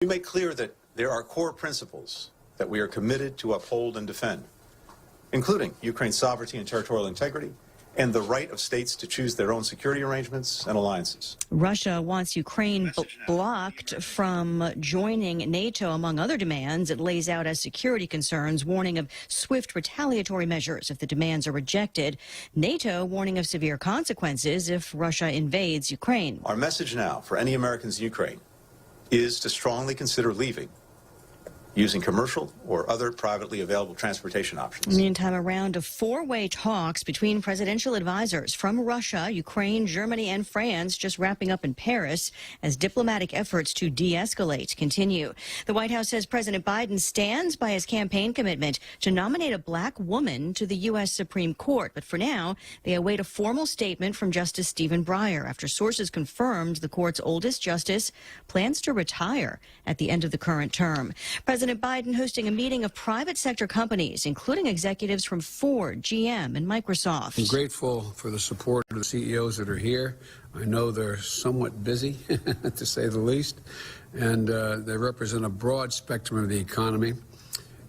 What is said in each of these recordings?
We make clear that there are core principles that we are committed to uphold and defend, including Ukraine's sovereignty and territorial integrity, and the right of states to choose their own security arrangements and alliances. Russia wants Ukraine blocked from joining NATO, among other demands it lays out as security concerns, warning of swift retaliatory measures if the demands are rejected. NATO warning of severe consequences if Russia invades Ukraine. Our message now for any Americans in Ukraine is to strongly consider leaving using commercial or other privately available transportation options. Meantime, a round of four-way talks between presidential advisors from Russia, Ukraine, Germany, and France just wrapping up in Paris as diplomatic efforts to de-escalate continue. The White House says President Biden stands by his campaign commitment to nominate a black woman to the U.S. Supreme Court. But for now, they await a formal statement from Justice Stephen Breyer after sources confirmed the court's oldest justice plans to retire at the end of the current term. President Biden hosting a meeting of private sector companies, including executives from Ford, GM, and Microsoft. I'm grateful for the support of the CEOs that are here. I know they're somewhat busy, to say the least, and they represent a broad spectrum of the economy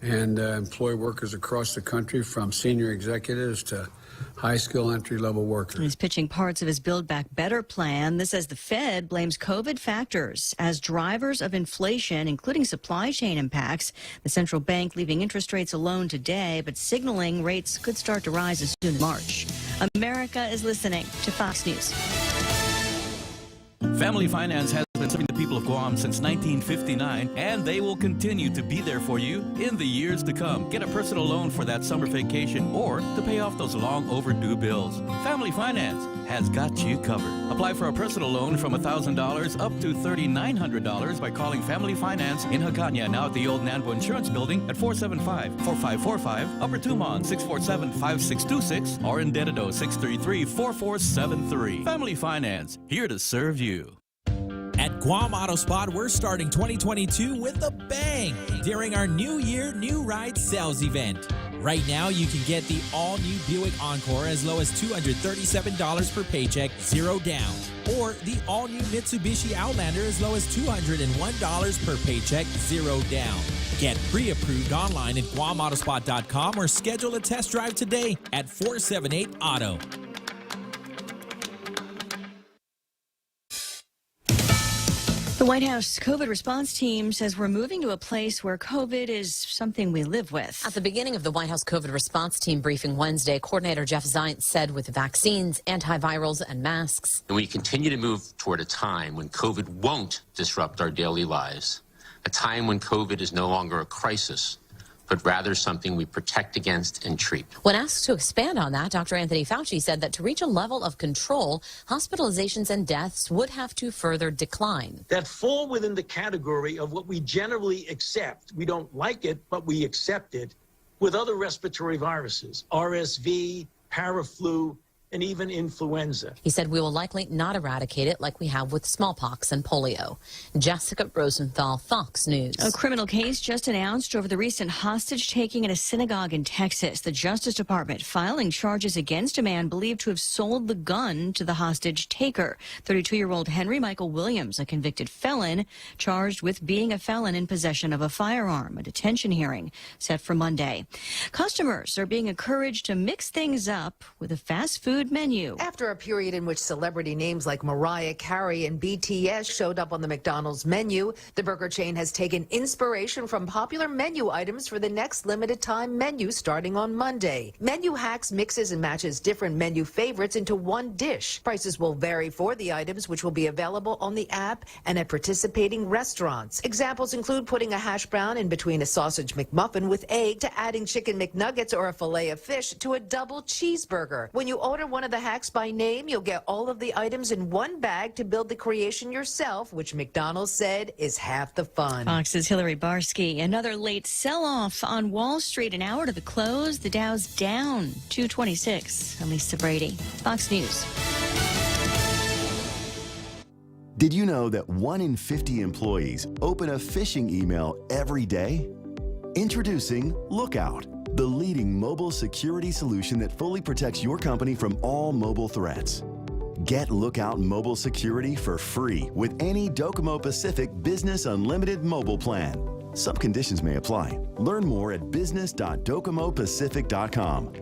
and employ workers across the country, from senior executives to high-skill entry-level workers. He's pitching parts of his Build Back Better plan. This as the Fed blames COVID factors as drivers of inflation, including supply chain impacts. The central bank leaving interest rates alone today, but signaling rates could start to rise as soon as March. America is listening to Fox News. Family Finance has been serving the people of Guam since 1959, and they will continue to be there for you in the years to come. Get a personal loan for that summer vacation or to pay off those long overdue bills. Family Finance has got you covered. Apply for a personal loan from $1,000 up to $3,900 by calling Family Finance in Hagåtña, now at the old Nanbo Insurance Building at 475-4545, Upper Tumon 647-5626, or in Dededo 633-4473. Family Finance, here to serve you. At Guam Auto Spot, we're starting 2022 with a bang during our New Year, New Ride sales event. Right now, you can get the all-new Buick Encore as low as $237 per paycheck, 0 down. Or the all-new Mitsubishi Outlander as low as $201 per paycheck, 0 down. Get pre-approved online at GuamAutospot.com or schedule a test drive today at 478-AUTO. The White House COVID response team says we're moving to a place where COVID is something we live with. At the beginning of the White House COVID response team briefing Wednesday, Coordinator Jeff Zients said with vaccines, antivirals, and masks. And we continue to move toward a time when COVID won't disrupt our daily lives, a time when COVID is no longer a crisis, but rather something we protect against and treat. When asked to expand on that, Dr. Anthony Fauci said that to reach a level of control, hospitalizations and deaths would have to further decline. That fall within the category of what we generally accept. We don't like it, but we accept it with other respiratory viruses, RSV, paraflu, and even influenza. He said we will likely not eradicate it like we have with smallpox and polio. Jessica Rosenthal, Fox News. A criminal case just announced over the recent hostage-taking at a synagogue in Texas. The Justice Department filing charges against a man believed to have sold the gun to the hostage-taker. 32-year-old Henry Michael Williams, a convicted felon, charged with being a felon in possession of a firearm. A detention hearing set for Monday. Customers are being encouraged to mix things up with a fast food menu. After a period in which celebrity names like Mariah Carey and BTS showed up on the McDonald's menu, the burger chain has taken inspiration from popular menu items for the next limited time menu starting on Monday. Menu Hacks mixes and matches different menu favorites into one dish. Prices will vary for the items, which will be available on the app and at participating restaurants. Examples include putting a hash brown in between a sausage McMuffin with egg, to adding chicken McNuggets or a fillet of fish to a double cheeseburger. When you order one of the hacks by name, you'll get all of the items in one bag to build the creation yourself, which McDonald's said is half the fun. Fox's Hillary Barsky. Another late sell-off on Wall Street. An hour to the close, the Dow's down 226. I'm Lisa Brady, Fox News. Did you know that 1 in 50 employees open a phishing email every day? Introducing Lookout, the leading mobile security solution that fully protects your company from all mobile threats. Get Lookout Mobile Security for free with any Docomo Pacific Business Unlimited mobile plan. Some conditions may apply. Learn more at business.docomopacific.com.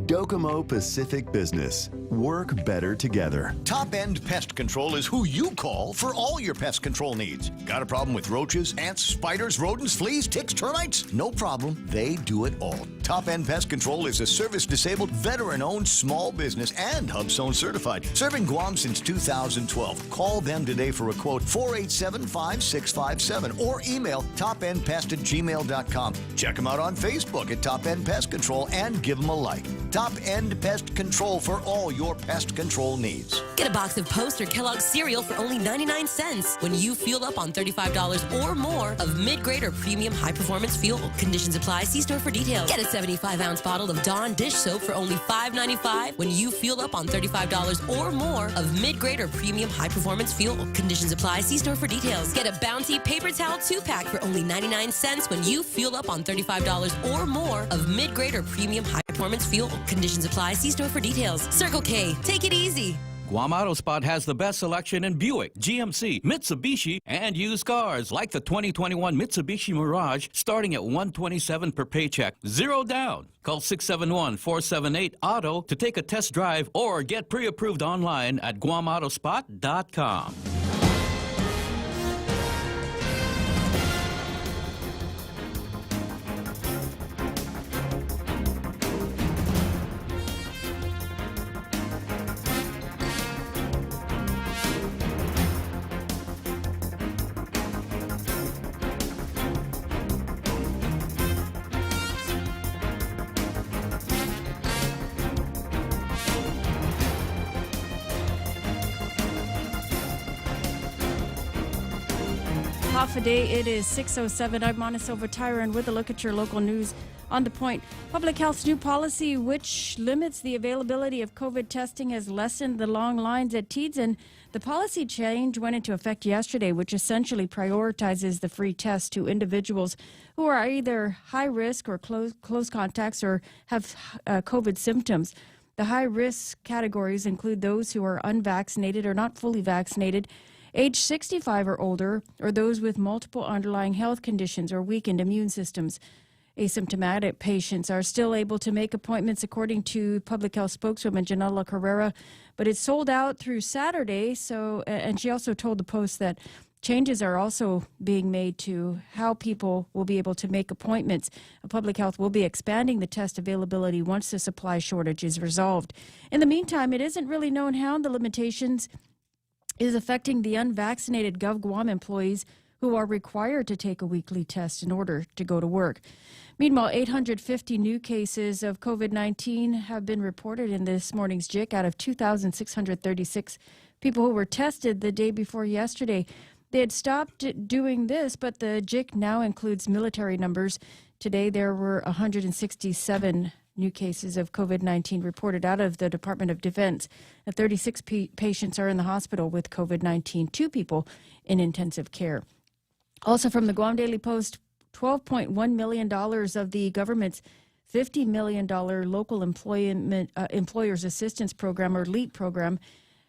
Docomo Pacific Business. Work better together. Top End Pest Control is who you call for all your pest control needs. Got a problem with roaches, ants, spiders, rodents, fleas, ticks, termites? No problem. They do it all. Top End Pest Control is a service-disabled, veteran-owned small business and HubZone certified. Serving Guam since 2012. Call them today for a quote, 487-5657, or email topendpest@gmail.com. Check them out on Facebook at Top End Pest Control and give them a like. Top End Pest Control for all your pest control needs. Get a box of Post or Kellogg's cereal for only 99 cents when you fuel up on $35 or more of mid-grade or premium high-performance fuel. Conditions apply. See store for details. Get a 75-ounce bottle of Dawn dish soap for only $5.95 when you fuel up on $35 or more of mid-grade or premium high-performance fuel. Conditions apply. See store for details. Get a Bounty paper towel 2-pack for only 99 cents when you fuel up on $35 or more of mid-grade or premium high-performance fuel. Conditions apply. See store for details. Circle K. Take it easy. Guam Auto Spot has the best selection in Buick, GMC, Mitsubishi, and used cars like the 2021 Mitsubishi Mirage starting at $127 per paycheck. Zero down. Call 671-478-AUTO to take a test drive or get pre-approved online at guamautospot.com. Half a day, it is 6:07. I'm Monica Silva-Tyron with a look at your local news on the point. Public Health's new policy, which limits the availability of COVID testing, has lessened the long lines at TEDS, and the policy change went into effect yesterday, which essentially prioritizes the free test to individuals who are either high risk or close contacts or have COVID symptoms. The high risk categories include those who are unvaccinated or not fully vaccinated, age 65 or older, or those with multiple underlying health conditions or weakened immune systems. Asymptomatic patients are still able to make appointments, according to Public Health spokeswoman Janela Carrera, but it's sold out through Saturday. And she also told the Post that changes are also being made to how people will be able to make appointments. Public Health will be expanding the test availability once the supply shortage is resolved. In the meantime, it isn't really known how the limitations is affecting the unvaccinated GovGuam employees who are required to take a weekly test in order to go to work. Meanwhile, 850 new cases of COVID-19 have been reported in this morning's JIC out of 2,636 people who were tested the day before yesterday. They had stopped doing this, but the JIC now includes military numbers. Today, there were 167 new cases of COVID-19 reported out of the Department of Defense. 36 patients are in the hospital with COVID-19, 2 people in intensive care. Also from the Guam Daily Post, $12.1 million of the government's $50 million local employers assistance program, or LEAP program,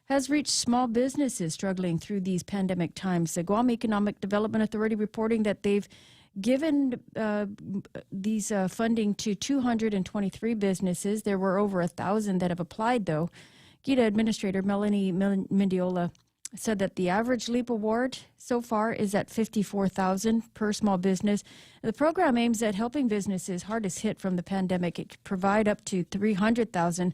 has reached small businesses struggling through these pandemic times. The Guam Economic Development Authority reporting that they've given these funding to 223 businesses. There were over 1,000 that have applied, though. GIDA Administrator Melanie Mendiola said that the average LEAP award so far is at $54,000 per small business. The program aims at helping businesses hardest hit from the pandemic. It could provide up to $300,000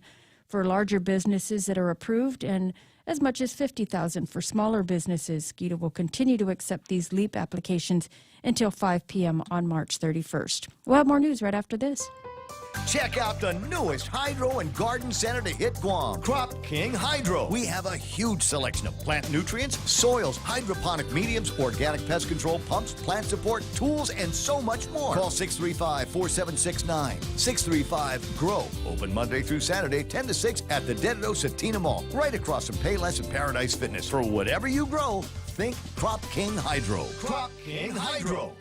for larger businesses that are approved, and as much as $50,000 for smaller businesses. GIDA will continue to accept these LEAP applications until 5 p.m. on March 31st. We'll have more news right after this. Check out the newest hydro and garden center to hit Guam, Crop King Hydro. We have a huge selection of plant nutrients, soils, hydroponic mediums, organic pest control pumps, plant support, tools, and so much more. Call 635-4769. 635-GROW. Open Monday through Saturday, 10 to 6 at the Dededo Satina Mall, right across from Payless and Paradise Fitness. For whatever you grow, think Crop King Hydro. Crop King Hydro.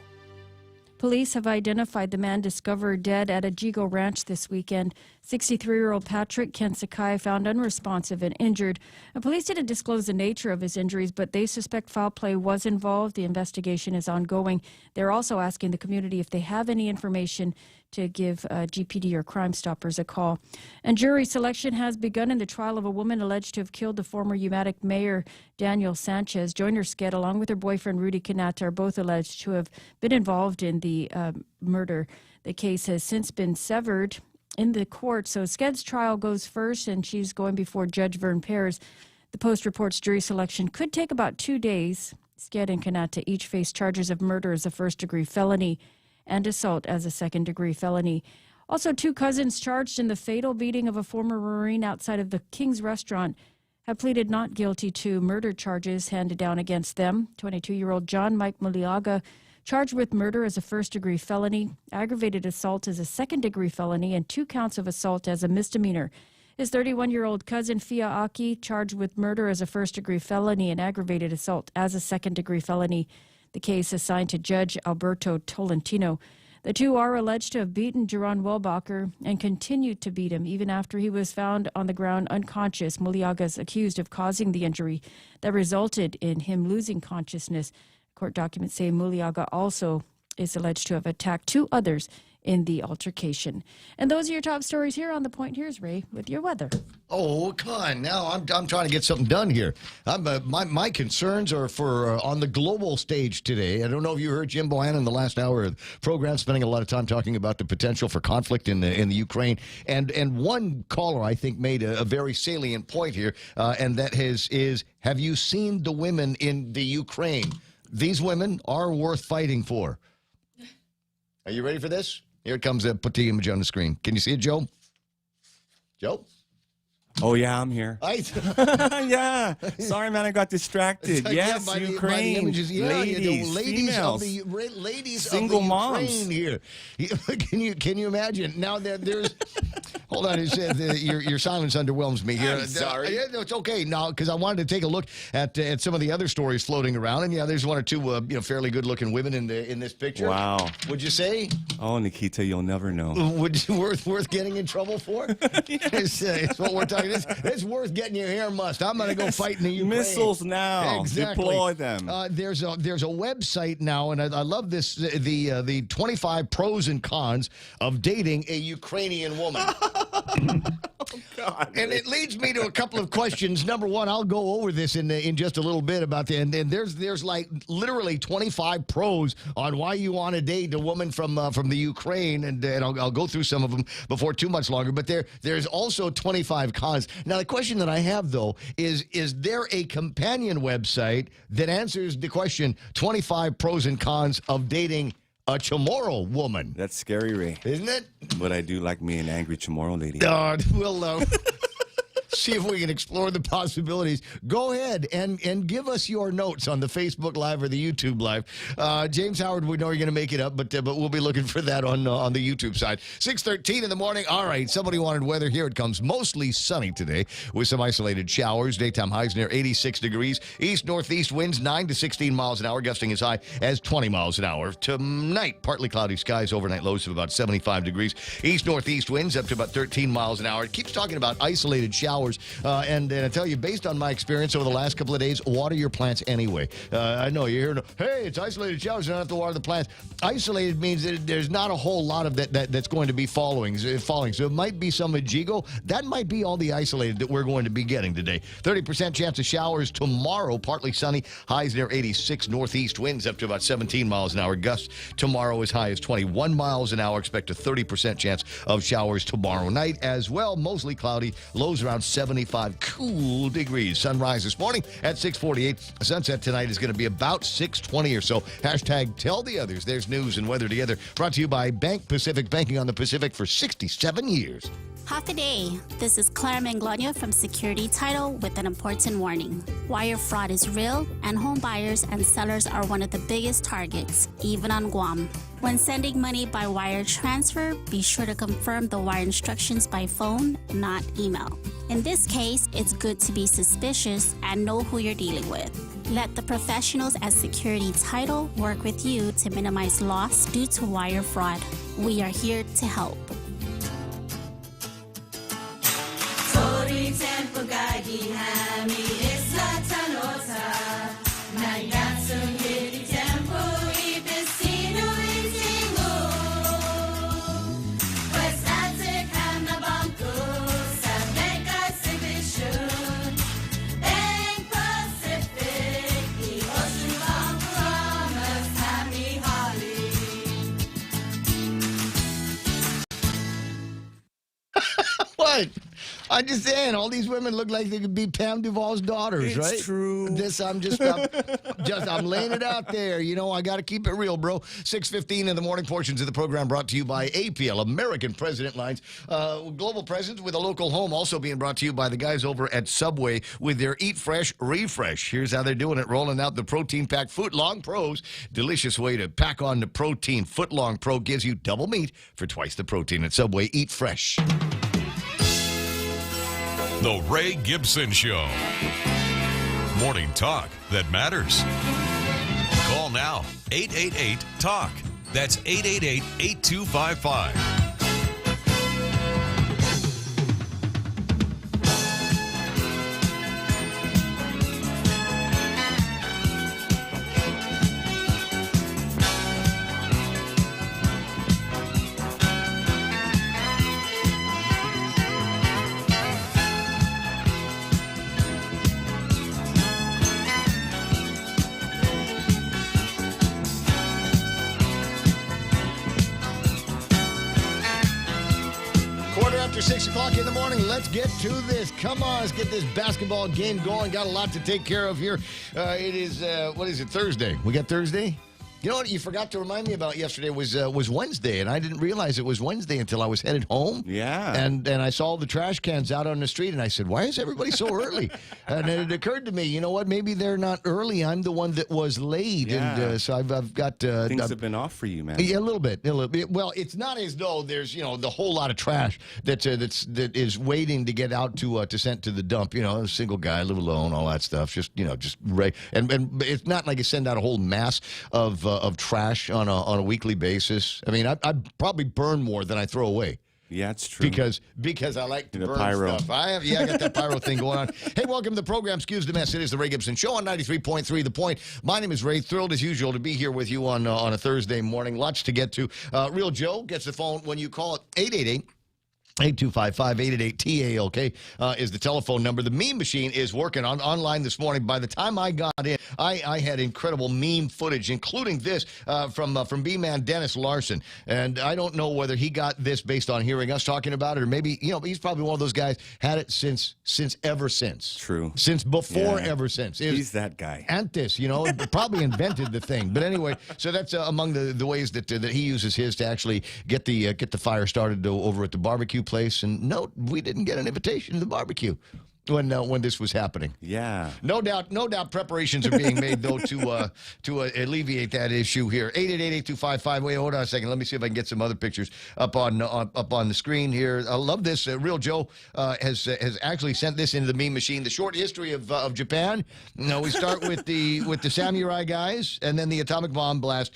Police have identified the man discovered dead at a Jigo ranch this weekend. 63-year-old Patrick Kent Sakai found unresponsive and injured. And police didn't disclose the nature of his injuries, but they suspect foul play was involved. The investigation is ongoing. They're also asking the community if they have any information to give GPD or Crime Stoppers a call. And jury selection has begun in the trial of a woman alleged to have killed the former Umatic mayor, Daniel Sanchez. Joyner Sked, along with her boyfriend, Rudy Kanata, are both alleged to have been involved in the murder. The case has since been severed in the court, so Sked's trial goes first, and she's going before Judge Vern Pears. The Post reports jury selection could take about 2 days. Sked and Kanata each face charges of murder as a first-degree felony and assault as a second-degree felony. Also, 2 cousins charged in the fatal beating of a former Marine outside of the King's Restaurant have pleaded not guilty to murder charges handed down against them. 22-year-old John Mike Muliaga charged with murder as a first-degree felony, aggravated assault as a second-degree felony, and 2 counts of assault as a misdemeanor. His 31-year-old cousin, Fia Aki, charged with murder as a first-degree felony and aggravated assault as a second-degree felony. The case assigned to Judge Alberto Tolentino. The 2 are alleged to have beaten Jeron Welbacher and continued to beat him even after he was found on the ground unconscious. Muliaga is accused of causing the injury that resulted in him losing consciousness. Court documents say Muliaga also is alleged to have attacked 2 others in the altercation. And those are your top stories here on The Point. Here's Ray with your weather. Oh, come on. Now I'm trying to get something done here. My concerns are for on the global stage today. I don't know if you heard Jim Bohannon in the last hour of the program spending a lot of time talking about the potential for conflict in the Ukraine. And one caller, I think, made a very salient point here, and that is, have you seen the women in the Ukraine? These women are worth fighting for. Are you ready for this? Here it comes. Put the image on the screen. Can you see it, Joe? Joe? Oh, yeah, I'm here. Yeah. Sorry, man, I got distracted. Yes, Ukraine. Ladies, females. Ladies single of the moms. Ukraine here. Can you imagine? Now, there's... Hold on. Your silence underwhelms me here. I'm sorry. No, it's okay. Now, because I wanted to take a look at some of the other stories floating around. And, yeah, there's 1 or 2 fairly good-looking women in this picture. Wow. Would you say? Oh, Nikita, you'll never know. Worth getting in trouble for? It's what we're talking. It's worth getting your hair mussed. I'm going to go fight in the Ukraine. Missiles now. Exactly. Deploy them. There's a website now, and I love this, the 25 pros and cons of dating a Ukrainian woman. Oh, God. And it leads me to a couple of questions. Number one, I'll go over this in just a little bit about the, and there's like literally 25 pros on why you want to date a woman from the Ukraine, and I'll go through some of them before too much longer. But there's also 25 cons. Now the question that I have though is there a companion website that answers the question 25 pros and cons of dating a Chamorro woman? That's scary, Ray. Isn't it? But I do like me an angry Chamorro lady. We'll see if we can explore the possibilities. Go ahead and give us your notes on the Facebook Live or the YouTube Live. James Howard, we know you're going to make it up, but we'll be looking for that on the YouTube side. 6:13 in the morning. All right, somebody wanted weather. Here it comes. Mostly sunny today with some isolated showers. Daytime highs near 86 degrees. East-northeast winds 9 to 16 miles an hour, gusting as high as 20 miles an hour. Tonight, partly cloudy skies, overnight lows of about 75 degrees. East-northeast winds up to about 13 miles an hour. It keeps talking about isolated showers. And I tell you, based on my experience over the last couple of days, water your plants anyway. I know you hear, hey, it's isolated showers, you don't have to water the plants. Isolated means that there's not a whole lot of that's going to be falling. So it might be some Jigo. That might be all the isolated that we're going to be getting today. 30% chance of showers tomorrow, partly sunny, highs near 86, northeast winds up to about 17 miles an hour. Gusts tomorrow as high as 21 miles an hour. Expect a 30% chance of showers tomorrow night as well. Mostly cloudy, lows around 75 cool degrees. Sunrise this morning at 6:48. Sunset tonight is going to be about 6:20 or so. Hashtag tell the others. There's news and weather together. Brought to you by Bank Pacific, banking on the Pacific for 67 years. Half a day. This is Claire Manglona from Security Title with an important warning. Wire fraud is real, and home buyers and sellers are one of the biggest targets, even on Guam. When sending money by wire transfer, be sure to confirm the wire instructions by phone, not email. In this case, it's good to be suspicious and know who you're dealing with. Let the professionals at Security Title work with you to minimize loss due to wire fraud. We are here to help. What? I'm just saying, all these women look like they could be Pam Duvall's daughters, right? It's true. I'm laying it out there. You know, I got to keep it real, bro. 6:15 in the morning. Portions of the program brought to you by APL, American President Lines. Global presence with a local home, also being brought to you by the guys over at Subway with their Eat Fresh Refresh. Here's how they're doing it, rolling out the protein pack Footlong Pros. Delicious way to pack on the protein. Footlong Pro gives you double meat for twice the protein at Subway. Eat fresh. The Ray Gibson Show. Morning talk that matters. Call now, 888-TALK. That's 888-8255. After 6 o'clock in the morning, let's get to this. Come on, let's get this basketball game going. Got a lot to take care of here. It is, what is it, Thursday? We got Thursday? You know what you forgot to remind me about yesterday was Wednesday, and I didn't realize it was Wednesday until I was headed home. Yeah. And I saw all the trash cans out on the street, and I said, why is everybody so early? And it occurred to me, you know what, maybe they're not early. I'm the one that was late. Yeah. And so I've got... Things have been off for you, man. Yeah, a little bit. Well, it's not as though there's, the whole lot of trash that is waiting to get out to send to the dump. A single guy, live alone, all that stuff. Just and it's not like I send out a whole mass of trash on a weekly basis. I mean, I probably burn more than I throw away. Yeah, it's true. Because I like to burn pyro stuff. I got that pyro thing going on. Hey, welcome to the program. Excuse the mess. It is the Ray Gibson Show on 93.3 The Point. My name is Ray. Thrilled as usual to be here with you on a Thursday morning. Lots to get to. Real Joe gets the phone when you call it 888-8255-888-TALK is the telephone number. The meme machine is working online this morning. By the time I got in, I had incredible meme footage, including this from B-Man Dennis Larson. And I don't know whether he got this based on hearing us talking about it, or maybe, he's probably one of those guys, had it since ever since. True. Since before ever since. He's that guy. Antes, probably invented the thing. But anyway, so that's among the ways that he uses his to actually get the fire started over at the barbecue place. And no, we didn't get an invitation to the barbecue when this was happening. Yeah. No doubt preparations are being made, though, to alleviate that issue here. 888-8255. Wait, hold on a second. Let me see if I can get some other pictures up on the screen here. I love this. Real Joe has actually sent this into the meme machine. The short history of Japan. We start with the samurai guys, and then the atomic bomb blast,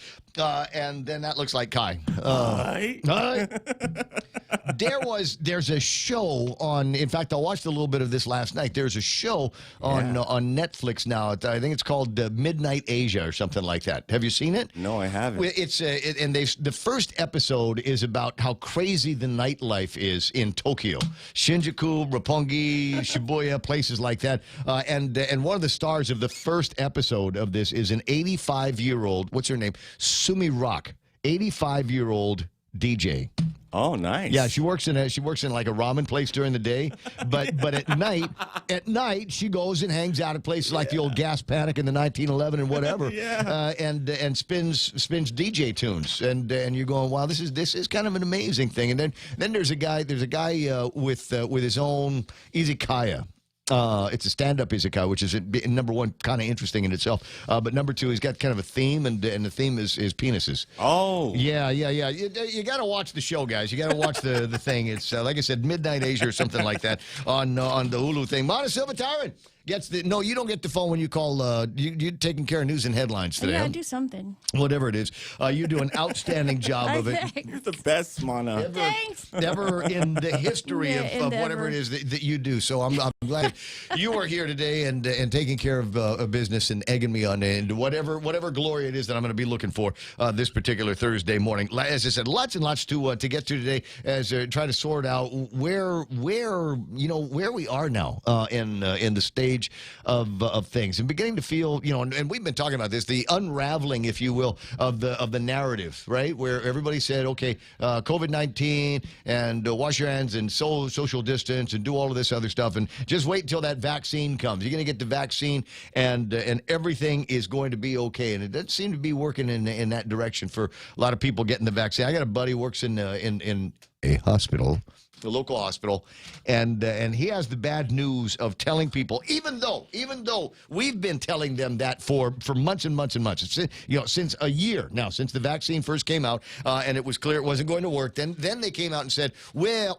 and then that looks like Kai. There's a show on. In fact, I watched a little bit of this last night. There's a show on Netflix now. I think it's called Midnight Asia or something like that. Have you seen it? No, I haven't. The first episode is about how crazy the nightlife is in Tokyo, Shinjuku, Roppongi, Shibuya, places like that. And one of the stars of the first episode of this is an 85-year-old. What's her name? Sumi Rock, 85-year-old DJ. Oh, nice. Yeah, she works in like a ramen place during the day, but at night she goes and hangs out at places like the old Gas Panic in the 1911 and whatever, and spins DJ tunes, and you're going, wow, this is kind of an amazing thing. And then there's a guy with his own izakaya. It's a stand-up izakaya, which is number one, kind of interesting in itself. But number two, he's got kind of a theme, and the theme is penises. Oh, yeah. You got to watch the show, guys. You got to watch the thing. It's like I said, Midnight Asia or something like that on the Hulu thing. Mana Silva Tyron gets the. No, you don't get the phone when you call. You're taking care of news and headlines today. Yeah, do something. Whatever it is, you do an outstanding job of it. You're the best, Mana. Thanks. Never in the history Yeah, of whatever it is that you do. So I'm glad you are here today and taking care of business and egging me on into whatever glory it is that I'm going to be looking for this particular Thursday morning. As I said, lots and lots to get to today as try to sort out where we are now in the stage of things and beginning to feel, and we've been talking about this, the unraveling, if you will, of the narrative, right? Where everybody said, okay, COVID-19 and wash your hands and social distance and do all of this other stuff and just wait until that vaccine comes. You're going to get the vaccine and everything is going to be okay. And it doesn't seem to be working in that direction for a lot of people getting the vaccine. I got a buddy who works in a hospital, the local hospital, and he has the bad news of telling people, even though we've been telling them that for months and months and months, since a year now, since the vaccine first came out, and it was clear it wasn't going to work. Then they came out and said, well,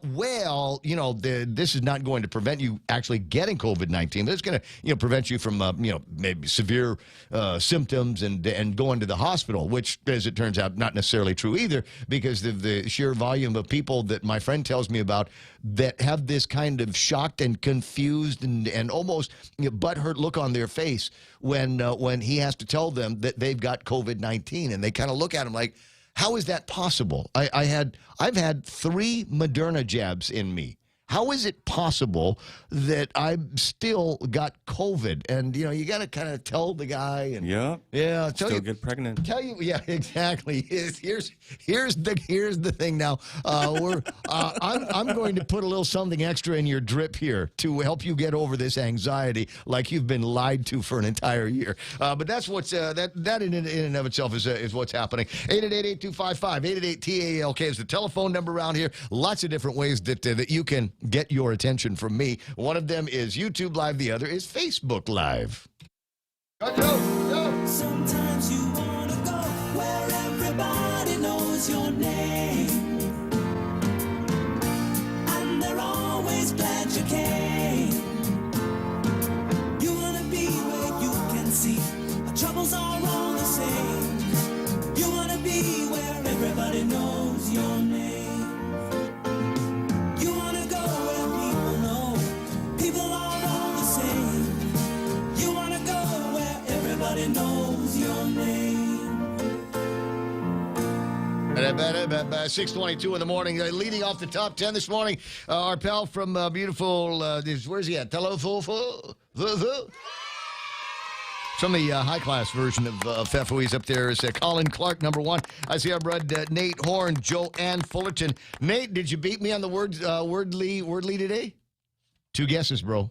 this is not going to prevent you actually getting COVID-19, but it's going to prevent you from maybe severe symptoms and going to the hospital, which, as it turns out, not necessarily true either, because of the sheer volume of people that my friend tells me about that have this kind of shocked and confused and almost butthurt look on their face when he has to tell them that they've got COVID-19, and they kind of look at him like, how is that possible? I've had 3 Moderna jabs in me. How is it possible that I've still got COVID? And, you got to kind of tell the guy. And yeah. Still get pregnant. Tell you, yeah, exactly. Here's the thing now. I'm going to put a little something extra in your drip here to help you get over this anxiety like you've been lied to for an entire year. But that's what's that in and of itself is what's happening. 888-8255, 888-TALK is the telephone number around here. Lots of different ways that you can get your attention from me. One of them is YouTube Live. The other is Facebook Live. Go. Sometimes you want to go where everybody knows your name, and they're always glad you came. You want to be where you can see our troubles are all the same. You want to be where everybody knows your name. Knows your name. 6:22 in the morning. Leading off the top 10 this morning, our pal from beautiful, where's he at? From the high-class version of Fefo, he's up there is Colin Clark, number 1. I see our bud Nate Horn, Joanne Fullerton. Nate, did you beat me on the wordly today? 2 guesses, bro.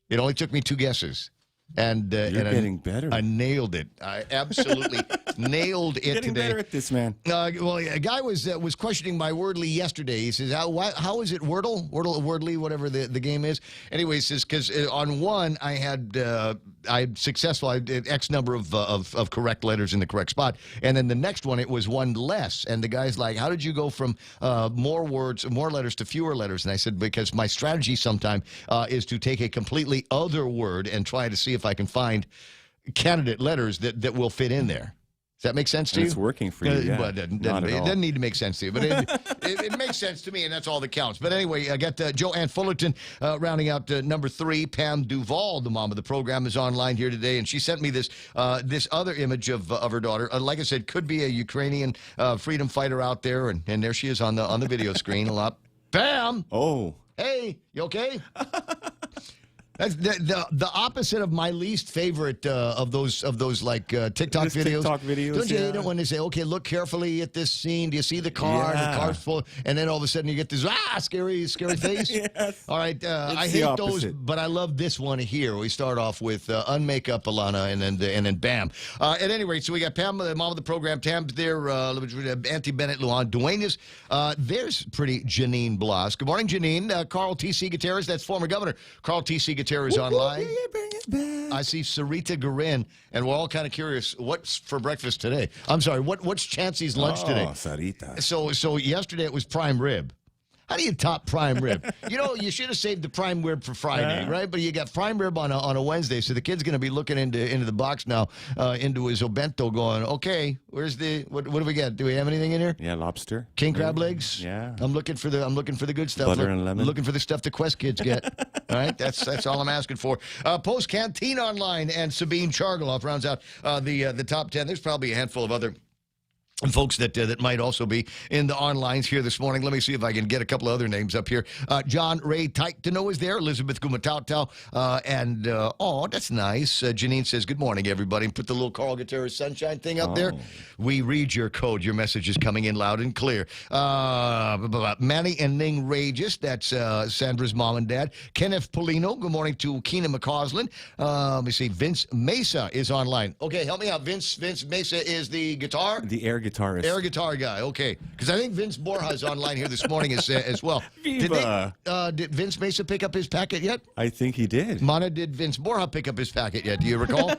It only took me 2 guesses. And you're getting better. I nailed it. I absolutely nailed it getting today. Better at this, man. Well, a guy was questioning my Wordly yesterday. He says, "How is it Wordly, whatever the game is?" Anyway, he says because on one I had successful. I did X number of correct letters in the correct spot, and then the next one it was one less. And the guy's like, "How did you go from more letters to fewer letters?" And I said, "Because my strategy sometime is to take a completely other word and try to see if I can find candidate letters that will fit in there." Does that make sense to you? It's working for you, yeah. But it doesn't need to make sense to you, but it makes sense to me, and that's all that counts. But anyway, I got Joanne Fullerton rounding out number 3. Pam Duvall, the mom of the program, is online here today, and she sent me this other image of her daughter. Like I said, could be a Ukrainian freedom fighter out there, and there she is on the video screen a lot. Pam! Oh. Hey, you okay? That's the opposite of my least favorite of those like TikTok videos. TikTok videos. Don't you hate it when they say, "Okay, look carefully at this scene. Do you see the car? Yeah. The car's full," and then all of a sudden you get this scary face. Yes. All right, I hate those, but I love this one here. We start off with unmakeup Alana, and then bam. At any rate, so we got Pam, the mom of the program. Tam's there. Auntie Bennett, Luan, Dwayne is there's pretty Janine Blas. Good morning, Janine. Carl T.C. Gutierrez. That's former governor Carl T.C. Gutierrez online. Yeah, bring it back. I see Sarita Garin, and we're all kind of curious what's for breakfast today. I'm sorry, what's Chancey's lunch today? Sarita. So yesterday it was prime rib. How do you top prime rib? You know, you should have saved the prime rib for Friday, right? But you got prime rib on a Wednesday, so the kid's going to be looking into the box now, into his obento, going, okay, where's the what do we got? Do we have anything in here? Yeah, lobster. King crab legs. Yeah. I'm looking for the good stuff. Butter and lemon. Looking for the stuff the Quest kids get. All right, that's all I'm asking for. Post Canteen Online and Sabine Chargaloff rounds out the top 10. There's probably a handful of other folks that might also be in the onlines here this morning. Let me see if I can get a couple of other names up here. John Ray Titano is there. Elizabeth Gumatau. And, that's nice. Janine says, good morning, everybody. And put the little Carl Gutierrez sunshine thing up there. We read your code. Your message is coming in loud and clear. Manny and Ning Rages. That's Sandra's mom and dad. Kenneth Polino. Good morning to Keena McCausland. Let me see. Vince Mesa is online. Okay, help me out. Vince Mesa is the guitar? The air guitarist. Air guitar guy, okay. Because I think Vince Borja is online here this morning as well. Viva. Did Vince Mesa pick up his packet yet? I think he did. Mana, did Vince Borja pick up his packet yet? Do you recall?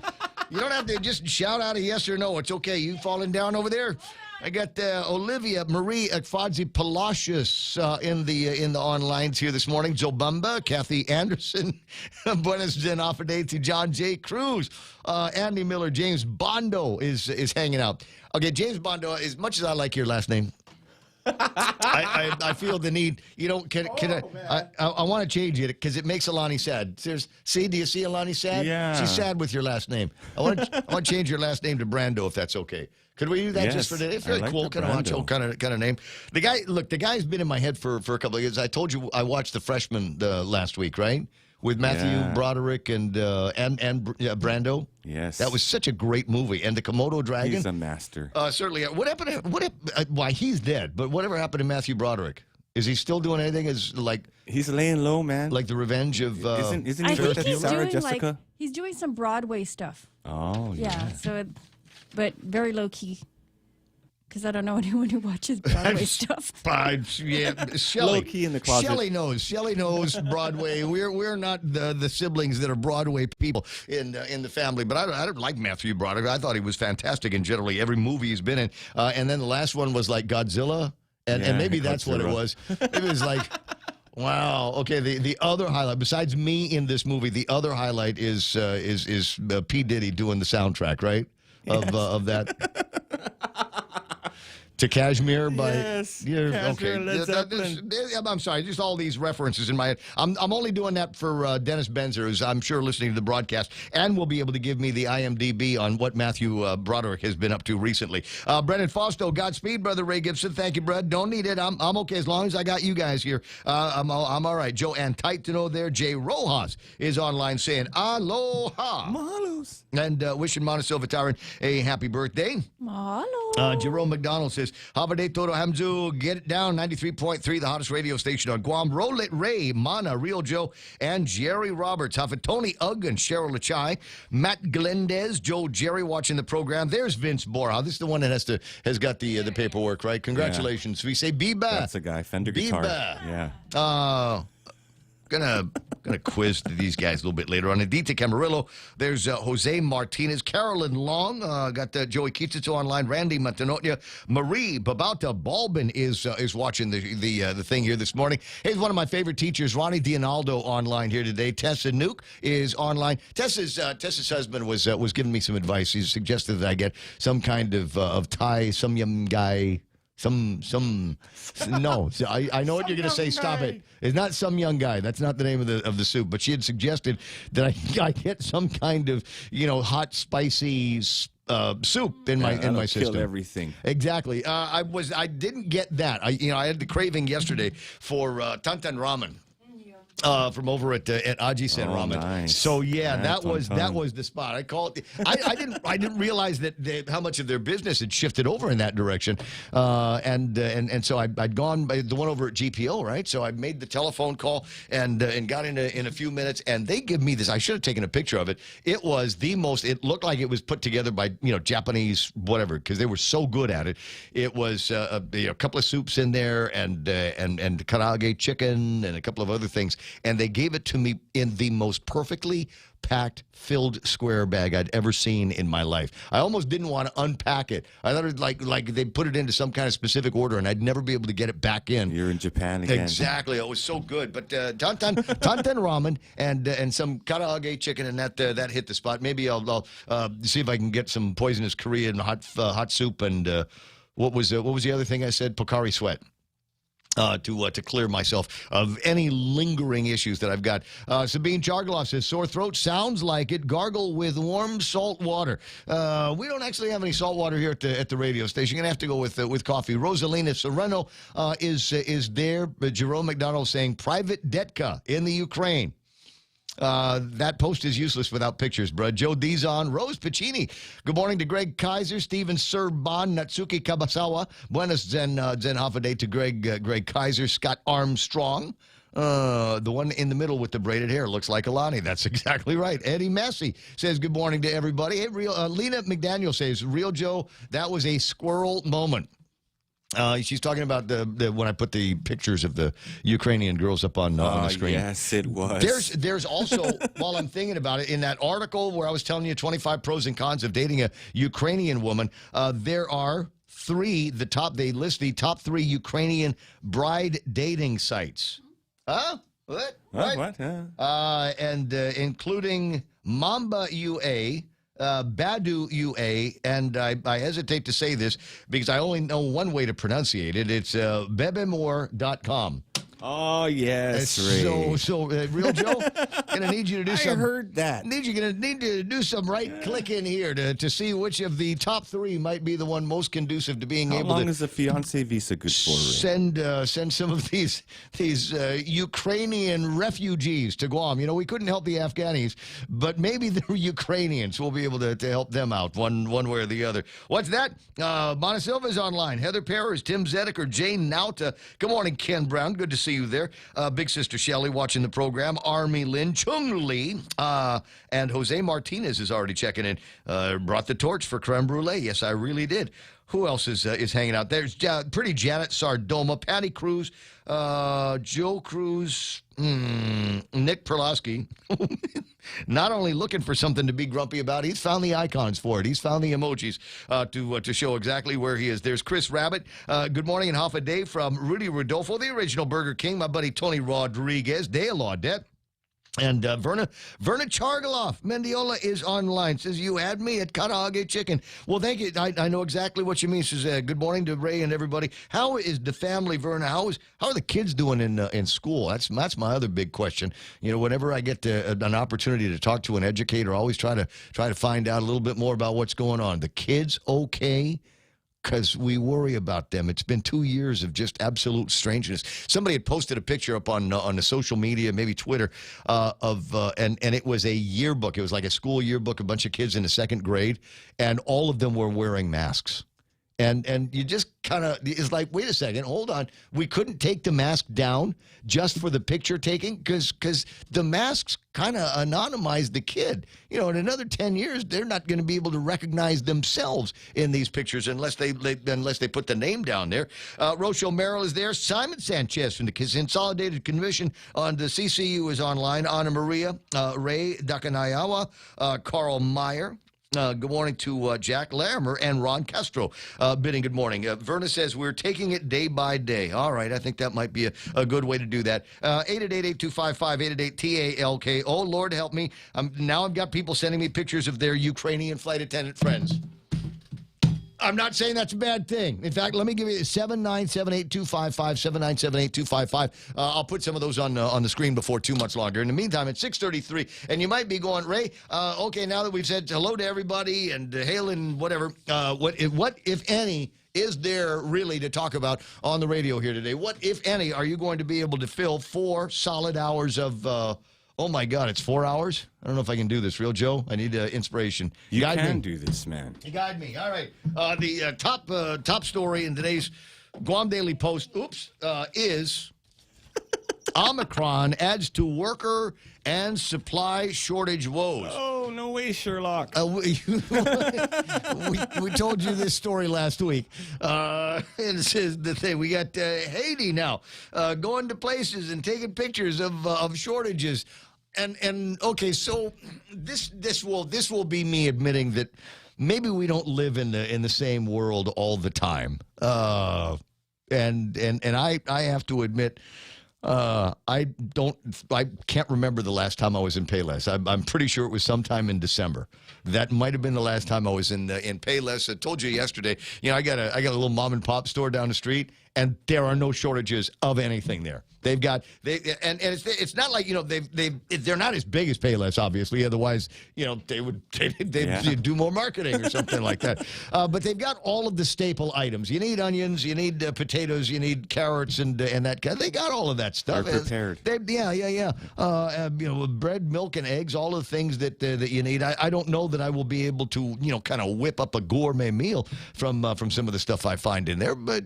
You don't have to just shout out a yes or no. It's okay. You falling down over there? I got Olivia Marie Fodzi Palacios in the onlines here this morning. Zobamba, Kathy Anderson, Buenos Dinafide to John J. Cruz, Andy Miller, James Bondo is hanging out. Okay, James Bondo, as much as I like your last name, I feel the need. You know, I want to change it because it makes Alani sad. Do you see Alani sad? Yeah. She's sad with your last name. I want to change your last name to Brando if that's okay. Could we do that just for today? It's very cool, kind of macho kind of name. The guy's been in my head for a couple of years. I told you I watched The Freshman last week, right? With Matthew Broderick and Brando. Yes, that was such a great movie. And the Komodo dragon. He's a master. Certainly. What happened? Why he's dead? But whatever happened to Matthew Broderick? Is he still doing anything? He's laying low, man. Like The Revenge of. Isn't he I with think he's Sarah doing Jessica? he's doing some Broadway stuff. Oh yeah. So, but very low key. Because I don't know anyone who watches Broadway stuff. Shelley, low key in the closet. Shelley knows Broadway. We're not the siblings that are Broadway people in the family. But I don't like Matthew Broderick. I thought he was fantastic in generally every movie he's been in. And then the last one was like Godzilla, and maybe that's what it was. It was like. Wow. Okay. The other highlight, besides me in this movie, the other highlight is P. Diddy doing the soundtrack, right? Of that. To Kashmir by Kashmir, Led Zeppelin. I'm sorry, just all these references in my head. I'm only doing that for Dennis Benzer, who's I'm sure listening to the broadcast, and will be able to give me the IMDb on what Matthew Broderick has been up to recently. Brendan Fausto, Godspeed, brother Ray Gibson. Thank you, Brad. Don't need it. I'm okay as long as I got you guys here. I'm all right. Joanne Titano there. Jay Rojas is online saying aloha. Mahalos. And wishing Montecillo Tyron a happy birthday. Mahalo. Jerome McDonald says, Habade Todo Hamzu, get it down, 93.3, the hottest radio station on Guam. Roll it, Ray, Mana, Real Joe, and Jerry Roberts. Tony Uggan, Cheryl Lachai, Matt Glendez, Joe Jerry watching the program. There's Vince Borja. This is the one that has got the paperwork, right? Congratulations. We say Biba. That's a guy, Fender guitar. Biba. Yeah. Gonna quiz these guys a little bit later on. Edita Camarillo, there's Jose Martinez, Carolyn Long, got Joey Kitsuto online, Randy Matanotia, Marie Babauta Balbin is watching the thing here this morning. Here's one of my favorite teachers, Ronnie Dionaldo, online here today. Tessa Nuke is online. Tessa's husband was giving me some advice. He suggested that I get some kind of Thai, some young guy. No. I know what you're going to say. Stop it. It's not some young guy. That's not the name of the soup. But she had suggested that I get some kind of hot, spicy soup in my system. Kill everything. Exactly. I didn't get that. I had the craving yesterday for Tantan ramen. From over at Ajisen Ramen. Nice. So yeah, That's that was the spot. I called. I didn't realize that how much of their business had shifted over in that direction. And so I'd gone by the one over at GPO, right? So I made the telephone call and got in a few minutes, and they give me this. I should have taken a picture of it. It was the most. It looked like it was put together by Japanese whatever, because they were so good at it. It was a couple of soups in there and karaage chicken and a couple of other things. and they gave it to me in the most perfectly packed, filled square bag I'd ever seen in my life. I almost didn't want to unpack it. I thought it like they put it into some kind of specific order, and I'd never be able to get it back in. You're in Japan again. Exactly. It was so good. But tantan ramen and some karaage chicken, and that hit the spot. Maybe I'll see if I can get some poisonous Korean hot soup and what was the other thing I said? Pocari Sweat. To clear myself of any lingering issues that I've got. Sabine Chargaloff says, sore throat, sounds like it. Gargle with warm salt water. We don't actually have any salt water here at the radio station. You're going to have to go with coffee. Rosalina Sereno is there. Jerome McDonald saying, private Detka in the Ukraine. That post is useless without pictures, bro. Joe Dizon, Rose Piccini. Good morning to Greg Kaiser, Steven Serban, Natsuki Kabasawa. Buenos Zen half a day to Greg Kaiser, Scott Armstrong. The one in the middle with the braided hair looks like Alani. That's exactly right. Eddie Massey says good morning to everybody. Hey, Lena McDaniel says, Real Joe, that was a squirrel moment. She's talking about the when I put the pictures of the Ukrainian girls up on the screen. Yes, it was. There's also, while I'm thinking about it, in that article where I was telling you 25 pros and cons of dating a Ukrainian woman, there are they list the top 3 Ukrainian bride dating sites. Huh? What? What? And including Mamba UA, Badu UA, and I hesitate to say this because I only know one way to pronunciate it. It's bebemore.com. Oh, yes, Ray. So Real Joe, gonna need you to do some. I heard that. Gonna need to do some right click in here to see which of the top 3 might be the one most conducive to being able to. How long is a fiancé visa good for? Send some of these Ukrainian refugees to Guam. You know, we couldn't help the Afghanis, but maybe the Ukrainians will be able to help them out one way or the other. What's that? Montesilva's online. Heather Perez, Tim Zedek, or Jane Nauta. Good morning, Ken Brown. Good to see you there. Big Sister Shelley watching the program. Army Lynn, Chung Lee, and Jose Martinez is already checking in. Brought the torch for creme brulee. Yes, I really did. Who else is hanging out? There's pretty Janet Sardoma, Patty Cruz, Joe Cruz, Nick Perlowski. Not only looking for something to be grumpy about, he's found the icons for it. He's found the emojis to show exactly where he is. There's Chris Rabbit. Good morning and half a day from Rudy Rodolfo, the original Burger King. My buddy Tony Rodriguez, De Laudette. And Verna Chargaloff, Mendiola is online. Says, you had me at Karaage Chicken. Well, thank you. I know exactly what you mean. Says, good morning to Ray and everybody. How is the family, Verna? How are the kids doing in school? That's my other big question. You know, whenever I get an opportunity to talk to an educator, I always try to find out a little bit more about what's going on. The kids okay? Because we worry about them. It's been 2 years of just absolute strangeness. Somebody had posted a picture up on the social media, maybe Twitter, and it was a yearbook. It was like a school yearbook, a bunch of kids in the 2nd grade, and all of them were wearing masks. And you just kind of, it's like, wait a second, hold on. We couldn't take the mask down just for the picture taking because the masks kind of anonymize the kid. You know, in another 10 years, they're not going to be able to recognize themselves in these pictures unless they put the name down there. Rochelle Merrill is there. Simon Sanchez from the Consolidated Commission on the CCU is online. Ana Maria, Ray Dakanayawa, Carl Meyer. Good morning to Jack Larimer and Ron Castro bidding good morning. Verna says, we're taking it day by day. All right, I think that might be a good way to do that. 888-8255-888-TALK. Oh, Lord, help me. Now I've got people sending me pictures of their Ukrainian flight attendant friends. I'm not saying that's a bad thing. In fact, let me give you 7978255, 7978255. I'll put some of those on the screen before too much longer. In the meantime, it's 6:33, and you might be going, Ray, okay, now that we've said hello to everybody and hail and whatever, what if any, is there really to talk about on the radio here today? What, if any, are you going to be able to fill 4 solid hours of... oh, my God, it's 4 hours? I don't know if I can do this. Real Joe, I need inspiration. You can do this, man. You guide me. All right. The top story in today's Guam Daily Post, is Omicron adds to worker and supply shortage woes. Oh, no way, Sherlock. We told you this story last week. And this is the thing. We got Haiti now going to places and taking pictures of shortages. And okay, so this will be me admitting that maybe we don't live in the same world all the time. And I have to admit, I can't remember the last time I was in Payless. I'm pretty sure it was sometime in December. That might have been the last time I was in Payless. I told you yesterday, I got a little mom and pop store down the street, and there are no shortages of anything there. They've got it's not like they're not as big as Payless, obviously. Otherwise, they'd do more marketing or something like that. But they've got all of the staple items. You need onions, you need potatoes, you need carrots, and that kind. They got all of that stuff. They're prepared. Bread, milk, and eggs. All of the things that you need. I don't know that I will be able to kind of whip up a gourmet meal from some of the stuff I find in there. But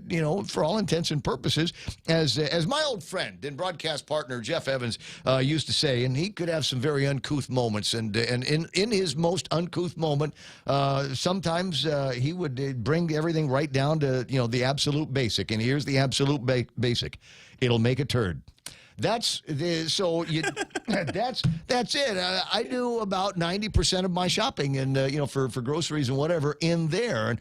for all intents and purposes, as my old friend and broadcast partner Jeff Evans used to say, and he could have some very uncouth moments, and in his most uncouth moment, sometimes he would bring everything right down to the absolute basic. And here's the absolute basic: it'll make a turd. That's it. I do about 90% of my shopping, and for groceries and whatever in there. And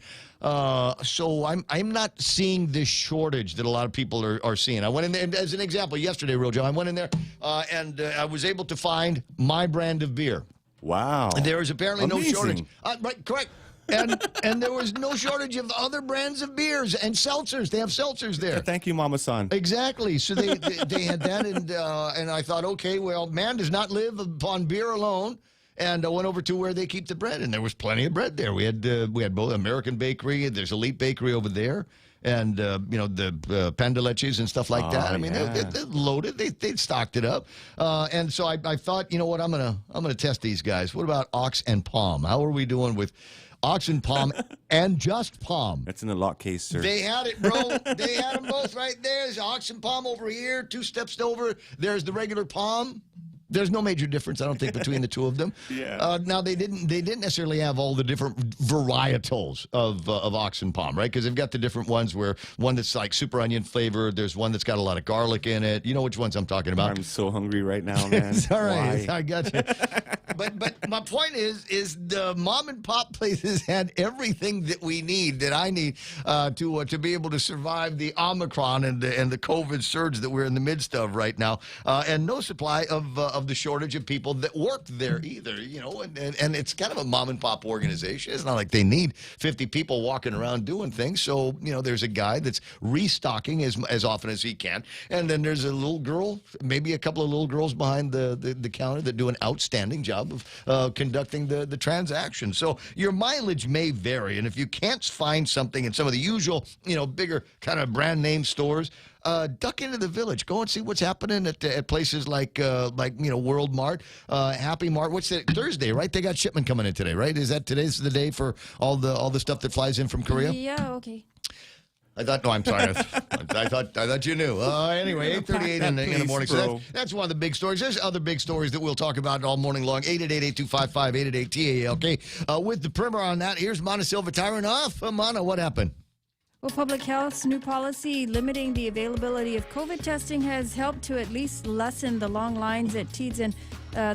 so I'm not seeing this shortage that a lot of people are seeing. I went in there, as an example, yesterday, Real Joe. I went in there and I was able to find my brand of beer. Wow! And there is apparently no shortage. Right, correct. And there was no shortage of other brands of beers and seltzers. They have seltzers there. Thank you, Mama-san. Exactly. So they had that, and I thought, okay, well, man does not live upon beer alone. And I went over to where they keep the bread, and there was plenty of bread there. We had both American Bakery. There's Elite Bakery over there, and the pan de leches and stuff like that. I mean, they're loaded. They stocked it up, and so I thought, you know what, I'm gonna test these guys. What about ox and palm? How are we doing with ox and palm and just palm? That's in the lock case, sir. They had it, bro. They had them both right there. There's ox and palm over here. 2 steps over, there's the regular palm. There's no major difference, I don't think, between the two of them. Yeah. Now they didn't necessarily have all the different varietals of ox and palm, right? Because they've got the different ones where one that's like super onion flavored. There's one that's got a lot of garlic in it. You know which ones I'm talking about. I'm so hungry right now, man. It's all right. Why? I got you. But my point is the mom and pop places had everything that we need, that I need to be able to survive the Omicron and the COVID surge that we're in the midst of right now, and no supply of the shortage of people that work there either. And it's kind of a mom and pop organization. It's not like they need 50 people walking around doing things. So there's a guy that's restocking as often as he can, and then there's a little girl, maybe a couple of little girls behind the counter that do an outstanding job of conducting the transaction. So your mileage may vary, and if you can't find something in some of the usual, bigger kind of brand name stores, duck into the village. Go and see what's happening at places like World Mart, Happy Mart. What's it? Thursday, right? They got shipment coming in today, right? Today's the day for all the stuff that flies in from Korea? Yeah, okay. I thought, no, I'm sorry. I thought you knew. Anyway, 8:38 in the morning. So that's one of the big stories. There's other big stories that we'll talk about all morning long. 888-8255-888-TALK. With the primer on that, here's Mana Silva Tyron off. Mana, what happened? Well, Public Health's new policy limiting the availability of COVID testing has helped to at least lessen the long lines at TEADS, and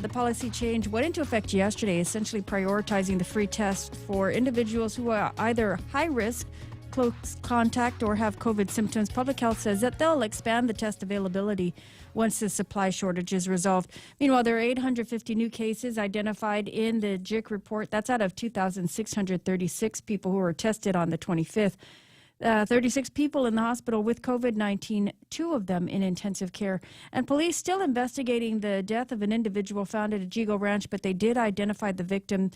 the policy change went into effect yesterday, essentially prioritizing the free test for individuals who are either high risk, close contact, or have COVID symptoms. Public Health says that they'll expand the test availability once the supply shortage is resolved. Meanwhile, there are 850 new cases identified in the JIC report. That's out of 2,636 people who were tested on the 25th. 36 people in the hospital with COVID-19, 2 of them in intensive care. And police still investigating the death of an individual found at a Jigo ranch, but they did identify the victim.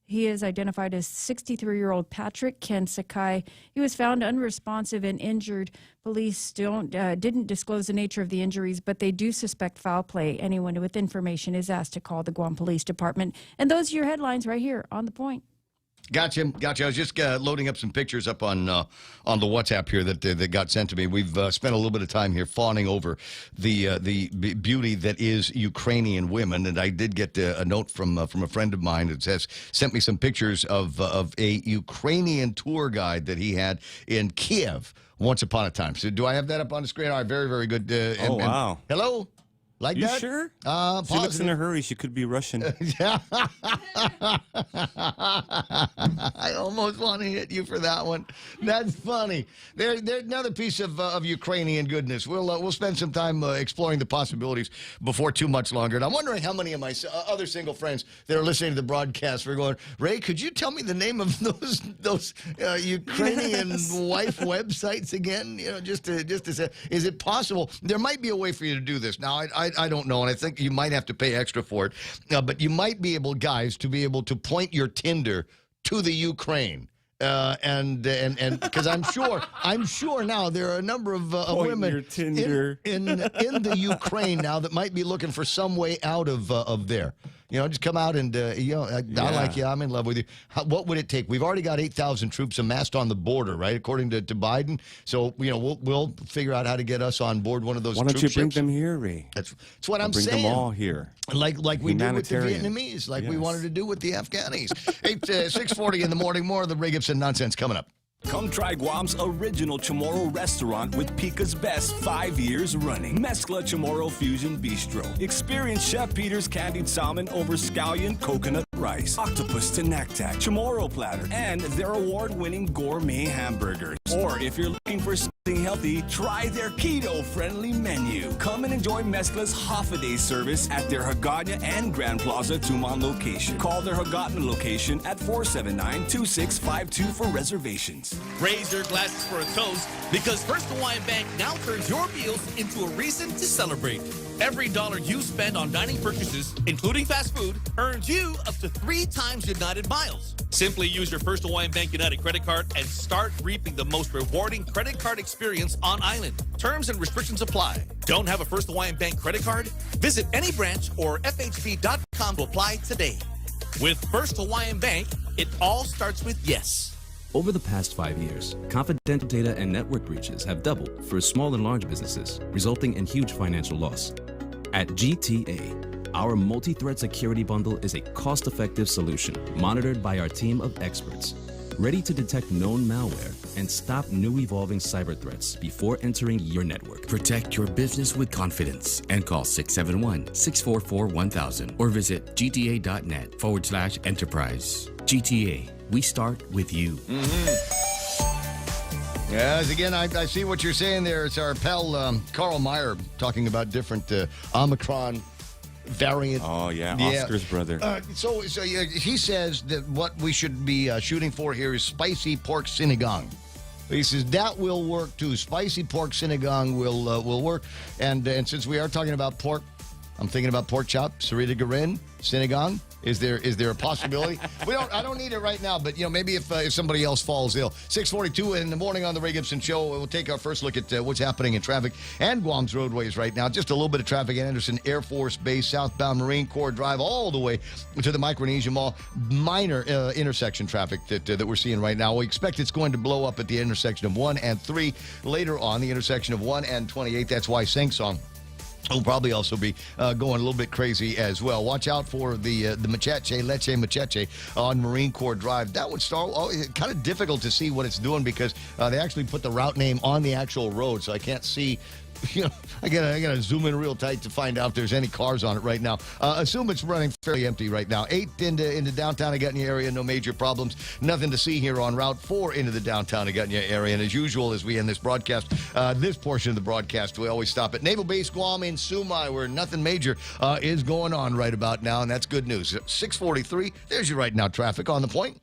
He is identified as 63-year-old Patrick Ken Sakai. He was found unresponsive and injured. Police didn't disclose the nature of the injuries, but they do suspect foul play. Anyone with information is asked to call the Guam Police Department. And those are your headlines right here on The Point. Gotcha. I was just loading up some pictures up on the WhatsApp here that got sent to me. We've spent a little bit of time here fawning over the beauty that is Ukrainian women, and I did get a note from a friend of mine that sent me some pictures of a Ukrainian tour guide that he had in Kiev once upon a time. So do I have that up on the screen? All right, very, very good. Wow. Hello? Like you that? Sure? She Positive. looks in a hurry. She could be Russian. I almost want to hit you for that one. That's funny. There's another piece of Ukrainian goodness. We'll spend some time exploring the possibilities before too much longer. And I'm wondering how many of my other single friends that are listening to the broadcast are going, Ray, could you tell me the name of those Ukrainian wife websites again? You know, just to say, is it possible? There might be a way for you to do this. Now, I don't know, and I think you might have to pay extra for it. But you might be able, guys, to be able to point your Tinder to the Ukraine. And because I'm sure now there are a number of women in the Ukraine now that might be looking for some way out of there. You know, just come out and, I like you. I'm in love with you. What would it take? We've already got 8,000 troops amassed on the border, right, according to Biden. So, you know, we'll figure out how to get us on board one of those Why don't troop you bring ships. them here, Ray? That's what I'm bring saying. Bring them all here. Like we did with the Humanitarian. Vietnamese, like we wanted to do with the Afghanis. 6:40 in the morning. More of the Ray Gibson nonsense coming up. Come try Guam's original Chamorro restaurant with Pica's Best 5 years running. Mezcla Chamorro Fusion Bistro. Experience Chef Peter's candied salmon over scallion coconut rice, octopus to naktak, Chamorro platter, and their award-winning gourmet hamburgers. Or if you're looking for something healthy, try their keto-friendly menu. Come and enjoy Mezcla's half-a-day service at their Hagåtña and Grand Plaza Tumon location. Call their Hagåtña location at 479-2652 for reservations. Raise your glasses for a toast because First Hawaiian Bank now turns your meals into a reason to celebrate. Every dollar you spend on dining purchases, including fast food, earns you up to 3 times United miles. Simply use your First Hawaiian Bank United credit card and start reaping the most rewarding credit card experience on island. Terms and restrictions apply. Don't have a First Hawaiian Bank credit card? Visit any branch or fhb.com to apply today. With First Hawaiian Bank, it all starts with yes. Over the past 5 years, confidential data and network breaches have doubled for small and large businesses, resulting in huge financial loss. At GTA, our multi-threat security bundle is a cost-effective solution monitored by our team of experts, ready to detect known malware and stop new evolving cyber threats before entering your network. Protect your business with confidence and call 671-644-1000 or visit gta.net/enterprise. GTA, we start with you. Yes, again, I see what you're saying there. It's our pal Carl Meyer talking about different Omicron variant. Oh, yeah, Oscar's brother. So he says that what we should be shooting for here is spicy pork sinigang. He says that will work too. Spicy pork sinigang will work. And since we are talking about pork, I'm thinking about pork chop, sarita garin, sinigang. Is there a possibility? I don't need it right now, but maybe if somebody else falls ill. 6:42 in the morning on the Ray Gibson Show. We'll take our first look at what's happening in traffic and Guam's roadways right now. Just a little bit of traffic at Anderson Air Force Base, southbound Marine Corps Drive, all the way to the Micronesia Mall. Minor intersection traffic that we're seeing right now. We expect it's going to blow up at the intersection of 1 and 3 later on, the intersection of 1 and 28. That's why Sangsong will probably also be going a little bit crazy as well. Watch out for the Leche Macheche on Marine Corps Drive. That would start kind of difficult to see what it's doing because they actually put the route name on the actual road, so I can't see. I gotta zoom in real tight to find out if there's any cars on it right now. Assume it's running fairly empty right now. 8 into downtown Hagåtña area, no major problems. Nothing to see here on Route 4 into the downtown Hagåtña area. And as usual, as we end this broadcast, this portion of the broadcast, we always stop at Naval Base Guam in Sumai, where nothing major is going on right about now, and that's good news. 6:43. There's your right now traffic on the point.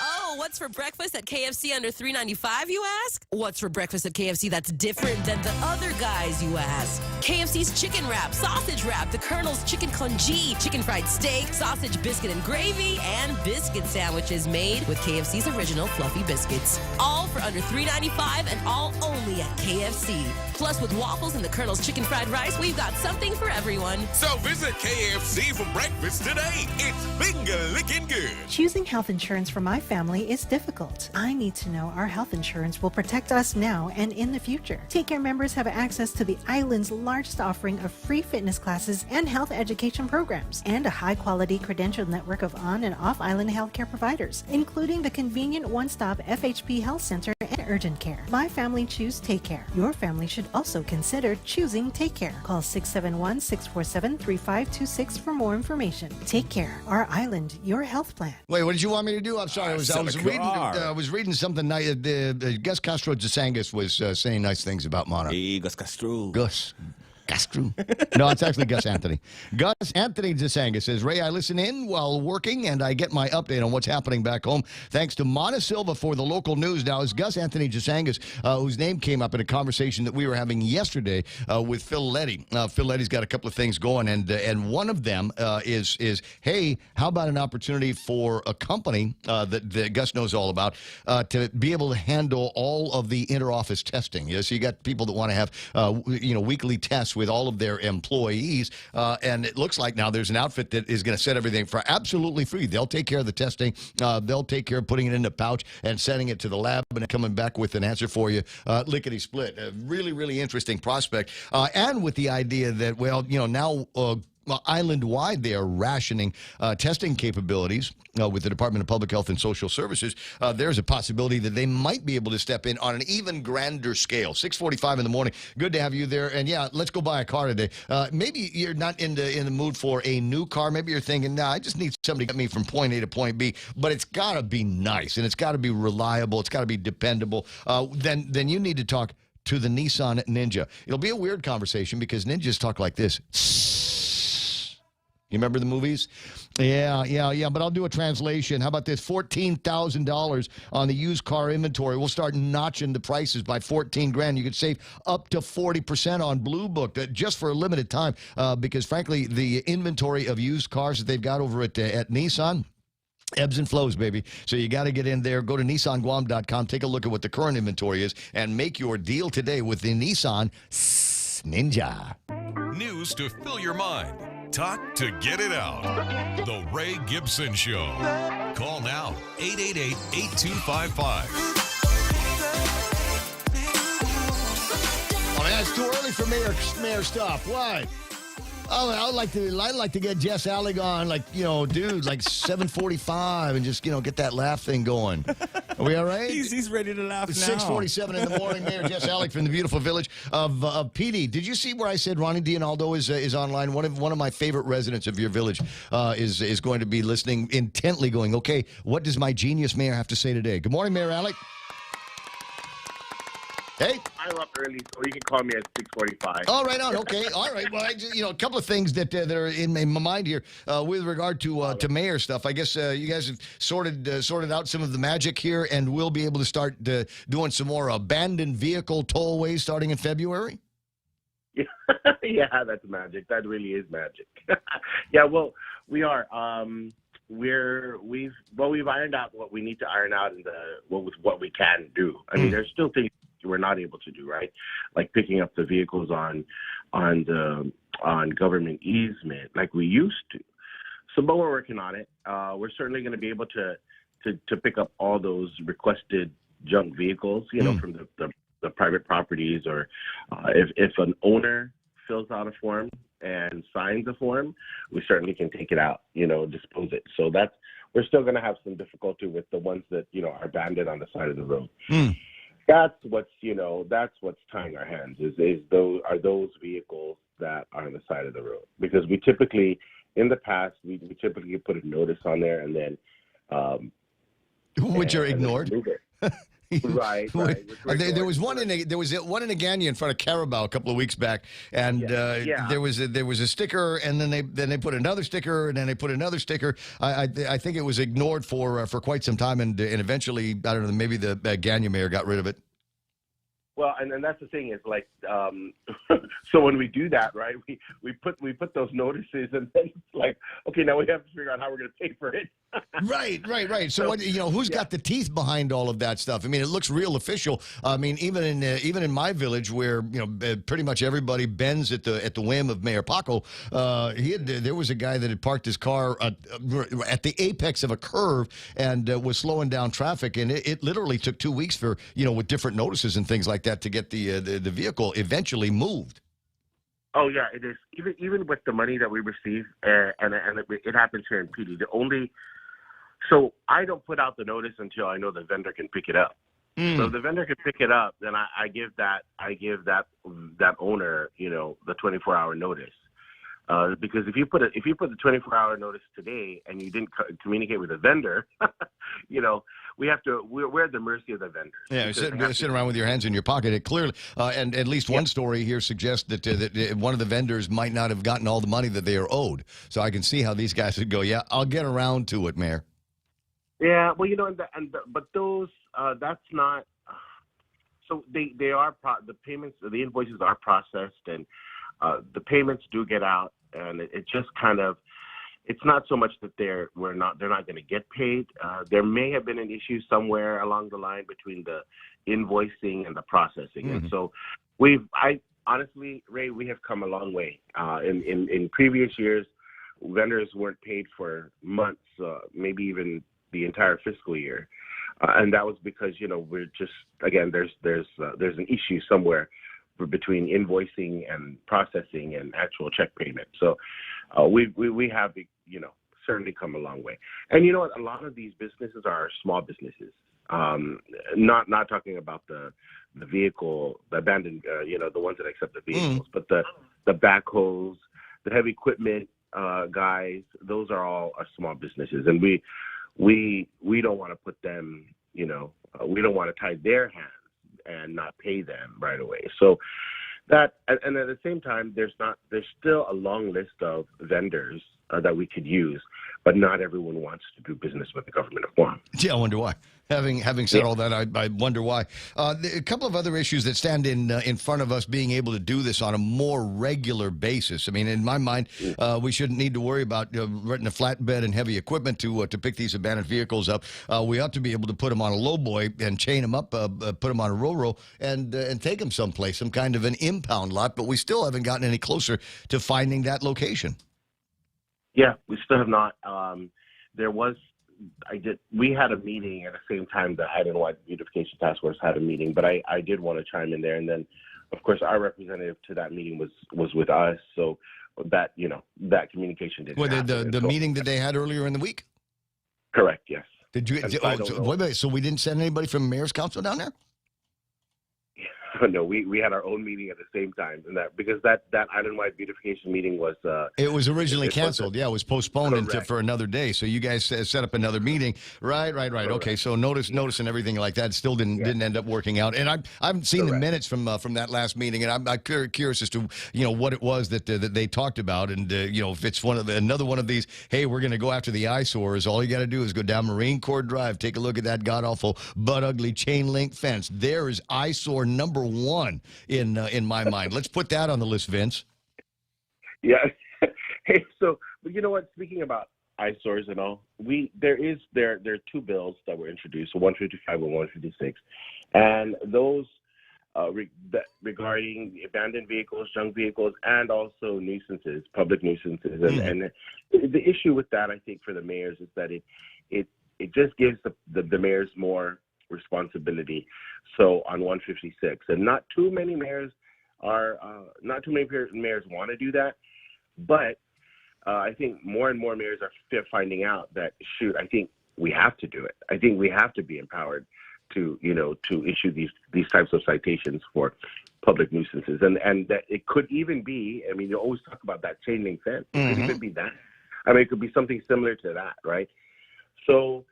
Oh, what What's for breakfast at KFC under $3.95, you ask? What's for breakfast at KFC that's different than the other guys, you ask? KFC's chicken wrap, sausage wrap, the Colonel's chicken congee, chicken fried steak, sausage biscuit and gravy, and biscuit sandwiches made with KFC's original fluffy biscuits. All for under $3.95 and all only at KFC. Plus, with waffles and the Colonel's chicken fried rice, we've got something for everyone. So visit KFC for breakfast today. It's finger-licking good. Choosing health insurance for my family is difficult. I need to know our health insurance will protect us now and in the future. Take Care members have access to the island's largest offering of free fitness classes and health education programs, and a high-quality credentialed network of on- and off-island healthcare providers, including the convenient one-stop FHP Health Center and urgent care. My family choose Take Care. Your family should also consider choosing Take Care. Call 671-647-3526 for more information. Take Care, our island, your health plan. Wait, what did you want me to do? I'm sorry. I was reading something. Gus Castro Desangus was saying nice things about Monarch. Hey, Gus Castro. Gus Castro. No, it's actually Gus Anthony. Gus Anthony Desangus says, Ray, I listen in while working, and I get my update on what's happening back home. Thanks to Mona Silva for the local news. Now, it's Gus Anthony Desangus, whose name came up in a conversation that we were having yesterday with Phil Leddy. Phil Leddy's got a couple of things going, and one of them is, hey, how about an opportunity for a company that Gus knows all about to be able to handle all of the inter-office testing? Yes, you got people that want to have weekly tests with all of their employees, and it looks like now there's an outfit that is going to set everything for absolutely free. They'll take care of the testing. They'll take care of putting it in a pouch and sending it to the lab and coming back with an answer for you, lickety-split. A really, really interesting prospect. And with the idea that, now island-wide, they are rationing testing capabilities with the Department of Public Health and Social Services. There's a possibility that they might be able to step in on an even grander scale. 6:45 in the morning. Good to have you there. And yeah, let's go buy a car today. Maybe you're not in the mood for a new car. Maybe you're thinking, I just need somebody to get me from point A to point B. But it's got to be nice, and it's got to be reliable. It's got to be dependable. Then you need to talk to the Nissan Ninja. It'll be a weird conversation because ninjas talk like this. You remember the movies? Yeah, but I'll do a translation. How about this? $14,000 on the used car inventory. We'll start notching the prices by $14,000. You could save up to 40% on Blue Book just for a limited time because, frankly, the inventory of used cars that they've got over at Nissan, ebbs and flows, baby. So you got to get in there. Go to NissanGuam.com. Take a look at what the current inventory is and make your deal today with the Nissan Ninja. News to fill your mind. Talk to get it out. The Ray Gibson Show. Call now, 888-8255. Oh, man, it's too early for mayor stuff. Why? Oh, I'd like to get Jess Alec on, dude, 7:45 and just, get that laugh thing going. Are we all right? He's ready to laugh now. 6:47 in the morning. Mayor Jess Alec from the beautiful village of PD. Did you see where I said Ronnie D'Onaldo is online? One of my favorite residents of your village is going to be listening intently, going, okay, what does my genius mayor have to say today? Good morning, Mayor Alec. Hey. I'm up early, so you can call me at 6:45. Oh, right on. Okay. All right. Well, a couple of things that are in my mind here with regard to mayor stuff. I guess you guys have sorted out some of the magic here, and we'll be able to start doing some more abandoned vehicle tollways starting in February. Yeah, that's magic. That really is magic. Yeah. Well, we are. We've ironed out what we need to iron out in what we can do. I mean, there's still things we're not able to do, right? Like picking up the vehicles on government easement like we used to. So, but we're working on it. We're certainly going to be able to pick up all those requested junk vehicles, from the private properties, or if an owner fills out a form and signs a form, we certainly can take it out, dispose it. So we're still going to have some difficulty with the ones that, are abandoned on the side of the road. That's what's tying our hands is those vehicles that are on the side of the road, because we typically, in the past, we typically put a notice on there and then which are ignored. Right. There was one in Agana in front of Carabao a couple of weeks back, and there was a sticker, and then they put another sticker, and then they put another sticker. I think it was ignored for quite some time, and eventually, I don't know, maybe the Agana mayor got rid of it. Well, and that's the thing is like, so when we do that, right, we put those notices, and then it's like, okay, now we have to figure out how we're going to pay for it. Right. So who's got the teeth behind all of that stuff? I mean, it looks real official. I mean, even in my village, where pretty much everybody bends at the whim of Mayor Paco, there was a guy that had parked his car at the apex of a curve and was slowing down traffic, and it literally took 2 weeks for with different notices and things like that to get the vehicle eventually moved. Oh yeah, it is. Even with the money that we receive, and it happens here in PD. So I don't put out the notice until I know the vendor can pick it up. So if the vendor can pick it up, then I give that owner the 24-hour notice. Because if you put the 24-hour notice today and you didn't communicate with the vendor, we're at the mercy of the vendor. Yeah, sitting around with your hands in your pocket. It clearly, and at least one story here suggests that one of the vendors might not have gotten all the money that they are owed. So I can see how these guys would go, yeah, I'll get around to it, Mayor. Yeah, well, but those that's not. So they are the payments, the invoices are processed, and the payments do get out, and it just kind of. It's not so much that they're not going to get paid. There may have been an issue somewhere along the line between the invoicing and the processing, and so honestly, Ray, we have come a long way. In previous years, vendors weren't paid for months, maybe even the entire fiscal year, and that was because we're just there's an issue somewhere between invoicing and processing and actual check payment. So we have certainly come a long way. And you know what? A lot of these businesses are small businesses. Not talking about the vehicle, the abandoned, the ones that accept the vehicles, but the backhoes, the heavy equipment guys. Those are all small businesses, and we don't want to put them. We don't want to tie their hands and not pay them right away. So that, and at the same time, there's still a long list of vendors that we could use, but not everyone wants to do business with the government of Guam. Yeah, I wonder why. Having said all that, I wonder why. A couple of other issues that stand in front of us being able to do this on a more regular basis. I mean, in my mind, we shouldn't need to worry about renting a flatbed and heavy equipment to pick these abandoned vehicles up. We ought to be able to put them on a lowboy and chain them up, put them on a row and take them someplace, some kind of an impound lot. But we still haven't gotten any closer to finding that location. Yeah, we still have not. We had a meeting at the same time the Island Wide Beautification Task Force had a meeting, but I did want to chime in there. And then, of course, our representative to that meeting was with us. So that communication didn't happen. The meeting that they had earlier in the week? Correct, yes. Did you? So we didn't send anybody from Mayor's Council down there? No, we had our own meeting at the same time, and because that island-wide beautification meeting was it was originally canceled. It was postponed for another day. So you guys set up another meeting, right? Okay, so notice and everything like that still didn't end up working out. And I haven't seen the minutes from that last meeting, and I'm curious as to what it was that they talked about, and if it's another one of these. Hey, we're going to go after the eyesores. All you got to do is go down Marine Corps Drive, take a look at that god awful, butt ugly chain link fence. There is eyesore number one in my mind. Let's put that on the list, Vince. Yeah. Hey, so you know what? Speaking about eyesores and all, there are two bills that were introduced, 155 and 156, and those regarding abandoned vehicles, junk vehicles, and also nuisances, public nuisances. And the issue with that, I think, for the mayors is that it just gives the mayors more responsibility. So on 156, and not too many mayors want to do that, but I think more and more mayors are finding out that I think we have to do it. I think we have to be empowered to issue these types of citations for public nuisances, and that it could even be. I mean, you always talk about that chain link fence. It could even be that. I mean, it could be something similar to that, right? So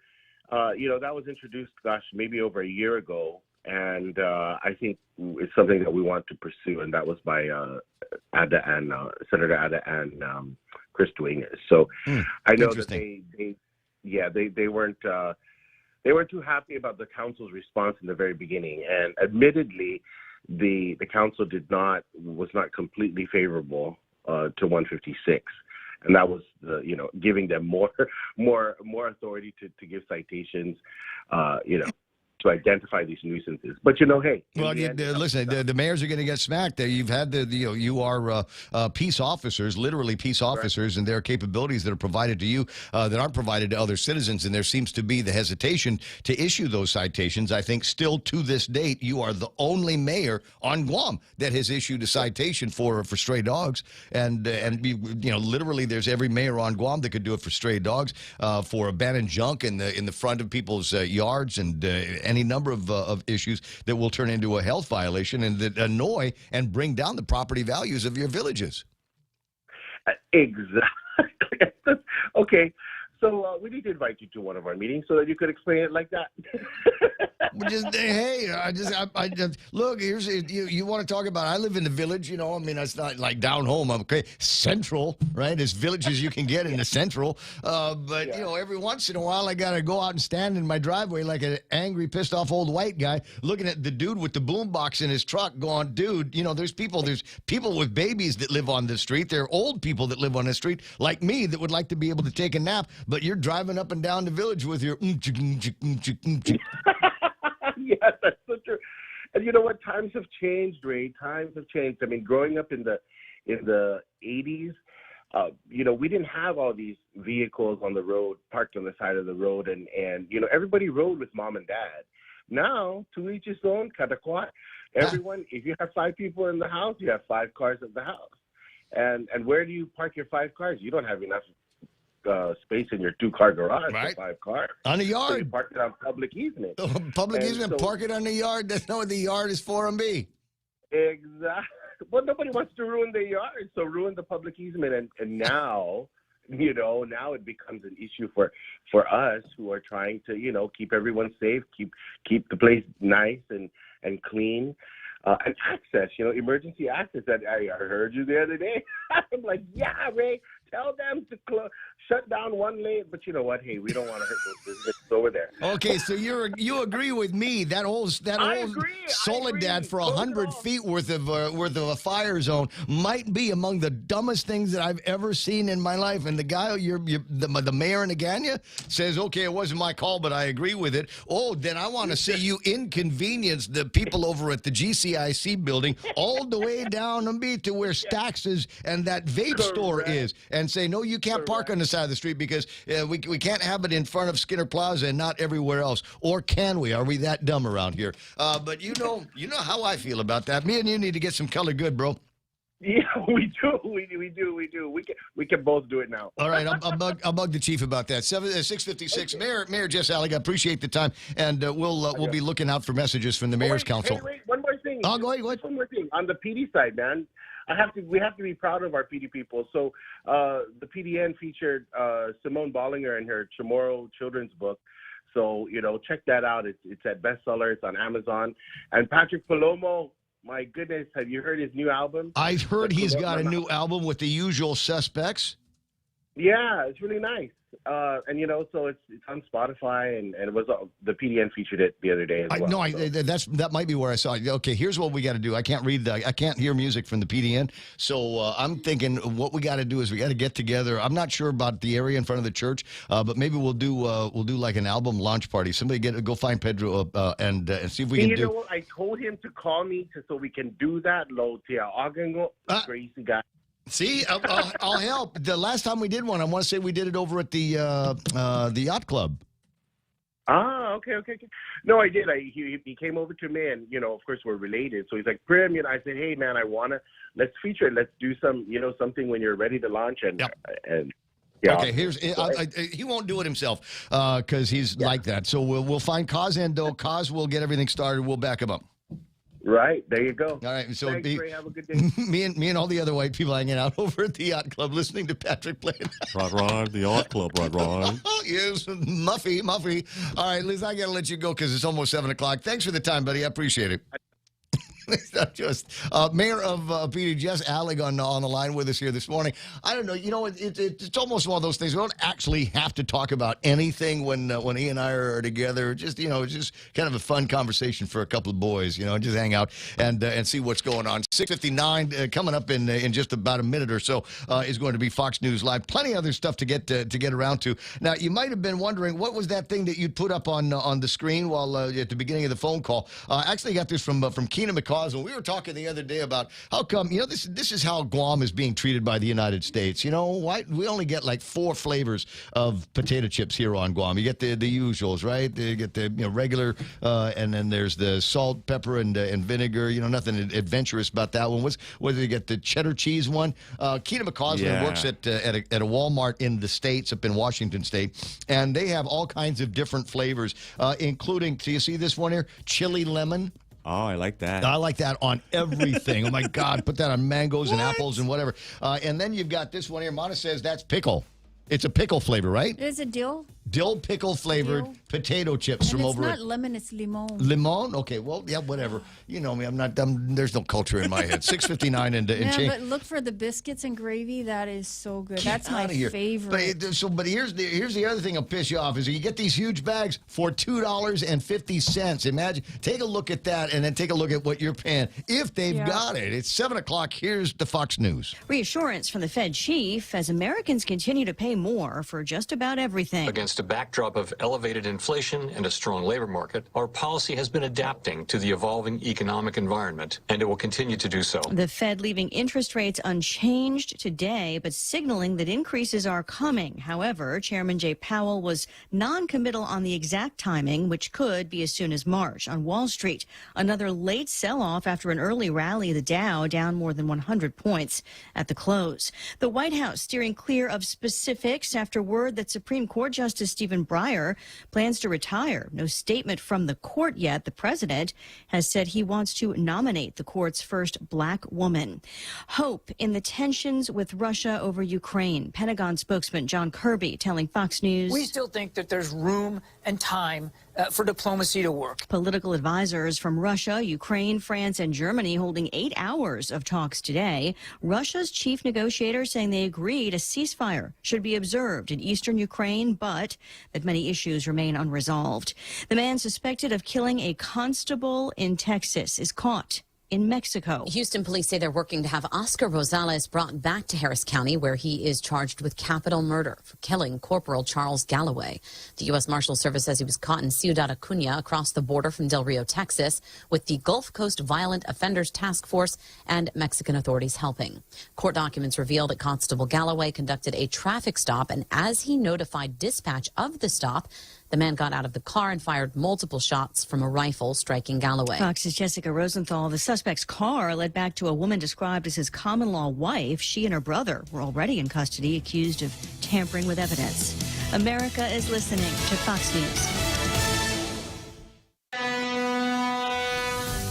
that was introduced, maybe over a year ago. And I think it's something that we want to pursue, and that was by Senator Ada and Chris Duenas. So I know that they weren't too happy about the council's response in the very beginning, and admittedly, the council was not completely favorable to 156. And that was, giving them more authority to give citations, to identify these nuisances. But hey. Well, listen, the mayors are going to get smacked. You've had you are peace officers, literally peace officers, and there are capabilities that are provided to you that aren't provided to other citizens. And there seems to be the hesitation to issue those citations. I think still to this date, you are the only mayor on Guam that has issued a citation for stray dogs. And literally, there's every mayor on Guam that could do it for stray dogs, for abandoned junk in the front of people's yards, and any number of issues that will turn into a health violation and that annoy and bring down the property values of your villages. Exactly. Okay. So we need to invite you to one of our meetings so that you could explain it like that. Look, here's you want to talk about. I live in the village, it's not like down home. I'm okay, central, right? As village as you can get in the central. But every once in a while, I gotta go out and stand in my driveway like an angry, pissed off old white guy, looking at the dude with the boombox in his truck, going, "Dude, there's people with babies that live on this street. There are old people that live on this street, like me, that would like to be able to take a nap." But you're driving up and down the village with your Yes, that's so true. And you know what? Times have changed, Ray. Times have changed. I mean, growing up in the 80s, we didn't have all these vehicles on the road, parked on the side of the road, and everybody rode with mom and dad. Now, to each his own, katakwat. Everyone, if you have 5 people in the house, you have 5 cars at the house. And where do you park your 5 cars? You don't have enough space in your 2-car garage for 5 cars. On the yard. So you park it on public easement. Public easement, park it on the yard. That's not what the yard is for, Exactly. Well, nobody wants to ruin the yard, so ruin the public easement. And now, now it becomes an issue for us who are trying to, keep everyone safe, keep the place nice and clean. And access, emergency access. That I heard you the other day. I'm like, yeah, Ray, tell them to shut down one lane. But you know what? Hey, we don't want to hurt those businesses over there. Okay, so you agree with me that old Soledad for 100 feet worth of a fire zone might be among the dumbest things that I've ever seen in my life. And the guy, the mayor in Agana says, okay, it wasn't my call, but I agree with it. Oh, then I want to see you inconvenience the people over at the GCIC building all the way down to where Stax is and that vape store is, and say, no, you can't park on the side of the street because we can't have it in front of Skinner Plaza and not everywhere else. Or can we? Are we that dumb around here? But you know how I feel about that. Me and you need to get some color good, bro. Yeah, we do. We can both do it now. All right, I'll bug the chief about that. 6:56. Okay. Mayor Jess Allig, I appreciate the time, and we'll be looking out for messages from the mayor's council. Hey, wait, one more thing. Oh, go ahead. One more thing on the PD side, man. We have to be proud of our PD people. So the PDN featured Simone Bollinger in her Chamorro children's book. So check that out. It's at bestseller. It's on Amazon. And Patrick Palomo. My goodness, have you heard his new album? I've heard he's got a new album with the usual suspects. Yeah, it's really nice. And so it's on Spotify, and it was the PDN featured it the other day as well. That might be where I saw it. Okay, here's what we got to do. I can't hear music from the PDN, so I'm thinking what we got to do is we got to get together. I'm not sure about the area in front of the church, but maybe we'll do like an album launch party. Somebody go find Pedro and see if we can do. You know what? I told him to call me so we can do that. Crazy guy. See, I'll help. The last time we did one, I want to say we did it over at the yacht club. Ah, okay. No, I did. He came over to me, and of course we're related. So he's like, Prim, I said, hey man, let's feature it. Let's do something when you're ready to launch, and yeah. Okay, he won't do it himself because he's like that. So we'll find Kaz Endo. Kaz will get everything started. We'll back him up. Right, there you go. All right, so Thanks, Ray. Have a good day. me and all the other white people hanging out over at the yacht club listening to Patrick play. Right, the yacht club, right. Oh, yes, Muffy. All right, Liz, I got to let you go because it's almost 7 o'clock. Thanks for the time, buddy. I appreciate it. It's not just Mayor of PD, Jess Allig on the line with us here this morning. I don't know. You know, it's almost one of those things. We don't actually have to talk about anything when he and I are together. Just, it's just kind of a fun conversation for a couple of boys, just hang out and see what's going on. 6:59 coming up in just about a minute or so is going to be Fox News Live. Plenty of other stuff to get around to. Now, you might have been wondering, what was that thing that you'd put up on the screen while at the beginning of the phone call? Actually got this from Keenan McCausland. We were talking the other day about how come, this is how Guam is being treated by the United States. Why we only get like 4 flavors of potato chips here on Guam. You get the usuals, right? You get the regular, and then there's the salt, pepper, and vinegar. Nothing adventurous about that one. Whether you get the cheddar cheese one. Keenan McCausland works at a Walmart in the States, up in Washington State, and they have all kinds of different flavors, including, do you see this one here? Chili lemon. Oh, I like that. I like that on everything. Oh, my God. Put that on mangoes and apples and whatever. And then you've got this one here. Mana says that's pickle. It's a pickle flavor, right? Is it dill? Dill pickle flavored potato chips and from it's over. It's not lemon, it's limon. Limon? Okay, well, yeah, whatever. You know me, there's no culture in my head. 6:59 and change. But look for the biscuits and gravy. That is so good. That's my favorite. But here's the other thing that'll piss you off is you get these huge bags for $2.50. Imagine, take a look at that, and then take a look at what you're paying if they've got it. It's 7 o'clock. Here's the Fox News. Reassurance from the Fed chief as Americans continue to pay more for just about everything. Against a backdrop of elevated inflation and a strong labor market, our policy has been adapting to the evolving economic environment, and it will continue to do so. The Fed leaving interest rates unchanged today, but signaling that increases are coming. However, Chairman Jay Powell was non-committal on the exact timing, which could be as soon as March. On Wall Street, another late sell-off after an early rally, the Dow down more than 100 points at the close. The White House steering clear of specifics after word that Supreme Court Justice Stephen Breyer plans to retire. No statement from the court yet. The president has said he wants to nominate the court's first black woman. Hope in the tensions with Russia over Ukraine. Pentagon spokesman John Kirby telling Fox News, "We still think that there's room and time for diplomacy to work." Political advisors from Russia, Ukraine, France, and Germany holding 8 hours of talks today. Russia's chief negotiator saying they agreed a ceasefire should be observed in eastern Ukraine, but that many issues remain unresolved. The man suspected of killing a constable in Texas is caught in Mexico. Houston police say they're working to have Oscar Rosales brought back to Harris County, where he is charged with capital murder for killing Corporal Charles Galloway. The U.S. Marshal Service says he was caught in Ciudad Acuña across the border from Del Rio, Texas, with the Gulf Coast Violent Offenders Task Force and Mexican authorities helping. Court documents reveal that Constable Galloway conducted a traffic stop, and as he notified dispatch of the stop, the man got out of the car and fired multiple shots from a rifle, striking Galloway. Fox's Jessica Rosenthal. The suspect's car led back to a woman described as his common-law wife. She and her brother were already in custody, accused of tampering with evidence. America is listening to Fox News.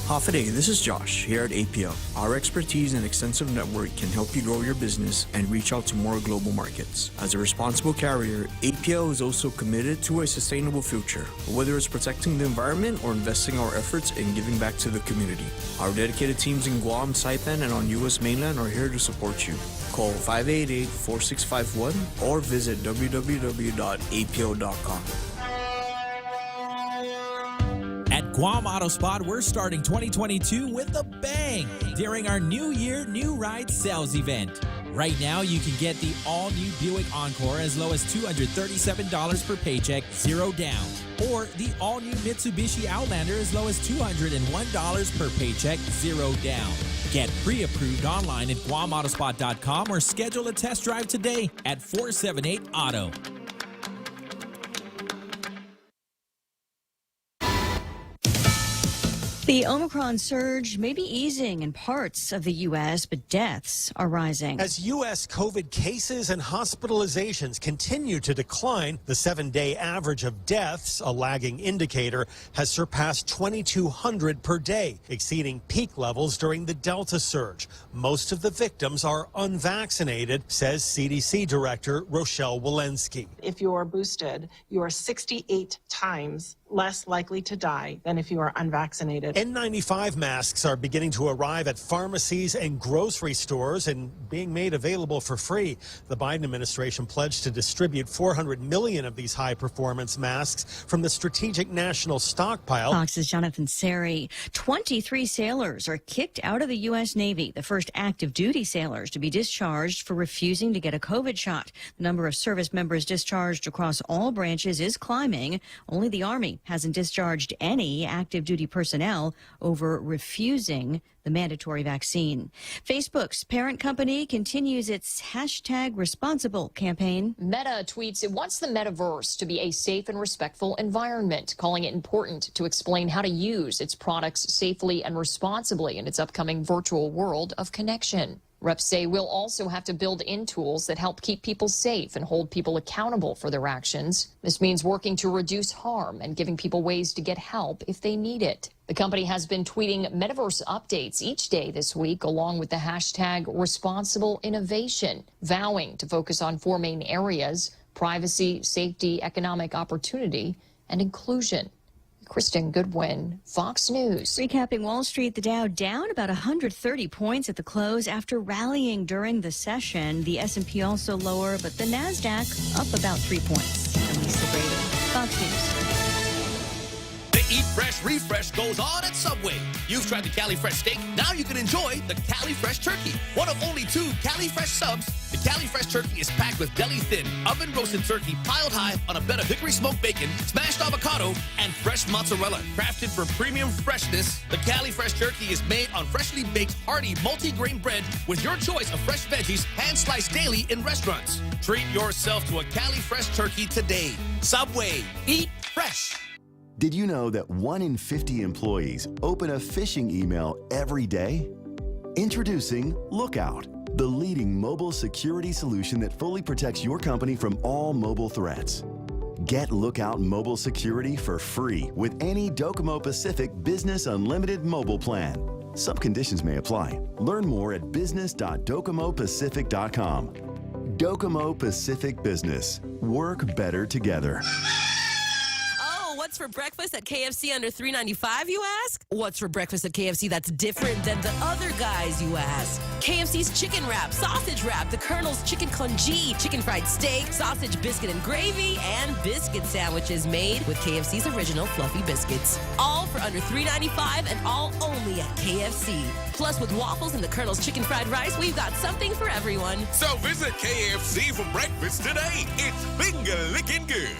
Hafaday, this is Josh here at APL. Our expertise and extensive network can help you grow your business and reach out to more global markets. As a responsible carrier, APL is also committed to a sustainable future, whether it's protecting the environment or investing our efforts in giving back to the community. Our dedicated teams in Guam, Saipan, and on U.S. mainland are here to support you. Call 588-4651 or visit www.apl.com. At Guam Auto Spot, we're starting 2022 with a bang during our New Year, New Ride sales event. Right now, you can get the all-new Buick Encore as low as $237 per paycheck, 0 down. Or the all-new Mitsubishi Outlander as low as $201 per paycheck, 0 down. Get pre-approved online at GuamAutospot.com or schedule a test drive today at 478-AUTO. The Omicron surge may be easing in parts of the U.S., but deaths are rising. As U.S. COVID cases and hospitalizations continue to decline, the 7-day average of deaths, a lagging indicator, has surpassed 2,200 per day, exceeding peak levels during the Delta surge. Most of the victims are unvaccinated, says CDC Director Rochelle Walensky. If you are boosted, you are 68 times less likely to die than if you are unvaccinated. N95 masks are beginning to arrive at pharmacies and grocery stores and being made available for free. The Biden administration pledged to distribute 400 million of these high-performance masks from the Strategic National Stockpile. Fox's Jonathan Seri. 23 sailors are kicked out of the U.S. Navy, the first active duty sailors to be discharged for refusing to get a COVID shot. The number of service members discharged across all branches is climbing. Only the Army hasn't discharged any active duty personnel over refusing the mandatory vaccine. Facebook's parent company continues its #responsible campaign. Meta tweets it wants the metaverse to be a safe and respectful environment, calling it important to explain how to use its products safely and responsibly in its upcoming virtual world of connection. Reps say we'll also have to build in tools that help keep people safe and hold people accountable for their actions. This means working to reduce harm and giving people ways to get help if they need it. The company has been tweeting metaverse updates each day this week, along with the #responsible innovation, vowing to focus on 4 main areas: privacy, safety, economic opportunity, and inclusion. Kristen Goodwin, Fox News. Recapping Wall Street, the Dow down about 130 points at the close after rallying during the session. The S&P also lower, but the NASDAQ up about 3 points. I'm Lisa Brady, Fox News. The Eat Fresh Refresh goes on at Subway. You've tried the Cali Fresh steak. Now you can enjoy the Cali Fresh turkey. One of only 2 Cali Fresh subs. The Cali Fresh turkey is packed with deli-thin, oven-roasted turkey piled high on a bed of hickory-smoked bacon, smashed avocado, and fresh mozzarella. Crafted for premium freshness, the Cali Fresh turkey is made on freshly baked, hearty, multi-grain bread with your choice of fresh veggies, hand-sliced daily in restaurants. Treat yourself to a Cali Fresh turkey today. Subway. Eat fresh. Did you know that 1 in 50 employees open a phishing email every day? Introducing Lookout, the leading mobile security solution that fully protects your company from all mobile threats. Get Lookout Mobile Security for free with any Docomo Pacific Business Unlimited mobile plan. Some conditions may apply. Learn more at business.docomopacific.com. Docomo Pacific Business. Work better together. What's for breakfast at KFC under $3.95, you ask? What's for breakfast at KFC that's different than the other guys, you ask? KFC's chicken wrap, sausage wrap, the Colonel's chicken congee, chicken fried steak, sausage biscuit and gravy, and biscuit sandwiches made with KFC's original fluffy biscuits. All for under $3.95 and all only at KFC. Plus, with waffles and the Colonel's chicken fried rice, we've got something for everyone. So visit KFC for breakfast today. It's finger licking good.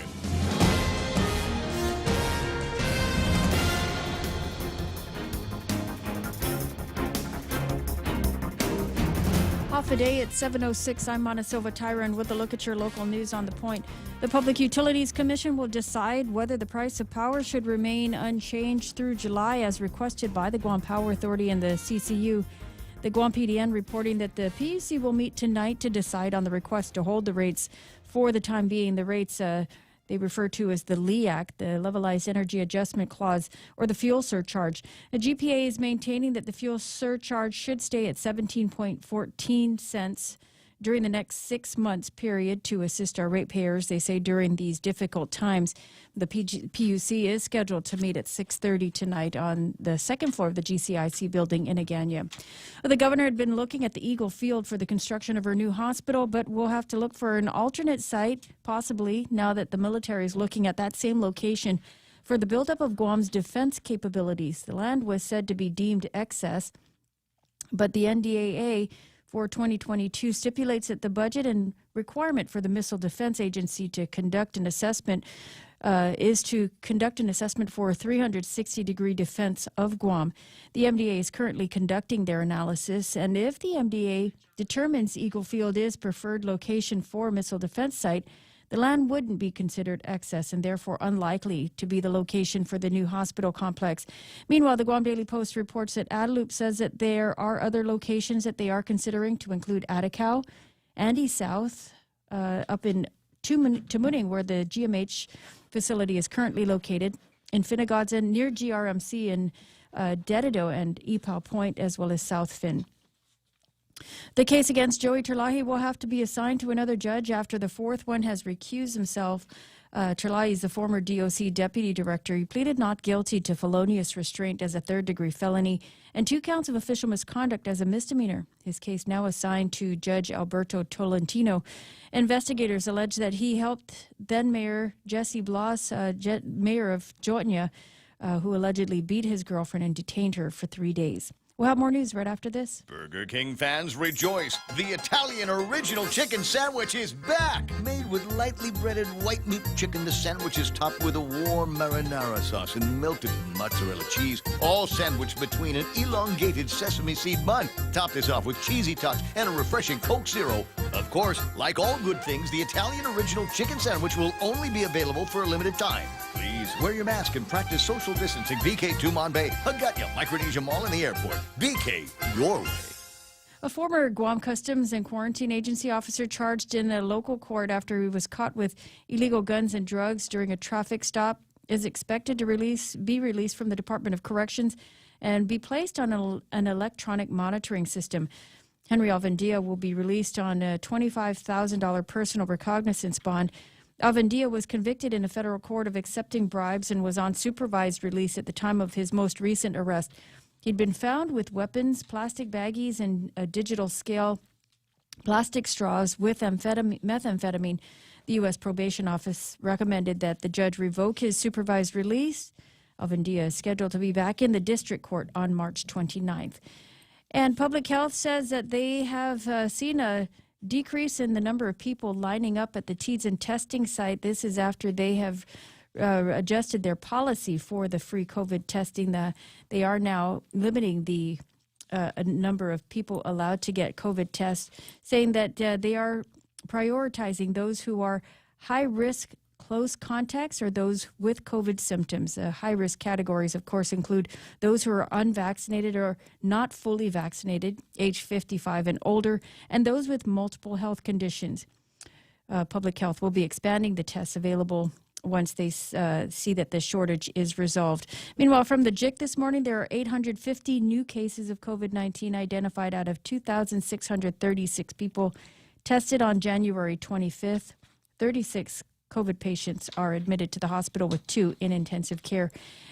Off a day at 7:06. I'm Montesova Tyron with a look at your local news on the point. The Public Utilities Commission will decide whether the price of power should remain unchanged through July as requested by the Guam Power Authority and the CCU. The Guam PDN reporting that the PUC will meet tonight to decide on the request to hold the rates for the time being. The rates they refer to as the LEAC, the Levelized Energy Adjustment Clause, or the fuel surcharge. The GPA is maintaining that the fuel surcharge should stay at 17.14 cents during the next 6 months period to assist our ratepayers, they say, during these difficult times. The PUC is scheduled to meet at 6:30 tonight on the second floor of the GCIC building in Agana. The governor had been looking at the Eagle Field for the construction of her new hospital, but we'll have to look for an alternate site, possibly, now that the military is looking at that same location for the buildup of Guam's defense capabilities. The land was said to be deemed excess, but the NDAA for 2022 stipulates that the budget and requirement for the Missile Defense Agency to conduct an assessment is to conduct an assessment for a 360-degree defense of Guam. The MDA is currently conducting their analysis, and if the MDA determines Eagle Field is preferred location for a missile defense site, The land wouldn't be considered excess and therefore unlikely to be the location for the new hospital complex. Meanwhile, the Guam Daily Post reports that Adelup says that there are other locations that they are considering, to include Atacao, Andy South, up in Tumuning, where the GMH facility is currently located, in Finnegodson, near GRMC in Dedido and Epau Point, as well as South Fin. The case against Joey Terlahi will have to be assigned to another judge after the fourth one has recused himself. Terlahi is the former DOC deputy director. He pleaded not guilty to felonious restraint as a third-degree felony and 2 counts of official misconduct as a misdemeanor. His case now assigned to Judge Alberto Tolentino. Investigators allege that he helped then-Mayor Jesse Blas, mayor of Jotnya, who allegedly beat his girlfriend and detained her for 3 days. We'll have more news right after this. Burger King fans rejoice. The Italian original chicken sandwich is back. Made with lightly breaded white meat chicken, the sandwich is topped with a warm marinara sauce and melted mozzarella cheese, all sandwiched between an elongated sesame seed bun. Top this off with cheesy touch and a refreshing Coke Zero. Of course, like all good things, the Italian original chicken sandwich will only be available for a limited time. Please wear your mask and practice social distancing. BK Tumon Bay, Haggatya, Micronesia Mall, and the airport. BK, your way. A former Guam Customs and Quarantine Agency officer charged in a local court after he was caught with illegal guns and drugs during a traffic stop is expected to be released from the Department of Corrections and be placed on an electronic monitoring system. Henry Alvendia will be released on a $25,000 personal recognizance bond. Alvendia was convicted in a federal court of accepting bribes and was on supervised release at the time of his most recent arrest. He'd been found with weapons, plastic baggies, and a digital scale, plastic straws with methamphetamine. The U.S. Probation Office recommended that the judge revoke his supervised release. Alvendia is scheduled to be back in the district court on March 29th. And Public Health says that they have seen a decrease in the number of people lining up at the Teads testing site. This is after they have adjusted their policy for the free COVID testing. They are now limiting the number of people allowed to get COVID tests, saying that they are prioritizing those who are high-risk close contacts or those with COVID symptoms. High-risk categories, of course, include those who are unvaccinated or not fully vaccinated, age 55 and older, and those with multiple health conditions. Public Health will be expanding the tests available once they see that the shortage is resolved. Meanwhile, from the JIC this morning, there are 850 new cases of COVID-19 identified out of 2,636 people tested on January 25th. 36 COVID patients are admitted to the hospital with 2 in intensive care.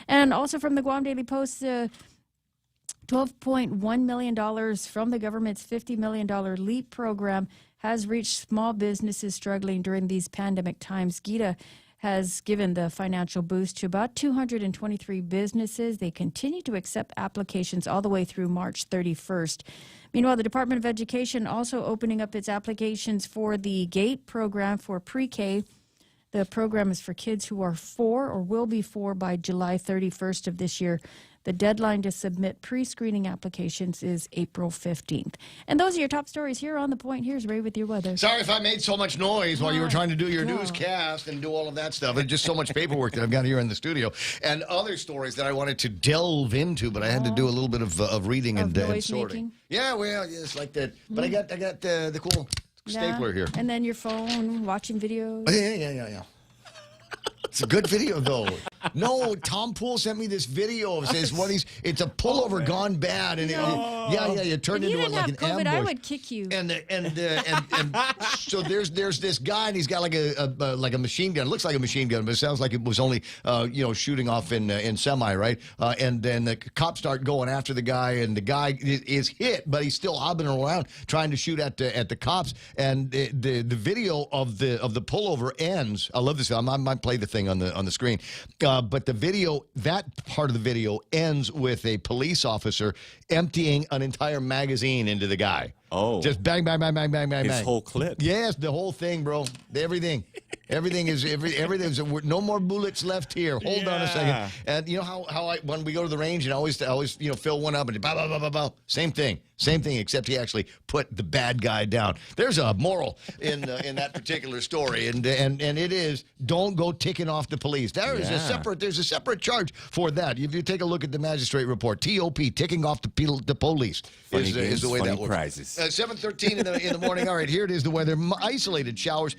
And also from the Guam Daily Post, $12.1 million from the government's $50 million LEAP program has reached small businesses struggling during these pandemic times. GITA has given the financial boost to about 223 businesses. They continue to accept applications all the way through March 31st. Meanwhile, the Department of Education also opening up its applications for the GATE program for pre-K. The program is for kids who are 4 or will be 4 by July 31st of this year. The deadline to submit pre-screening applications is April 15th. And those are your top stories here on The Point. Here's Ray with your weather. Sorry if I made so much noise while you were trying to do your newscast and do all of that stuff. And just so much paperwork that I've got here in the studio. And other stories that I wanted to delve into, but I had to do a little bit of reading and sorting. Making? Yeah, well, it's like that. But I got the cool stapler here. And then your phone, watching videos. Oh, yeah. It's a good video, though. No, Tom Poole sent me this video. It says it's a pullover gone bad, and you turned into like an COVID, ambush. I would kick you. And so there's this guy, and he's got like a machine gun. It looks like a machine gun, but it sounds like it was only shooting off in semi, right? And then the cops start going after the guy, and the guy is hit, but he's still hobbling around trying to shoot at the cops. And the video of the pullover ends. I love this. I might play the thing on the screen. But the video, that part of the video ends with a police officer emptying an entire magazine into the guy. Oh. Just bang, bang, bang, bang, bang, bang, His bang. whole clip. Yes, the whole thing, bro. Everything. Everything's no more bullets left here. Hold on a second. And you know how when we go to the range and I always fill one up and bow, bow, bow, bow, bow. Same thing, except he actually put the bad guy down. There's a moral in that particular story, and it is don't go ticking off the police. There's a separate charge for that. If you take a look at the magistrate report, TOP, ticking off the police is the way that works. Prizes. 7:13 in the morning. All right, here it is. The weather: isolated showers,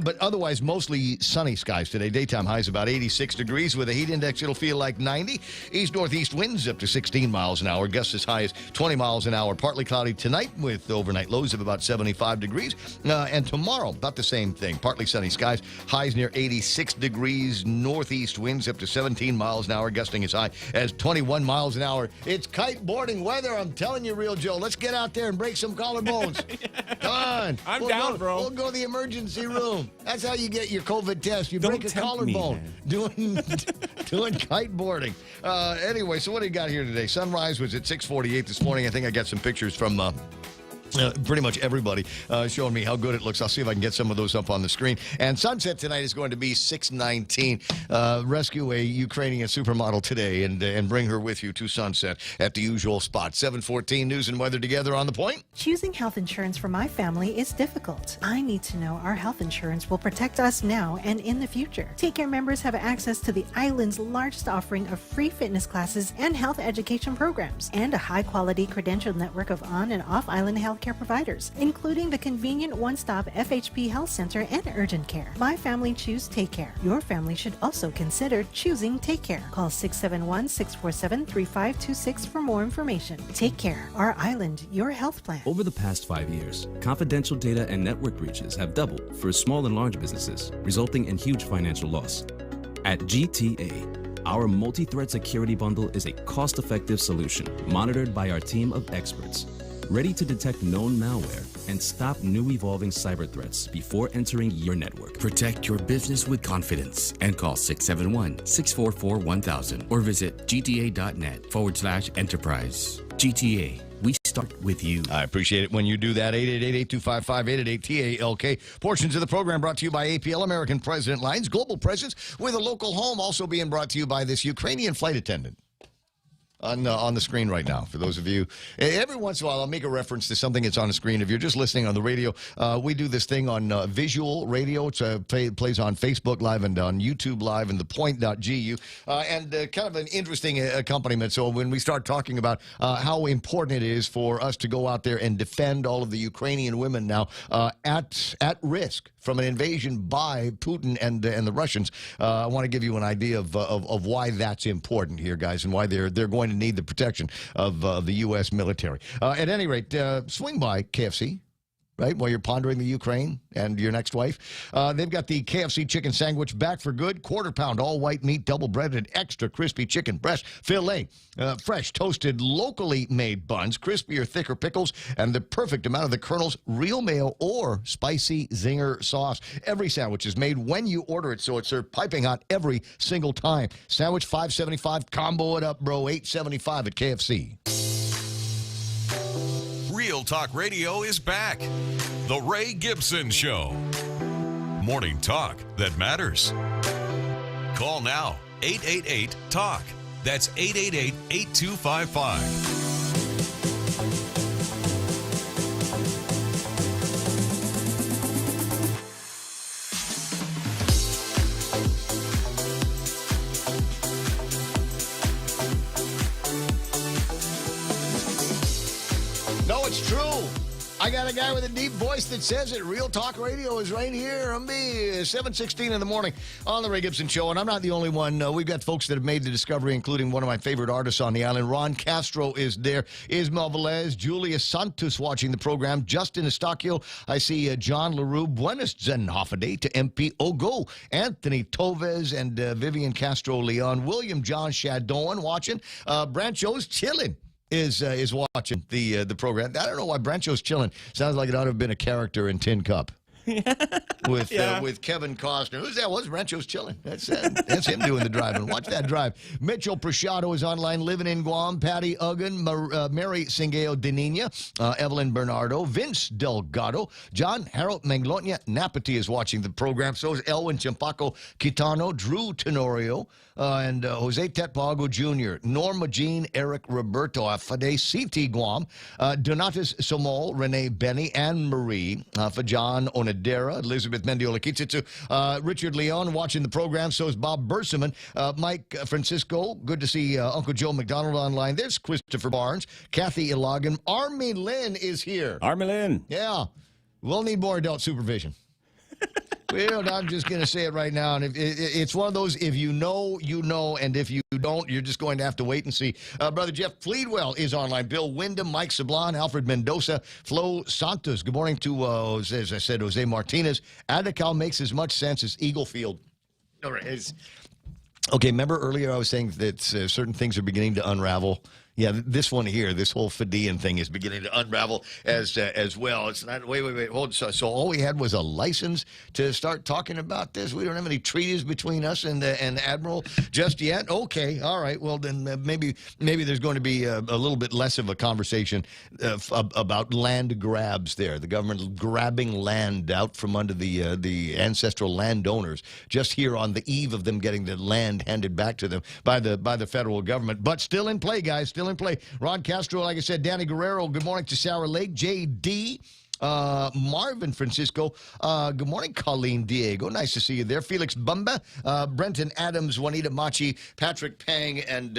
but otherwise mostly sunny skies today. Daytime highs about 86 degrees with a heat index. It'll feel like 90. East-northeast winds up to 16 miles an hour. Gusts as high as 20 miles an hour. Partly cloudy tonight with overnight lows of about 75 degrees. And tomorrow, about the same thing. Partly sunny skies. Highs near 86 degrees. Northeast winds up to 17 miles an hour. Gusting as high as 21 miles an hour. It's kiteboarding weather. I'm telling you, Real Joe. Let's get out there and break some collarbones. Come on. I'm down, bro. We'll go to the emergency room. That's how you get your COVID test. You break a collarbone doing kiteboarding. Anyway, so what do you got here today? Sunrise was at 6:48 this morning. I think I got some pictures from pretty much everybody showing me how good it looks. I'll see if I can get some of those up on the screen. And sunset tonight is going to be 6:19. Rescue a Ukrainian supermodel today and bring her with you to sunset at the usual spot. 7:14 news and weather together on the point. Choosing health insurance for my family is difficult. I need to know our health insurance will protect us now and in the future. Take Care members have access to the island's largest offering of free fitness classes and health education programs, and a high-quality credentialed network of on- and off-island health care providers, including the convenient one-stop FHP Health Center and urgent care. My family choose Take Care. Your family should also consider choosing Take Care. Call 671-647-3526 for more information. Take Care. Our island, your health plan. Over the past 5 years, confidential data and network breaches have doubled for small and large businesses, resulting in huge financial loss. At GTA, our multi-threat security bundle is a cost-effective solution monitored by our team of experts, ready to detect known malware and stop new evolving cyber threats before entering your network. Protect your business with confidence and call 671-644-1000 or visit gta.net/enterprise. GTA, we start with you. I appreciate it when you do that. 888-825-888-TALK. Portions of the program brought to you by APL, American President Lines, global presence with a local home, also being brought to you by this Ukrainian flight attendant. On the screen right now, for those of you. Every once in a while, I'll make a reference to something that's on the screen. If you're just listening on the radio, we do this thing on visual radio. It plays on Facebook Live and on YouTube Live and thepoint.gu. And kind of an interesting accompaniment. So when we start talking about how important it is for us to go out there and defend all of the Ukrainian women now at risk from an invasion by Putin and the Russians, I want to give you an idea of why that's important here, guys, and why they're going to need the protection of the U.S. military. At any rate, swing by KFC, right, while you're pondering the Ukraine and your next wife. They've got the KFC chicken sandwich back for good. Quarter-pound all-white meat, double-breaded, extra crispy chicken breast fillet, fresh, toasted, locally made buns, crispier, thicker pickles, and the perfect amount of the Colonel's real mayo or spicy zinger sauce. Every sandwich is made when you order it, so it's served piping hot every single time. Sandwich $5.75. Combo it up, bro. $8.75 at KFC. Real Talk Radio is back. The Ray Gibson Show. Morning talk that matters. Call now, 888-TALK. That's 888-8255. No, it's true. I got a guy with a deep voice that says it. Real Talk Radio is right here on me, 7:16 in the morning on the Ray Gibson Show. And I'm not the only one. We've got folks that have made the discovery, including one of my favorite artists on the island. Ron Castro is there. Ismael Velez, Julia Santos watching the program. Justin Estacio. I see John LaRue. Buenos Zenhoffade to MP Ogo. Anthony Toves and Vivian Castro Leon. William John Shadoan watching. Brancho's chilling. Is watching the program. I don't know why Brancho's chilling. Sounds like it ought to have been a character in Tin Cup. with Kevin Costner. Who's that? Was Rancho's chilling. That's him doing the driving. Watch that drive. Mitchell Prashado is online, living in Guam. Patty Uggan, Mary Singeo Denina, Evelyn Bernardo, Vince Delgado, John Harold Manglonia Napati is watching the program. So is Elwin Champaco Quitano, Drew Tenorio, and Jose Tetpago Jr., Norma Jean, Eric Roberto, Fade C.T. Guam, Donatus Somol, Renee Benny, Anne Marie, Fajan Onadera, Elizabeth Mendiola Kitsitsu, Richard Leon watching the program. So is Bob Berseman, Mike Francisco. Good to see Uncle Joe McDonald online. There's Christopher Barnes, Kathy Ilagan. Army Lynn is here. Army Lynn. Yeah. We'll need more adult supervision. Well, I'm just going to say it right now. And it's one of those, if you know, you know. And if you don't, you're just going to have to wait and see. Brother Jeff Fleetwell is online. Bill Wyndham, Mike Sablon, Alfred Mendoza, Flo Santos. Good morning to, as I said, Jose Martinez. Adacal makes as much sense as Eagle Field. All right. Okay, remember earlier I was saying that certain things are beginning to unravel? Yeah, this one here, this whole Fidian thing is beginning to unravel as well. It's not, wait, hold. So all we had was a license to start talking about this? We don't have any treaties between us and Admiral just yet? Okay, all right. Well, then maybe there's going to be a little bit less of a conversation about land grabs there. The government grabbing land out from under the ancestral landowners just here on the eve of them getting the land handed back to them by the federal government. But still in play, guys, still in play. Ron Castro, like I said, Danny Guerrero, good morning to Sarah Lake, J.D., Marvin Francisco, good morning, Colleen Diego, nice to see you there. Felix Bumba, Brenton Adams, Juanita Machi, Patrick Pang, and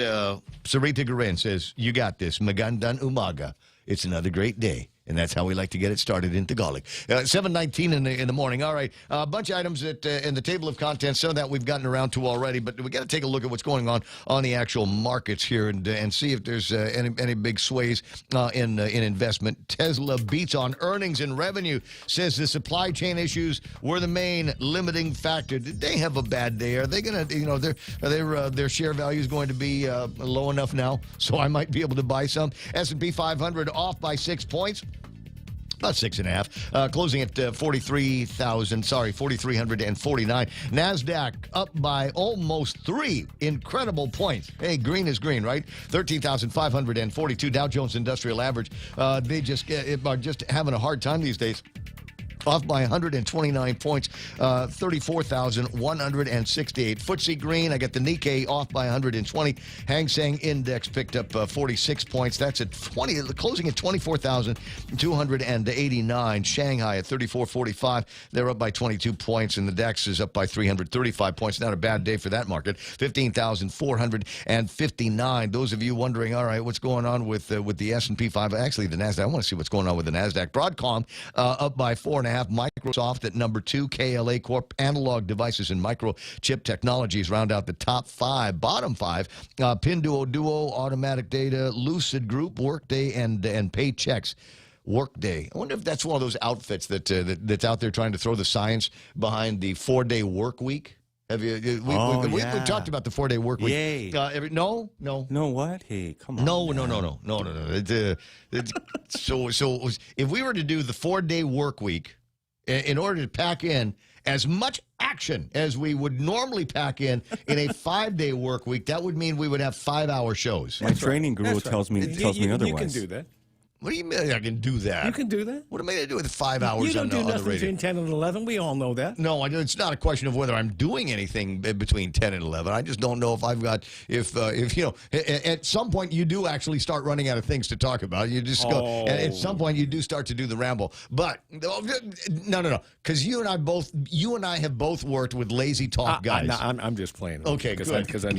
Sarita Garin says, you got this, Magandan Umaga. It's another great day. And that's how we like to get it started in Tagalog. 7:19 in the morning. All right, a bunch of items in the table of contents. Some of that we've gotten around to already, but we got to take a look at what's going on the actual markets here and see if there's any big sways in investment. Tesla beats on earnings and revenue. Says the supply chain issues were the main limiting factor. Did they have a bad day? Are they going to? Their share value is going to be low enough now, so I might be able to buy some. S&P 500 off by 6 points. About 6.5, closing at 4,349. NASDAQ up by almost 3 incredible points. Hey, green is green, right? 13,542. Dow Jones Industrial Average. They just are just having a hard time these days. Off by 129 points, 34,168. FTSE green. I got the Nikkei off by 120. Hang Seng Index picked up 46 points. That's at closing at 24,289. Shanghai at 34.45. They're up by 22 points, and the DAX is up by 335 points. Not a bad day for that market. 15,459. Those of you wondering, all right, what's going on with the S&P 500? Actually, the NASDAQ. I want to see what's going on with the NASDAQ. Broadcom up by 4.5. Microsoft at number 2, KLA Corp, Analog Devices and Microchip Technologies round out the top 5. Bottom 5, Pinduoduo, Automatic Data, Lucid Group, Workday, and Paychex. Workday. I wonder if that's one of those outfits that's out there trying to throw the science behind the 4-day work week. Have you? We talked about the 4-day work week. Yay. No. No, what? Hey, come on. No. So if we were to do the 4-day work week, in order to pack in as much action as we would normally pack in a 5-day work week, that would mean we would have 5-hour shows. My training guru tells me otherwise. You can do that. What do you mean I can do that? You can do that. What am I going to do with 5 hours you don't on do the nothing radio? between 10 and 11. We all know that. No, it's not a question of whether I'm doing anything between 10 and 11. I just don't know if I've got, if at some point you do actually start running out of things to talk about. You just go, and at some point you do start to do the ramble. But, no, because you and I have both worked with lazy talk guys. I'm just playing. Okay, good. Because I'm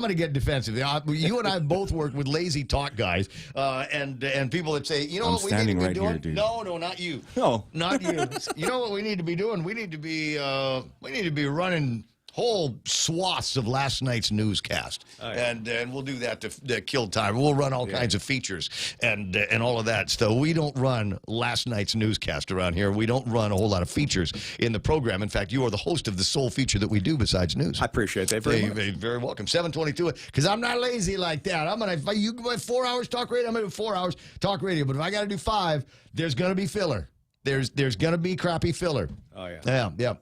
going to get defensive. You and I have both worked with lazy talk guys and people that say, you know what we need to be doing? Here, dude. No, not you. No, not you. You know what we need to be doing? We need to be running whole swaths of last night's newscast, and we'll do that to kill time. We'll run all kinds of features and all of that. So we don't run last night's newscast around here. We don't run a whole lot of features in the program. In fact, you are the host of the sole feature that we do besides news. I appreciate that very much. Very welcome. 7:22. Because I'm not lazy like that. If you go 4 hours talk radio, I'm gonna do 4 hours talk radio. But if I got to do 5, there's gonna be filler. there's going to be crappy filler. Oh, yeah. Yeah.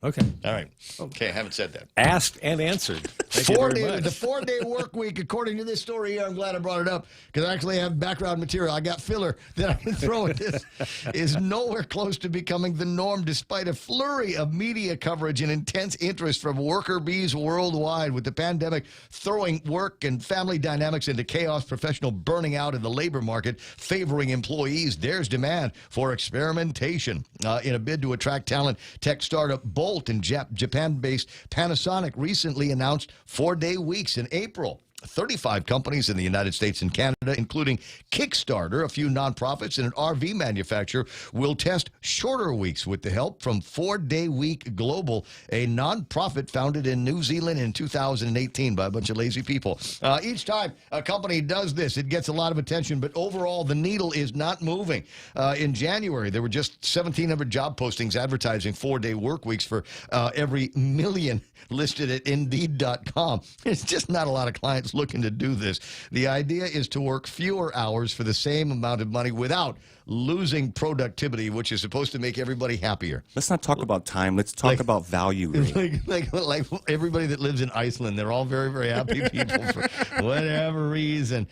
Okay. All right. Okay, I haven't said that. Asked and answered. Thank you very much. The 4-day work week, according to this story here, I'm glad I brought it up because I actually have background material. I got filler that I can throw at this, is nowhere close to becoming the norm despite a flurry of media coverage and intense interest from worker bees worldwide. With the pandemic throwing work and family dynamics into chaos, professional burning out in the labor market, favoring employees, there's demand for experimentation. In a bid to attract talent, tech startup Bolt and Japan-based Panasonic recently announced 4-day weeks in April. 35 companies in the United States and Canada, including Kickstarter, a few nonprofits, and an RV manufacturer, will test shorter weeks with the help from 4-Day Week Global, a nonprofit founded in New Zealand in 2018 by a bunch of lazy people. Each time a company does this, it gets a lot of attention, but overall, the needle is not moving. In January, there were just 1,700 job postings advertising 4-day work weeks for every million listed at Indeed.com. It's just not a lot of clients looking to do this. The idea is to work fewer hours for the same amount of money without losing productivity, which is supposed to make everybody happier. Let's not talk about time. Let's talk about value. Like everybody that lives in Iceland, they're all very, very happy people for whatever reason.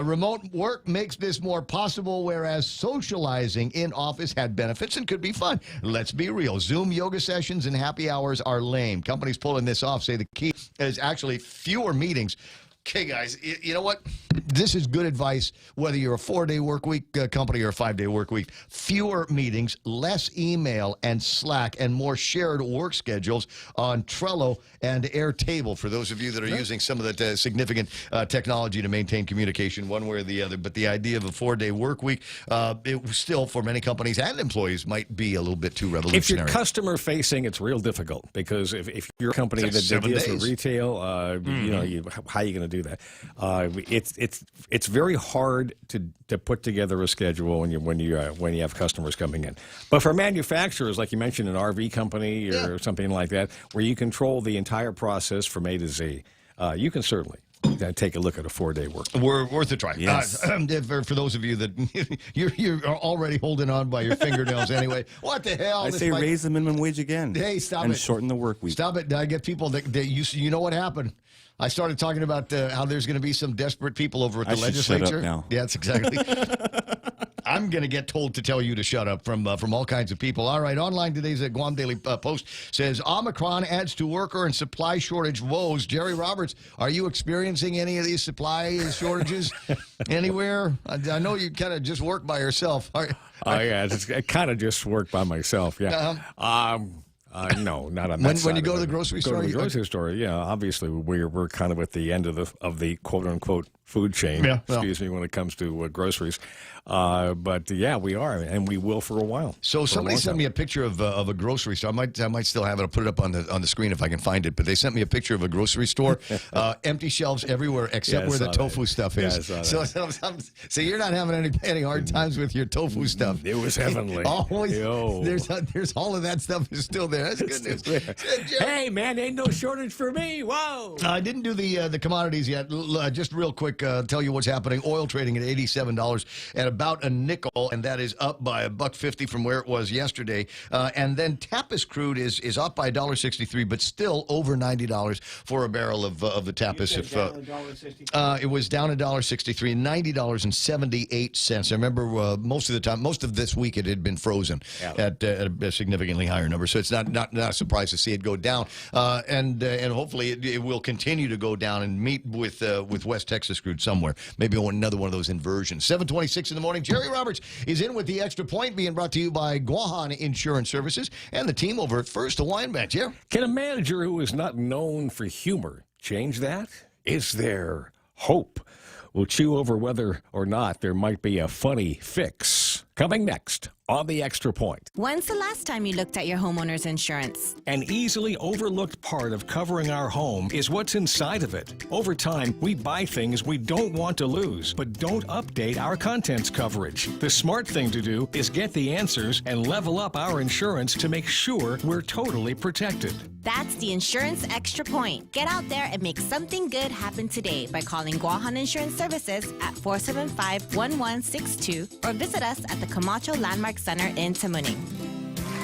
Remote work makes this more possible, whereas socializing in office had benefits and could be fun. Let's be real. Zoom yoga sessions and happy hours are lame. Companies pulling this off say the key is actually fewer meetings. Okay, guys, you know what? This is good advice, whether you're a 4-day work week company or a 5-day work week. Fewer meetings, less email and Slack, and more shared work schedules on Trello and Airtable for those of you that are using some of the significant technology to maintain communication one way or the other. But the idea of a 4-day work week, it still, for many companies and employees, might be a little bit too revolutionary. If you're customer-facing, it's real difficult because if you're a company that deals with retail, you know, how are you going to do that? It's very hard to put together a schedule when you have customers coming in. But for manufacturers, like you mentioned, an RV company or something like that, where you control the entire process from A to Z, you can certainly take a look at a 4-day work. We're worth a try. Yes. For those of you that you're already holding on by your fingernails anyway. What the hell? I say raise the minimum wage again. Hey, stop and it. shorten the work week. Stop it. I get people that you know what happened. I started talking about how there's going to be some desperate people over at the legislature. Shut up now. Yeah, that's exactly. I'm going to get told to tell you to shut up from all kinds of people. All right, online today's Guam Daily Post says Omicron adds to worker and supply shortage woes. Jerry Roberts, are you experiencing any of these supply shortages anywhere? I know you kind of just work by yourself. Yeah, I kind of just work by myself. Yeah. No, not on that side. When you go to the grocery store? Go to the grocery store, yeah. Obviously, we're kind of at the end of the quote unquote food chain. Yeah, excuse me, when it comes to groceries. But yeah, we are, and we will for a while. So somebody sent me a picture of a grocery store. I might still have it. I'll put it up on the screen if I can find it. But they sent me a picture of a grocery store, empty shelves everywhere except where the tofu stuff is. So you're not having any hard times with your tofu stuff. It was heavenly. Always. There's all of that stuff is still there. That's good news. Hey man, ain't no shortage for me. Whoa. I didn't do the commodities yet. Just real quick, tell you what's happening. Oil trading at $87 at about a nickel, and that is up by $1.50 from where it was yesterday. And then Tapis crude is up by $1.63, but still over $90 for a barrel of the Tapis. It was down $1.63, $90.78. I remember most of this week it had been frozen at a significantly higher number. So it's not a surprise to see it go down, and hopefully it will continue to go down and meet with West Texas crude somewhere. Maybe another one of those inversions. 7:26 in the morning. Jerry Roberts is in with the Extra Point, being brought to you by Guahan Insurance Services and the team over at First Hawaiian Bank. Jerry? Can a manager who is not known for humor change that? Is there hope? We'll chew over whether or not there might be a funny fix. Coming next on the Extra Point. When's the last time you looked at your homeowner's insurance? An easily overlooked part of covering our home is what's inside of it. Over time, we buy things we don't want to lose, but don't update our contents coverage. The smart thing to do is get the answers and level up our insurance to make sure we're totally protected. That's the Insurance Extra Point. Get out there and make something good happen today by calling Guahan Insurance Services at 475-1162 or visit us at the Camacho Landmark Center in Tamuning.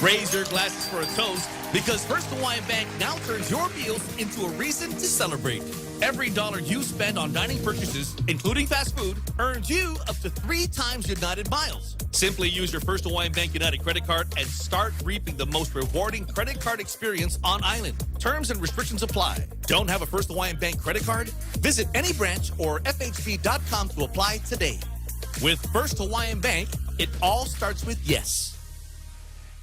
Raise your glasses for a toast because First Hawaiian Bank now turns your meals into a reason to celebrate. Every dollar you spend on dining purchases, including fast food, earns you up to 3 times United miles. Simply use your First Hawaiian Bank United credit card and start reaping the most rewarding credit card experience on island. Terms and restrictions apply. Don't have a First Hawaiian Bank credit card? Visit any branch or FHB.com to apply today. With First Hawaiian Bank, it all starts with yes.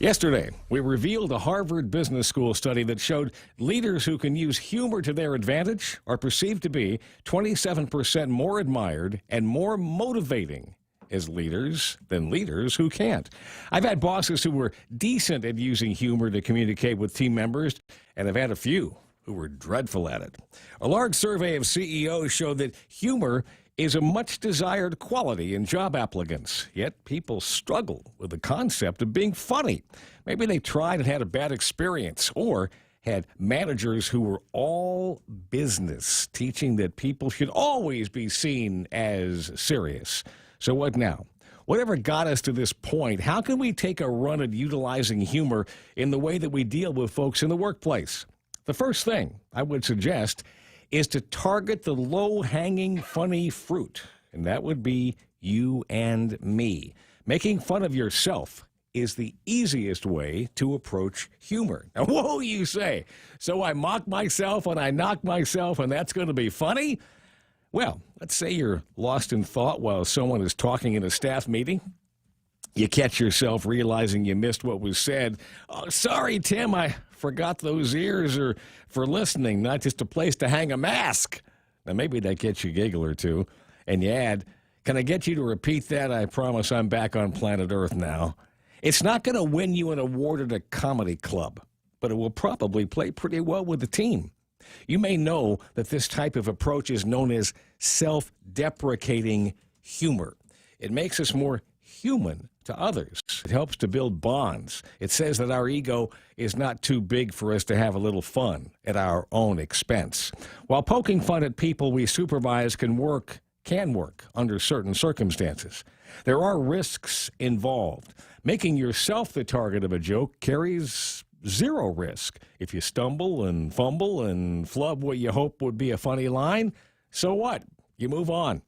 Yesterday, we revealed a Harvard Business School study that showed leaders who can use humor to their advantage are perceived to be 27% more admired and more motivating as leaders than leaders who can't. I've had bosses who were decent at using humor to communicate with team members, and I've had a few who were dreadful at it. A large survey of CEOs showed that humor is a much desired quality in job applicants, yet people struggle with the concept of being funny. Maybe they tried and had a bad experience, or had managers who were all business, teaching that people should always be seen as serious. So what now? Whatever got us to this point, how can we take a run at utilizing humor in the way that we deal with folks in the workplace? The first thing I would suggest is to target the low-hanging funny fruit, and that would be you and me. Making fun of yourself is the easiest way to approach humor. Now, whoa, you say, so I mock myself and I knock myself and that's going to be funny? Well, let's say you're lost in thought while someone is talking in a staff meeting. You catch yourself realizing you missed what was said. Oh, sorry, Tim, I forgot those ears are for listening, not just a place to hang a mask. Now, maybe that gets you a giggle or two. And you add, can I get you to repeat that? I promise I'm back on planet Earth now. It's not going to win you an award at a comedy club, but it will probably play pretty well with the team. You may know that this type of approach is known as self-deprecating humor. It makes us more human to others. It helps to build bonds. It says that our ego is not too big for us to have a little fun at our own expense. While poking fun at people we supervise can work under certain circumstances, there are risks involved. Making yourself the target of a joke carries zero risk. If you stumble and fumble and flub what you hope would be a funny line, so what? You move on.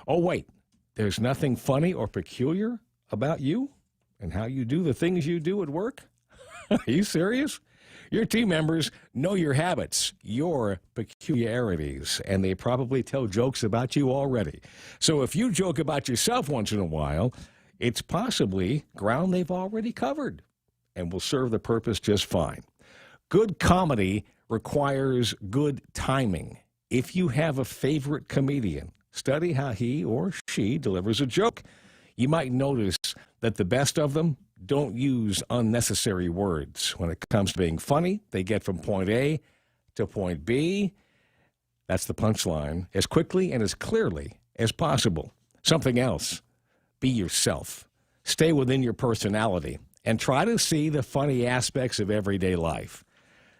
Oh, wait, there's nothing funny or peculiar about you and how you do the things you do at work? Are you serious? Your team members know your habits, your peculiarities, and they probably tell jokes about you already. So if you joke about yourself once in a while, it's possibly ground they've already covered and will serve the purpose just fine. Good comedy requires good timing. If you have a favorite comedian, study how he or she delivers a joke. You might notice that the best of them don't use unnecessary words. When it comes to being funny, they get from point A to point B. That's the punchline, as quickly and as clearly as possible. Something else, be yourself. Stay within your personality and try to see the funny aspects of everyday life.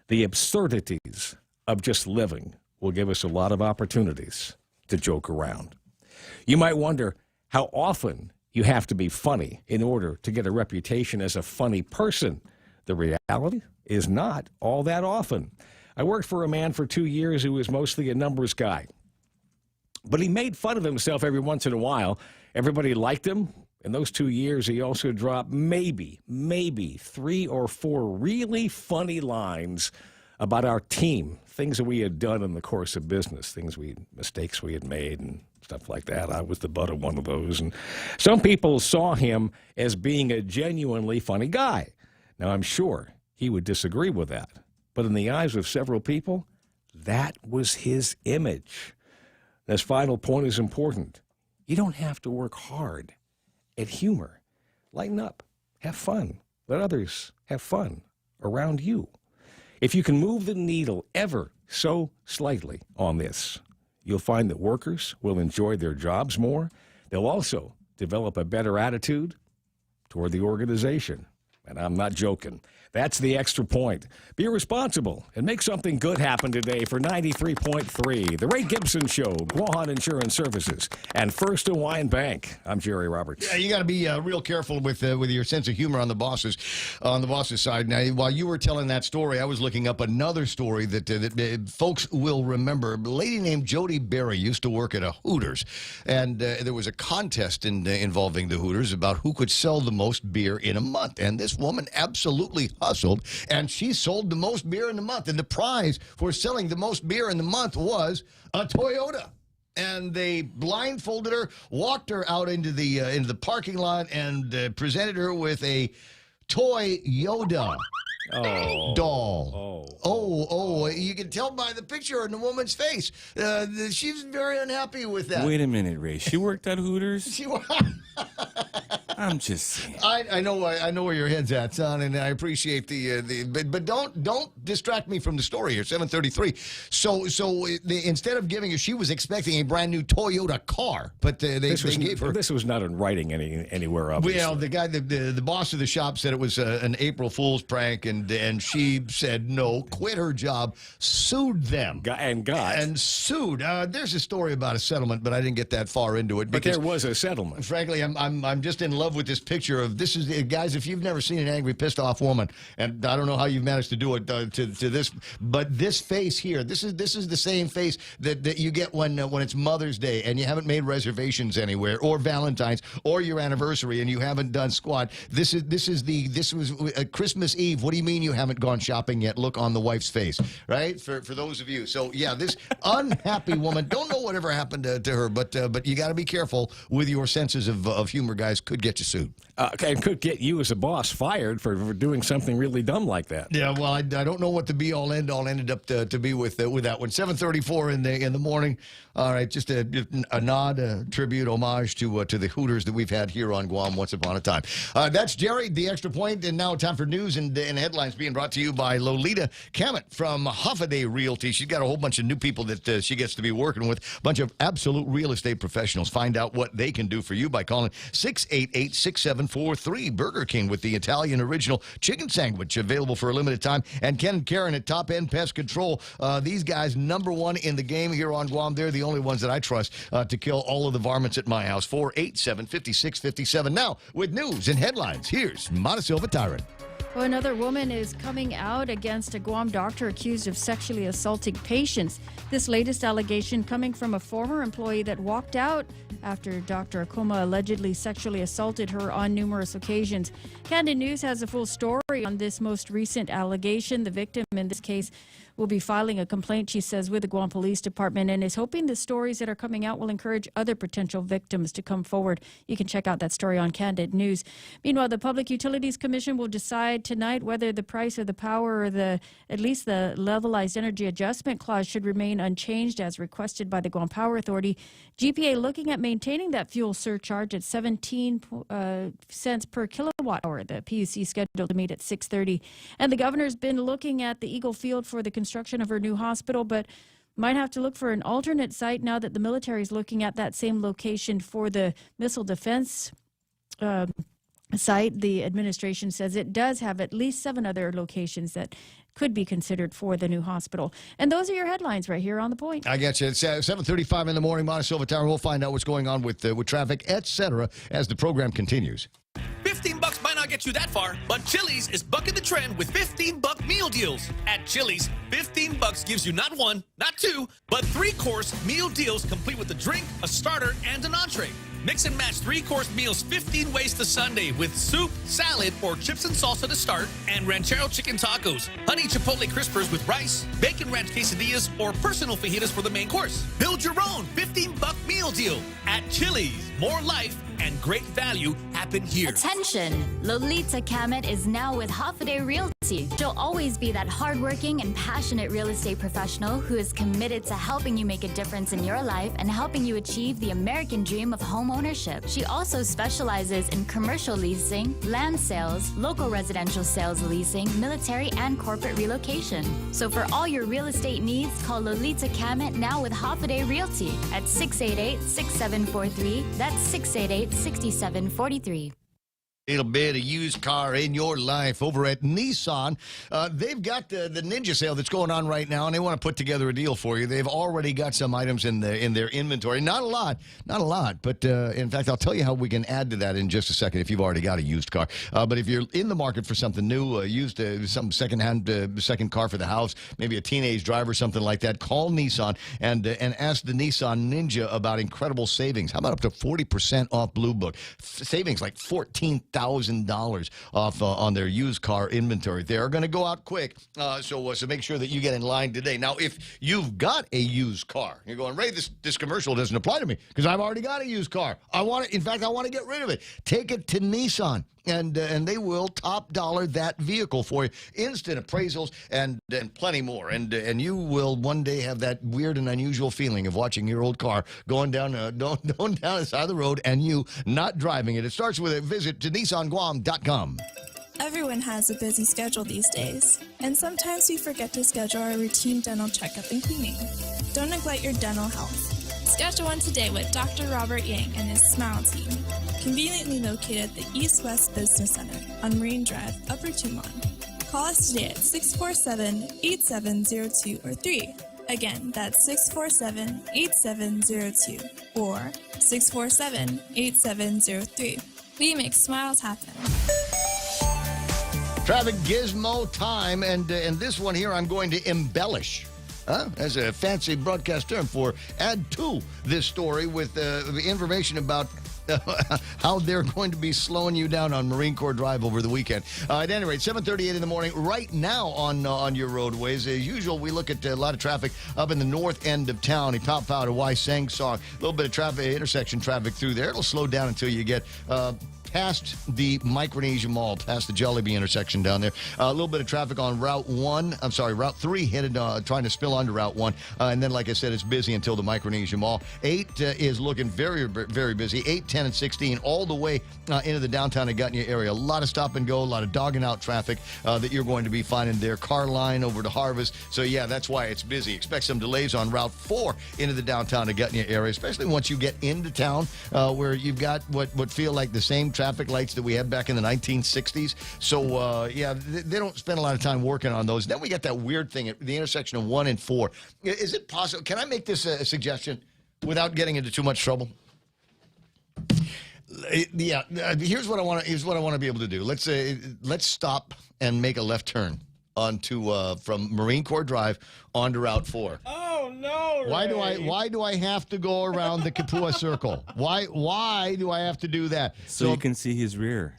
The absurdities of just living will give us a lot of opportunities to joke around. You might wonder how often you have to be funny in order to get a reputation as a funny person. The reality is not all that often. I worked for a man for 2 years who was mostly a numbers guy. But he made fun of himself every once in a while. Everybody liked him. In those 2 years, he also dropped maybe 3 or 4 really funny lines about our team, things that we had done in the course of business, mistakes we had made and stuff like that. I was the butt of one of those. And some people saw him as being a genuinely funny guy. Now, I'm sure he would disagree with that. But in the eyes of several people, that was his image. This final point is important. You don't have to work hard at humor. Lighten up. Have fun. Let others have fun around you. If you can move the needle ever so slightly on this, you'll find that workers will enjoy their jobs more. They'll also develop a better attitude toward the organization. And I'm not joking. That's the extra point. Be responsible and make something good happen today for 93.3. The Ray Gibson Show, Guahan Insurance Services, and First Hawaiian Bank. I'm Jerry Roberts. Yeah, you got to be real careful with your sense of humor on the bosses side. Now, while you were telling that story, I was looking up another story that folks will remember. A lady named Jody Berry used to work at a Hooters, and there was a contest involving the Hooters about who could sell the most beer in a month. And this woman absolutely hustled, and she sold the most beer in the month. And the prize for selling the most beer in the month was a Toyota. And they blindfolded her, walked her out into the parking lot, and presented her with a toy Yoda doll. Oh, you can tell by the picture in the woman's face. She's very unhappy with that. Wait a minute, Ray. She worked at Hooters? I'm just saying. I know where your head's at, son, and I appreciate but don't distract me from the story here. 7:33. So instead of giving her, she was expecting a brand new Toyota car, but they gave her. This was not in writing anywhere. Obviously. Well, the guy, the boss of the shop said it was an April Fool's prank, and she said no, quit her job, sued them, and sued. There's a story about a settlement, but I didn't get that far into it. But there was a settlement. Frankly, I'm just in love with this picture of this. Is guys, if you've never seen an angry, pissed off woman, and I don't know how you've managed to do it to this, but this face here, this is the same face that you get when it's Mother's Day and you haven't made reservations anywhere, or Valentine's, or your anniversary, and you haven't done squat. This was Christmas Eve. What do you mean you haven't gone shopping yet? Look on the wife's face, right? For those of you. So yeah, this unhappy woman. Don't know whatever happened to her, but you got to be careful with your senses of humor, guys. Could get you sued. And could get you as a boss fired for doing something really dumb like that. Yeah, well, I don't know what the be-all, end-all ended up to be with that one. 7:34 in the morning. All right, just a nod, a tribute, homage to the Hooters that we've had here on Guam once upon a time. That's Jerry, the extra point, and now time for news and headlines being brought to you by Lolita Kamet from Hoffaday Realty. She's got a whole bunch of new people that she gets to be working with, a bunch of absolute real estate professionals. Find out what they can do for you by calling 688-6743. Burger King with the Italian original chicken sandwich available for a limited time. And Ken and Karen at Top End Pest Control. These guys, #1 in the game here on Guam. They're the only ones that I trust to kill all of the varmints at my house. 487-5657. Now, with news and headlines, here's Mata Silva Tyrant. Well, another woman is coming out against a Guam doctor accused of sexually assaulting patients. This latest allegation coming from a former employee that walked out after Dr. Akoma allegedly sexually assaulted her on numerous occasions. Candid News has a full story on this most recent allegation. The victim in this case will be filing a complaint, she says, with the Guam Police Department, and is hoping the stories that are coming out will encourage other potential victims to come forward. You can check out that story on Candid News. Meanwhile, the Public Utilities Commission will decide tonight whether the price of the power or at least the levelized energy adjustment clause should remain unchanged as requested by the Guam Power Authority. GPA looking at maintaining that fuel surcharge at 17 cents per kilowatt hour. The PUC scheduled to meet at 6:30. And the governor's been looking at the Eagle Field for the construction of her new hospital, but might have to look for an alternate site now that the military is looking at that same location for the missile defense site. The administration says it does have at least 7 other locations that could be considered for the new hospital. And those are your headlines right here on The Point. I get you. It's 7:35 in the morning. Mata Silva Tower. We'll find out what's going on with traffic, etc., as the program continues. $15 might not get you that far, but Chili's is bucking the trend with $15 meal deals. At Chili's, $15 gives you not 1, not 2, but 3-course meal deals complete with a drink, a starter, and an entree. Mix and match 3-course meals 15 ways to Sunday with soup, salad, or chips and salsa to start, and ranchero chicken tacos, honey chipotle crispers with rice, bacon ranch quesadillas, or personal fajitas for the main course. Build your own $15 meal deal at Chili's. More life and great value happen here. Attention! Lolita Kamet is now with Hoffaday Realty. She'll always be that hardworking and passionate real estate professional who is committed to helping you make a difference in your life and helping you achieve the American dream of home ownership. She also specializes in commercial leasing, land sales, local residential sales leasing, military and corporate relocation. So for all your real estate needs, call Lolita Kamet now with Hoffaday Realty at 688-6743. That's 688-6743. little bit of used car in your life over at Nissan. They've got the Ninja sale that's going on right now, and they want to put together a deal for you. They've already got some items in their inventory. Not a lot, but in fact, I'll tell you how we can add to that in just a second if you've already got a used car. But if you're in the market for something new, used some second car for the house, maybe a teenage driver, something like that, call Nissan and ask the Nissan Ninja about incredible savings. How about up to 40% off Blue Book? Savings like $14,000 off on their used car inventory. They are going to go out quick, so make sure that you get in line today. Now, if you've got a used car, you're going, Ray, this commercial doesn't apply to me because I've already got a used car. I want to get rid of it. Take it to Nissan. And they will top dollar that vehicle for you. Instant appraisals and plenty more. And you will one day have that weird and unusual feeling of watching your old car going down the side of the road and you not driving it. It starts with a visit to NissanGuam.com. Everyone has a busy schedule these days, and sometimes we forget to schedule our routine dental checkup and cleaning. Don't neglect your dental health. Schedule one today with Dr. Robert Yang and his Smile team, conveniently located at the East West Business Center on Marine Drive, Upper Tumon. Call us today at 647-8702 or 3. Again, that's 647-8702 or 647-8703. We make smiles happen. Traffic gizmo time, and this one here I'm going to embellish. As a fancy broadcast term for add to this story with information about how they're going to be slowing you down on Marine Corps Drive over the weekend. At any rate, 7:38 in the morning, right now on your roadways. As usual, we look at a lot of traffic up in the north end of town. You top out of Wysang-Song. A little bit of traffic, intersection traffic through there. It'll slow down until you get past the Micronesia Mall, past the Jollibee intersection down there. A little bit of traffic on Route 3 headed, trying to spill onto Route 1. And then, like I said, it's busy until the Micronesia Mall. 8 is looking very, very busy. 8, 10, and 16 all the way into the downtown Agutnia area. A lot of stop and go, a lot of dogging out traffic that you're going to be finding there. Car line over to Harvest. So, yeah, that's why it's busy. Expect some delays on Route 4 into the downtown Agutnia area, especially once you get into town where you've got what feel like the same traffic lights that we had back in the 1960s. So, they don't spend a lot of time working on those. Then we got that weird thing at the intersection of 1 and 4. Is it possible? Can I make this a suggestion without getting into too much trouble? Here's what I want to be able to do. Let's stop and make a left turn onto from Marine Corps Drive onto Route 4. Oh no! Why do I have to go around the Kapua Circle? Why do I have to do that? So you can see his rear.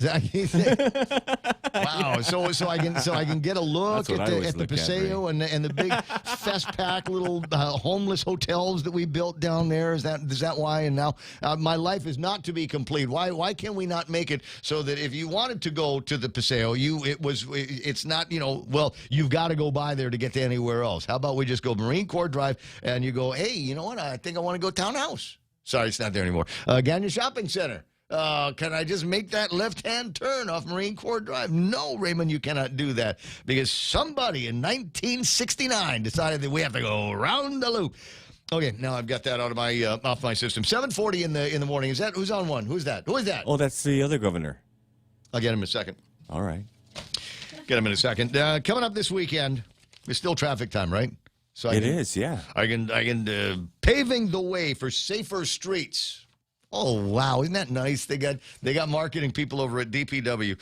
Wow! So I can get a look at the Paseo and the big fest-pack little homeless hotels that we built down there. Is that why? And now my life is not to be complete. Why can we not make it so that if you wanted to go to the Paseo, it's not, well, you've got to go by there to get to anywhere else. How about we just go Marine Corps Drive and you go, hey, you know what? I think I want to go Townhouse. Sorry, it's not there anymore. Gagnon Shopping Center. Can I just make that left-hand turn off Marine Corps Drive? No, Raymond, you cannot do that because somebody in 1969 decided that we have to go around the loop. Okay, now I've got that out of my off my system. 7:40 in the morning. Is that who's on one? Who's that? Who is that? Oh, that's the other governor. I'll get him in a second. All right. Get him in a second. Coming up this weekend, it's still traffic time, right? So it is, yeah. I can paving the way for safer streets. Oh wow, isn't that nice? They got marketing people over at DPW.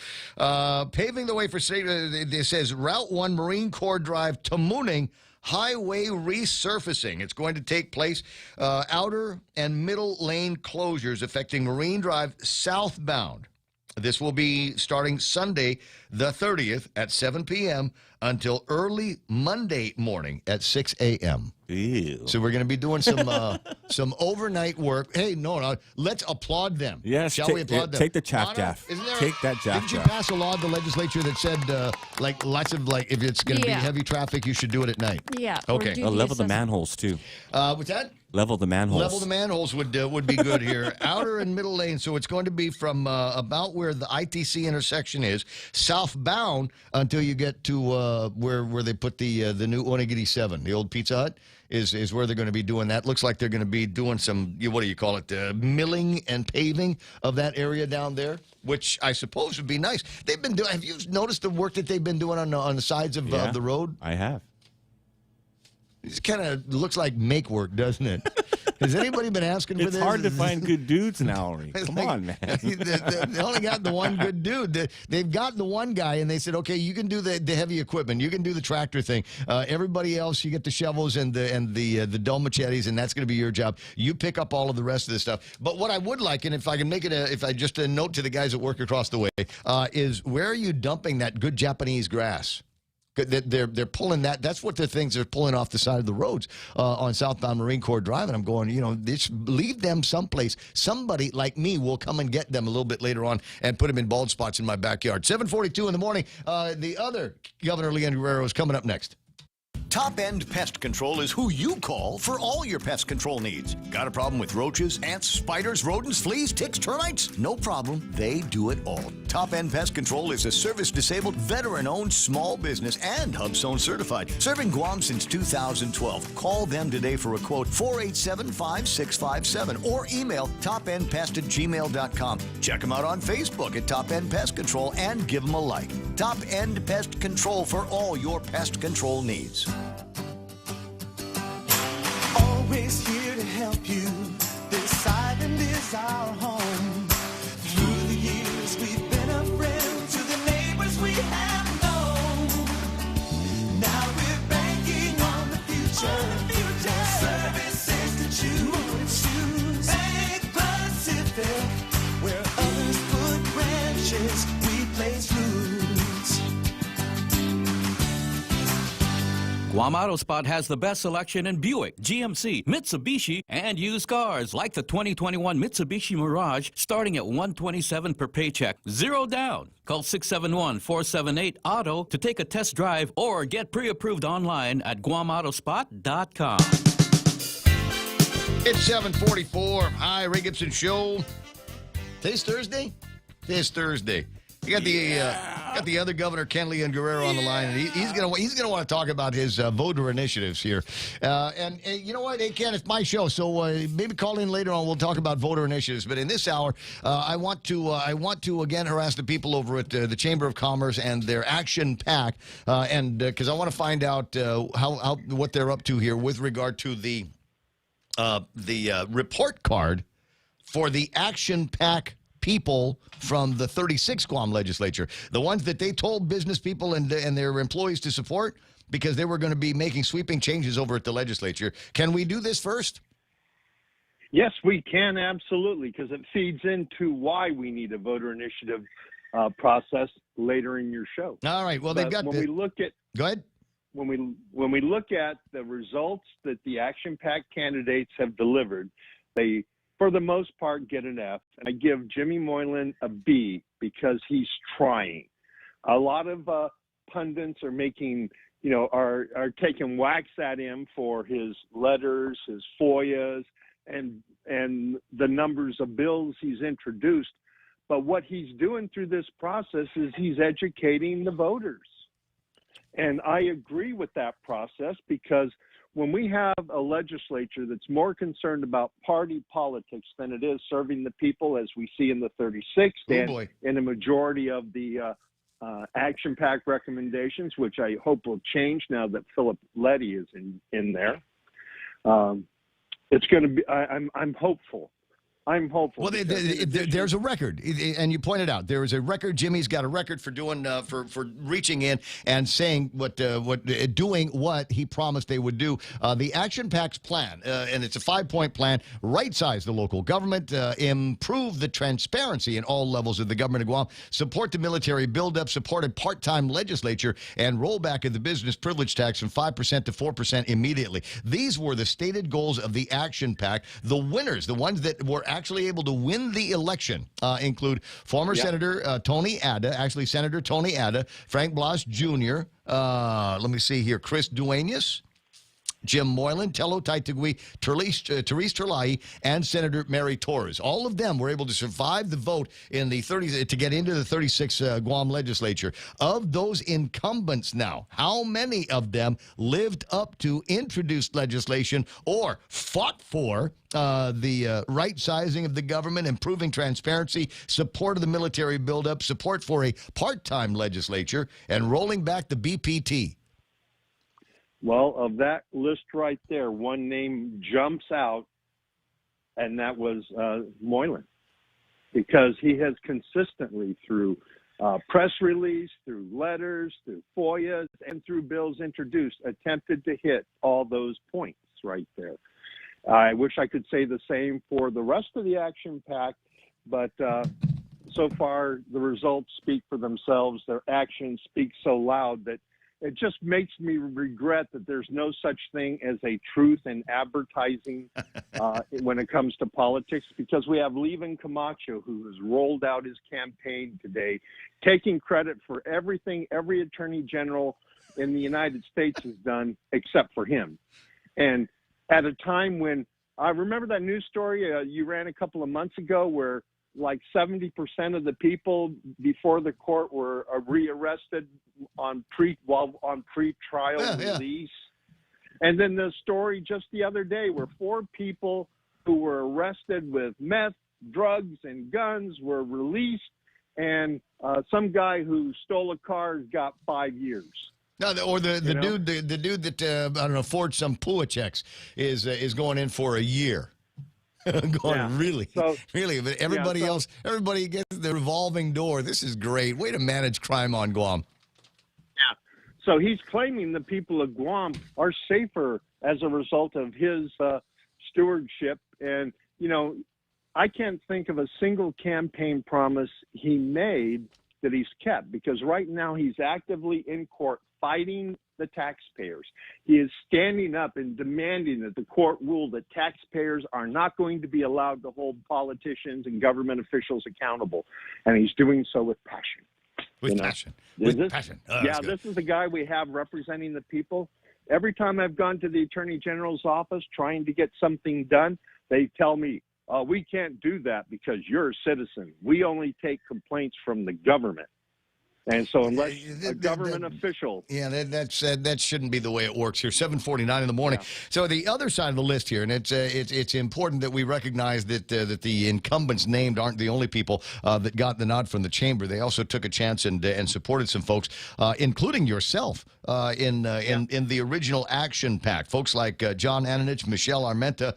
Paving the way for safer. It says Route 1 Marine Corps Drive to Mooning highway resurfacing. It's going to take place outer and middle lane closures affecting Marine Drive southbound. This will be starting Sunday, the 30th at 7 p.m. until early Monday morning at 6 a.m. Ew. So we're going to be doing some overnight work. Hey, no, let's applaud them. Yes, Shall we applaud them? Take the chaff gaff. Take that chaff Didn't you pass a law in the legislature that said, if it's going to be heavy traffic, you should do it at night? Yeah. Okay. Level the manholes, too. What's that? Level the manholes. Level the manholes would be good here. Outer and middle lane. So it's going to be from about where the ITC intersection is, southbound until you get to where they put the new Onigiri 7, the old Pizza Hut, is where they're going to be doing that. Looks like they're going to be doing some, what do you call it, milling and paving of that area down there, which I suppose would be nice. They've been doing. Have you noticed the work that they've been doing on the sides of the road? I have. It kind of looks like make work, doesn't it? Has anybody been asking for this? It's hard to find good dudes now, Ari. Come on, man. They only got the one good dude. They've got the one guy, and they said, okay, you can do the heavy equipment. You can do the tractor thing. Everybody else, you get the shovels and the dull machetes, and that's going to be your job. You pick up all of the rest of the stuff. But what I would like, and if I can make it a note to the guys that work across the way, is where are you dumping that good Japanese grass? They're pulling that. That's what the things they're pulling off the side of the roads on southbound Marine Corps Drive. And I'm going, just leave them someplace. Somebody like me will come and get them a little bit later on and put them in bald spots in my backyard. 7:42 in the morning. The other Governor Leandro Guerrero is coming up next. Top End Pest Control is who you call for all your pest control needs. Got a problem with roaches, ants, spiders, rodents, fleas, ticks, termites? No problem. They do it all. Top End Pest Control is a service-disabled, veteran-owned small business and HubZone certified. Serving Guam since 2012. Call them today for a quote, 487-5657, or email topendpest@gmail.com. Check them out on Facebook at Top End Pest Control and give them a like. Top End Pest Control for all your pest control needs. Always here to help you. This island is our home. Through the years, we've been a friend to the neighbors we have known. Now we're banking on the future. Services to choose. Bank Pacific, where others put branches, we place roots. Guam Auto Spot has the best selection in Buick, GMC, Mitsubishi, and used cars like the 2021 Mitsubishi Mirage starting at $127 per paycheck. Zero down. Call 671-478-AUTO to take a test drive or get pre-approved online at GuamAutospot.com. It's 7:44. Hi, Ray Gibson Show. Today's Thursday? Today's Thursday. You got the other governor, Ken Leon Guerrero, on the line, and he's gonna want to talk about his voter initiatives here. And you know what, hey Ken, it's my show, so maybe call in later on. We'll talk about voter initiatives. But in this hour, I want to again harass the people over at the Chamber of Commerce and their action pack, and because I want to find out how what they're up to here with regard to the report card for the action pack people from the 36 Guam legislature, the ones that they told business people and their employees to support because they were going to be making sweeping changes over at the legislature. Can we do this first? Yes, we can, absolutely, because it feeds into why we need a voter initiative process later in your show. All right. Well, they've got. When we look at, go ahead. When we look at the results that the action pack candidates have delivered, they, for the most part, get an F. And I give Jimmy Moylan a B because he's trying. A lot of pundits are making, are taking whacks at him for his letters, his FOIAs, and the numbers of bills he's introduced. But what he's doing through this process is he's educating the voters. And I agree with that process because when we have a legislature that's more concerned about party politics than it is serving the people, as we see in the 36th and in a majority of the action pack recommendations, which I hope will change now that Philip Leddy is in there, it's going to be. I'm hopeful. I'm hopeful. Well, there's a record, and you pointed out there is a record. Jimmy's got a record for doing for reaching in and saying doing what he promised they would do. The Action Pack's plan, and it's a 5-point plan: right-size the local government, improve the transparency in all levels of the government of Guam, support the military buildup, support a part-time legislature, and roll back of the business privilege tax from 5% to 4% immediately. These were the stated goals of the Action Pack. The winners, the ones that were actually able to win the election, include former Senator Tony Ada, actually Senator Tony Ada, Frank Blas Jr., let me see here, Chris Duenas, Jim Moylan, Tello Taitagui, Therese Terlai, and Senator Mary Torres. All of them were able to survive the vote in the 30s to get into the 36 Guam legislature. Of those incumbents now, how many of them lived up to introduced legislation or fought for the right sizing of the government, improving transparency, support of the military buildup, support for a part-time legislature, and rolling back the BPT? Well, of that list right there, one name jumps out, and that was Moylan, because he has consistently, through press release, through letters, through FOIAs, and through bills introduced, attempted to hit all those points right there. I wish I could say the same for the rest of the action pack, but so far the results speak for themselves. Their actions speak so loud that it just makes me regret that there's no such thing as a truth in advertising when it comes to politics, because we have Levin Camacho, who has rolled out his campaign today, taking credit for everything every attorney general in the United States has done except for him. And at a time when I remember that news story you ran a couple of months ago where like 70% of the people before the court were rearrested on pre-trial release. And then the story just the other day where 4 people who were arrested with meth, drugs, and guns were released, and some guy who stole a car got 5 years. No, or the dude that I don't know, forged some PUA checks is going in for a year. Really? But everybody else, everybody gets the revolving door. This is great. Way to manage crime on Guam. Yeah. So he's claiming the people of Guam are safer as a result of his stewardship. And, I can't think of a single campaign promise he made that he's kept, because right now he's actively in court fighting the taxpayers. He is standing up and demanding that the court rule that taxpayers are not going to be allowed to hold politicians and government officials accountable. And he's doing so with passion. With passion. Oh, this is the guy we have representing the people. Every time I've gone to the Attorney General's office trying to get something done, they tell me, we can't do that because you're a citizen. We only take complaints from the government. And so unless a government official... Yeah, that shouldn't be the way it works here. 7:49 in the morning. Yeah. So the other side of the list here, and it's important that we recognize that the incumbents named aren't the only people that got the nod from the chamber. They also took a chance and supported some folks, including yourself, in the original action pack. Folks like John Ananich, Michelle Armenta,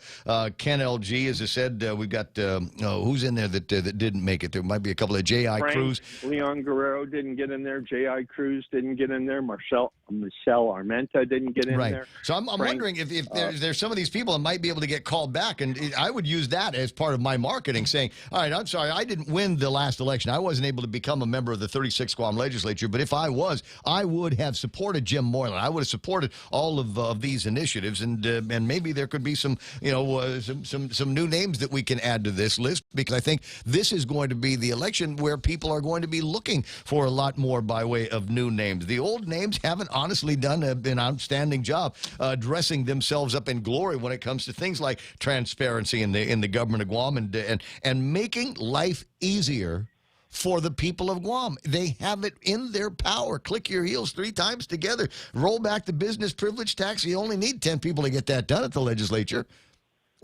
Ken LG, as I said. We've got who's in there that didn't make it. There might be a couple of J.I. Cruz. Leon Guerrero didn't get in there. J.I. Cruz didn't get in there. Michelle Armenta didn't get in there. So I'm wondering if there's some of these people that might be able to get called back, and I would use that as part of my marketing, saying, all right, I'm sorry, I didn't win the last election. I wasn't able to become a member of the 36 Guam legislature, but if I was, I would have supported Jim Moylan. I would have supported all of these initiatives, and maybe there could be some some new names that we can add to this list, because I think this is going to be the election where people are going to be looking for a lot more by way of new names. The old names haven't honestly done an outstanding job dressing themselves up in glory when it comes to things like transparency in the government of Guam and making life easier for the people of Guam. They have it in their power. Click your heels 3 times together. Roll back the business privilege tax. You only need 10 people to get that done at the legislature.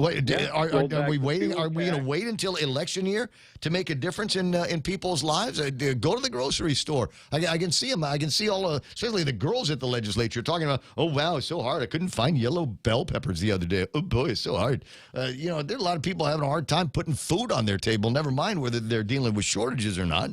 Wait, are we waiting? Are we going to wait until election year to make a difference in people's lives? Go to the grocery store. I can see them. I can see all, especially the girls at the legislature, talking about, oh wow, it's so hard. I couldn't find yellow bell peppers the other day. Oh boy, it's so hard. There's a lot of people having a hard time putting food on their table. Never mind whether they're dealing with shortages or not.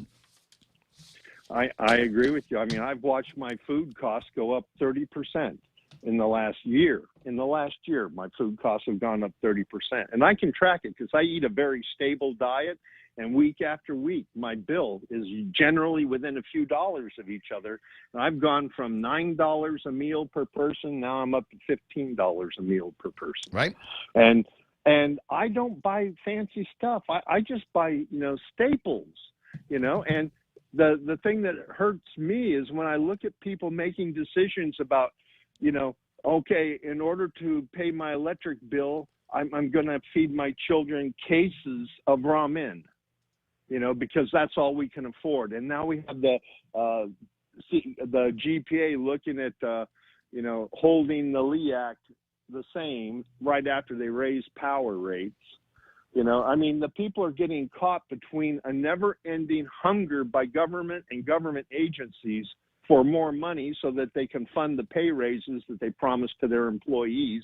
I agree with you. I mean, I've watched my food costs go up 30%. In the last year, my food costs have gone up 30%. And I can track it because I eat a very stable diet. And week after week, my bill is generally within a few dollars of each other. And I've gone from $9 a meal per person. Now I'm up to $15 a meal per person. Right. And I don't buy fancy stuff. I just buy, staples, and the thing that hurts me is when I look at people making decisions about, okay, in order to pay my electric bill, I'm going to feed my children cases of ramen, because that's all we can afford. And now we have the GPA looking at, holding the LEAC the same right after they raise power rates. The people are getting caught between a never-ending hunger by government and government agencies for more money so that they can fund the pay raises that they promise to their employees,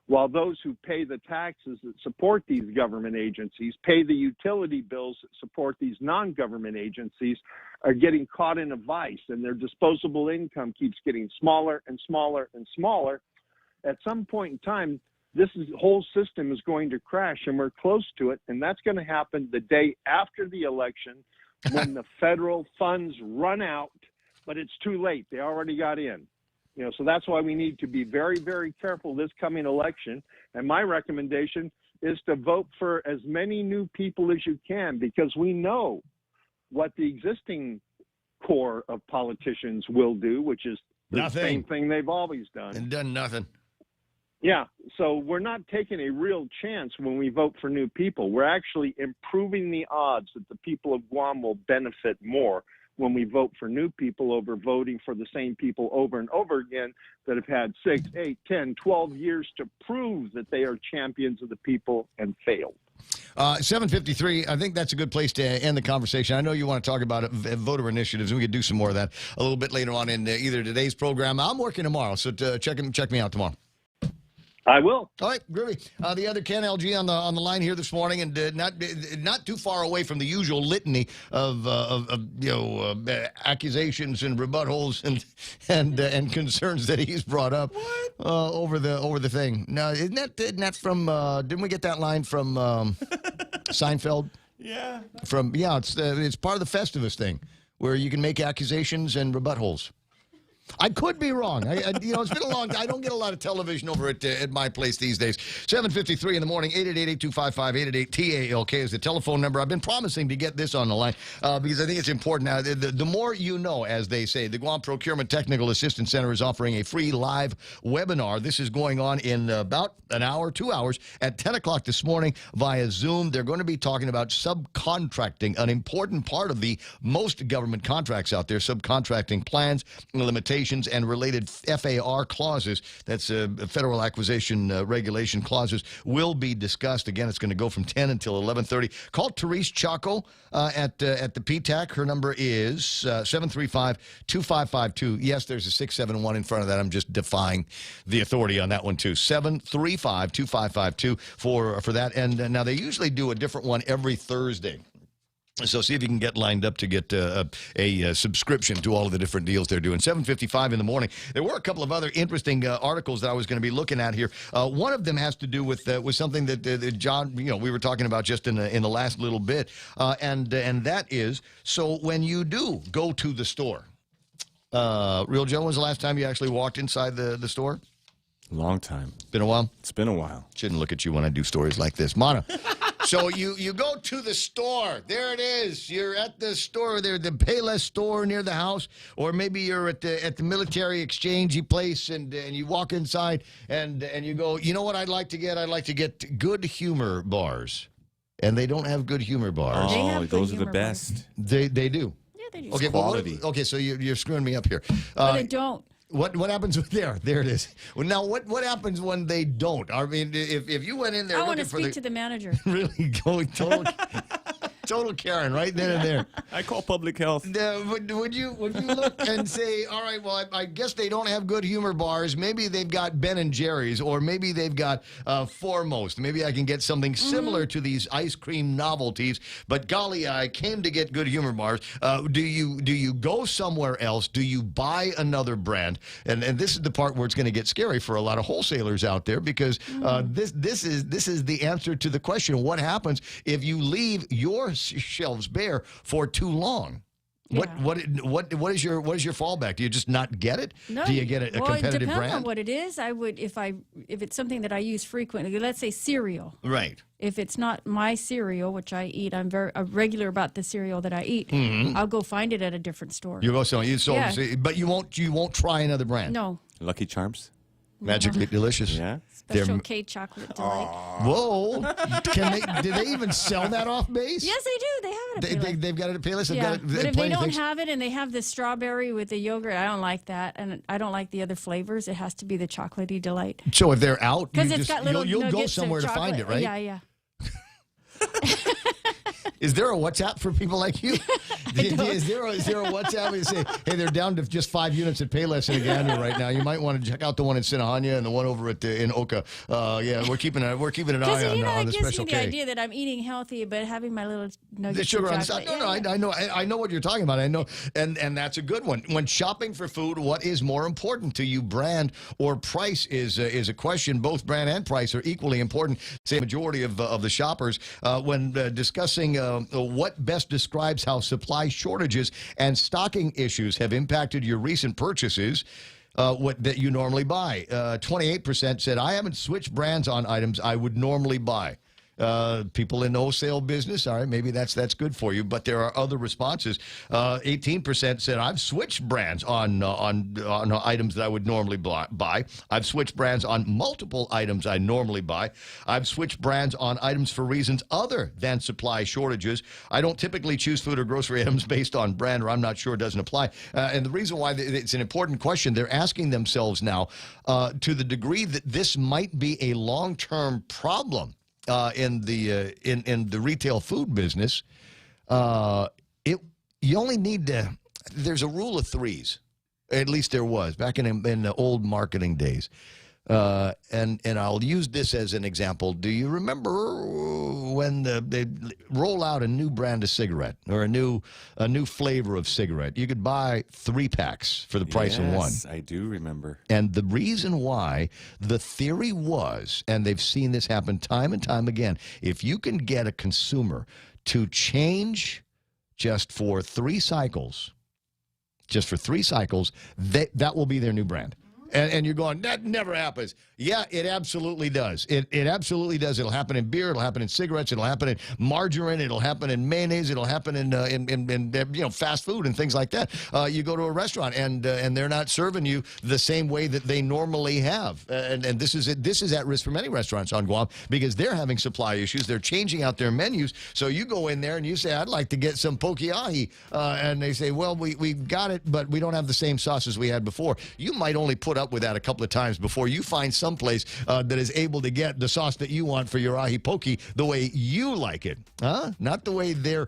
while those who pay the taxes that support these government agencies, pay the utility bills that support these non-government agencies, are getting caught in a vice, and their disposable income keeps getting smaller and smaller and smaller. At some point in time, whole system is going to crash, and we're close to it, and that's going to happen the day after the election when the federal funds run out, but it's too late. They already got in. So that's why we need to be very, very careful this coming election. And my recommendation is to vote for as many new people as you can, because we know what the existing core of politicians will do, which is the same thing they've always done. And done nothing. Yeah, so we're not taking a real chance when we vote for new people. We're actually improving the odds that the people of Guam will benefit more when we vote for new people over voting for the same people over and over again that have had 6, 8, 10, 12 years to prove that they are champions of the people and failed. 7:53, I think that's a good place to end the conversation. I know you want to talk about voter initiatives, and we could do some more of that a little bit later on in either today's program. I'm working tomorrow, so check me out tomorrow. I will. All right, groovy. The other Ken LG on the line here this morning, and not too far away from the usual litany of accusations and rebuttals and concerns that he's brought up over the thing. Now, isn't that from? Didn't we get that line from Seinfeld? Yeah. It's part of the Festivus thing where you can make accusations and rebut holes. I could be wrong. It's been a long time. I don't get a lot of television over at my place these days. 7:53 in the morning, 888-825-888-TALK is the telephone number. I've been promising to get this on the line because I think it's important. Now, the more you know, as they say, the Guam Procurement Technical Assistance Center is offering a free live webinar. This is going on in about an hour, 2 hours, at 10 o'clock this morning via Zoom. They're going to be talking about subcontracting, an important part of the most government contracts out there, subcontracting plans, limitations, and related FAR clauses, that's Federal Acquisition Regulation clauses, will be discussed. Again, it's going to go from 10 until 11:30. Call Therese Chaco at the PTAC. Her number is 735-2552. Yes, there's a 671 in front of that. I'm just defying the authority on that one, too. 735-2552 for that. And now they usually do a different one every Thursday. So see if you can get lined up to get a subscription to all of the different deals they're doing. 7:55 in the morning. There were a couple of other interesting articles that I was going to be looking at here. One of them has to do with something that John, we were talking about just in the last little bit, and that is, so when you do go to the store, Real Joe, when was the last time you actually walked inside the store? Long time. Been a while? It's been a while. Shouldn't look at you when I do stories like this. Mana. So you go to the store. There it is. You're at the store there, the Payless store near the house, or maybe you're at the military exchange place, and you walk inside and you go, you know what I'd like to get? I'd like to get Good Humor bars. And they don't have Good Humor bars. Oh, those are the best. They do. Yeah, they do. Okay, quality. Okay, so you're screwing me up here. But they don't. What happens with there? There it is. Well, now what happens when they don't? I mean, if you went in there, I want to speak to the manager. Really go total Karen right then and there. I call public health. Would you look and say, all right, well, I guess they don't have Good Humor bars. Maybe they've got Ben and Jerry's, or maybe they've got Foremost. Maybe I can get something similar to these ice cream novelties. But golly, I came to get Good Humor bars. Do you go somewhere else? Do you buy another brand? And this is the part where it's going to get scary for a lot of wholesalers out there, because this is the answer to the question: what happens if you leave your shelves bare for too long? Yeah. What is your fallback? Do you just not get it? No. Do you get a competitive it depends brand? On what it is. I would if it's something that I use frequently. Let's say cereal. Right. If it's not my cereal, which I eat, I'm very regular about the cereal that I eat. Mm-hmm. I'll go find it at a different store. You go but you won't try another brand. No. Lucky Charms. Magically delicious. Yeah. Special K chocolate delight. Whoa! Do they even sell that off base? Yes, they do. They have it at Payless. They've got it at Payless. They've Yeah, got it, but if plenty they of don't things. have it and they have the strawberry with the yogurt, I don't like that, and I don't like the other flavors. It has to be the chocolatey delight. So if they're out, Because it's got little you'll go nuggets of somewhere to find it, chocolate. right? Yeah. Is there a WhatsApp for people like you? Is there a WhatsApp where you say, hey, they're down to just 5 units at Payless in Gander right now. You might want to check out the one in Sinahanya and the one over at in Oka. Yeah, we're keeping an eye on the gives Special me the K. idea that I'm eating healthy, but having my little nuggets The sugar of on the chocolate. side. No, I know what you're talking about. I know, and that's a good one. When shopping for food, what is more important to you, brand or price, is a question. Both brand and price are equally important. Say, majority of the shoppers when discussing what best describes how supply shortages and stocking issues have impacted your recent purchases. That you normally buy. 28% said, I haven't switched brands on items I would normally buy. People in the wholesale business, all right, maybe that's good for you, but there are other responses. 18% said, I've switched brands on items that I would normally buy. I've switched brands on multiple items I normally buy. I've switched brands on items for reasons other than supply shortages. I don't typically choose food or grocery items based on brand, or I'm not sure it doesn't apply. And the reason why it's an important question, they're asking themselves now, to the degree that this might be a long-term problem in the retail food business, you only need to. There's a rule of threes, at least there was back in the old marketing days, and I'll use this as an example. Do you remember when they roll out a new brand of cigarette or a new flavor of cigarette? You could buy 3 packs for the price of one. Yes, I do remember. And the reason why, the theory was, and they've seen this happen time and time again, if you can get a consumer to change just for 3 cycles, that will be their new brand. And you're going, that never happens. Yeah, it absolutely does. It absolutely does. It'll happen in beer. It'll happen in cigarettes. It'll happen in margarine. It'll happen in mayonnaise. It'll happen in fast food and things like that. You go to a restaurant and they're not serving you the same way that they normally have. And this is at risk for many restaurants on Guam because they're having supply issues. They're changing out their menus. So you go in there and you say, I'd like to get some pokeahi. And they say, well, we've got it, but we don't have the same sauce as we had before. You might only put up with that a couple of times before you find someplace that is able to get the sauce that you want for your ahi poke the way you like it, not the way they're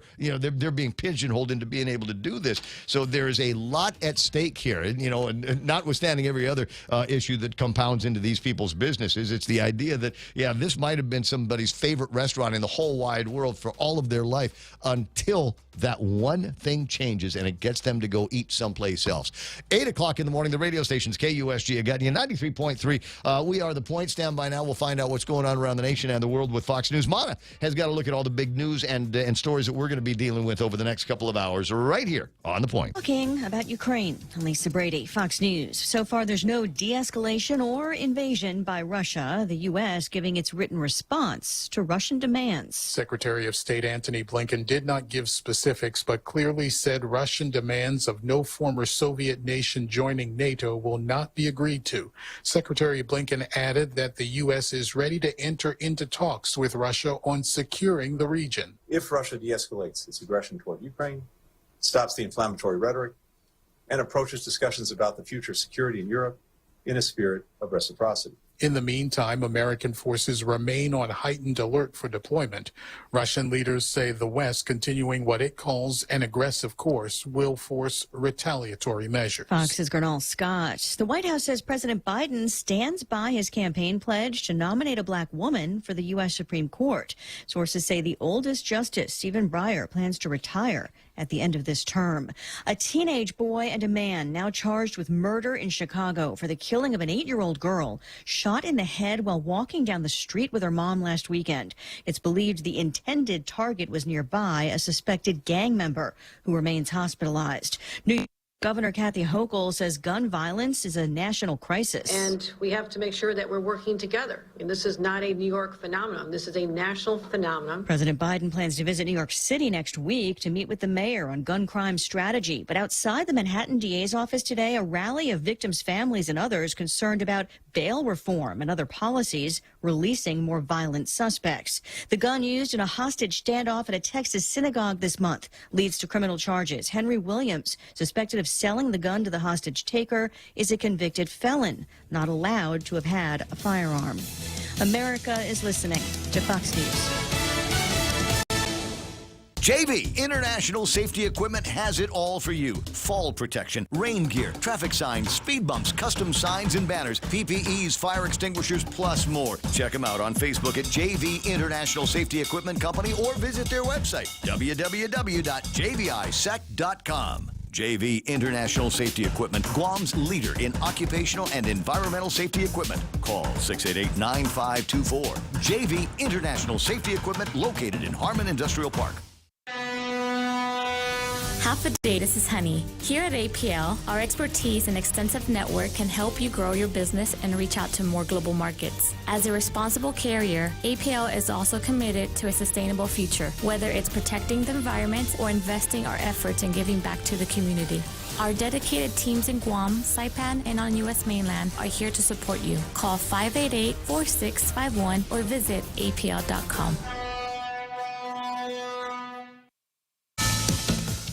being pigeonholed into being able to do this. So there is a lot at stake here, and notwithstanding every other issue that compounds into these people's businesses, it's the idea that this might have been somebody's favorite restaurant in the whole wide world for all of their life until that one thing changes and it gets them to go eat someplace else. 8 o'clock in the morning, the radio station's KUSG. I got you 93.3. We are The Point. Stand by now. We'll find out what's going on around the nation and the world with Fox News. Mana has got to look at all the big news and stories that we're going to be dealing with over the next couple of hours right here on The Point. Talking about Ukraine, I'm Lisa Brady, Fox News. So far, there's no de-escalation or invasion by Russia. The U.S. giving its written response to Russian demands. Secretary of State Antony Blinken did not give specifics, but clearly said Russian demands of no former Soviet nation joining NATO will not be agreed to. Secretary Blinken added that the U.S. is ready to enter into talks with Russia on securing the region. If Russia de-escalates its aggression toward Ukraine, stops the inflammatory rhetoric, and approaches discussions about the future security in Europe in a spirit of reciprocity. In the meantime, American forces remain on heightened alert for deployment. Russian leaders say the West, continuing what it calls an aggressive course, will force retaliatory measures. Fox's Gernal Scott. The White House says President Biden stands by his campaign pledge to nominate a black woman for the U.S. Supreme Court. Sources say the oldest justice, Stephen Breyer, plans to retire at the end of this term. A teenage boy and a man now charged with murder in Chicago for the killing of an 8-year-old girl shot in the head while walking down the street with her mom last weekend. It's believed the intended target was nearby, a suspected gang member who remains hospitalized. New York Governor Kathy Hochul says gun violence is a national crisis. And we have to make sure that we're working together. And this is not a New York phenomenon. This is a national phenomenon. President Biden plans to visit New York City next week to meet with the mayor on gun crime strategy. But outside the Manhattan DA's office today, a rally of victims' families and others concerned about bail reform and other policies, releasing more violent suspects. The gun used in a hostage standoff at a Texas synagogue this month leads to criminal charges. Henry Williams, suspected of selling the gun to the hostage taker, is a convicted felon, not allowed to have had a firearm. America is listening to Fox News. JV International Safety Equipment has it all for you. Fall protection, rain gear, traffic signs, speed bumps, custom signs and banners, PPEs, fire extinguishers, plus more. Check them out on Facebook at JV International Safety Equipment Company or visit their website, www.jvisec.com. JV International Safety Equipment, Guam's leader in occupational and environmental safety equipment. Call 688-9524. JV International Safety Equipment, located in Harmon Industrial Park. Half a day, this is Honey. Here at APL, our expertise and extensive network can help you grow your business and reach out to more global markets. As a responsible carrier, APL is also committed to a sustainable future, whether it's protecting the environment or investing our efforts in giving back to the community. Our dedicated teams in Guam, Saipan, and on U.S. mainland are here to support you. Call 588-4651 or visit apl.com.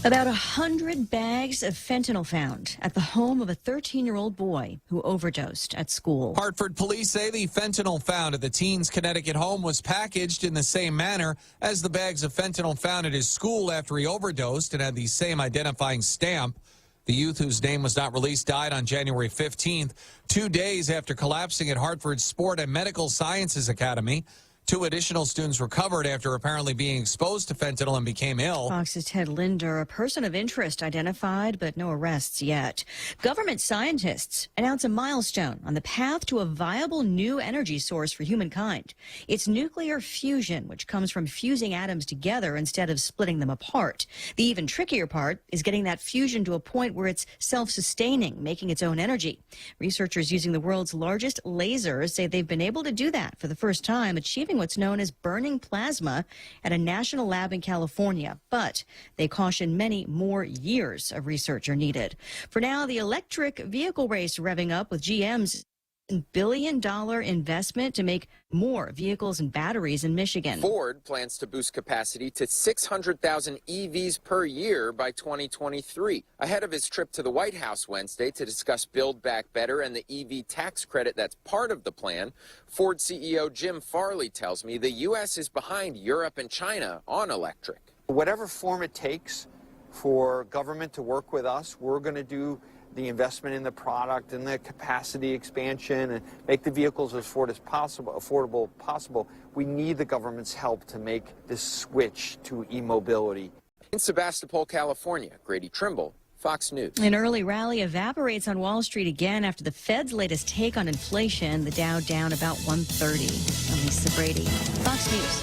About 100 bags of fentanyl found at the home of a 13-year-old boy who overdosed at school. Hartford police say the fentanyl found at the teen's Connecticut home was packaged in the same manner as the bags of fentanyl found at his school after he overdosed and had the same identifying stamp. The youth, whose name was not released, died on January 15th, 2 days after collapsing at Hartford's Sport and Medical Sciences Academy. 2 additional students recovered after apparently being exposed to fentanyl and became ill. Fox's Ted Linder, a person of interest identified, but no arrests yet. Government scientists announce a milestone on the path to a viable new energy source for humankind. It's nuclear fusion, which comes from fusing atoms together instead of splitting them apart. The even trickier part is getting that fusion to a point where it's self-sustaining, making its own energy. Researchers using the world's largest lasers say they've been able to do that for the first time, achieving what's known as burning plasma at a national lab in California. But they caution many more years of research are needed. For now, the electric vehicle race revving up with GM's $1 billion investment to make more vehicles and batteries in Michigan. Ford plans to boost capacity to 600,000 EVs per year by 2023. Ahead of his trip to the White House Wednesday to discuss Build Back Better and the EV tax credit that's part of the plan, Ford CEO Jim Farley tells me the U.S. is behind Europe and China on electric. Whatever form it takes for government to work with us, we're going to do the investment in the product and the capacity expansion and make the vehicles as affordable possible. We need the government's help to make this switch to e-mobility. In Sebastopol, California, Grady Trimble, Fox News. An early rally evaporates on Wall Street again after the Fed's latest take on inflation. The Dow down about 130. I'm Lisa Brady, Fox News.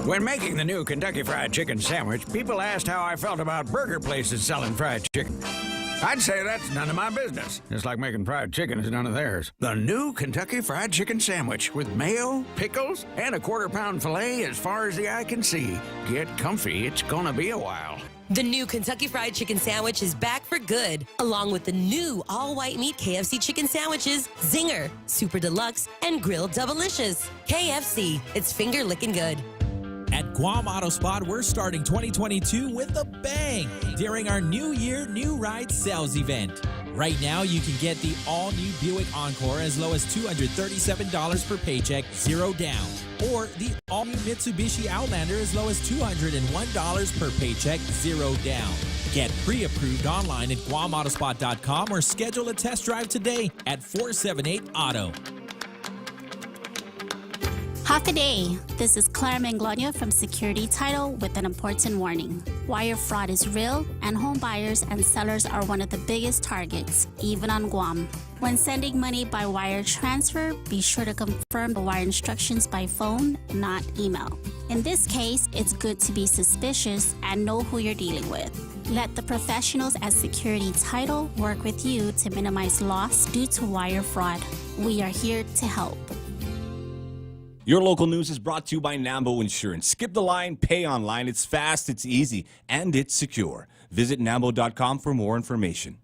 When making the new Kentucky Fried Chicken sandwich, people asked how I felt about burger places selling fried chicken. I'd say that's none of my business. Just like making fried chicken is none of theirs. The new Kentucky Fried Chicken sandwich with mayo, pickles, and a quarter-pound filet as far as the eye can see. Get comfy. It's gonna be a while. The new Kentucky Fried Chicken Sandwich is back for good, along with the new all-white meat KFC chicken sandwiches, Zinger, Super Deluxe, and Grilled Doublicious. KFC, it's finger-licking good. At Guam Auto Spot, we're starting 2022 with a bang during our New Year, New Ride sales event. Right now, you can get the all-new Buick Encore as low as $237 per paycheck, 0 down. Or the all-new Mitsubishi Outlander as low as $201 per paycheck, 0 down. Get pre-approved online at GuamAutospot.com or schedule a test drive today at 478-AUTO. Half a day. This is Clara Manglona from Security Title with an important warning. Wire fraud is real, and home buyers and sellers are one of the biggest targets, even on Guam. When sending money by wire transfer, be sure to confirm the wire instructions by phone, not email. In this case, it's good to be suspicious and know who you're dealing with. Let the professionals at Security Title work with you to minimize loss due to wire fraud. We are here to help. Your local news is brought to you by Nambo Insurance. Skip the line, pay online. It's fast, it's easy, and it's secure. Visit Nambo.com for more information.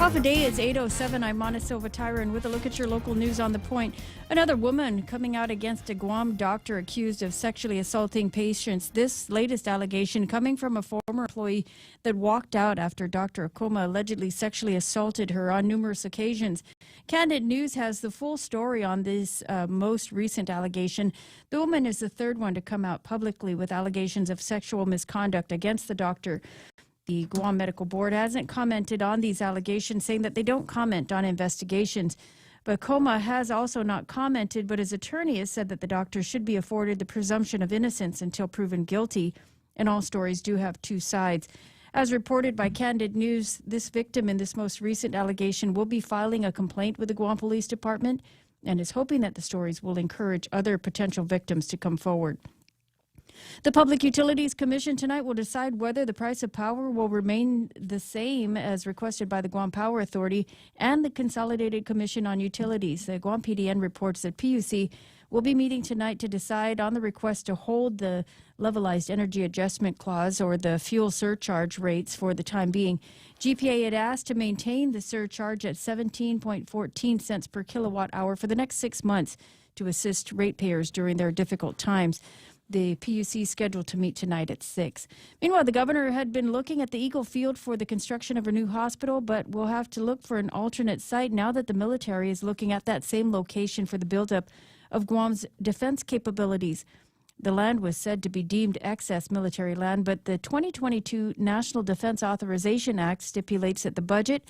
Half a day, it's 8:07. I'm Monica Silva Tyron with a look at your local news on the point. Another woman coming out against a Guam doctor accused of sexually assaulting patients. This latest allegation coming from a former employee that walked out after Dr. Akoma allegedly sexually assaulted her on numerous occasions. Candid News has the full story on this most recent allegation. The woman is the third one to come out publicly with allegations of sexual misconduct against the doctor. The Guam Medical Board hasn't commented on these allegations, saying that they don't comment on investigations. But Akoma has also not commented, but his attorney has said that the doctor should be afforded the presumption of innocence until proven guilty, and all stories do have two sides. As reported by Candid News, this victim in this most recent allegation will be filing a complaint with the Guam Police Department and is hoping that the stories will encourage other potential victims to come forward. The Public Utilities Commission tonight will decide whether the price of power will remain the same as requested by the Guam Power Authority and the Consolidated Commission on Utilities. The Guam PDN reports that PUC will be meeting tonight to decide on the request to hold the Levelized Energy Adjustment Clause or the fuel surcharge rates for the time being. GPA had asked to maintain the surcharge at 17.14 cents per kilowatt hour for the next 6 months to assist ratepayers during their difficult times. The PUC is scheduled to meet tonight at 6. Meanwhile, the governor had been looking at the Eagle Field for the construction of a new hospital, but will have to look for an alternate site now that the military is looking at that same location for the buildup of Guam's defense capabilities. The land was said to be deemed excess military land, but the 2022 National Defense Authorization Act stipulates that the budget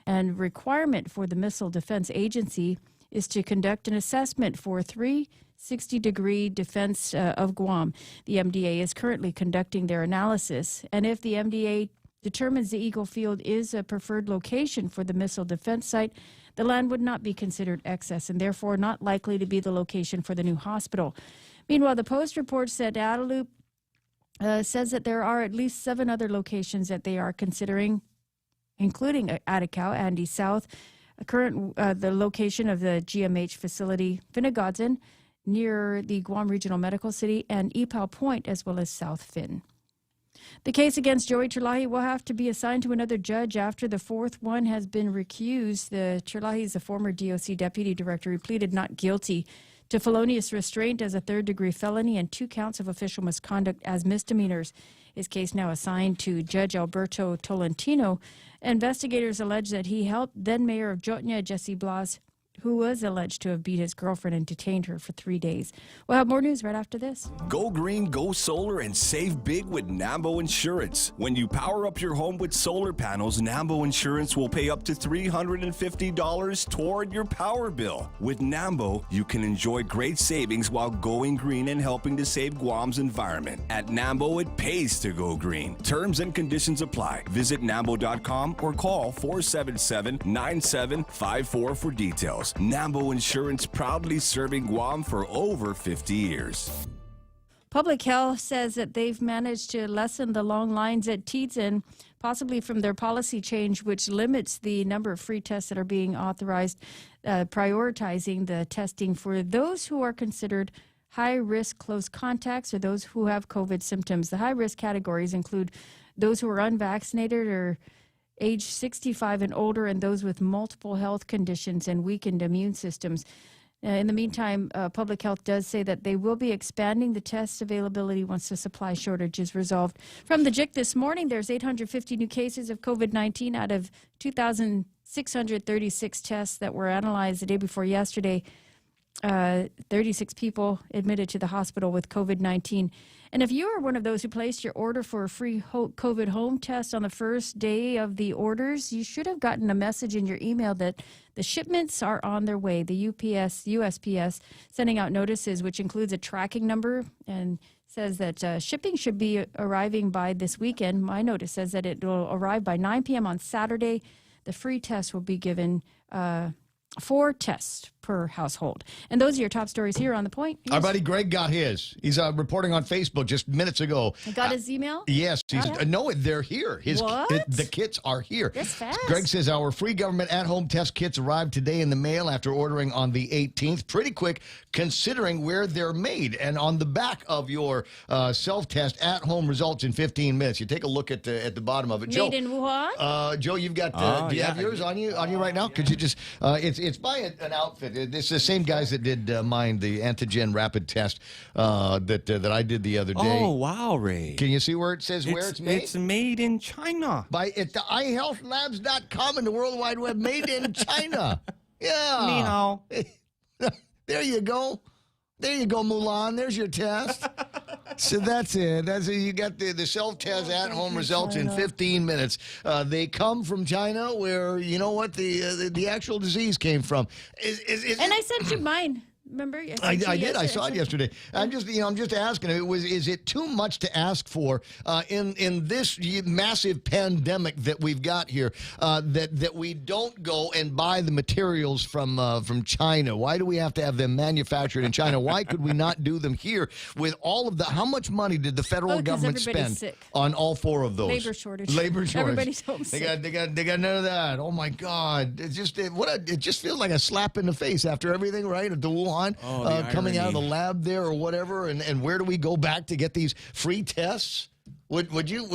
and requirement for the Missile Defense Agency is to conduct an assessment for 360-degree defense of Guam. The MDA is currently conducting their analysis, and if the MDA determines the Eagle Field is a preferred location for the missile defense site, the land would not be considered excess and therefore not likely to be the location for the new hospital. Meanwhile, the Post reports that Adelup says that there are at least 7 other locations that they are considering, including Atacao, Andy South, the location of the GMH facility, Finnegodzin, near the Guam Regional Medical City, and Epau Point, as well as South Finn. The case against Joey Terlahi will have to be assigned to another judge after the fourth one has been recused. The Terlahi is a former DOC deputy director who pleaded not guilty to felonious restraint as a third-degree felony and 2 counts of official misconduct as misdemeanors. His case now assigned to Judge Alberto Tolentino. Investigators allege that he helped then-Mayor of Jotnya, Jesse Blas, who was alleged to have beat his girlfriend and detained her for 3 days. We'll have more news right after this. Go green, go solar, and save big with Nambo Insurance. When you power up your home with solar panels, Nambo Insurance will pay up to $350 toward your power bill. With Nambo, you can enjoy great savings while going green and helping to save Guam's environment. At Nambo, it pays to go green. Terms and conditions apply. Visit Nambo.com or call 477-9754 for details. Nambo Insurance, proudly serving Guam for over 50 years. Public Health says that they've managed to lessen the long lines at Teetson, possibly from their policy change, which limits the number of free tests that are being authorized, prioritizing the testing for those who are considered high-risk close contacts or those who have COVID symptoms. The high-risk categories include those who are unvaccinated or age 65 and older, and those with multiple health conditions and weakened immune systems. In the meantime, Public Health does say that they will be expanding the test availability once the supply shortage is resolved. From the JIC this morning, there's 850 new cases of COVID-19 out of 2,636 tests that were analyzed the day before yesterday. 36 people admitted to the hospital with COVID-19. And if you are one of those who placed your order for a free COVID home test on the first day of the orders, you should have gotten a message in your email that the shipments are on their way. The USPS sending out notices, which includes a tracking number, and says that shipping should be arriving by this weekend. My notice says that it will arrive by 9 p.m. on Saturday. The free test will be given 4 tests per household. And those are your top stories here on The Point. Our buddy Greg got his. He's reporting on Facebook just minutes ago. He got his email? Yes. He's, Oh, yeah. No, they're here. What? The kits are here. That's fast. Greg says our free government at-home test kits arrived today in the mail after ordering on the 18th. Pretty quick, considering where they're made. And on the back of your self-test at-home results in 15 minutes. You take a look at the bottom of it. Made in Wuhan? Joe, you've got. Do you have yours on you right now? Could you just? It's by an outfit. It's the same guys that did mine, the antigen rapid test that I did the other day. Oh, wow, Ray. Can you see where it says where it's made? It's made in China. At the iHealthLabs.com and the World Wide Web. Made in China. Yeah. Ni hao. There you go. There you go, Mulan. There's your test. So that's it. You got the self-test at-home results in 15 minutes. They come from China, where you know what the actual disease came from. And I sent you mine. Remember? I did. I saw it yesterday. I'm just asking. Is it too much to ask for in this massive pandemic that we've got here that we don't go and buy the materials from China? Why do we have to have them manufactured in China? Why could we not do them here with all of the? How much money did the federal government spend on all four of those? Labor shortage. Everybody's home sick. They got none of that. Oh my God! It just feels like a slap in the face after everything, right? At the Wuhan. Coming out of the lab there or whatever, and where do we go back to get these free tests? Would you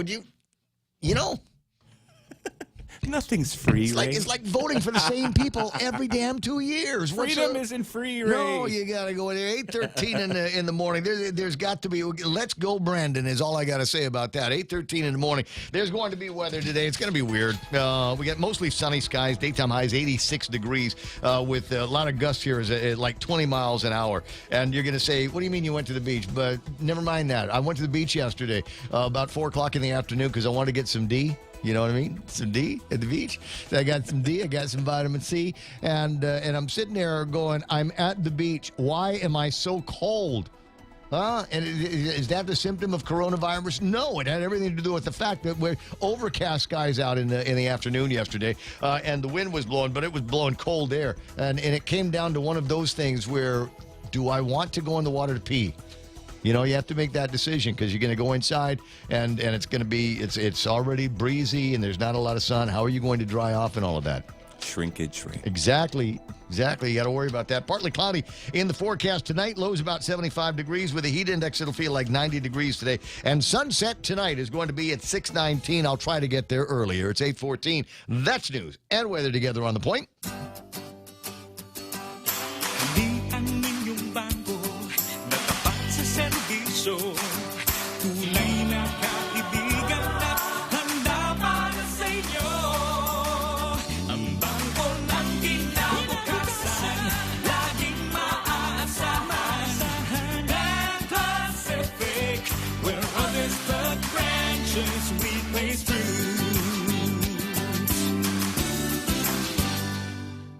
Nothing's free, Ray. It's like voting for the same people every damn 2 years. Freedom isn't free, Ray. No, you got to go there. 8:13 in the morning. There's got to be. Let's go, Brandon, is all I got to say about that. 8:13 in the morning. There's going to be weather today. It's going to be weird. We got mostly sunny skies. Daytime highs 86 degrees with a lot of gusts here at like 20 miles an hour. And you're going to say, what do you mean you went to the beach? But never mind that. I went to the beach yesterday about 4 o'clock in the afternoon because I wanted to get some D. You know what I mean? Some D at the beach. So I got some D. I got some vitamin C. And I'm sitting there going, I'm at the beach. Why am I so cold? Huh? And is that the symptom of coronavirus? No, it had everything to do with the fact that we're overcast skies out in the afternoon yesterday, and the wind was blowing, but it was blowing cold air. And it came down to one of those things where, do I want to go in the water to pee? You know, you have to make that decision because you're going to go inside and it's going to be, it's already breezy and there's not a lot of sun. How are you going to dry off and all of that? Shrinkage. Exactly. You got to worry about that. Partly cloudy in the forecast tonight. Lows about 75 degrees with a heat index. It'll feel like 90 degrees today. And sunset tonight is going to be at 6:19. I'll try to get there earlier. It's 8:14. That's news and weather together on The Point. Tunay na kaibigan na handa para sa inyo. Ang bangko ng kinabukasan, laging maaasahan. Pan Pacific, where others cut branches, we place roots.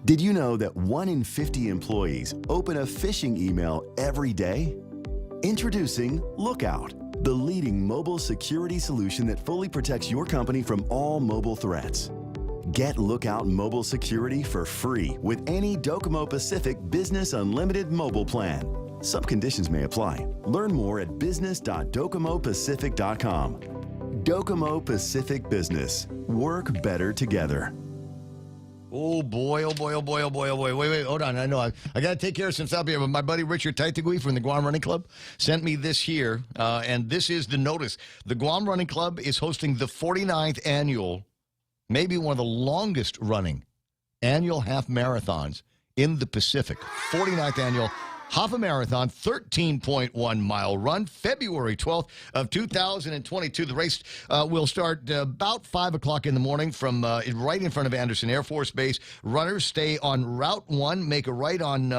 Did you know that 1 in 50 employees open a phishing email every day? Introducing Lookout, the leading mobile security solution that fully protects your company from all mobile threats. Get Lookout Mobile Security for free with any Docomo Pacific Business Unlimited mobile plan. Some conditions may apply. Learn more at business.docomopacific.com. Docomo Pacific Business. Work better together. Oh, boy. Wait, hold on. I know. I got to take care of some stuff here. My buddy Richard Taitigui from the Guam Running Club sent me this here, and this is the notice. The Guam Running Club is hosting the 49th annual, maybe one of the longest running annual half marathons in the Pacific. 49th annual half a marathon, 13.1 mile run, February 12th of 2022. The race will start about 5 o'clock in the morning from right in front of Anderson Air Force Base. Runners stay on Route 1, make a right on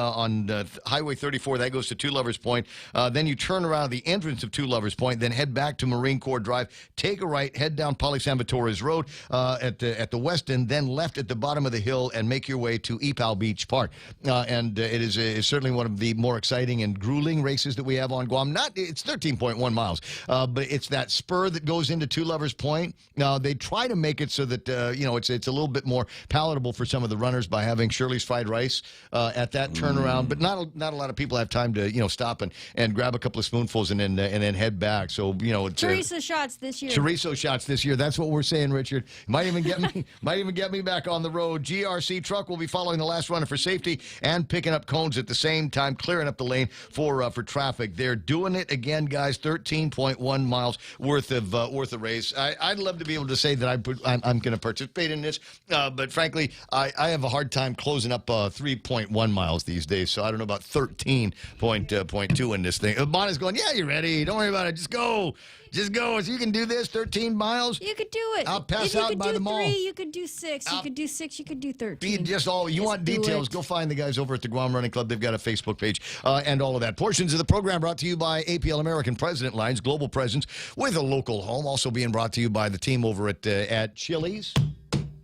Highway 34. That goes to Two Lovers Point. Then you turn around the entrance of Two Lovers Point, then head back to Marine Corps Drive, take a right, head down Palisambo Torres Road at the west end, then left at the bottom of the hill and make your way to Ipao Beach Park. And it is certainly one of the more exciting and grueling races that we have on Guam. It's 13.1 miles, but it's that spur that goes into Two Lovers Point. They try to make it so that it's a little bit more palatable for some of the runners by having Shirley's fried rice at that turnaround. But not a lot of people have time to stop and grab a couple of spoonfuls and then head back. So Chorizo shots this year. Chorizo shots this year. That's what we're saying, Richard. Might even get me back on the road. GRC truck will be following the last runner for safety and picking up cones at the same time, clearing up the lane for traffic. They're doing it again, guys. 13.1 miles worth of race. I'd love to be able to say that I'm going to participate in this, but frankly, I have a hard time closing up 3.1 miles these days. So I don't know about 13.2 in this thing. Bonnie's going, yeah, you're ready. Don't worry about it. Just go. Just go. If you can do this, 13 miles. You could do it. I'll pass out by the mall. If you could do 3, you could do 6. You could do 6. You could do 13. You want details, go find the guys over at the Guam Running Club. They've got a Facebook page and all of that. Portions of the program brought to you by APL American President Lines, global presence with a local home. Also being brought to you by the team over at Chili's.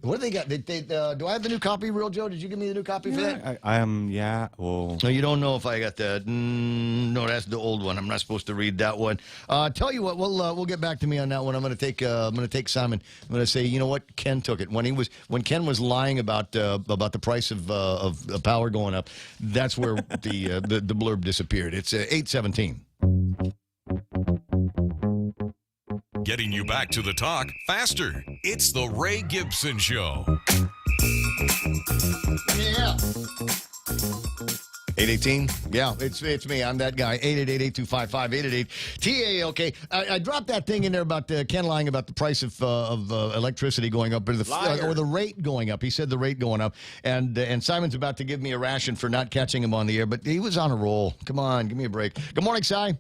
What do they got? Do I have the new copy, Real Joe? Did you give me the new copy for that? I am, yeah. Well, no, you don't know if I got that. No, that's the old one. I'm not supposed to read that one. Tell you what, we'll get back to me on that one. I'm going to take Simon. I'm going to say, you know what? Ken took it when Ken was lying about the price of power going up. That's where the blurb disappeared. It's 8:17. Getting you back to the talk faster. It's the Ray Gibson Show. Yeah. 818? Yeah, it's me. I'm that guy. 888-8255. 888-TALK. I dropped that thing in there about Ken lying about the price of electricity going up or the rate going up. He said the rate going up. And Simon's about to give me a ration for not catching him on the air, but he was on a roll. Come on, give me a break. Good morning, Si.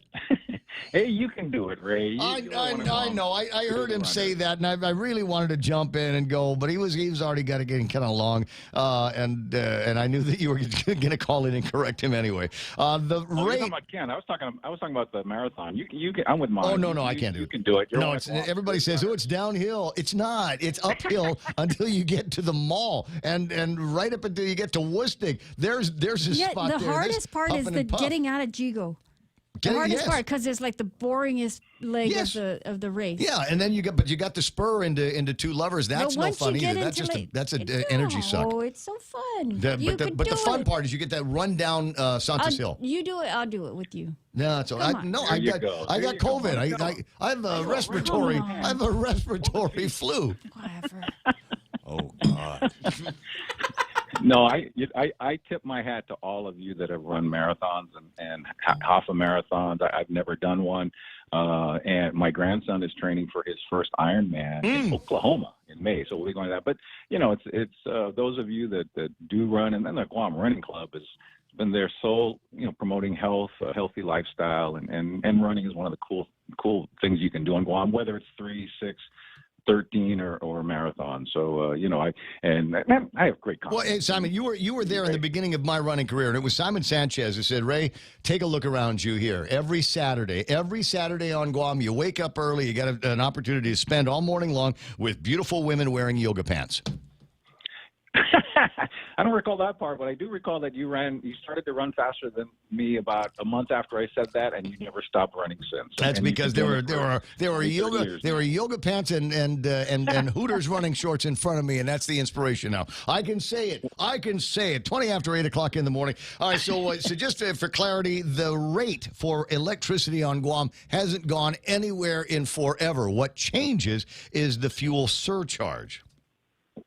Hey, you can do it, Ray. I know. I heard him say that, and I really wanted to jump in and go, but he was already got it getting kind of long, and I knew that you were going to call in and correct him anyway. You're talking about Ken. I was talking about the marathon. You can. I'm with mine. Oh no, I can't do it. You can do it. No, everybody says, it's downhill. It's not. It's uphill until you get to the mall, and right up until you get to Woostig. There's a spot there. The hardest part is the getting out of Jigo. The hardest part, because it's like the boringest leg of the race. Yeah, and then you got the spur into Two Lovers. That's no fun either. That's an energy suck. Oh, it's so fun. But the fun part is you get that run down Santos Hill. You do it. I'll do it with you. No, it's I got COVID. I have a respiratory. I have a respiratory flu. Whatever. Oh God. No, I tip my hat to all of you that have run marathons and half a marathons. I've never done one, and my grandson is training for his first Ironman in Oklahoma in May, so we'll be going to that. But it's those of you that do run, and then the Guam Running Club has been there so promoting health, a healthy lifestyle, and running is one of the cool things you can do on Guam, whether it's 3, 6. 13 or marathon. So I have great confidence. Well, hey, Simon, you were there in the beginning of my running career, and it was Simon Sanchez who said, Ray, take a look around you here. Every Saturday on Guam, you wake up early, you got an opportunity to spend all morning long with beautiful women wearing yoga pants. I don't recall that part, but I do recall that you started to run faster than me about a month after I said that, and you never stopped running since. That's because there were yoga pants and Hooters running shorts in front of me, and that's the inspiration now. I can say it. 20 after 8 o'clock in the morning. All right, so just for clarity, the rate for electricity on Guam hasn't gone anywhere in forever. What changes is the fuel surcharge.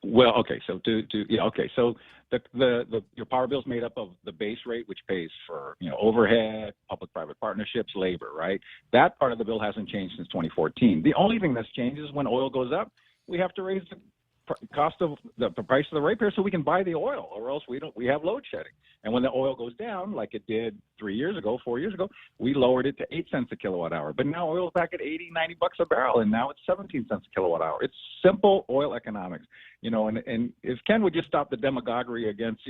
Well, okay. So So your power bill is made up of the base rate, which pays for overhead, public-private partnerships, labor, right? That part of the bill hasn't changed since 2014. The only thing that's changed is when oil goes up, we have to raise the cost of the price of the ratepayer so we can buy the oil, or else we have load shedding. And when the oil goes down, like it did 4 years ago, we lowered it to 8 cents a kilowatt hour. But now oil's back at $80-90 a barrel, and now it's 17 cents a kilowatt hour. It's simple oil economics, and if Ken would just stop the demagoguery against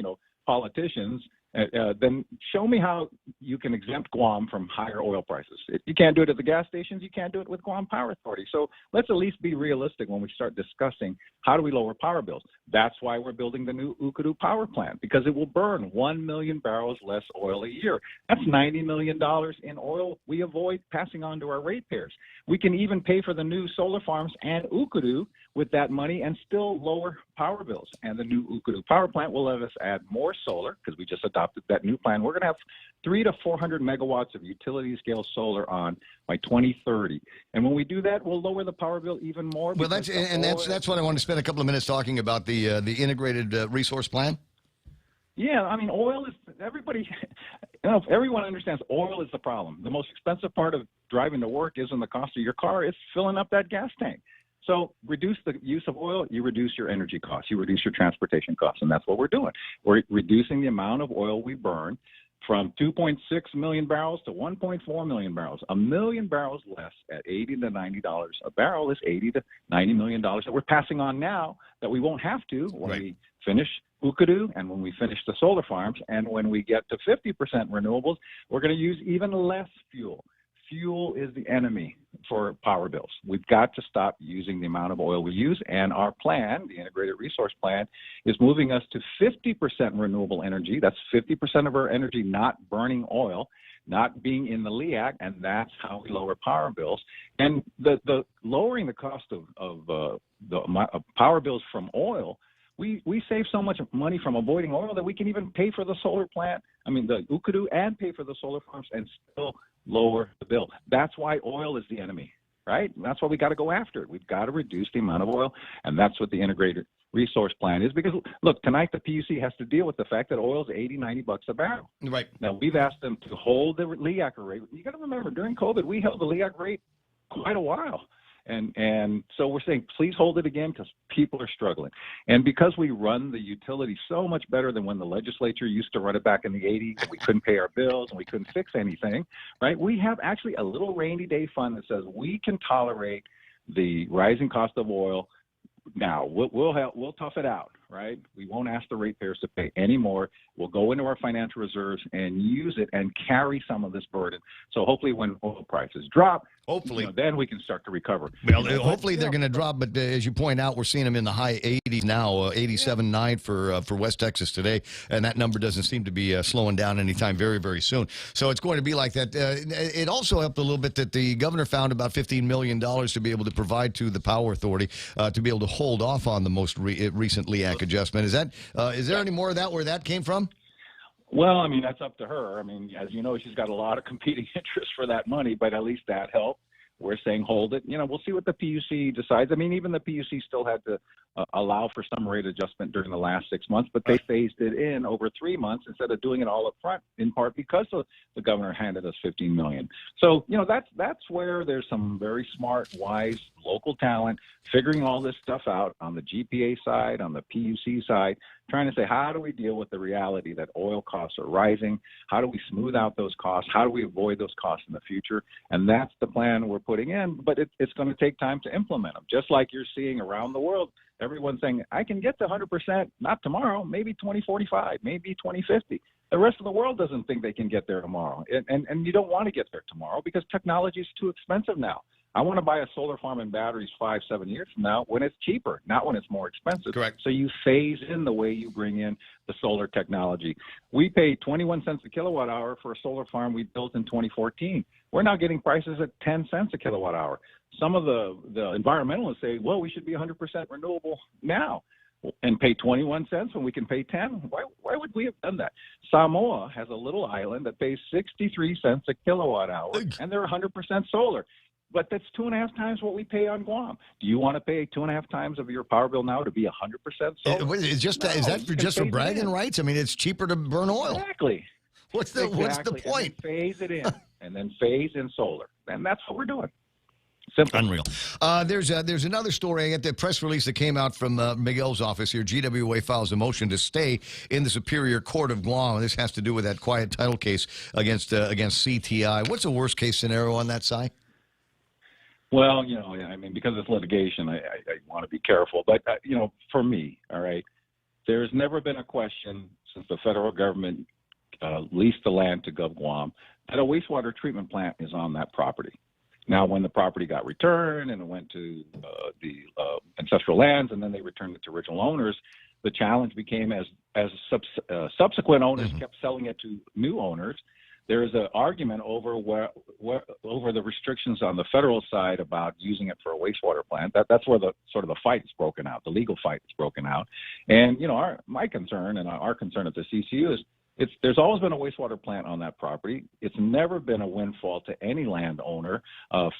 politicians then show me how you can exempt Guam from higher oil prices. If you can't do it at the gas stations, you can't do it with Guam Power Authority. So let's at least be realistic when we start discussing how do we lower power bills. That's why we're building the new Ukadu power plant, because it will burn 1 million barrels less oil a year. That's $90 million in oil we avoid passing on to our ratepayers. We can even pay for the new solar farms and Ukadu with that money and still lower power bills. And the new Ukadu power plant will let us add more solar, because we just adopted that new plan. We're going to have 300 to 400 megawatts of utility scale solar on by 2030. And when we do that, we'll lower the power bill even more. Well, that's what I want to spend a couple of minutes talking about, the integrated resource plan. Yeah, I mean, oil is, everybody, everyone understands oil is the problem. The most expensive part of driving to work isn't the cost of your car, it's filling up that gas tank. So reduce the use of oil, you reduce your energy costs, you reduce your transportation costs, and that's what we're doing. We're reducing the amount of oil we burn from 2.6 million barrels to 1.4 million barrels. 1 million barrels less at $80 to $90 a barrel is $80 to $90 million that we're passing on now that we won't have to when we finish Ukadu and when we finish the solar farms. And when we get to 50% renewables, we're going to use even less fuel. Fuel is the enemy for power bills. We've got to stop using the amount of oil we use, and our plan, the Integrated Resource Plan, is moving us to 50% renewable energy. That's 50% of our energy not burning oil, not being in the LEAC, and that's how we lower power bills. And the lowering the cost of power bills from oil, we save so much money from avoiding oil that we can even pay for the solar plant, the Ukadu, and pay for the solar farms and still lower the bill. That's why oil is the enemy, right? That's why we got to go after it. We've got to reduce the amount of oil, and that's what the Integrated Resource Plan is. Because, look, tonight the PUC has to deal with the fact that oil is $80, $90 a barrel. Right. Now, we've asked them to hold the LEAC rate. You got to remember, during COVID, we held the LEAC rate quite a while. And so we're saying, please hold it again, because people are struggling. And because we run the utility so much better than when the legislature used to run it back in the 80s, and we couldn't pay our bills and we couldn't fix anything, right? We have actually a little rainy day fund that says we can tolerate the rising cost of oil. Now, we'll tough it out, right? We won't ask the ratepayers to pay any more. We'll go into our financial reserves and use it and carry some of this burden. So hopefully when oil prices drop, then we can start to recover. Well, hopefully they're going to drop, but as you point out, we're seeing them in the high 80s now, 87.9 for West Texas today, and that number doesn't seem to be slowing down anytime very, very soon. So it's going to be like that. It also helped a little bit that the governor found about $15 million to be able to provide to the Power Authority to be able to hold off on the most recent LEAC adjustment. Is there any more of that where that came from? Well, that's up to her. As you know, she's got a lot of competing interests for that money, but at least that helped. We're saying hold it. We'll see what the PUC decides. Even the PUC still had to allow for some rate adjustment during the last 6 months, but they phased it in over 3 months instead of doing it all up front, in part because the governor handed us $15 million. So, that's where there's some very smart, wise local talent figuring all this stuff out on the GPA side, on the PUC side, trying to say, how do we deal with the reality that oil costs are rising? How do we smooth out those costs? How do we avoid those costs in the future? And that's the plan we're putting in, but it's going to take time to implement them. Just like you're seeing around the world, everyone's saying, I can get to 100%, not tomorrow, maybe 2045, maybe 2050. The rest of the world doesn't think they can get there tomorrow. And you don't want to get there tomorrow because technology is too expensive now. I want to buy a solar farm and batteries 5-7 years from now when it's cheaper, not when it's more expensive. Correct. So you phase in the way you bring in the solar technology. We pay 21 cents a kilowatt hour for a solar farm we built in 2014. We're now getting prices at 10 cents a kilowatt hour. Some of the environmentalists say, well, we should be 100% renewable now and pay 21 cents when we can pay 10. Why would we have done that? Samoa has a little island that pays 63 cents a kilowatt hour, and they're 100% solar. But that's 2.5 times what we pay on Guam. Do you want to pay 2.5 times of your power bill now to be 100% solar? Is that just for bragging rights? It's cheaper to burn oil. Exactly. What's the point? And phase it in, and then phase in solar, and that's what we're doing. Simple. Unreal. There's another story. I got the press release that came out from Miguel's office here. GWA files a motion to stay in the Superior Court of Guam. This has to do with that quiet title case against CTI. What's the worst case scenario on that side? Well, because it's litigation, I want to be careful. But, for me, all right, there's never been a question since the federal government leased the land to GovGuam, that a wastewater treatment plant is on that property. Now, when the property got returned and it went to the ancestral lands, and then they returned it to original owners, the challenge became as subsequent owners kept selling it to new owners. There is an argument over over the restrictions on the federal side about using it for a wastewater plant. That's where the sort of the fight is broken out, the legal fight is broken out. And my concern and our concern at the CCU is there's always been a wastewater plant on that property. It's never been a windfall to any landowner,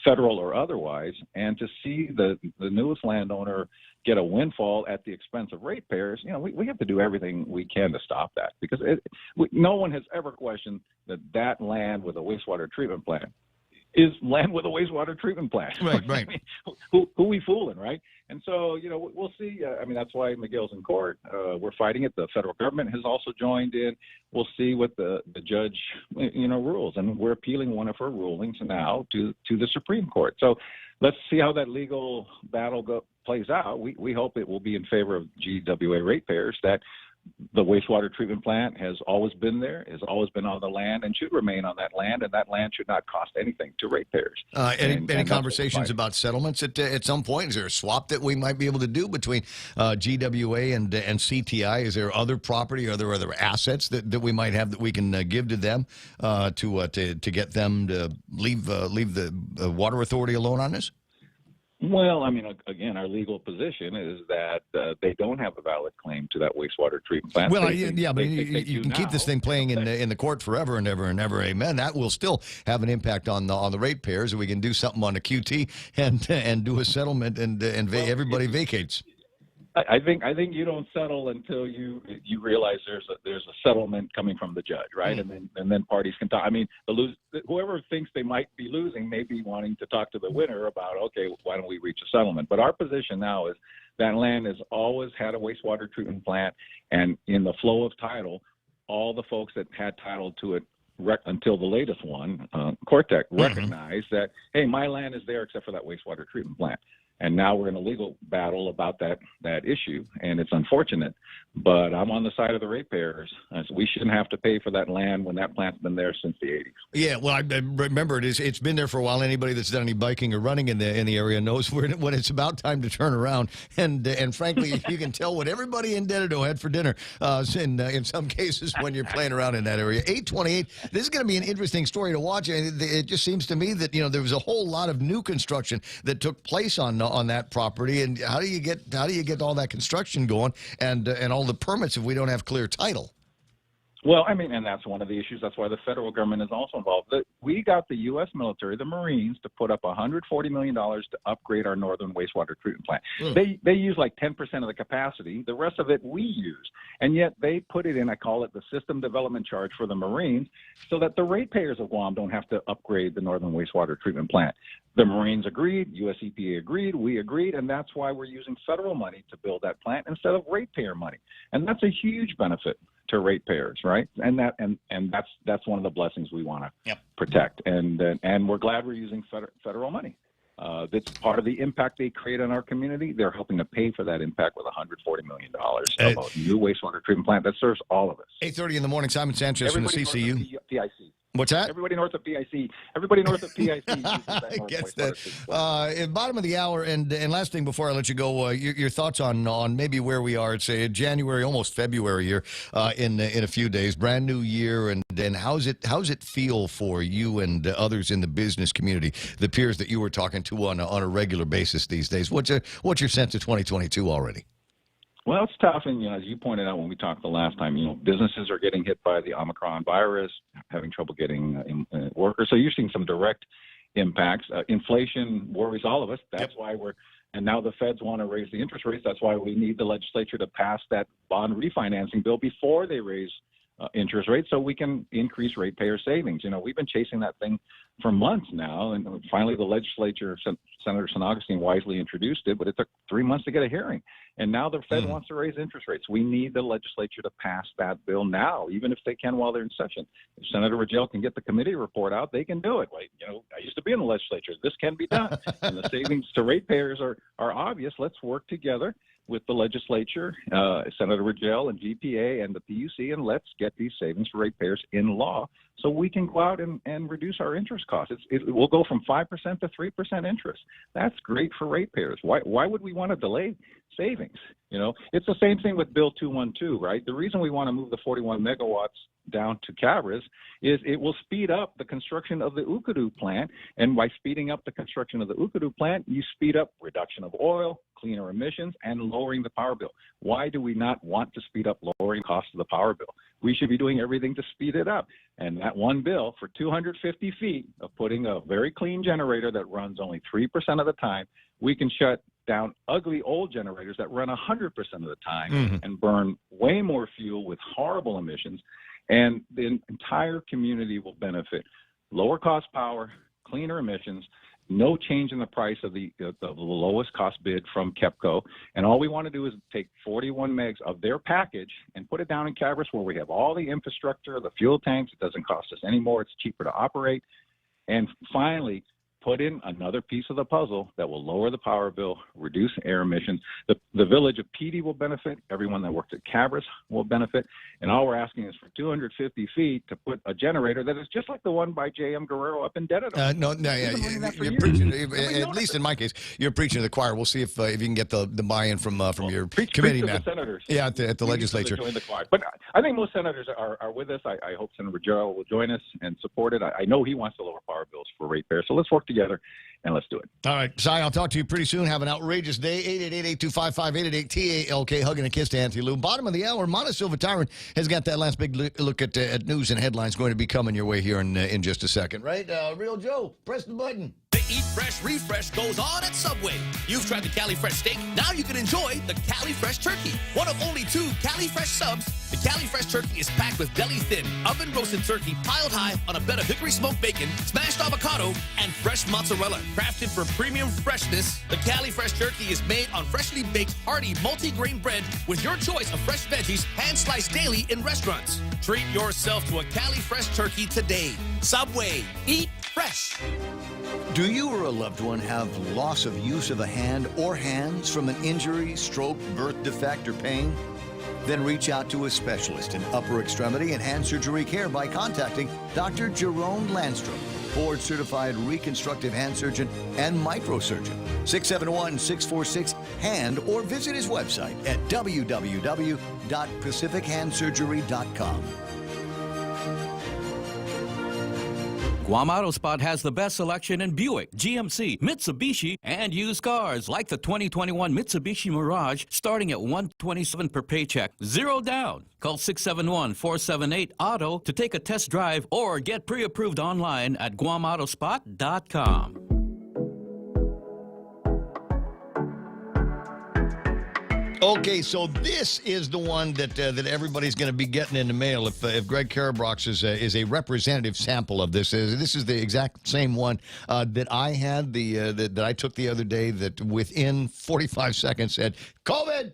federal or otherwise. And to see the newest landowner get a windfall at the expense of ratepayers, we have to do everything we can to stop that, because no one has ever questioned that land with a wastewater treatment plant is land with a wastewater treatment plant. Right. I mean, who we fooling, right? And so, we'll see. That's why McGill's in court. We're fighting it. The federal government has also joined in. We'll see what the judge, rules. And we're appealing one of her rulings now to the Supreme Court. So let's see how that legal battle plays out. We hope it will be in favor of GWA ratepayers, that the wastewater treatment plant has always been there, has always been on the land, and should remain on that land, and that land should not cost anything to ratepayers. Any conversations about settlements at some point? Is there a swap that we might be able to do between GWA and CTI? Is there other property? Are there other assets that we might have that we can give to them to get them to leave the Water Authority alone on this? Well, again, our legal position is that they don't have a valid claim to that wastewater treatment plant. Well, but you can keep this thing playing in the court forever and ever and ever. Amen. That will still have an impact on the ratepayers. We can do something on the QT and do a settlement, and everybody vacates. I think you don't settle until you realize there's a settlement coming from the judge, right? And then parties can talk. Whoever thinks they might be losing may be wanting to talk to the winner about, okay, why don't we reach a settlement? But our position now is that land has always had a wastewater treatment plant, and in the flow of title, all the folks that had title to it until the latest one, Cortec, recognized that, hey, my land is there except for that wastewater treatment plant. And now we're in a legal battle about that issue, and it's unfortunate. But I'm on the side of the ratepayers. We shouldn't have to pay for that land when that plant's been there since the 80s. Yeah, well, I remember it's been there for a while. Anybody that's done any biking or running in the area knows when it's about time to turn around. And frankly, you can tell what everybody in Denado had for dinner in some cases when you're playing around in that area. 828. This is going to be an interesting story to watch. It just seems to me that there was a whole lot of new construction that took place on that property, and how do you get all that construction going and all the permits if we don't have clear title? Well, and that's one of the issues. That's why the federal government is also involved. We got the U.S. military, the Marines, to put up $140 million to upgrade our northern wastewater treatment plant. They use like 10% of the capacity. The rest of it we use. And yet they put it in, I call it the system development charge for the Marines, so that the ratepayers of Guam don't have to upgrade the northern wastewater treatment plant. The Marines agreed, U.S. EPA agreed, we agreed, and that's why we're using federal money to build that plant instead of ratepayer money. And that's a huge benefit to ratepayers, right? And that's one of the blessings we want to protect. And we're glad we're using federal money. That's part of the impact they create on our community. They're helping to pay for that impact with $140 million of a new wastewater treatment plant that serves all of us. 8:30 in the morning. Simon Sanchez from the CCU. PIC. What's that? Everybody north of PIC. Everybody north of PIC. Gets that. At bottom of the hour, and last thing before I let you go, your thoughts on maybe where we are. It's January, almost February here, in a few days. Brand new year, and how's it feel for you and others in the business community, the peers that you were talking to on a regular basis these days? What's your sense of 2022 already? Well, it's tough, and as you pointed out when we talked the last time, businesses are getting hit by the Omicron virus, having trouble getting workers. So you're seeing some direct impacts. Inflation worries all of us. That's why and now the feds want to raise the interest rates. That's why we need the legislature to pass that bond refinancing bill before they raise interest rates, so we can increase ratepayer savings. We've been chasing that thing for months now, and finally the legislature, Senator San Augustine wisely introduced it, but it took 3 months to get a hearing. And now the Fed wants to raise interest rates. We need the legislature to pass that bill now, even if they can while they're in session. If Senator Rangel can get the committee report out, they can do it. I used to be in the legislature. This can be done. And the savings to ratepayers are obvious. Let's work together. with the legislature, Senator Rigel and GPA and the PUC, and let's get these savings for ratepayers in law so we can go out and reduce our interest costs. It will go from 5% to 3% interest. That's great for ratepayers. Why would we want to delay savings? You know, it's the same thing with Bill 212, right? The reason we want to move the 41 megawatts down to Cabras is it will speed up the construction of the Ukadu plant, and by speeding up the construction of the Ukadu plant, you speed up reduction of oil, cleaner emissions, and lowering the power bill. Why do we not want to speed up lowering costs of the power bill? We should be doing everything to speed it up. And that one bill for 250 feet of putting a very clean generator that runs only 3% of the time, we can shut down ugly old generators that run 100% of the time and burn way more fuel with horrible emissions. And the entire community will benefit. Lower cost power, cleaner emissions, no change in the price of the lowest cost bid from KEPCO. And all we want to do is take 41 megs of their package and put it down in Cabras where we have all the infrastructure, the fuel tanks. It doesn't cost us any more. It's cheaper to operate. And finally, put in another piece of the puzzle that will lower the power bill, reduce air emissions. The village of Petey will benefit. Everyone that works at Cabras will benefit. And all we're asking is for 250 feet to put a generator that is just like the one by J.M. Guerrero up in Dedham. You're preaching, at least in my case, you're preaching to the choir. We'll see if you can get the buy-in from your committee man. The senators. Yeah, at the legislature. Join the choir. But I think most senators are with us. I hope Senator Gerald will join us and support it. I know he wants to lower power bills for ratepayers. So let's work together and let's do it. All right, Si, I'll talk to you pretty soon. Have an outrageous day. 888-825-5888-TALK. Hugging a kiss to Auntie Lou. Bottom of the hour, Montecillo Tyrant has got that last big look at news and headlines going to be coming your way here in just a second. Right? Real Joe, press the button. The Eat Fresh Refresh goes on at Subway. You've tried the Cali Fresh steak. Now you can enjoy the Cali Fresh turkey. One of only 2 Cali Fresh subs. The Cali Fresh turkey is packed with deli-thin, oven-roasted turkey piled high on a bed of hickory smoked bacon, smashed avocado, and fresh mozzarella. Crafted for premium freshness, the Cali Fresh turkey is made on freshly baked, hearty, multi-grain bread with your choice of fresh veggies, hand-sliced daily in restaurants. Treat yourself to a Cali Fresh turkey today. Subway. Eat fresh. Do you or a loved one have loss of use of a hand or hands from an injury, stroke, birth defect, or pain? Then reach out to a specialist in upper extremity and hand surgery care by contacting Dr. Jerome Landstrom, board-certified reconstructive hand surgeon and microsurgeon. 671-646-HAND or visit his website at www.pacifichandsurgery.com. Guam Auto Spot has the best selection in Buick, GMC, Mitsubishi, and used cars like the 2021 Mitsubishi Mirage starting at $127 per paycheck, 0 down. Call 671-478-AUTO to take a test drive or get pre-approved online at guamautospot.com. Okay, so this is the one that everybody's going to be getting in the mail if Greg Karabrox is a representative sample of this. This is the exact same one that I had that I took the other day that within 45 seconds said, COVID,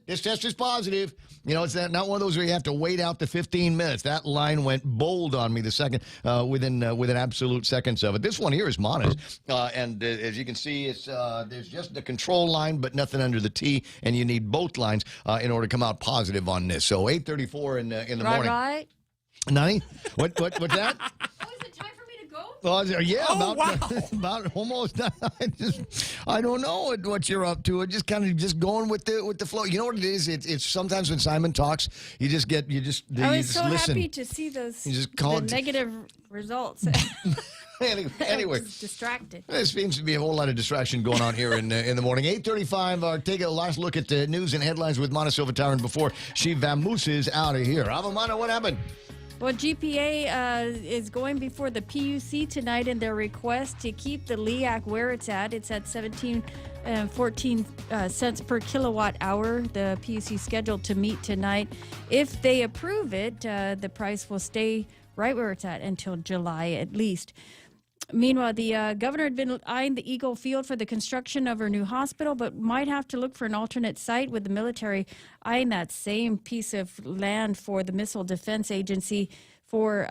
this test is positive. You know, it's not one of those where you have to wait out the 15 minutes. That line went bold on me the second, within absolute seconds of it. This one here is modest. And as you can see, it's there's just the control line, but nothing under the T, and you need both lines in order to come out positive on this. So 8:34 in the morning. Right. Nani? What's that? Well, yeah, about almost. I don't know what you're up to. Just kind of going with the flow. You know what it is? It's sometimes when Simon talks, I was so listen. happy to see those the negative results. Anyway, distracted. There seems to be a whole lot of distraction going on here in the morning. 8:35. Take a last look at the news and headlines with Montecillo Tyrant before she vamooses out of here. Avamana, what happened? Well, GPA is going before the PUC tonight in their request to keep the LEAC where it's at. It's at 14 cents per kilowatt hour. The PUC scheduled to meet tonight. If they approve it, the price will stay right where it's at until July at least. Meanwhile, the governor had been eyeing the Eagle Field for the construction of her new hospital, but might have to look for an alternate site with the military eyeing that same piece of land for the Missile Defense Agency for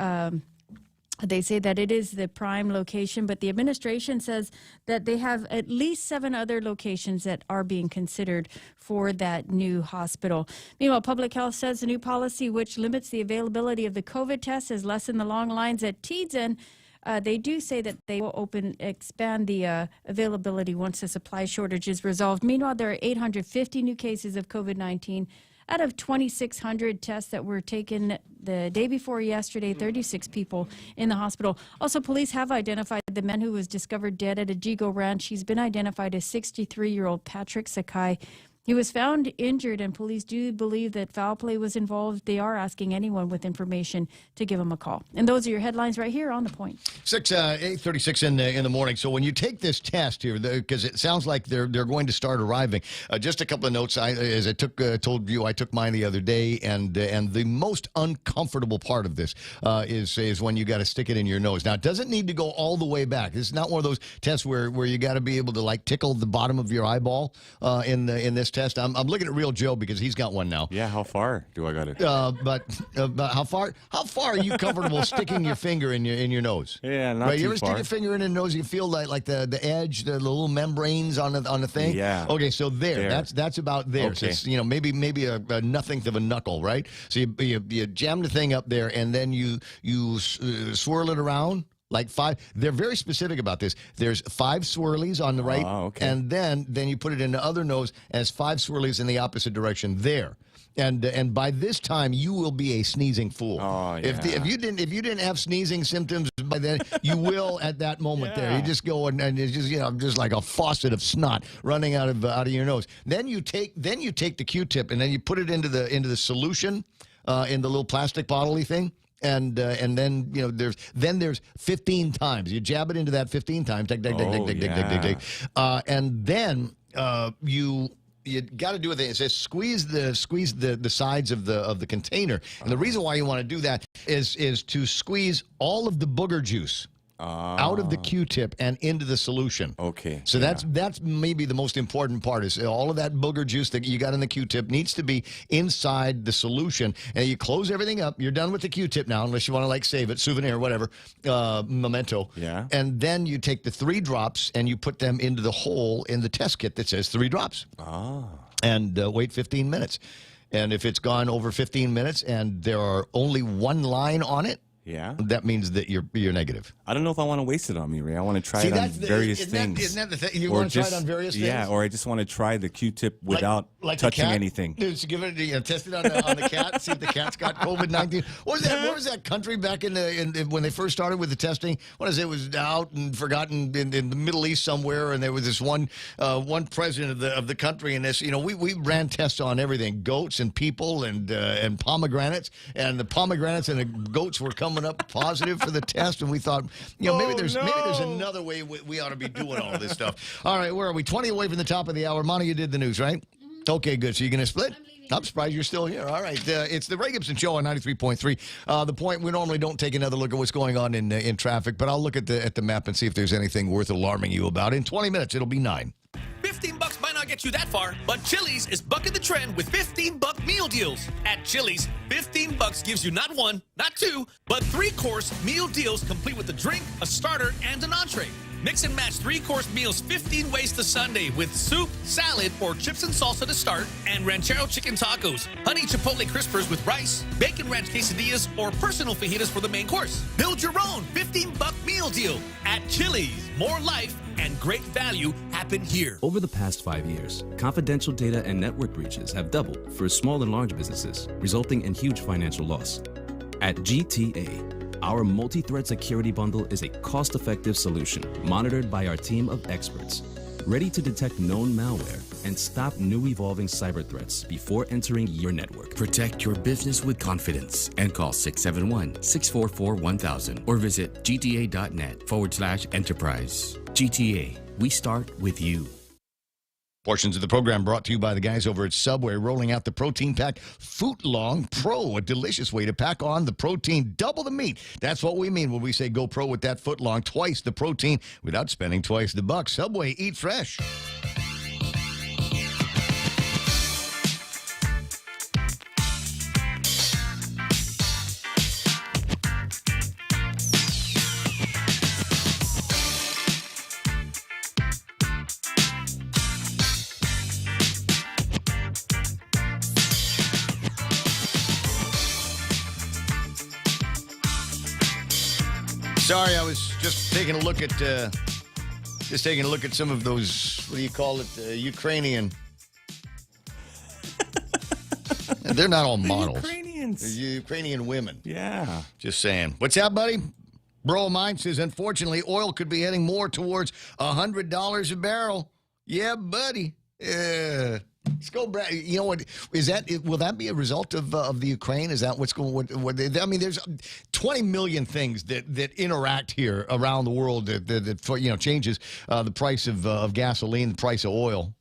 They say that it is the prime location, but the administration says that they have at least 7 other locations that are being considered for that new hospital. Meanwhile, Public Health says the new policy, which limits the availability of the COVID test, has lessened the long lines at TEDS, and they do say that they will expand the availability once the supply shortage is resolved. Meanwhile, there are 850 new cases of COVID-19 out of 2,600 tests that were taken the day before yesterday. 36 people in the hospital. Also, police have identified the man who was discovered dead at a Jigo ranch. He's been identified as 63-year-old Patrick Sakai. He was found injured, and police do believe that foul play was involved. They are asking anyone with information to give him a call. And those are your headlines right here on The Point. 8:36 in the morning. So when you take this test here, because it sounds like they're going to start arriving. Just a couple of notes. As I told you, I took mine the other day, and the most uncomfortable part of this is when you got to stick it in your nose. Now, it doesn't need to go all the way back. This is not one of those tests where you got to be able to like tickle the bottom of your eyeball in this test. I'm looking at Real Joe because he's got one now. Yeah, how far do I got it? But how far are you comfortable sticking your finger in your nose? Yeah, not right. You too ever far. stick your finger in the nose? You feel like the edge, the little membranes on the thing. Yeah. Okay, so there. That's about there. Okay. So it's, maybe a nothingth of a knuckle, right? So you jam the thing up there, and then you swirl it around. Like 5, they're very specific about this. There's 5 swirlies on the right, and then you put it in the other nose as 5 swirlies in the opposite direction there. And by this time you will be a sneezing fool. Oh, yeah. If you didn't have sneezing symptoms by then, you will at that moment there. You just go and it's just like a faucet of snot running out of your nose. Then you take the Q-tip and then you put it into the solution in the little plastic bottle-y thing. And then there's 15 times. You jab it into that 15 times. Dig. And then you got to do it. It says squeeze the sides of the container. And the reason why you want to do that is to squeeze all of the booger juice out of the Q-tip and into the solution. Okay. So that's maybe the most important part is all of that booger juice that you got in the Q-tip needs to be inside the solution. And you close everything up. You're done with the Q-tip now, unless you want to save it, souvenir, whatever, memento. Yeah. And then you take the 3 drops and you put them into the hole in the test kit that says 3 drops. And wait 15 minutes. And if it's gone over 15 minutes and there are only 1 line on it, that means that you're negative. I don't know if I want to waste it on me, Ray. I want to try it on various things. Isn't that the thing? You want to try it on various things? Yeah, or I just want to try the Q-tip without touching anything. Just give it, test it on the cat, see if the cat's got COVID-19. What was that country back in when they first started with the testing? What is it? It was out and forgotten in the Middle East somewhere, and there was this one president of the country, and this we ran tests on everything, goats and people and pomegranates, and the pomegranates and the goats were coming up positive for the test, and we thought, maybe there's another way we ought to be doing all of this stuff. All right, where are we? 20 away from the top of the hour. Monty, you did the news, right? Okay, good. So you're going to split? I'm surprised you're still here. All right. It's the Ray Gibson Show on 93.3. The Point, we normally don't take another look at what's going on in traffic, but I'll look at the map and see if there's anything worth alarming you about. In 20 minutes, it'll be 9. $15 might not get you that far, but Chili's is bucking the trend with $15 meal deals. At Chili's, $15 gives you not 1, not 2, but 3-course meal deals complete with a drink, a starter, and an entree. Mix and match 3-course meals 15 ways to Sunday with soup, salad, or chips and salsa to start, and ranchero chicken tacos, honey chipotle crispers with rice, bacon ranch quesadillas, or personal fajitas for the main course. Build your own $15 meal deal at Chili's. More life and great value happen here. Over the past 5 years, confidential data and network breaches have doubled for small and large businesses, resulting in huge financial loss. At GTA, our multi-threat security bundle is a cost-effective solution monitored by our team of experts, ready to detect known malware and stop new evolving cyber threats before entering your network. Protect your business with confidence and call 671-644-1000 or visit gta.net/enterprise. GTA, we start with you. Portions of the program brought to you by the guys over at Subway, rolling out the Protein Pack Footlong Pro, a delicious way to pack on the protein, double the meat. That's what we mean when we say go pro with that footlong, twice the protein without spending twice the buck. Subway, eat fresh. Sorry, I was just taking a look at some of those. What do you call it? Ukrainian. They're not all models. Ukrainians. Ukrainian women. Yeah. Just saying. What's that, buddy? Bro of mine says, unfortunately, oil could be heading more towards $100 a barrel. Yeah, buddy. Yeah. Let's go, Brad. You know what? Is that? Will that be a result of the Ukraine? Is that what's going? What I mean, there's 20 million things that interact here around the world that changes the price of gasoline, the price of oil.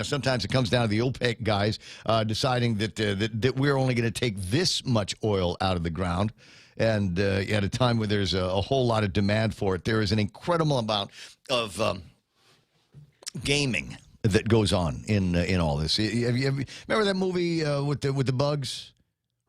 Sometimes it comes down to the OPEC guys deciding that we're only going to take this much oil out of the ground. And at a time where there's a whole lot of demand for it, there is an incredible amount of gaming that goes on in all this. Remember that movie with the bugs,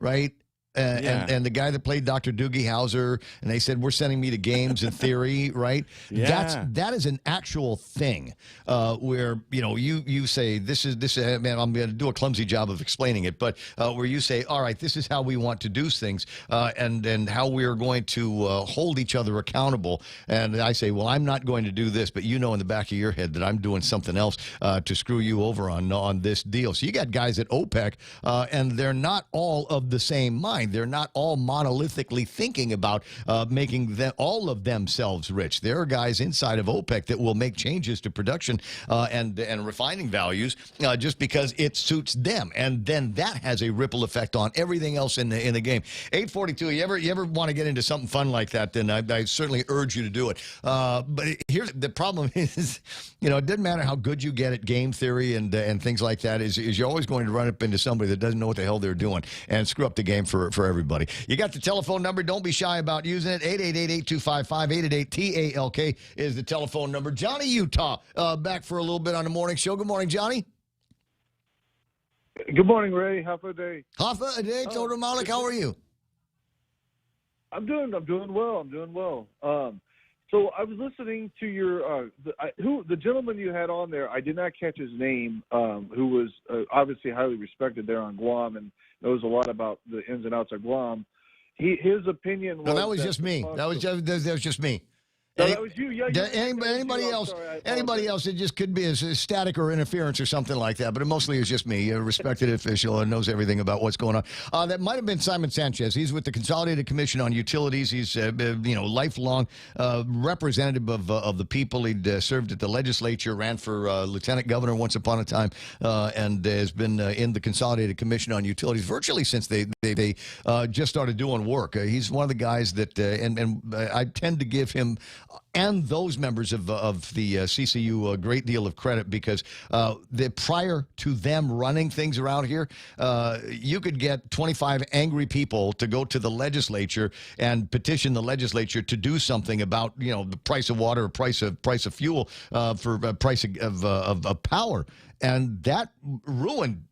right? And the guy that played Dr. Doogie Howser, and they said, we're sending me to games in theory, right? Yeah. That is an actual thing where, you say, this is man, I'm going to do a clumsy job of explaining it, but where you say, all right, this is how we want to do things and how we're going to hold each other accountable. And I say, well, I'm not going to do this, but in the back of your head that I'm doing something else to screw you over on this deal. So you got guys at OPEC, and they're not all of the same mind. They're not all monolithically thinking about making all of themselves rich. There are guys inside of OPEC that will make changes to production and refining values just because it suits them, and then that has a ripple effect on everything else in the game. 842. You ever want to get into something fun like that? Then I certainly urge you to do it. But here's the problem: is it doesn't matter how good you get at game theory and things like that. Is you're always going to run up into somebody that doesn't know what the hell they're doing and screw up the game for everybody. You got the telephone number. Don't be shy about using it. 888-8255-888-TALK is the telephone number. Johnny, Utah, back for a little bit on the morning show. Good morning, Johnny. Good morning, Ray. Half a day. Half a day. Total Malik, how are you? I'm doing well. So I was listening to your the gentleman you had on there. I did not catch his name. Who was obviously highly respected there on Guam and knows a lot about the ins and outs of Guam. His opinion was. No, that was just me. That was just me. No, that was you. Yeah, anybody else? Sorry, anybody else? It just could be a static or interference or something like that. But it mostly is just me, a respected official and knows everything about what's going on. That might have been Simon Sanchez. He's with the Consolidated Commission on Utilities. He's lifelong representative of the people. He'd served at the legislature, ran for lieutenant governor once upon a time, and has been in the Consolidated Commission on Utilities virtually since they just started doing work. He's one of the guys that, and I tend to give him and those members of the CCU a great deal of credit because prior to them running things around here, you could get 25 angry people to go to the legislature and petition the legislature to do something about the price of water, price of fuel, for price of power. And that ruined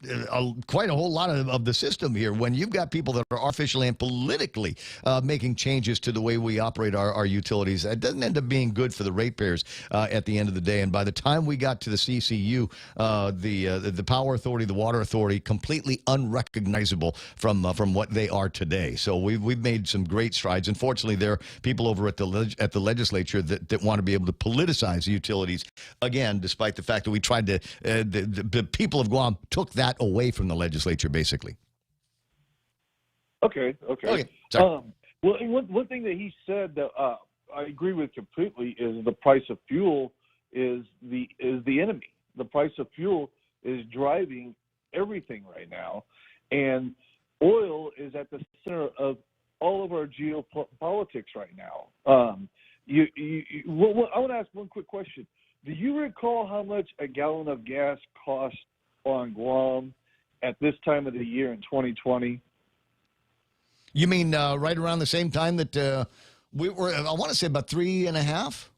quite a whole lot of the system here when you've got people that are artificially and politically making changes to the way we operate our utilities. It doesn't end up being good for the ratepayers at the end of the day. And by the time we got to the CCU, the Power Authority, the Water Authority, completely unrecognizable from what they are today. So we've made some great strides. Unfortunately, there are people over at the legislature that want to be able to politicize the utilities again, despite the fact that we tried to. The people of Guam took that away from the legislature, basically. Okay. Sorry. Well, one thing that he said that I agree with completely is the price of fuel is the enemy. The price of fuel is driving everything right now, and oil is at the center of all of our geopolitics right now. I want to ask one quick question. Do you recall how much a gallon of gas cost on Guam at this time of the year in 2020? You mean right around the same time that we were, I want to say about 3.5?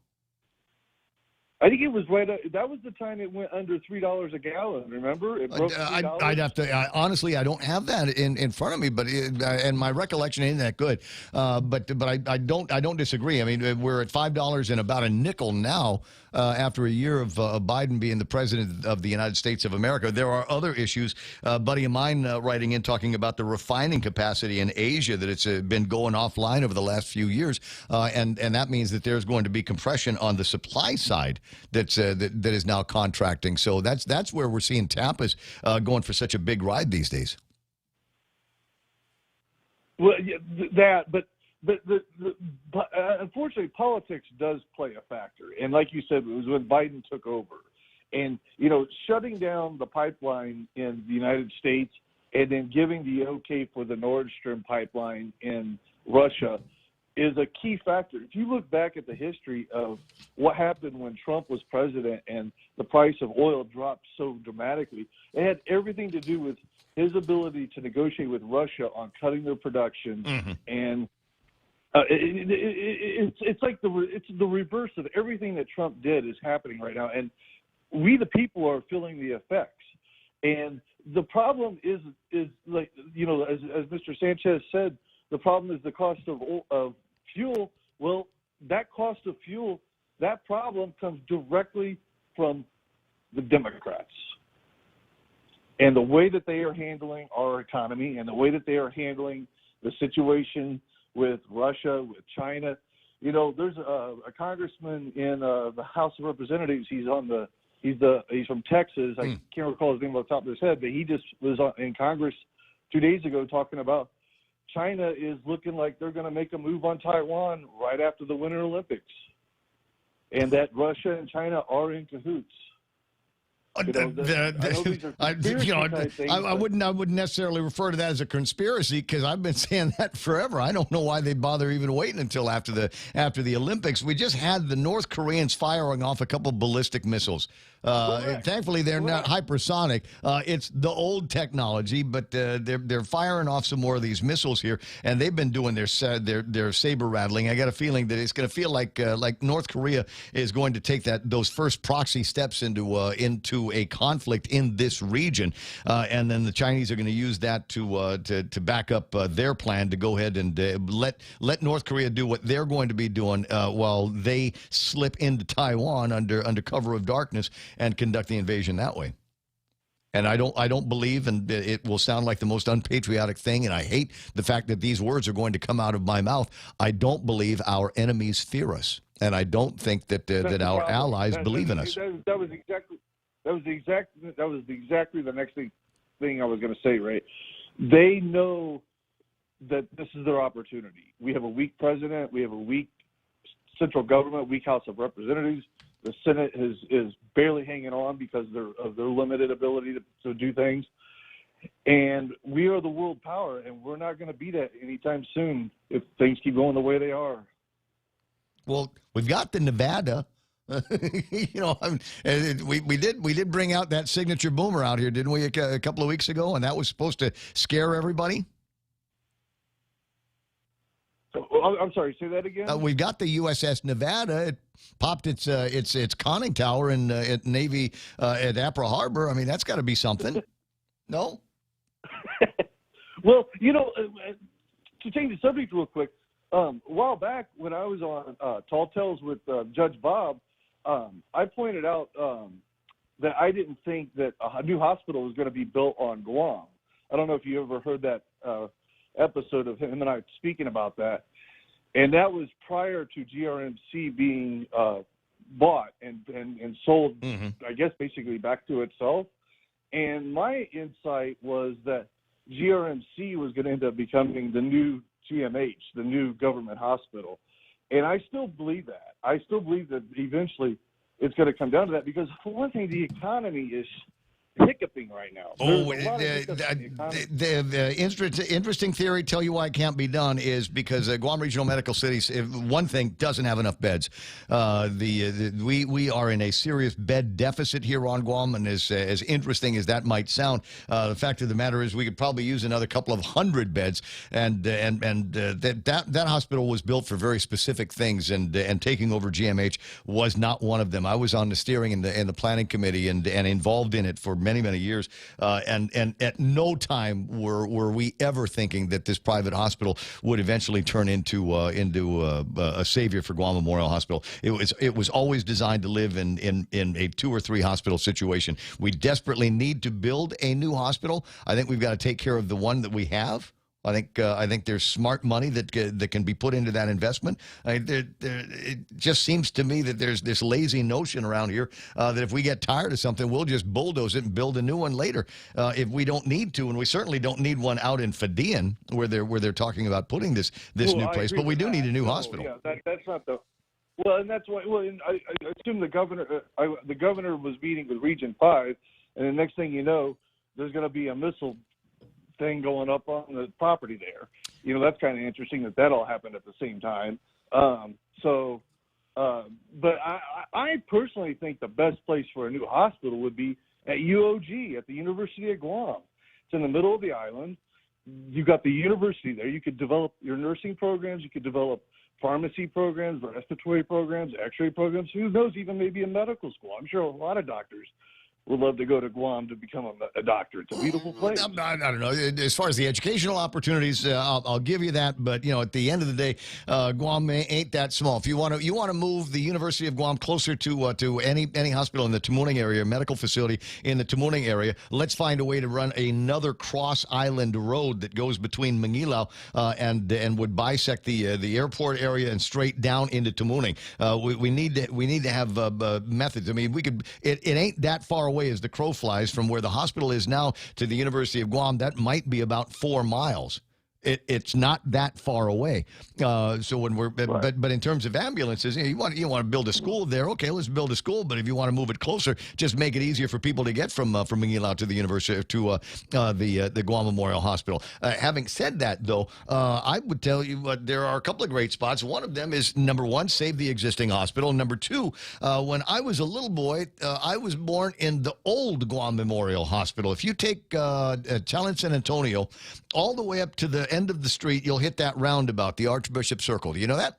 I think it was that was the time it went under $3 a gallon. Remember, it broke $3. I'd have to honestly, I don't have that in front of me, but and my recollection ain't that good. But I don't disagree. I mean, we're at $5 and about a nickel now after a year of Biden being the president of the United States of America. There are other issues. A buddy of mine writing in talking about the refining capacity in Asia, that it's been going offline over the last few years, and that means that there's going to be compression on the supply side that is now contracting. So that's where we're seeing Tampa's going for such a big ride these days. Well, yeah, but unfortunately, politics does play a factor. And like you said, it was when Biden took over. And, shutting down the pipeline in the United States and then giving the okay for the Nord Stream pipeline in Russia is a key factor. If you look back at the history of what happened when Trump was president and the price of oil dropped so dramatically, it had everything to do with his ability to negotiate with Russia on cutting their production. And it's like it's the reverse of everything that Trump did is happening right now. And we, the people, are feeling the effects. And the problem is like, as Mr. Sanchez said, the problem is the cost of fuel. Well, that cost of fuel, that problem comes directly from the Democrats and the way that they are handling our economy and the way that they are handling the situation with Russia, with China. There's a congressman in the House of Representatives. He's from Texas. I can't recall his name off the top of his head, but he just was in Congress 2 days ago talking about China is looking like they're going to make a move on Taiwan right after the Winter Olympics, and that Russia and China are in cahoots. I wouldn't necessarily refer to that as a conspiracy, because I've been saying that forever. I don't know why they bother even waiting until after the Olympics. We just had the North Koreans firing off a couple ballistic missiles. Thankfully, they're not hypersonic. It's the old technology, but they're firing off some more of these missiles here, and they've been doing their saber rattling. I got a feeling that it's going to feel like North Korea is going to take those first proxy steps into a conflict in this region, and then the Chinese are going to use that to back up their plan to go ahead and let North Korea do what they're going to be doing while they slip into Taiwan under cover of darkness and conduct the invasion that way. And I don't believe, and it will sound like the most unpatriotic thing, and I hate the fact that these words are going to come out of my mouth. I don't believe our enemies fear us, and I don't think that our allies believe in us. That was exactly the next thing I was going to say. Right? They know that this is their opportunity. We have a weak president. We have a weak central government, weak House of Representatives. The Senate is barely hanging on because of their limited ability to do things. And we are the world power, and we're not going to be that anytime soon if things keep going the way they are. Well, we've got the Nevada. We did bring out that signature boomer out here, didn't we, a couple of weeks ago? And that was supposed to scare everybody. I'm sorry, say that again? We've got the USS Nevada. It popped its conning tower at Navy at Apra Harbor. I mean, that's got to be something. No? Well, to change the subject real quick, a while back when I was on Tall Tales with Judge Bob, I pointed out that I didn't think that a new hospital was going to be built on Guam. I don't know if you ever heard that episode of him and I speaking about that. And that was prior to GRMC being bought and sold, I guess, basically back to itself. And my insight was that GRMC was going to end up becoming the new GMH, the new government hospital. And I still believe that. I still believe that eventually it's going to come down to that because, for one thing, the economy hiccuping right now. Oh, There's a lot of hiccups in the economy. the interesting theory, tell you why it can't be done, is because Guam Regional Medical Cities, one thing, doesn't have enough beds. We are in a serious bed deficit here on Guam, and as interesting as that might sound, the fact of the matter is we could probably use another couple of hundred beds, and that hospital was built for very specific things, and taking over GMH was not one of them. I was on the steering and the planning committee and involved in it for many years, and at no time were we ever thinking that this private hospital would eventually turn into a savior for Guam Memorial Hospital. It was always designed to live in a 2 or 3 hospital situation. We desperately need to build a new hospital. I think we've got to take care of the one that we have. I think there's smart money that can be put into that investment. It just seems to me that there's this lazy notion around here that if we get tired of something, we'll just bulldoze it and build a new one later if we don't need to, and we certainly don't need one out in Fadian where they're talking about putting this new place. But we do need a new hospital. Yeah, that's not the. Well, and that's why. Well, and I assume the governor was meeting with Region 5, and the next thing you know, there's going to be a missile thing going up on the property there. That's kind of interesting that all happened at the same time. But I personally think the best place for a new hospital would be at UOG, at the University of Guam. It's in the middle of the island. You've got the university there. You could develop your nursing programs. You could develop pharmacy programs, respiratory programs, x-ray programs. Who knows, even maybe a medical school. I'm sure a lot of doctors would love to go to Guam to become a doctor. It's a beautiful place. I don't know. As far as the educational opportunities, I'll give you that. But at the end of the day, Guam ain't that small. If you want to move the University of Guam closer to any hospital in the Tamuning area, medical facility in the Tamuning area, let's find a way to run another cross island road that goes between Mangilau and would bisect the airport area and straight down into Tamuning. We need to have methods. I mean, we could. It ain't that far away as the crow flies from where the hospital is now to the University of Guam. That might be about 4 miles. It's not that far away. So when we're, but in terms of ambulances, you want to build a school there. Okay, let's build a school. But if you want to move it closer, just make it easier for people to get from Mangilau to the university to the Guam Memorial Hospital. Having said that, though, I would tell you there are a couple of great spots. One of them is, number one, save the existing hospital. Number two, when I was a little boy, I was born in the old Guam Memorial Hospital. If you take Talent San Antonio all the way up to the end of the street, you'll hit that roundabout, the Archbishop Circle. Do you know that?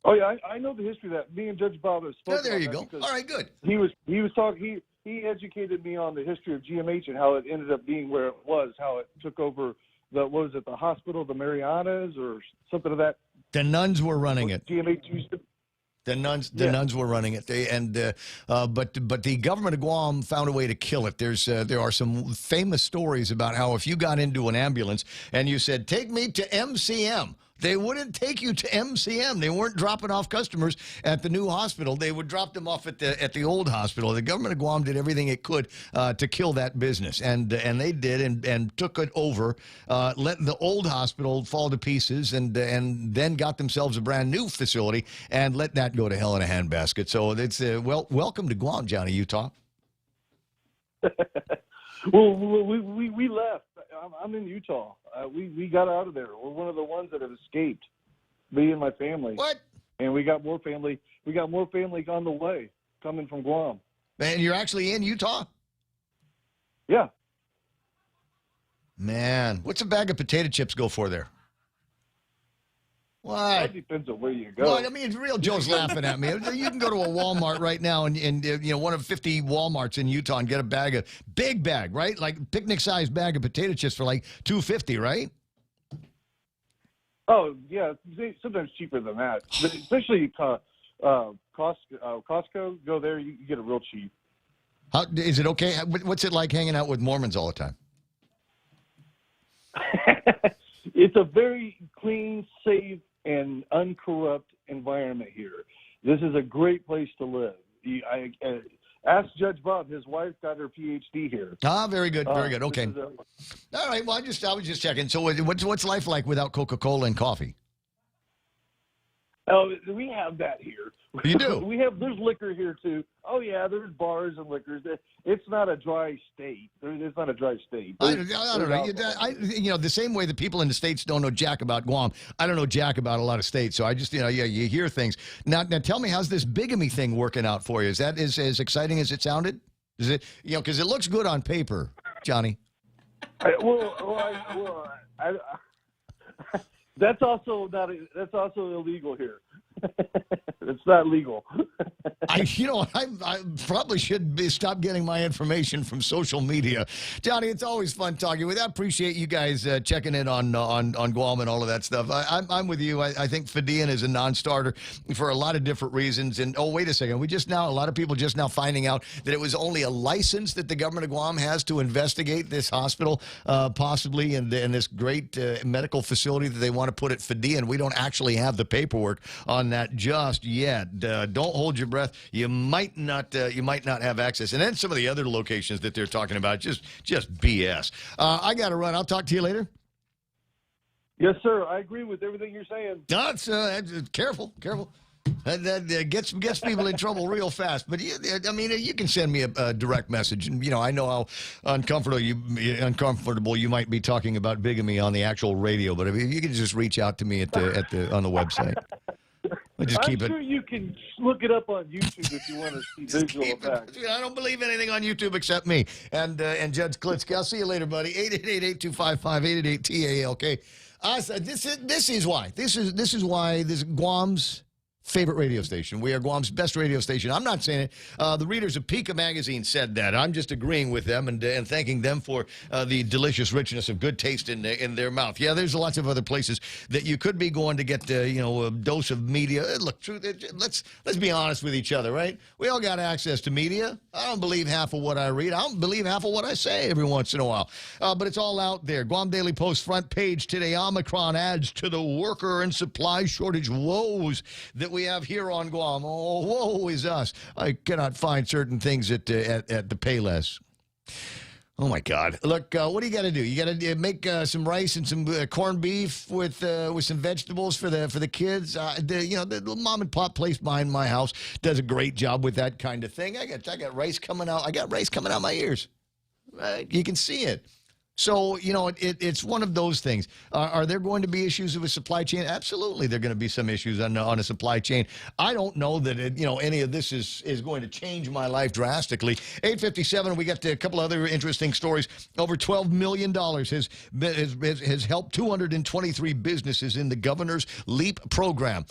Oh yeah, I know the history of that. Me and Judge Bob have spoken. There you go. All right, good. He was talking. He educated me on the history of GMH and how it ended up being where it was, how it took over the hospital, the Marianas or something of that. The nuns were running it. GMH used to. The nuns were running it. But the government of Guam found a way to kill it. There are some famous stories about how if you got into an ambulance and you said, "Take me to MCM," they wouldn't take you to MCM. They weren't dropping off customers at the new hospital. They would drop them off at the old hospital. The government of Guam did everything it could to kill that business, and they did, and took it over, let the old hospital fall to pieces, and then got themselves a brand new facility and let that go to hell in a handbasket. So it's welcome to Guam, Johnny, Utah. Well, we left. I'm in Utah. We got out of there. We're one of the ones that have escaped. Me and my family. What? And we got more family. We got more family on the way coming from Guam. And you're actually in Utah? Yeah. Man, what's a bag of potato chips go for there? Why? That depends on where you go. Well, I mean, real Joe's laughing at me. You can go to a Walmart right now and one of 50 Walmarts in Utah and get a big bag, right? Like picnic-sized bag of potato chips for like $2.50, right? Oh yeah, sometimes cheaper than that. But especially Costco. Go there, you get it real cheap. Is it okay? What's it like hanging out with Mormons all the time? It's a very clean, safe, and uncorrupt environment here. This is a great place to live. Ask Judge Bob. His wife got her PhD here. Very good, very good. Okay. All right. Well, I was just checking. So, what's life like without Coca-Cola and coffee? Oh, we have that here. You do? There's liquor here too. Oh yeah, there's bars and liquors. It's not a dry state. It's not a dry state. I don't know. The same way that people in the States don't know jack about Guam, I don't know jack about a lot of states. So I just, you hear things. Now tell me, how's this bigamy thing working out for you? Is that as exciting as it sounded? Is it, because it looks good on paper, Johnny? That's also illegal here. It's not legal. I probably should stop getting my information from social media. Johnny, it's always fun talking with you. I appreciate you guys checking in on Guam and all of that stuff. I'm with you. I think FDN is a non-starter for a lot of different reasons. And, oh, wait a second. A lot of people just now finding out that it was only a license that the government of Guam has to investigate this hospital, possibly, and this great medical facility that they want to put at FDN. We don't actually have the paperwork on that just yet. Don't hold your breath. You might not have access. And then some of the other locations that they're talking about, just BS. I got to run. I'll talk to you later. Yes, sir. I agree with everything you're saying. That's careful. That gets people in trouble real fast. But you can send me a direct message, and I know how uncomfortable you might be talking about bigamy on the actual radio. But you can just reach out to me on the website. I'm sure you can look it up on YouTube if you want to see visual effects. I don't believe anything on YouTube except me and Judge Klitsky. I'll see you later, buddy. 888-825-5888-TALK. This is why. This is why this Guam's favorite radio station. We are Guam's best radio station. I'm not saying it. The readers of Pika Magazine said that. I'm just agreeing with them and thanking them for the delicious richness of good taste in their mouth. Yeah, there's lots of other places that you could be going to get a dose of media. Look, let's be honest with each other, right? We all got access to media. I don't believe half of what I read. I don't believe half of what I say every once in a while. But it's all out there. Guam Daily Post front page today. Omicron adds to the worker and supply shortage woes that we have here on Guam. Oh, woe is us. I cannot find certain things at the Payless. Oh, my God. Look, what do you got to do? You got to make some rice and some corned beef with some vegetables for the kids. The mom and pop place behind my house does a great job with that kind of thing. I got rice coming out. I got rice coming out my ears. You can see it. So, it's one of those things. Are there going to be issues with supply chain? Absolutely, there are going to be some issues on a supply chain. I don't know that any of this is going to change my life drastically. 8:57. We got a couple other interesting stories. Over $12 million has helped 223 businesses in the governor's LEAP program.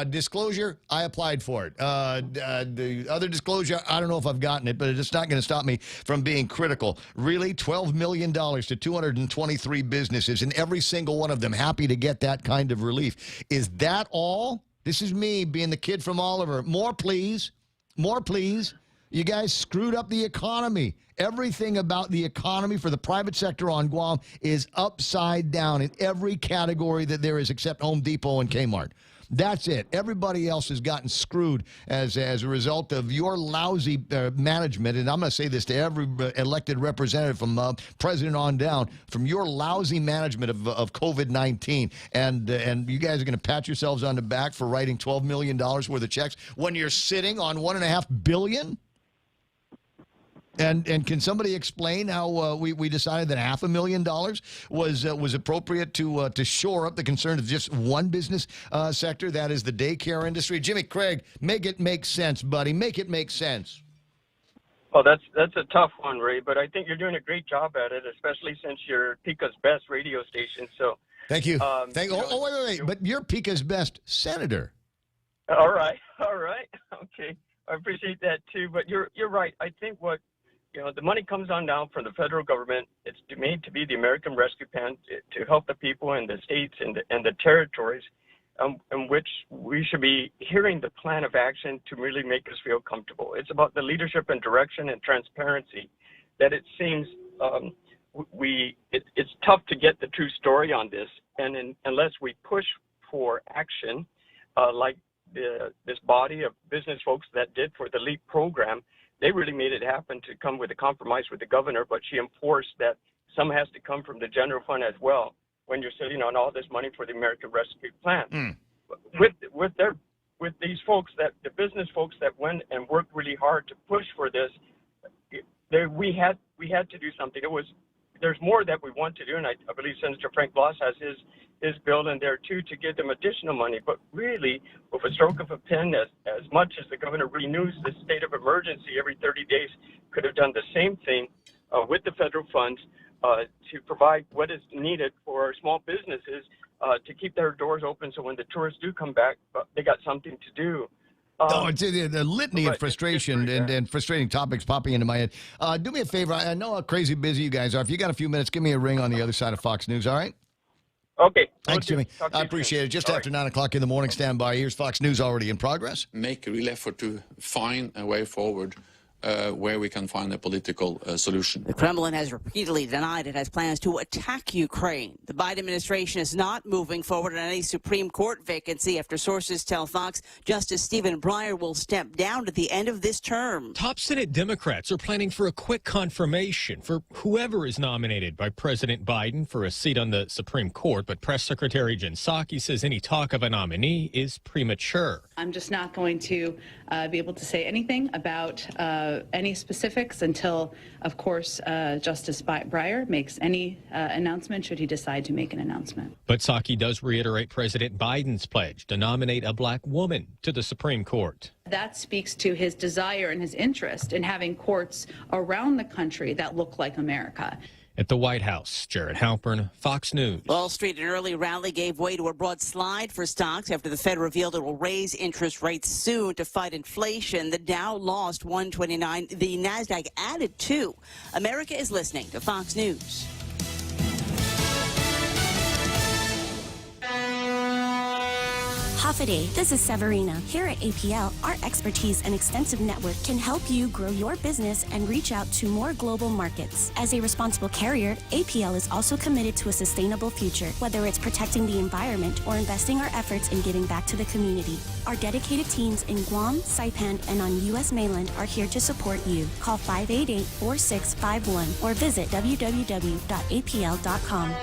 Disclosure: I applied for it. The other disclosure: I don't know if I've gotten it, but it's not going to stop me from being critical. Really, $12 million to 223 businesses, and every single one of them happy to get that kind of relief. Is that all? This is me being the kid from Oliver. More, please. More, please. You guys screwed up the economy. Everything about the economy for the private sector on Guam is upside down in every category that there is except Home Depot and Kmart. That's it. Everybody else has gotten screwed as a result of your lousy management. And I'm going to say this to every elected representative from president on down, from your lousy management of COVID-19. And you guys are going to pat yourselves on the back for writing $12 million worth of checks when you're sitting on $1.5 billion? And can somebody explain how we decided that $500,000 was appropriate to shore up the concerns of just one business sector, that is the daycare industry? Jimmy Craig, make it make sense, buddy. Make it make sense. Well, that's a tough one, Ray, but I think you're doing a great job at it, especially since you're Pika's best radio station. So thank you. Wait. But you're Pika's best senator. All right. Okay, I appreciate that too. But you're right. I think the money comes on down from the federal government. It's made to be the American Rescue Plan to help the people in the states and the territories in which we should be hearing the plan of action to really make us feel comfortable. It's about the leadership and direction and transparency that it seems it's tough to get the true story on this. And unless we push for action, like this body of business folks that did for the LEAP program, they really made it happen to come with a compromise with the governor, but she enforced that some has to come from the general fund as well when you're sitting on all this money for the American Rescue Plan. With their with these folks, that the business folks that went and worked really hard to push for this, we had to do something. There's more that we want to do, and I believe Senator Frank Bloss has his bill in there too to give them additional money. But really, with a stroke of a pen, as much as the governor renews the state of emergency every 30 days, could have done the same thing with the federal funds to provide what is needed for our small businesses to keep their doors open, so when the tourists do come back, they got something to do. It's the litany of frustration and frustrating topics popping into my head. Do me a favor. I know how crazy busy you guys are. If you got a few minutes, give me a ring on the other side of Fox News, all right? Okay. Thanks, Jimmy. I appreciate it. Just after 9 o'clock in the morning, stand by. Here's Fox News already in progress. Make a real effort to find a way forward where we can find a political solution. The Kremlin has repeatedly denied it has plans to attack Ukraine. The Biden administration is not moving forward on any Supreme Court vacancy after sources tell Fox Justice Stephen Breyer will step down at the end of this term. Top Senate Democrats are planning for a quick confirmation for whoever is nominated by President Biden for a seat on the Supreme Court, but Press Secretary Jen Psaki says any talk of a nominee is premature. I'm just not going to be able to say anything about any specifics until, of course, Justice Breyer makes any announcement, should he decide to make an announcement. But Psaki does reiterate President Biden's pledge to nominate a black woman to the Supreme Court. That speaks to his desire and his interest in having courts around the country that look like America. At the White House, Jared Halpern, Fox News. Wall Street, an early rally gave way to a broad slide for stocks after the Fed revealed it will raise interest rates soon to fight inflation. The Dow lost 129. The NASDAQ added 2. America is listening to Fox News. Hafide, this is Severina. Here at APL, our expertise and extensive network can help you grow your business and reach out to more global markets. As a responsible carrier, APL is also committed to a sustainable future, whether it's protecting the environment or investing our efforts in giving back to the community. Our dedicated teams in Guam, Saipan, and on U.S. mainland are here to support you. Call 588-4651 or visit www.apl.com.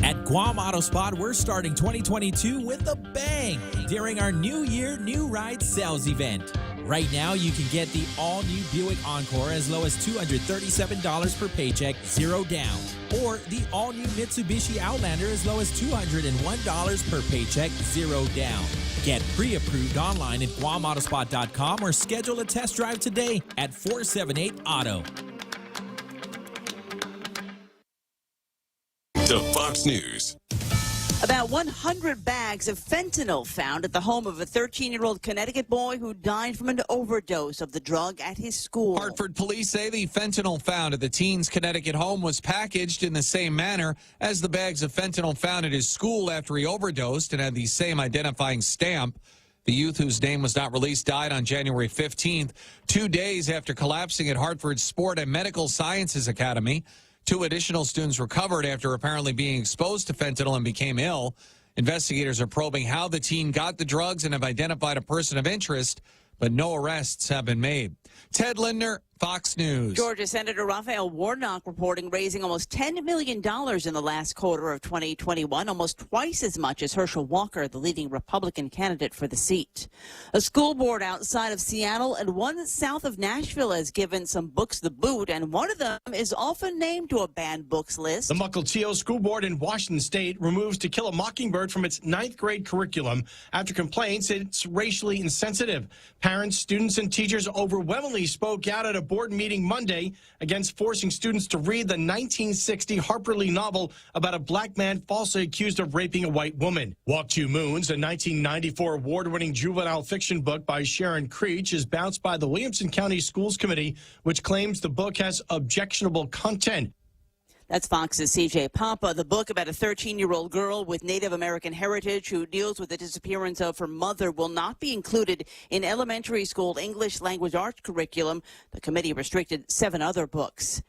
At Guam Auto Spot, we're starting 2022 with a bang during our New Year, New Ride sales event. Right now, you can get the all-new Buick Encore as low as $237 per paycheck, 0 down. Or the all-new Mitsubishi Outlander as low as $201 per paycheck, 0 down. Get pre-approved online at GuamAutospot.com or schedule a test drive today at 478-AUTO. To Fox News. About 100 bags of fentanyl found at the home of a 13-year-old Connecticut boy who died from an overdose of the drug at his school. Hartford police say the fentanyl found at the teen's Connecticut home was packaged in the same manner as the bags of fentanyl found at his school after he overdosed and had the same identifying stamp. The youth, whose name was not released, died on January 15th, 2 days after collapsing at Hartford's Sport and Medical Sciences Academy. 2 additional students recovered after apparently being exposed to fentanyl and became ill. Investigators are probing how the teen got the drugs and have identified a person of interest, but no arrests have been made. Ted Lindner, Fox News. Georgia Senator Raphael Warnock reporting raising almost $10 million in the last quarter of 2021, almost twice as much as Herschel Walker, the leading Republican candidate for the seat. A school board outside of Seattle and one south of Nashville has given some books the boot, and one of them is often named to a banned books list. The Mukilteo School Board in Washington State removes To Kill a Mockingbird from its 9th grade curriculum after complaints it's racially insensitive. Parents, students, and teachers overwhelmingly spoke out at a board meeting Monday against forcing students to read the 1960 Harper Lee novel about a black man falsely accused of raping a white woman. Walk Two Moons, a 1994 award-winning juvenile fiction book by Sharon Creech, is bounced by the Williamson County Schools Committee, which claims the book has objectionable content. That's Fox's C.J. Papa. The book about a 13-year-old girl with Native American heritage who deals with the disappearance of her mother will not be included in elementary school English language arts curriculum. The committee restricted 7 other books.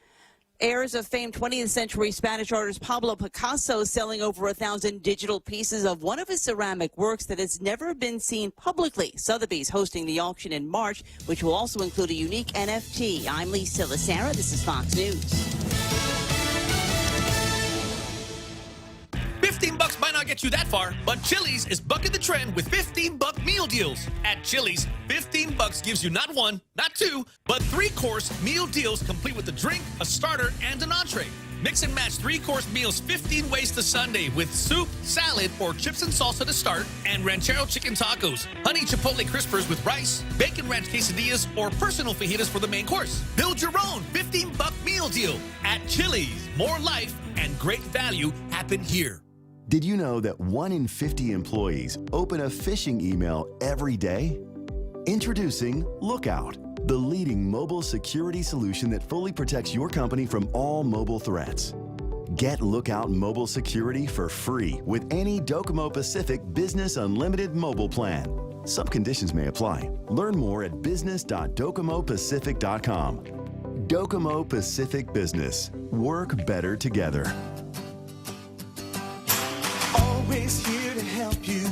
Heirs of famed 20th century Spanish artist Pablo Picasso selling over 1,000 digital pieces of one of his ceramic works that has never been seen publicly. Sotheby's hosting the auction in March, which will also include a unique NFT. I'm Lisa Lacera. This is Fox News. $15 might not get get you that far, but Chili's is bucking the trend with $15 meal deals. At Chili's, $15 gives you not one, not two, but 3-course meal deals complete with a drink, a starter, and an entree. Mix and match 3-course meals 15 ways to Sunday with soup, salad, or chips and salsa to start, and ranchero chicken tacos, honey chipotle crispers with rice, bacon ranch quesadillas, or personal fajitas for the main course. Build your own $15 meal deal at Chili's. More life and great value happen here. Did you know that 1 in 50 employees open a phishing email every day? Introducing Lookout, the leading mobile security solution that fully protects your company from all mobile threats. Get Lookout Mobile Security for free with any Docomo Pacific Business Unlimited mobile plan. Some conditions may apply. Learn more at business.docomopacific.com. Docomo Pacific Business. Work better together. Always here to help you.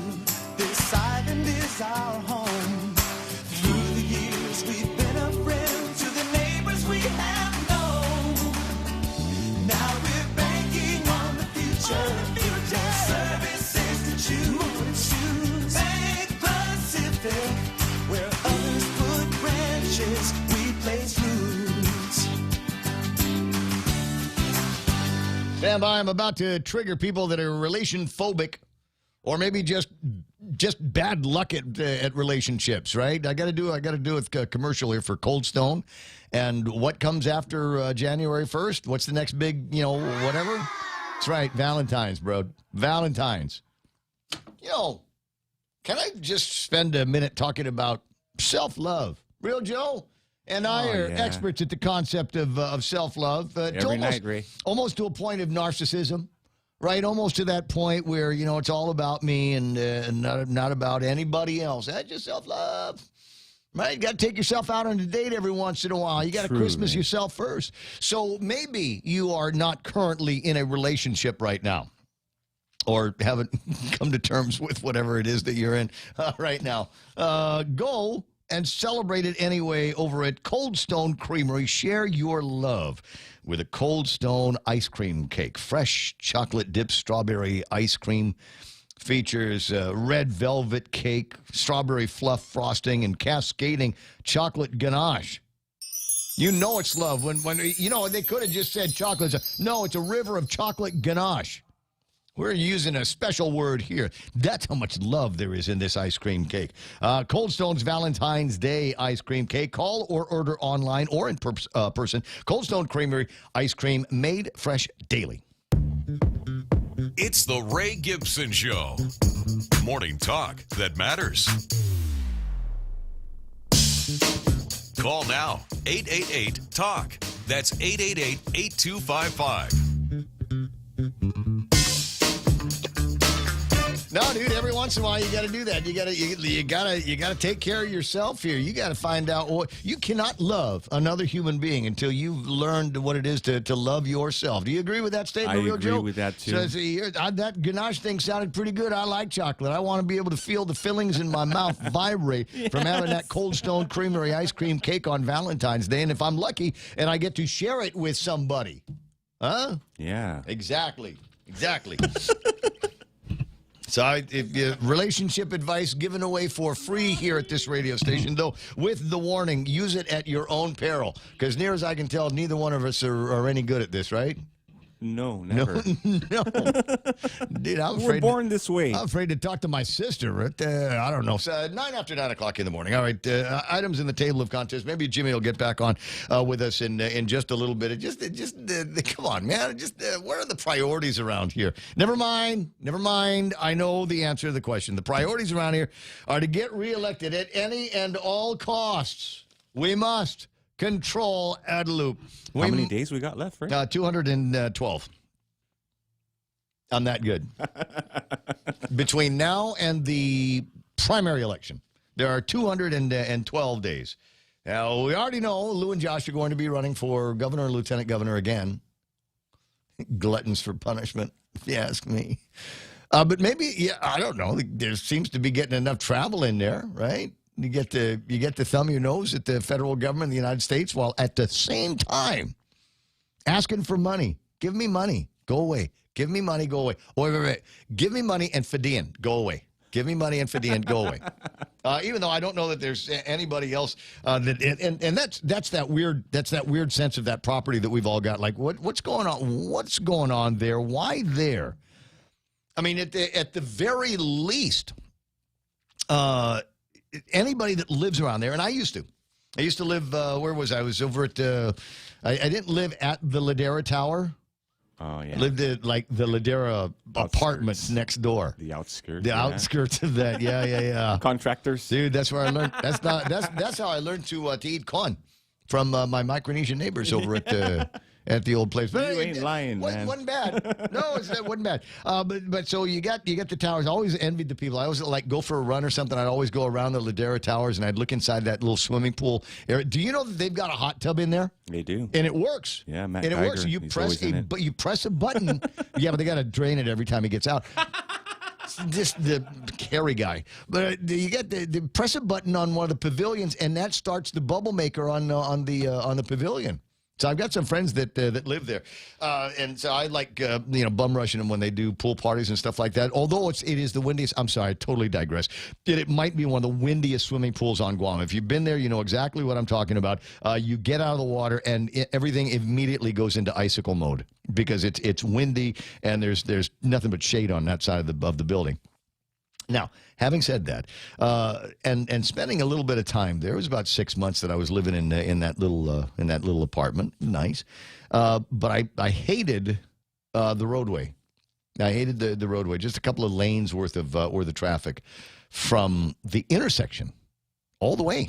This island is our home. Through the years we've been a friend to the neighbors we have known. Now we're banking on the future. Services to choose. Bank Pacific, where others put branches, we place roots. Stand by. I'm about to trigger people that are relation phobic, or maybe just bad luck at relationships. Right? I got to do a commercial here for Cold Stone, and what comes after January 1st? What's the next big whatever? That's right, Valentine's, bro. Valentine's. Can I just spend a minute talking about self-love? Real Joe and I are experts at the concept of self-love. Every night, Ray. Almost to a point of narcissism, right? Almost to that point where, it's all about me and not about anybody else. That's just self-love, right? You got to take yourself out on a date every once in a while. You got to Christmas yourself first. So maybe you are not currently in a relationship right now, or haven't come to terms with whatever it is that you're in right now. Go and celebrate it anyway over at Cold Stone Creamery. Share your love with a Cold Stone ice cream cake. Fresh chocolate dipped strawberry ice cream. Features red velvet cake, strawberry fluff frosting, and cascading chocolate ganache. You know it's love when they could have just said chocolate. No, it's a river of chocolate ganache. We're using a special word here. That's how much love there is in this ice cream cake. Cold Stone's Valentine's Day ice cream cake. Call or order online or in person. Cold Stone Creamery ice cream made fresh daily. It's the Ray Gibson Show. Morning talk that matters. Call now. 888-TALK. That's 888-8255. No, dude, every once in a while you got to do that. You got to take care of yourself here. You got to find out you cannot love another human being until you've learned what it is to love yourself. Do you agree with that statement, Real Joe? I agree with that too. So that ganache thing sounded pretty good. I like chocolate. I want to be able to feel the fillings in my mouth vibrate from having that Cold Stone Creamery ice cream cake on Valentine's Day. And if I'm lucky and I get to share it with somebody. Huh? Yeah. Exactly. So relationship advice given away for free here at this radio station, though with the warning, use it at your own peril. Because near as I can tell, neither one of us are any good at this, right? No, never. No. Dude, we're born this way. I'm afraid to talk to my sister at, I don't know, 9 after 9 o'clock in the morning. All right, items in the table of contents. Maybe Jimmy will get back on with us in just a little bit. Come on, man. Where are the priorities around here? Never mind. I know the answer to the question. The priorities around here are to get reelected at any and all costs. We must control Adelup. How many days we got left, Frank? 212. I'm that good. Between now and the primary election, there are 212 days. Now, we already know Lou and Josh are going to be running for governor and lieutenant governor again. Gluttons for punishment, if you ask me. But maybe, I don't know. There seems to be getting enough travel in there, right? You get to thumb your nose at the federal government of the United States while at the same time asking for money. Give me money. Go away. Give me money. Go away. Wait. Give me money and Fidian. Go away. Give me money and Fidian. Go away. Even though I don't know that there's anybody else that's that weird sense of that property that we've all got. Like what's going on? What's going on there? Why there? I mean, at the very least, anybody that lives around there, and I used to live. Where was I? I was over at. I didn't live at the Ladera Tower. Oh, yeah. Lived at, like, the Ladera apartments next door. The outskirts. The outskirts of that. Yeah. Contractors. Dude, that's where I learned. That's how I learned to eat corn from my Micronesian neighbors over at the old place. But you ain't lying, man. Wasn't bad. No, it wasn't bad. But so you got the towers. I always envied the people. I always like go for a run or something. I'd always go around the Ladera Towers and I'd look inside that little swimming pool area. Do you know that they've got a hot tub in there? They do, and it works. Yeah, Matt. And it Geiger, works. You he's press a button. Yeah, but they got to drain it every time he gets out. Just the hairy guy. But you get the press a button on one of the pavilions, and that starts the bubble maker on the pavilion. So I've got some friends that live there, and so I like bum rushing them when they do pool parties and stuff like that. Although it is the windiest. I'm sorry, I totally digress. It might be one of the windiest swimming pools on Guam. If you've been there, you know exactly what I'm talking about. You get out of the water and everything immediately goes into icicle mode because it's windy and there's nothing but shade on that side of the building. Now, having said that, and spending a little bit of time there, it was about 6 months that I was living in that little apartment. Nice, but I hated the roadway. I hated the roadway. Just a couple of lanes worth of traffic from the intersection all the way.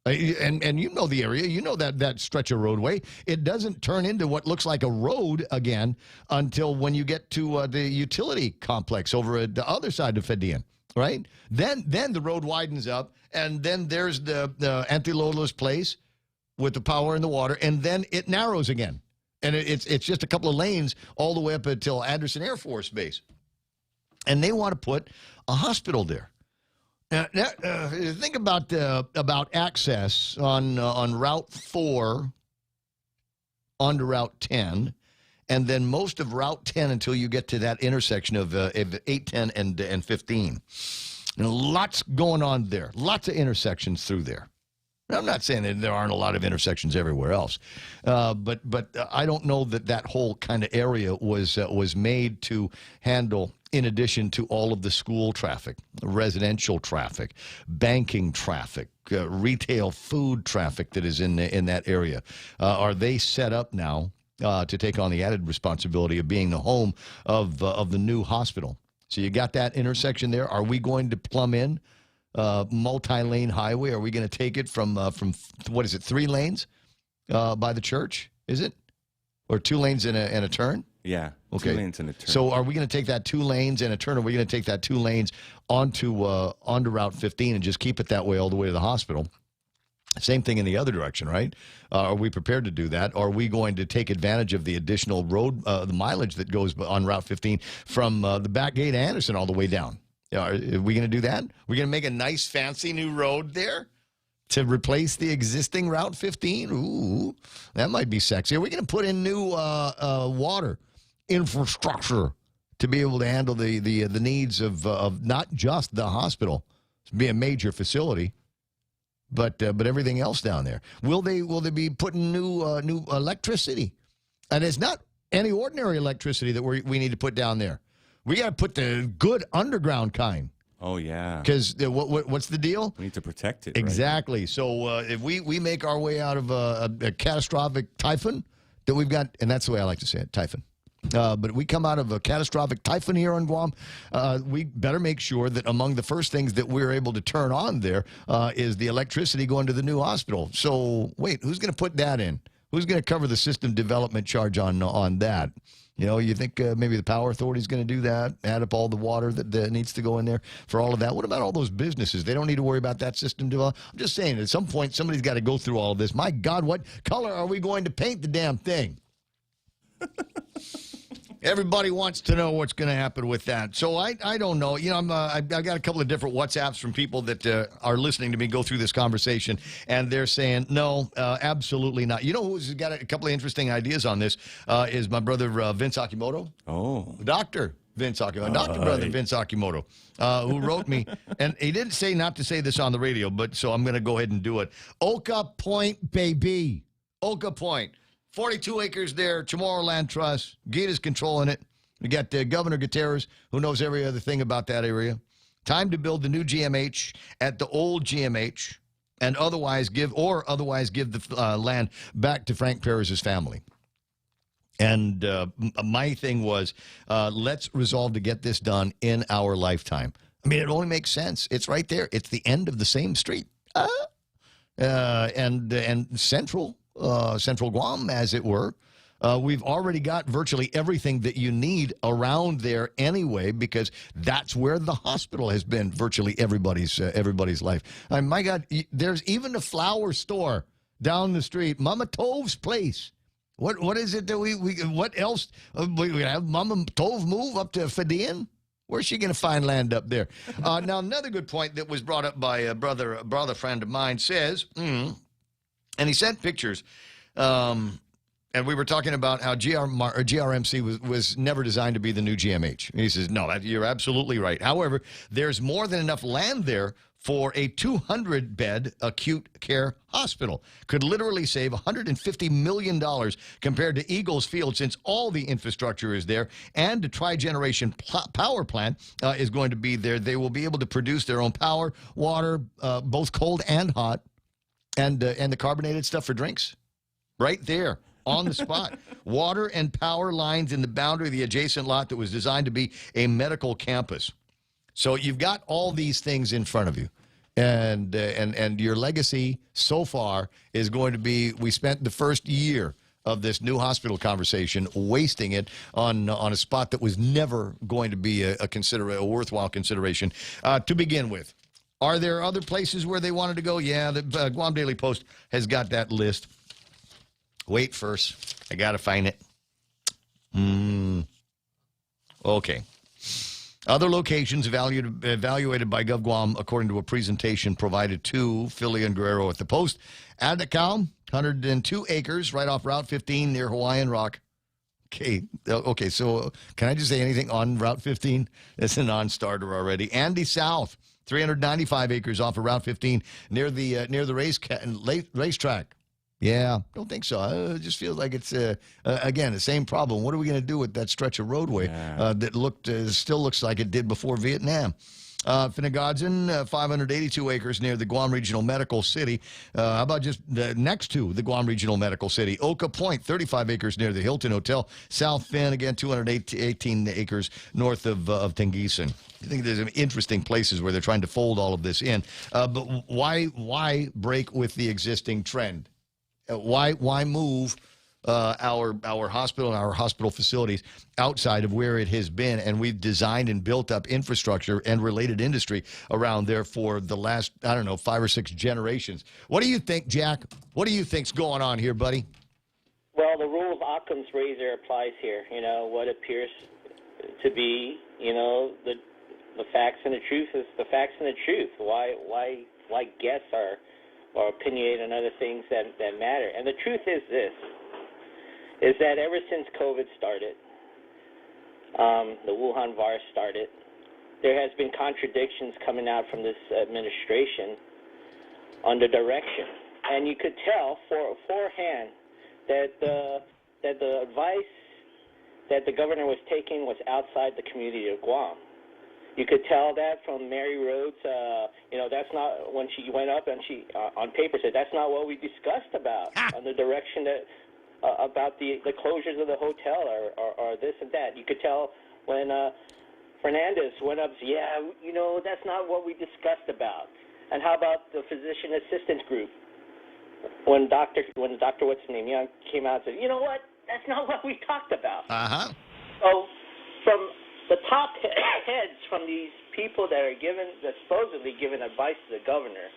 And you know the area, you know that stretch of roadway. It doesn't turn into what looks like a road again until when you get to the utility complex over at the other side of Fidian. Right? Then the road widens up, and then there's the Antilola's place with the power and the water, and then it narrows again. And it's just a couple of lanes all the way up until Anderson Air Force Base. And they want to put a hospital there. Now, think about access on Route 4 onto Route 10. And then most of Route 10 until you get to that intersection of 810 and 15. And lots going on there. Lots of intersections through there. I'm not saying that there aren't a lot of intersections everywhere else, but I don't know that whole kind of area was made to handle, in addition to all of the school traffic, residential traffic, banking traffic, retail food traffic that is in that area. Are they set up now to take on the added responsibility of being the home of the new hospital? So you got that intersection there. Are we going to plumb in multi-lane highway? Are we going to take it from what is it, 3 lanes by the church? Is it, or 2 lanes and a turn? Yeah. Okay. 2 lanes and a turn. So are we going to take that 2 lanes and a turn? Or are we going to take that 2 lanes onto Route 15 and just keep it that way all the way to the hospital? Same thing in the other direction, right? Are we prepared to do that? Are we going to take advantage of the additional road, the mileage that goes on Route 15 from the back gate of Anderson all the way down? Are we going to do that? We're going to make a nice, fancy new road there to replace the existing Route 15? Ooh, that might be sexy. Are we going to put in new water infrastructure to be able to handle the needs of not just the hospital, to be a major facility, but everything else down there? Will they be putting new electricity? And it's not any ordinary electricity that we need to put down there. We got to put the good underground kind. Oh, yeah. Because what's the deal? We need to protect it. Exactly. Right? So if we make our way out of a catastrophic typhoon that we've got, and that's the way I like to say it, typhoon. But we come out of a catastrophic typhoon here on Guam, we better make sure that among the first things that we're able to turn on there is the electricity going to the new hospital. So, wait, who's going to put that in? Who's going to cover the system development charge on that? You know, you think maybe the power authority is going to do that, add up all the water that needs to go in there for all of that? What about all those businesses? They don't need to worry about that system development. I'm just saying, at some point, somebody's got to go through all of this. My God, what color are we going to paint the damn thing? Everybody wants to know what's going to happen with that. So I don't know. You know, I've got a couple of different WhatsApps from people that are listening to me go through this conversation, and they're saying, no, absolutely not. You know who's got a couple of interesting ideas on this is my brother Vince Akimoto. Oh. Dr. Vince Akimoto. Dr. Brother Vince Akimoto, who wrote me. And he didn't say not to say this on the radio, but so I'm going to go ahead and do it. Oka Point, baby. Oka Point. 42 acres there, Chamorro Land Trust. Gita's controlling it. We got Governor Gutierrez, who knows every other thing about that area. Time to build the new GMH at the old GMH and otherwise give the land back to Frank Perez's family. And my thing was, let's resolve to get this done in our lifetime. I mean, it only makes sense. It's right there. It's the end of the same street. And Central Guam, as it were. We've already got virtually everything that you need around there anyway, because that's where the hospital has been virtually everybody's life. My God, there's even a flower store down the street, Mama Tove's place. What is it that what else? We have Mama Tove move up to Fadian? Where's she going to find land up there? Now, another good point that was brought up by a brother friend of mine says, and he sent pictures, and we were talking about how GRMC was never designed to be the new GMH. And he says, no, you're absolutely right. However, there's more than enough land there for a 200-bed acute care hospital. Could literally save $150 million compared to Eagles Field, since all the infrastructure is there, and the tri-generation power plant is going to be there. They will be able to produce their own power, water, both cold and hot, and the carbonated stuff for drinks. Right there. On the spot. Water and power lines in the boundary of the adjacent lot that was designed to be a medical campus. So you've got all these things in front of you. And your legacy so far is going to be, we spent the first year of this new hospital conversation wasting it on a spot that was never going to be a worthwhile consideration to begin with. Are there other places where they wanted to go? Yeah, the Guam Daily Post has got that list. Wait first. I got to find it. Okay. Other locations evaluated by GovGuam according to a presentation provided to Philly and Guerrero at the Post. Adakau, 102 acres right off Route 15 near Hawaiian Rock. Okay, so can I just say anything on Route 15? It's a non-starter already. Andy South, 395 acres off of Route 15 near the racetrack. Yeah, don't think so. It just feels like it's, again, the same problem. What are we going to do with that stretch of roadway that still looks like it did before Vietnam? Finnegodzin, 582 acres near the Guam Regional Medical City. How about just next to the Guam Regional Medical City? Oka Point, 35 acres near the Hilton Hotel. South Finn, again, 218 acres north of Tengisan. I think there's some interesting places where they're trying to fold all of this in. But why break with the existing trend? Why move our hospital and our hospital facilities outside of where it has been? And we've designed and built up infrastructure and related industry around there for the last, 5 or 6 generations. What do you think, Jack? What do you think's going on here, buddy? Well, the rule of Occam's razor applies here. You know, what appears to be, the facts and the truth is the facts and the truth. Why guess or opinionate on other things that matter? And the truth is this, is that ever since COVID started, the Wuhan virus started, there has been contradictions coming out from this administration on the direction. And you could tell beforehand that the advice that the governor was taking was outside the community of Guam. You could tell that from Mary Rhodes. That's not, when she went up and she on paper said that's not what we discussed about on the direction that about the closures of the hotel or this and that. You could tell when Fernandez went up, that's not what we discussed about. And how about the physician assistance group? When Dr. what's his name came out and said, you know what, that's not what we talked about. So from the top heads from these people that are supposedly given advice to the governor,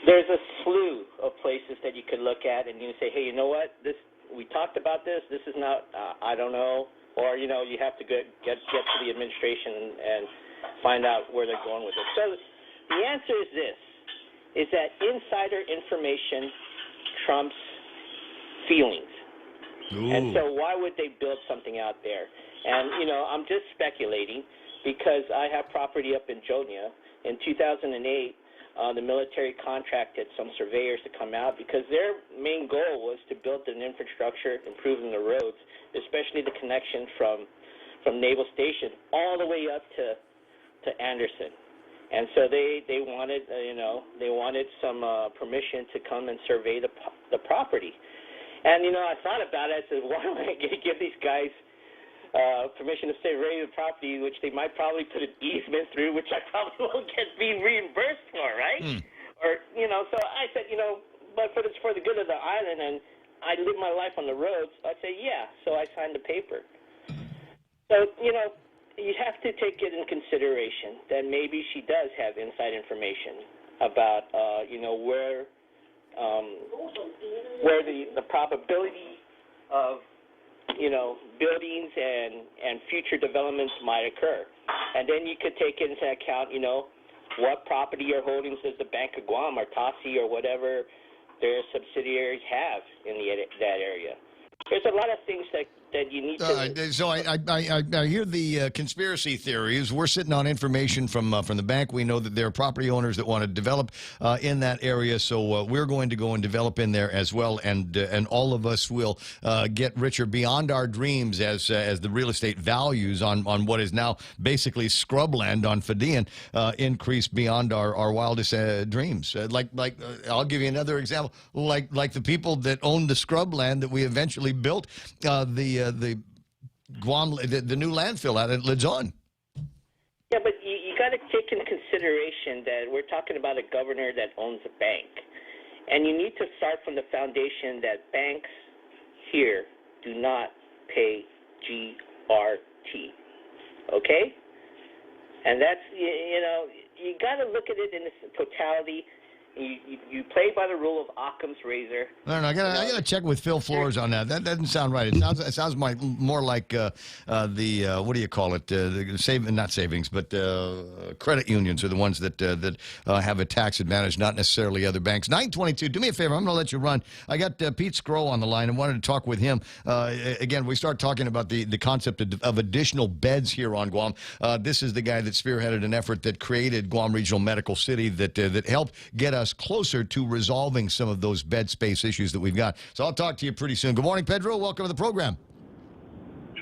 there's a slew of places that you could look at and you say, hey, you know what? we talked about this. This is not, I don't know. Or, you have to get to the administration and find out where they're going with it. So the answer is this, is that insider information trumps feelings. Ooh. And so why would they build something out there? And, I'm just speculating because I have property up in Jonia. In 2008, the military contracted some surveyors to come out because their main goal was to build an infrastructure, improving the roads, especially the connection from Naval Station all the way up to Anderson. And so they wanted, they wanted some permission to come and survey the property. And, I thought about it. I said, why am I going to give these guys permission to survey the property, which they might probably put an easement through, which I probably won't get being reimbursed for, right? Or, so I said, but it's for the good of the island, and I live my life on the roads. I say, yeah. So I signed the paper. So, you have to take it in consideration that maybe she does have inside information about, where the probability of, buildings and future developments might occur. And then you could take into account, what property or holdings does the Bank of Guam or TASI or whatever their subsidiaries have in that area. There's a lot of things that you need to... So I hear the conspiracy theories. We're sitting on information from the bank. We know that there are property owners that want to develop in that area, so we're going to go and develop in there as well, and all of us will get richer beyond our dreams as the real estate values on what is now basically scrubland on Fidian increase beyond our wildest dreams. I'll give you another example. Like the people that own the scrubland that we eventually built, the Guam, the new landfill out at Luzon. Yeah, but you got to take into consideration that we're talking about a governor that owns a bank. And you need to start from the foundation that banks here do not pay GRT. Okay? And that's, you got to look at it in its totality. You play by the rule of Occam's razor. No, I gotta check with Phil Flores on that. That doesn't sound right. It sounds more like the what do you call it? Not savings, but credit unions are the ones that have a tax advantage, not necessarily other banks. 922. Do me a favor. I'm going to let you run. I got Pete Scroll on the line and wanted to talk with him. Again, we start talking about the concept of additional beds here on Guam. This is the guy that spearheaded an effort that created Guam Regional Medical City that helped get us closer to resolving some of those bed space issues that we've got. So I'll talk to you pretty soon. Good morning, Pedro. Welcome to the program.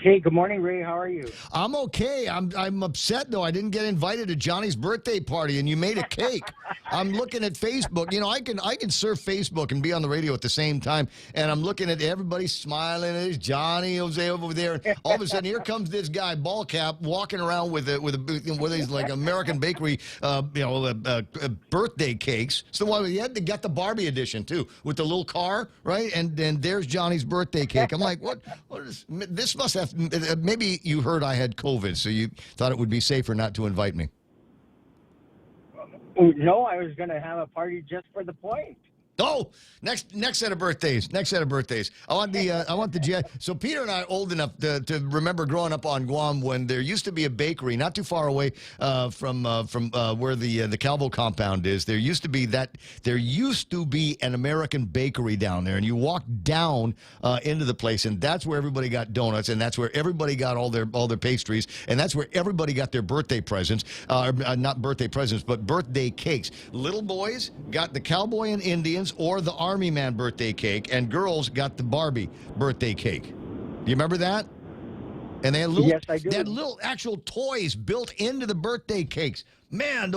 Hey, good morning, Ray. How are you? I'm okay. I'm upset, though. I didn't get invited to Johnny's birthday party, and you made a cake. I'm looking at Facebook. I can surf Facebook and be on the radio at the same time, and I'm looking at everybody smiling. There's Johnny Jose over there. And all of a sudden, here comes this guy, ball cap, walking around with these like American Bakery, birthday cakes. So got the Barbie edition too, with the little car, right? And then there's Johnny's birthday cake. I'm like, what is this? Must have. Maybe you heard I had COVID, so you thought it would be safer not to invite me. No, I was going to have a party just for the point. Oh, next set of birthdays. Next set of birthdays. I want the jet. So Peter and I are old enough to remember growing up on Guam when there used to be a bakery not too far away from where the Calvo compound is. There used to be an American bakery down there, and you walk down into the place, and that's where everybody got donuts, and that's where everybody got all their pastries, and that's where everybody got their birthday presents. Not birthday presents, but birthday cakes. Little boys got the cowboy and Indians or the Army Man birthday cake, and girls got the Barbie birthday cake. Do you remember that? And they had little, yes, I do. They had little actual toys built into the birthday cakes. Man,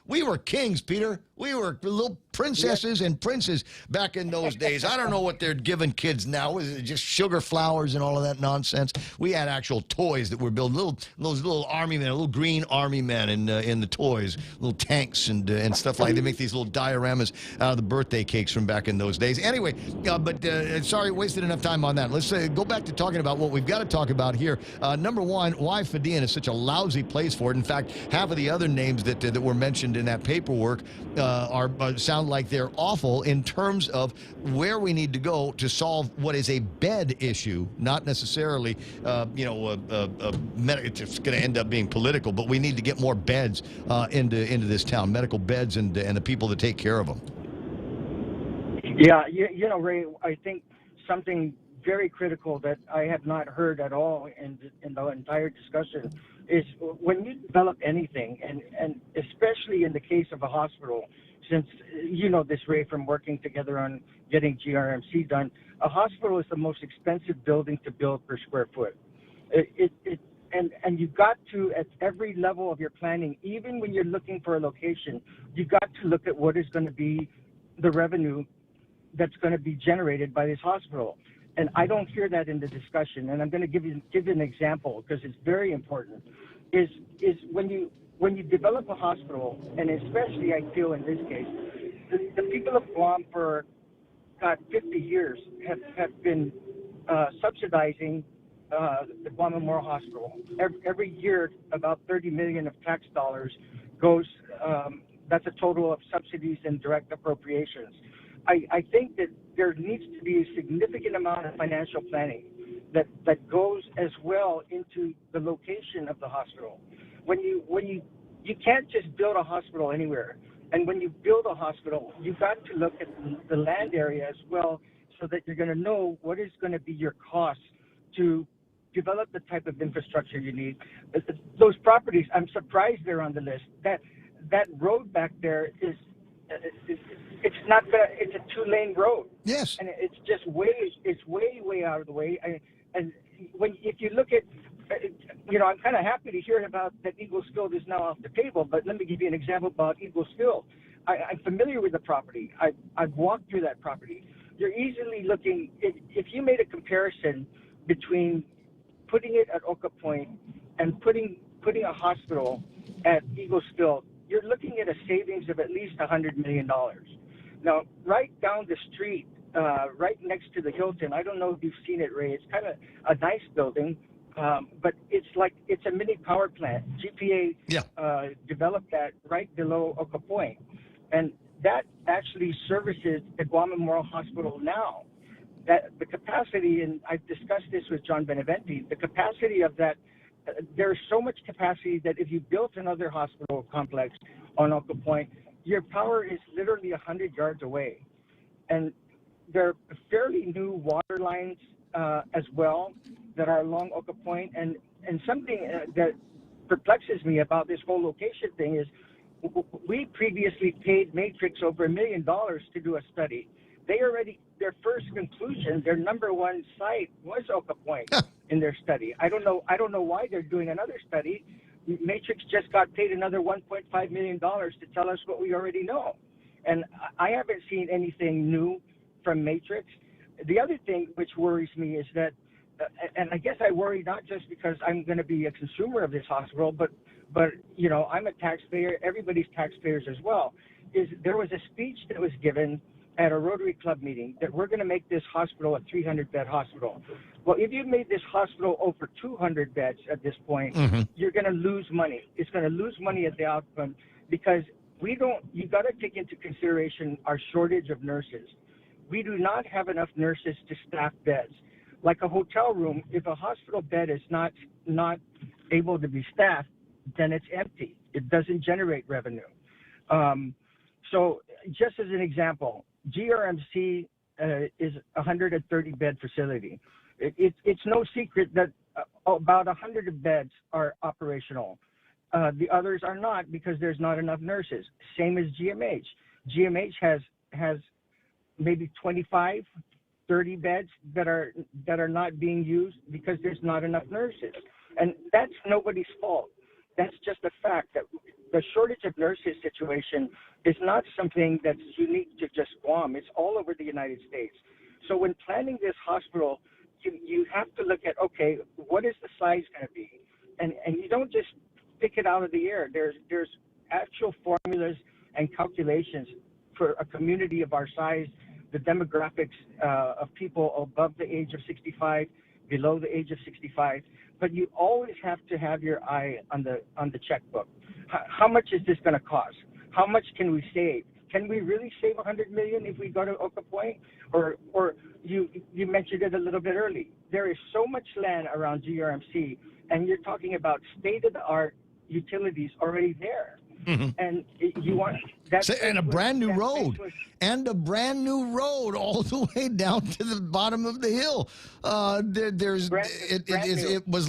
we were kings, Peter. We were little princesses and princes back in those days. I don't know what they're giving kids now. Is it just sugar flowers and all of that nonsense? We had actual toys that were built. Those little army men, little green army men in the toys, little tanks and stuff like that. They make these little dioramas out of the birthday cakes from back in those days. Anyway, sorry, wasted enough time on that. Let's go back to talking about what we've got to talk about here. Number one, why Fidian is such a lousy place for it. In fact, half of the other names that were mentioned in that paperwork sound sound like they're awful in terms of where we need to go to solve what is a bed issue, not necessarily, it's going to end up being political, but we need to get more beds into this town, medical beds and the people that take care of them. Yeah, Ray, I think something very critical that I have not heard at all in the entire discussion is when you develop anything, and especially in the case of a hospital, since you know this, Ray, from working together on getting GRMC done, a hospital is the most expensive building to build per square foot. And you've got to, at every level of your planning, even when you're looking for a location, you've got to look at what is going to be the revenue that's going to be generated by this hospital. And I don't hear that in the discussion. And I'm going to give you an example because it's very important. Is when you develop a hospital, and especially I feel in this case, the people of Guam for 50 years have been subsidizing the Guam Memorial Hospital. Every year, about $30 million of tax dollars goes. That's a total of subsidies and direct appropriations. I think that there needs to be a significant amount of financial planning that goes as well into the location of the hospital. When you can't just build a hospital anywhere, and when you build a hospital, you've got to look at the land area as well, so that you're going to know what is going to be your cost to develop the type of infrastructure you need. Those properties, I'm surprised they're on the list. That road back there is. It's not it's a 2-lane road. Yes. And it's just way out of the way. If you look at, I'm kind of happy to hear about that Eagles Field is now off the table, but let me give you an example about Eagles Field. I'm familiar with the property. I've walked through that property. You're easily looking, if you made a comparison between putting it at Oka Point and putting a hospital at Eagles Field, you're looking at a savings of at least $100 million. Now, right down the street, right next to the Hilton, I don't know if you've seen it, Ray. It's kind of a nice building, but it's a mini power plant. GPA developed that right below Oka Point, and that actually services the Guam Memorial Hospital now. That the capacity, and I've discussed this with John Beneventi, the capacity of that. There's so much capacity that if you built another hospital complex on Oka Point, your power is literally 100 yards away. And there are fairly new water lines as well that are along Oka Point. And something that perplexes me about this whole location thing is we previously paid Matrix over $1 million to do a study. They already, their first conclusion, their number one site was Oka Point in their study. I don't know why they're doing another study. Matrix just got paid another $1.5 million to tell us what we already know. And I haven't seen anything new from Matrix. The other thing which worries me is that, and I guess I worry not just because I'm going to be a consumer of this hospital, but I'm a taxpayer, everybody's taxpayers as well, is there was a speech that was given at a Rotary Club meeting that we're going to make this hospital a 300-bed hospital. Well, if you made this hospital over 200 beds at this point, you're going to lose money. It's going to lose money at the outcome because you got to take into consideration our shortage of nurses. We do not have enough nurses to staff beds. Like a hotel room, if a hospital bed is not able to be staffed, then it's empty. It doesn't generate revenue. So just as an example, GRMC is a 130-bed facility. It's no secret that about 100 beds are operational. The others are not because there's not enough nurses. Same as GMH. GMH has maybe 25, 30 beds that are not being used because there's not enough nurses. And that's nobody's fault. That's just a fact that the shortage of nurses situation is not something that's unique to just Guam. It's all over the United States. So when planning this hospital, you have to look at, okay, what is the size going to be? And you don't just pick it out of the air. There's actual formulas and calculations for a community of our size, the demographics of people above the age of 65, below the age of 65. But you always have to have your eye on the checkbook. How much is this going to cost? How much can we save? Can we really save $100 million if we go to Oka Point? Or you mentioned it a little bit early. There is so much land around GRMC, and you're talking about state-of-the-art utilities already there. Mm-hmm. And you want that, and a brand new road, all the way down to the bottom of the hill. It was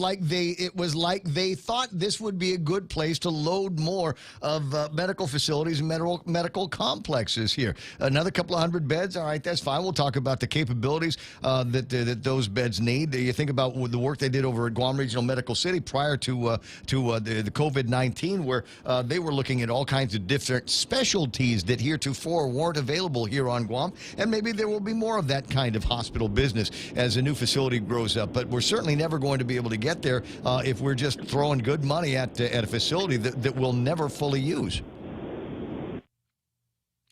like they thought this would be a good place to load more of medical facilities and medical complexes here. Another couple of hundred beds. All right, that's fine. We'll talk about the capabilities that those beds need. You think about the work they did over at Guam Regional Medical City prior to the COVID-19, where they were looking at all kinds of different specialties that heretofore weren't available here on Guam, and maybe there will be more of that kind of hospital business as a new facility grows up. But we're certainly never going to be able to get there if we're just throwing good money at a facility that we'll never fully use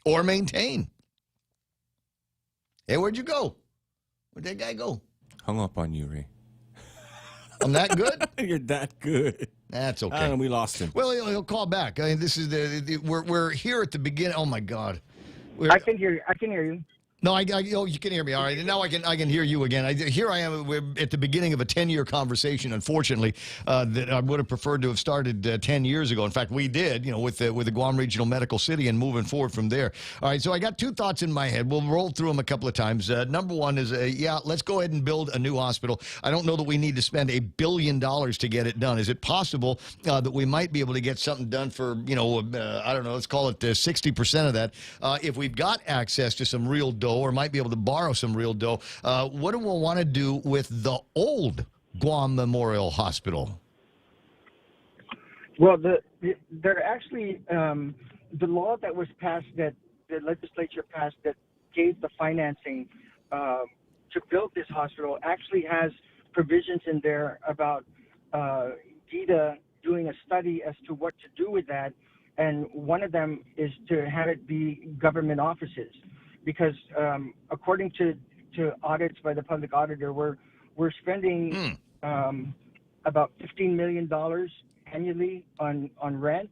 or maintain. Hey, where'd you go? Where'd that guy go? Hung up on you, Ray. I'm that good? You're that good. That's okay. We lost him. Well, he'll call back. I mean, this is we're here at the beginning. Oh my God. I can hear you. No, you can hear me. All right. And now I can hear you again. Here I am. We're at the beginning of a 10-year conversation, unfortunately, that I would have preferred to have started 10 years ago. In fact, we did, with the Guam Regional Medical City and moving forward from there. All right. So I got two thoughts in my head. We'll roll through them a couple of times. Number one is, let's go ahead and build a new hospital. I don't know that we need to spend $1 billion to get it done. Is it possible that we might be able to get something done for, I don't know, let's call it 60% of that, if we've got access to some real dough, or might be able to borrow some real dough. What do we want to do with the old Guam Memorial Hospital? Well, they're actually the law that was passed, that the legislature passed, that gave the financing to build this hospital, actually has provisions in there about DITA doing a study as to what to do with that, and one of them is to have it be government offices. Because according to audits by the public auditor, we're spending about $15 million annually on rent.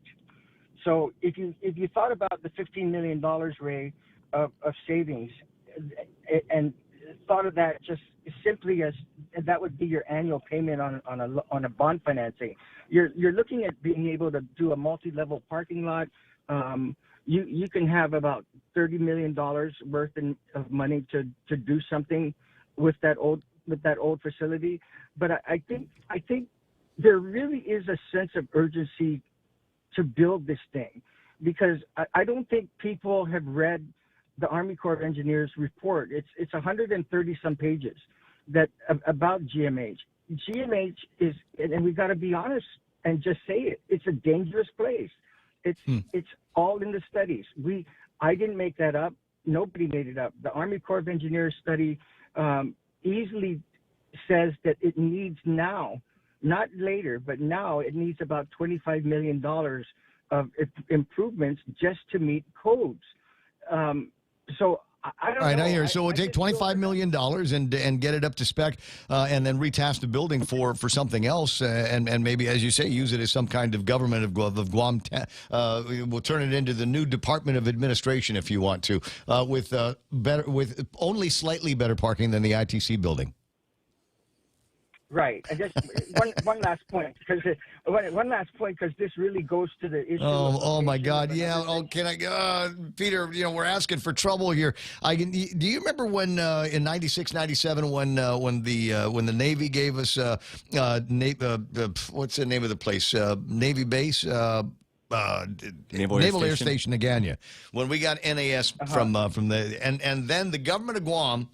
So if you thought about the $15 million, Ray, of savings, and thought of that just simply as that would be your annual payment on a bond financing, you're looking at being able to do a multi-level parking lot. You can have about $30 million worth of money to do something with that old facility. But I think there really is a sense of urgency to build this thing, because I don't think people have read the Army Corps of Engineers report. It's 130 some pages about GMH. GMH is, and we got to be honest and just say it, it's a dangerous place. It's all in the studies. I didn't make that up. Nobody made it up. The Army Corps of Engineers study easily says that it needs now, not later, but now it needs about $25 million of improvements just to meet codes. So I don't know. All right, I hear. So we'll take $25 million and get it up to spec, and then retask the building for something else, and maybe, as you say, use it as some kind of government of Guam. We'll turn it into the new Department of Administration, if you want to, with only slightly better parking than the ITC building. Right, and just one last point, because this really goes to the issue. Oh my God! Yeah. Oh, can I, Peter? We're asking for trouble here. Do you remember when in '96, '97, when the Navy gave us what's the name of the place? Navy base. Naval Air Station Naganya. When we got NAS from the and then the government of Guam,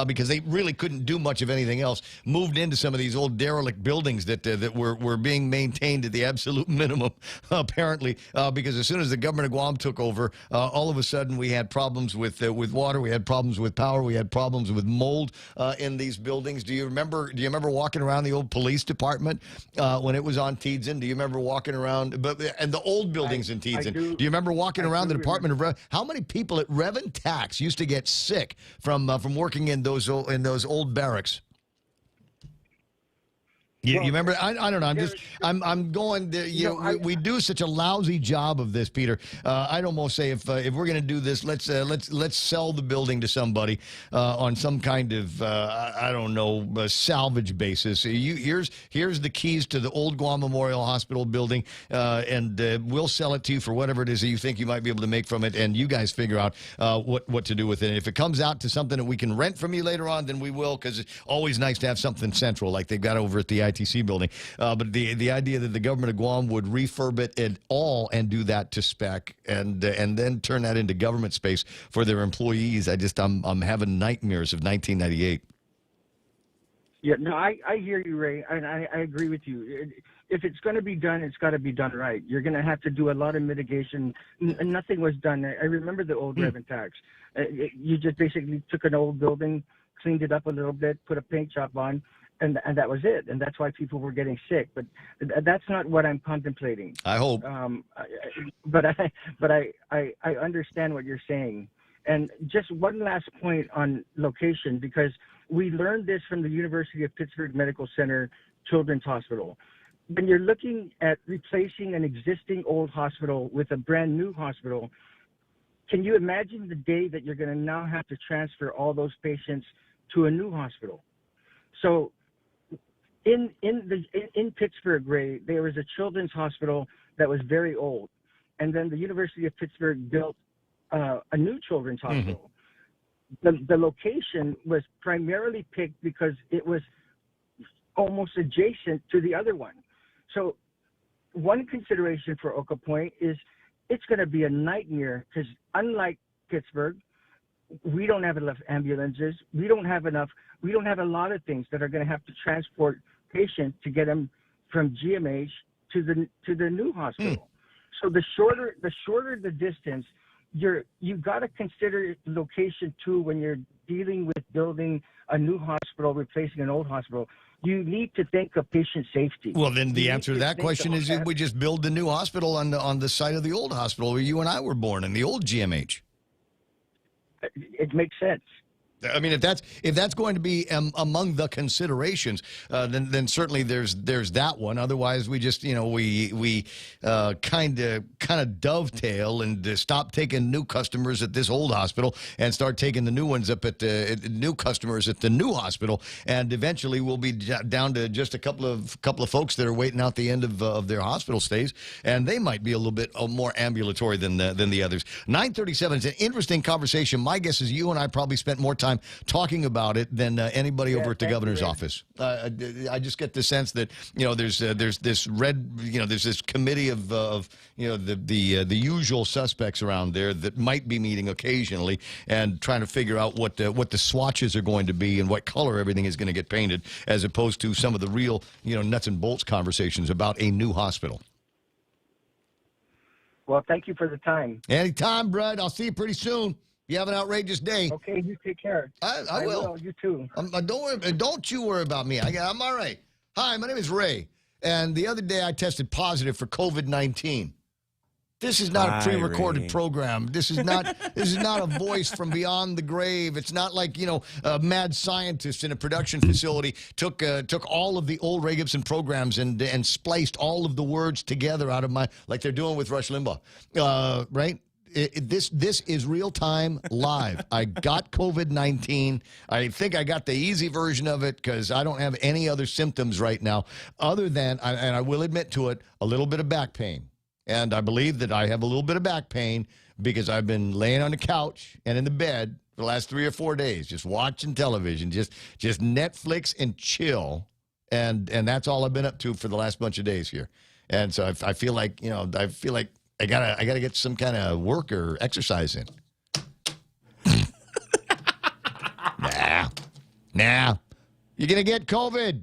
because they really couldn't do much of anything else, moved into some of these old derelict buildings that were being maintained at the absolute minimum, apparently, because as soon as the government of Guam took over, all of a sudden we had problems with water, we had problems with power, we had problems with mold in these buildings. Do you remember walking around the old police department when it was on Teedzin? Do you remember walking around, and the old buildings in Teedzin? Do you remember walking around the Department of how many people at Rev and Tax used to get sick from working in those old barracks? You remember? I don't know. I'm going. We do such a lousy job of this, Peter. I'd almost say if we're going to do this, let's sell the building to somebody on some kind of I don't know salvage basis. Here's the keys to the old Guam Memorial Hospital building, and we'll sell it to you for whatever it is that you think you might be able to make from it, and you guys figure out what to do with it. And if it comes out to something that we can rent from you later on, then we will, because it's always nice to have something central like they've got over at the ITC building. But the idea that the government of Guam would refurb it at all and do that to spec and then turn that into government space for their employees, I'm having nightmares of 1998. Yeah, no, I hear you, Ray, and I agree with you. If it's going to be done, it's got to be done right. You're going to have to do a lot of mitigation. Nothing was done. I remember the old revenue tax. You just basically took an old building, cleaned it up a little bit, put a paint job on, and that was it. And that's why people were getting sick. But that's not what I'm contemplating. I hope. But I understand what you're saying. And just one last point on location, because we learned this from the University of Pittsburgh Medical Center Children's Hospital. When you're looking at replacing an existing old hospital with a brand new hospital, can you imagine the day that you're going to now have to transfer all those patients to a new hospital? So in Pittsburgh, Ray, there was a children's hospital that was very old. And then the University of Pittsburgh built a new children's hospital. The location was primarily picked because it was almost adjacent to the other one. So one consideration for Oka Point is it's going to be a nightmare because unlike Pittsburgh, we don't have enough ambulances. We don't have a lot of things that are going to have to transport patients to get them from GMH to the new hospital. So the shorter the distance, you've got to consider location too when you're dealing with building a new hospital, replacing an old hospital. You need to think of patient safety. Well, then the answer to that question is we just build the new hospital on the site of the old hospital where you and I were born in the old GMH. It makes sense. I mean, if that's going to be among the considerations, then certainly there's that one. Otherwise, we just we kind of dovetail and stop taking new customers at this old hospital and start taking the new ones up at new customers at the new hospital, and eventually we'll be down to just a couple of folks that are waiting out the end of their hospital stays, and they might be a little bit more ambulatory than the others. 9:37 is an interesting conversation. My guess is you and I probably spent more time talking about it than anybody over at the governor's office. I just get the sense that there's this there's this committee of the usual suspects around there that might be meeting occasionally and trying to figure out what the swatches are going to be and what color everything is going to get painted, as opposed to some of the real nuts and bolts conversations about a new hospital. Well, thank you for the time. Anytime, Brad. I'll see you pretty soon. You have an outrageous day. Okay, you take care. I will. You too. Don't you worry about me. I'm all right. Hi, my name is Ray, and the other day I tested positive for COVID-19. This is not a pre-recorded program. This is not a voice from beyond the grave. It's not like a mad scientist in a production facility took all of the old Ray Gibson programs and spliced all of the words together out of like they're doing with Rush Limbaugh, right? This is real-time live. I got COVID-19. I think I got the easy version of it because I don't have any other symptoms right now other than, and I will admit to it, a little bit of back pain. And I believe that I have a little bit of back pain because I've been laying on the couch and in the bed for the last 3 or 4 days, just watching television, just Netflix and chill. And that's all I've been up to for the last bunch of days here. And so I feel like, I gotta get some kind of work or exercise in. Nah. You're gonna get COVID.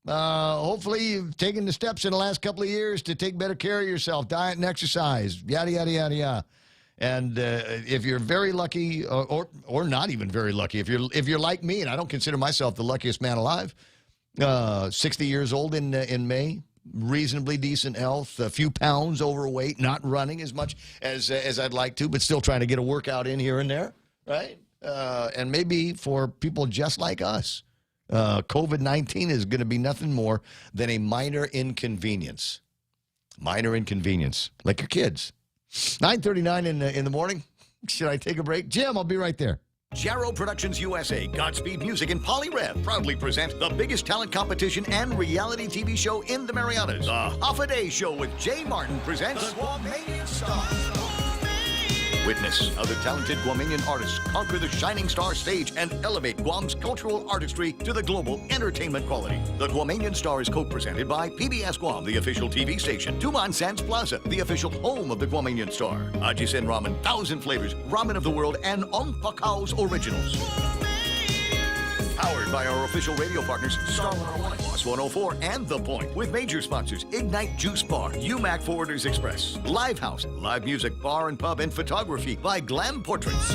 Hopefully you've taken the steps in the last couple of years to take better care of yourself, diet and exercise, yada yada yada yada. And if you're very lucky, or not even very lucky, if you're like me, and I don't consider myself the luckiest man alive, 60 years old in May. Reasonably decent health, a few pounds overweight, not running as much as I'd like to, but still trying to get a workout in here and there, right? And maybe for people just like us, COVID-19 is going to be nothing more than a minor inconvenience. Minor inconvenience, like your kids. 9:39 in the morning. Should I take a break? Jim, I'll be right there. Jarrow Productions USA, Godspeed Music, and Polyrev proudly present the biggest talent competition and reality TV show in the Marianas. The Half a Day Show with Jay Martin presents The Guamanian Star. Witness how the talented Guamanian artists conquer the shining star stage and elevate Guam's cultural artistry to the global entertainment quality. The Guamanian Star is co-presented by PBS Guam, the official TV station, Tuman Sands Plaza, the official home of the Guamanian Star, Ajisen Ramen, 1,000 Flavors, Ramen of the World, and Ong Pakao's Originals. Powered by our official radio partners, Star 101, Boss 104, and The Point. With major sponsors, Ignite Juice Bar, UMAC Forwarders Express, Live House, live music, bar and pub, and photography by Glam Portraits.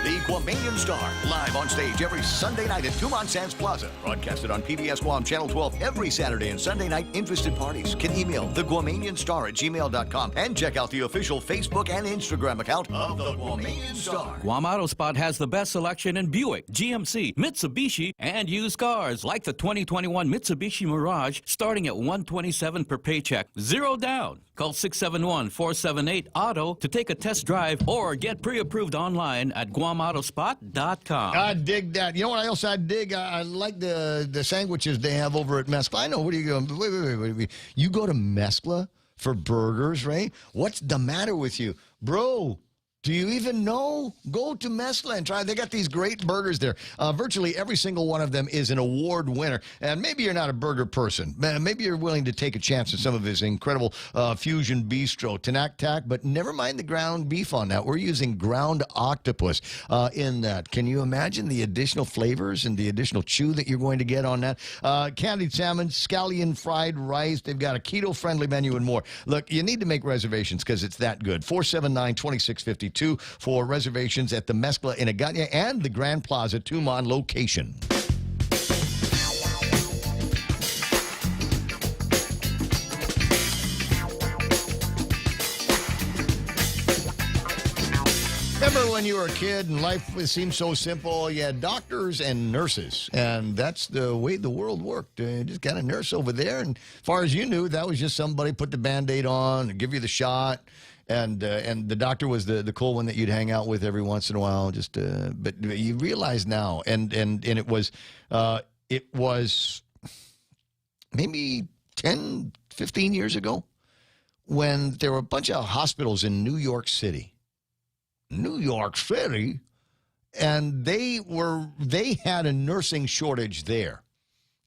The Guamanian Star, live on stage every Sunday night at Tuman Sands Plaza. Broadcasted on PBS Guam Channel 12 every Saturday and Sunday night. Interested parties can email theguamanianstar@gmail.com and check out the official Facebook and Instagram account of the Guamanian Star. Guam Auto Spot has the best selection in Buick, GMC, Mitsubishi, and used cars like the 2021 Mitsubishi Mirage starting at $127 per paycheck. Zero down. Call 671-478-AUTO to take a test drive or get pre-approved online at GuamAutospot.com. I dig that. You know what else I dig? I like the sandwiches they have over at Mescla. I know. What are you going? Wait. You go to Mescla for burgers, right? What's the matter with you, bro? Do you even know? Go to Mescla and try. They got these great burgers there. Virtually every single one of them is an award winner. And maybe you're not a burger person. Maybe you're willing to take a chance at some of his incredible fusion bistro, Tanak, but never mind the ground beef on that. We're using ground octopus in that. Can you imagine the additional flavors and the additional chew that you're going to get on that? Candied salmon, scallion fried rice. They've got a keto-friendly menu and more. Look, you need to make reservations because it's that good. 479-2652 for reservations at the Mescla in Aganya and the Grand Plaza Tuman location. Remember when you were a kid and life seemed so simple? You had doctors and nurses, and that's the way the world worked. You just got a nurse over there, and as far as you knew, that was just somebody put the Band-Aid on and give you the shot. And the doctor was the cool one that you'd hang out with every once in a while. But you realize now, and it was maybe 10, 15 years ago when there were a bunch of hospitals in New York City, and they had a nursing shortage there,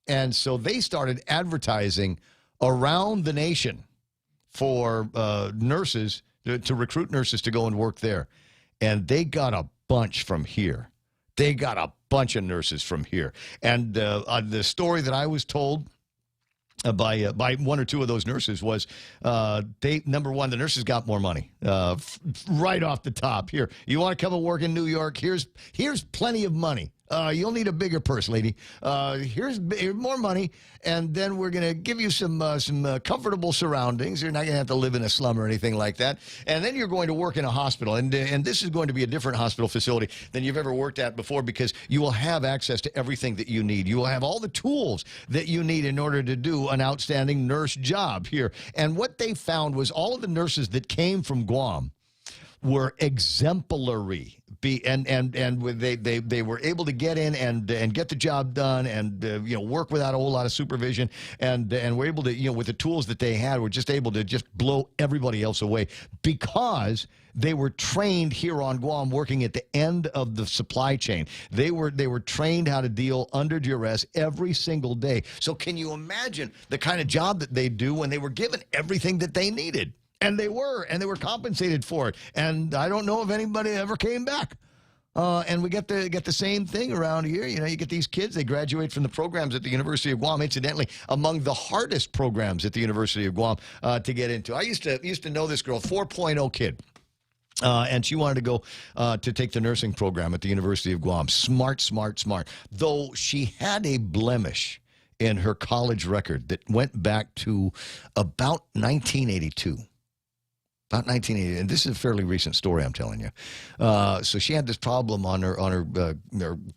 and so they started advertising around the nation for nurses to recruit nurses to go and work there. And they got a bunch from here. They got a bunch of nurses from here. And the story that I was told by one or two of those nurses was number one, the nurses got more money right off the top. Here, you want to come and work in New York? Here's plenty of money. You'll need a bigger purse, lady. Here's more money, and then we're going to give you some comfortable surroundings. You're not going to have to live in a slum or anything like that. And then you're going to work in a hospital, and this is going to be a different hospital facility than you've ever worked at before because you will have access to everything that you need. You will have all the tools that you need in order to do an outstanding nurse job here. And what they found was all of the nurses that came from Guam were exemplary. And they were able to get in and get the job done and work without a whole lot of supervision and were able to with the tools that they had were just able to just blow everybody else away because they were trained here on Guam working at the end of the supply chain. They were trained how to deal under duress every single day. So can you imagine the kind of job that they do when they were given everything that they needed? And they were compensated for it. And I don't know if anybody ever came back. And we get the same thing around here. You get these kids, they graduate from the programs at the University of Guam, incidentally, among the hardest programs at the University of Guam to get into. I used to know this girl, 4.0 kid. And she wanted to go to take the nursing program at the University of Guam. Smart. Though she had a blemish in her college record that went back to about 1982. About 1980, and this is a fairly recent story I'm telling you. So she had this problem on her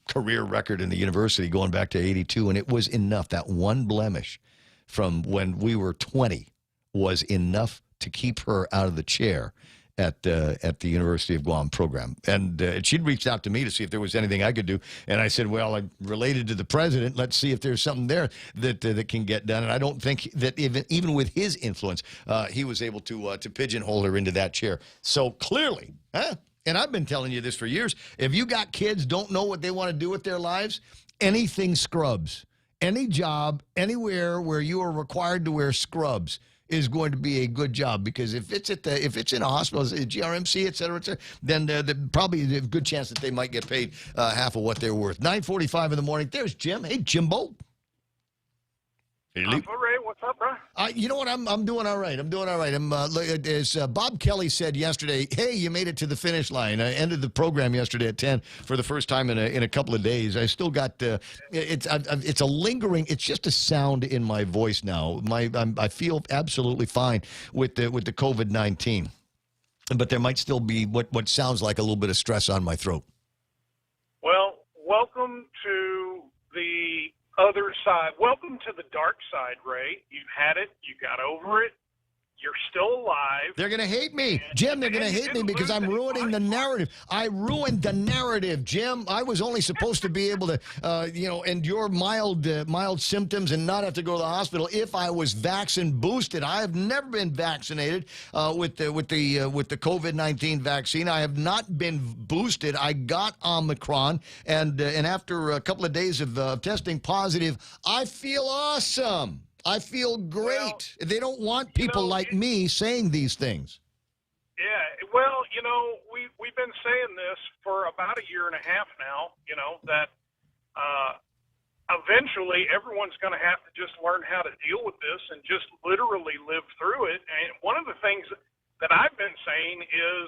career record in the university going back to 82, and it was enough. That one blemish from when we were 20 was enough to keep her out of the chair at the University of Guam program. And she'd reached out to me to see if there was anything I could do. And I said, well, I'm related to the president. Let's see if there's something there that can get done. And I don't think that even with his influence, he was able to pigeonhole her into that chair. So clearly, and I've been telling you this for years, if you got kids don't know what they want to do with their lives, anything scrubs. Any job, anywhere where you are required to wear scrubs is going to be a good job, because if it's in a hospital, GRMC, et cetera, then probably a good chance that they might get paid half of what they're worth. 9:45 in the morning. There's Jim. Hey, Jimbo. Hey, Ray, what's up, bro? You know what? I'm doing all right. I'm doing all right. As Bob Kelly said yesterday, hey, you made it to the finish line. I ended the program yesterday at 10 for the first time in a couple of days. I still got it's a lingering. It's just a sound in my voice now. I feel absolutely fine with the COVID-19, but there might still be what sounds like a little bit of stress on my throat. Well, welcome to the other side. Welcome to the dark side, Ray. You've had it. You got over it. You're still alive. They're going to hate me. Jim, they're going to hate me because I'm ruining the narrative. I ruined the narrative, Jim. I was only supposed to be able to, endure mild symptoms and not have to go to the hospital if I was vaccine boosted. I have never been vaccinated with the COVID-19 vaccine. I have not been boosted. I got Omicron, and after a couple of days of testing positive, I feel awesome. I feel great. Well, they don't want people like me saying these things. Yeah, well, we've been saying this for about a year and a half now, that eventually everyone's going to have to just learn how to deal with this and just literally live through it. And one of the things that I've been saying is,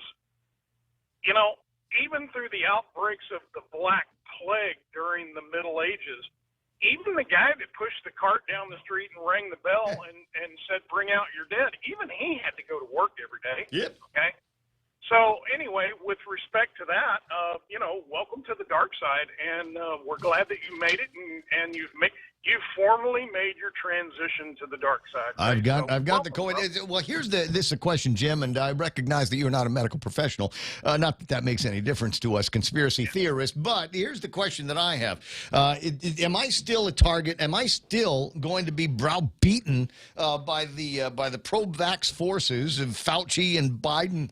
even through the outbreaks of the Black Plague during the Middle Ages, even the guy that pushed the cart down the street and rang the bell and said, bring out your dead, even he had to go to work every day. Yep. Okay? So anyway, with respect to that, welcome to the dark side, and we're glad that you made it, and you've formally made your transition to the dark side. Right? I've got the COVID. Well, this is a question, Jim, and I recognize that you're not a medical professional. Not that makes any difference to us conspiracy theorists, but here's the question that I have: am I still a target? Am I still going to be browbeaten by the pro-vax forces of Fauci and Biden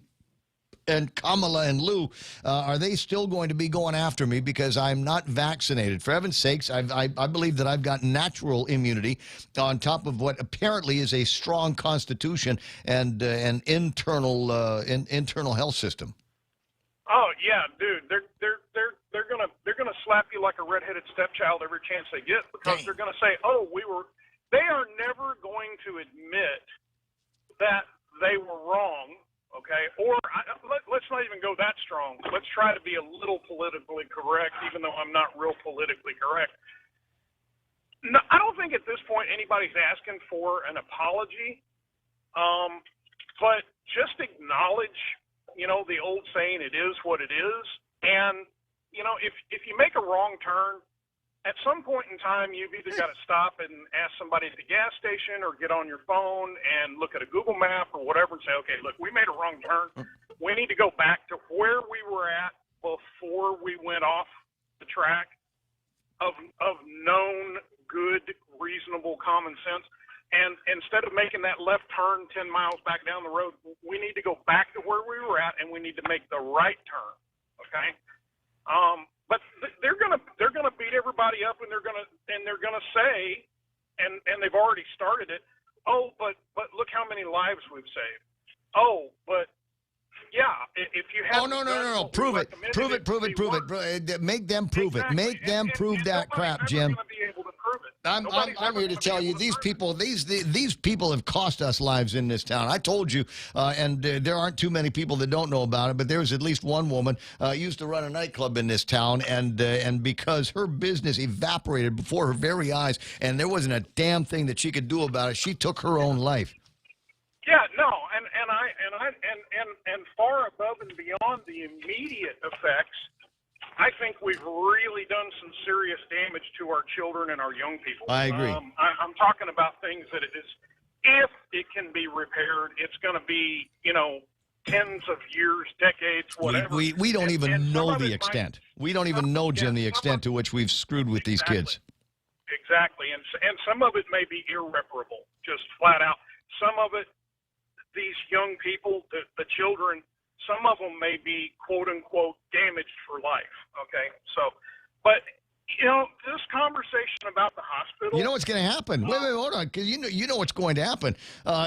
and Kamala and Lou? Are they still going to be going after me because I'm not vaccinated? For heaven's sakes, I believe that I've got natural immunity on top of what apparently is a strong constitution and an internal health system. Oh yeah, dude, they're gonna slap you like a redheaded stepchild every chance they get, because they're gonna say, they are never going to admit that they were wrong. Okay, or let's not even go that strong. Let's try to be a little politically correct, even though I'm not real politically correct. No, I don't think at this point anybody's asking for an apology, but just acknowledge, the old saying, it is what it is. And, if you make a wrong turn, at some point in time, you've either got to stop and ask somebody at the gas station, or get on your phone and look at a Google map or whatever and say, okay, look, we made a wrong turn. We need to go back to where we were at before we went off the track of known, good, reasonable common sense. And instead of making that left turn 10 miles back down the road, we need to go back to where we were at, and we need to make the right turn. Okay? But they're gonna beat everybody up, and they're gonna say, and they've already started it. Oh, but look how many lives we've saved. Oh, but yeah, if you have. Oh no! Prove it! Make them prove it. Make them prove that crap, Jim. I'm here to tell you, these people have cost us lives in this town. I told you, and there aren't too many people that don't know about it, but there was at least one woman used to run a nightclub in this town, and because her business evaporated before her very eyes, and there wasn't a damn thing that she could do about it, she took her own life. Yeah, no, and and far above and beyond the immediate effects, I think we've really done some serious damage to our children and our young people. I agree. I'm talking about things that it is, if it can be repaired, it's going to be, tens of years, decades, whatever. We don't even know the extent. We don't even know, Jim, the extent to which we've screwed with these kids. Exactly, and some of it may be irreparable, just flat out. Some of it, these young people, the children, some of them may be quote-unquote damaged for life, okay? So, but, this conversation about the hospital. You know what's going to happen? Wait, hold on, because you know what's going to happen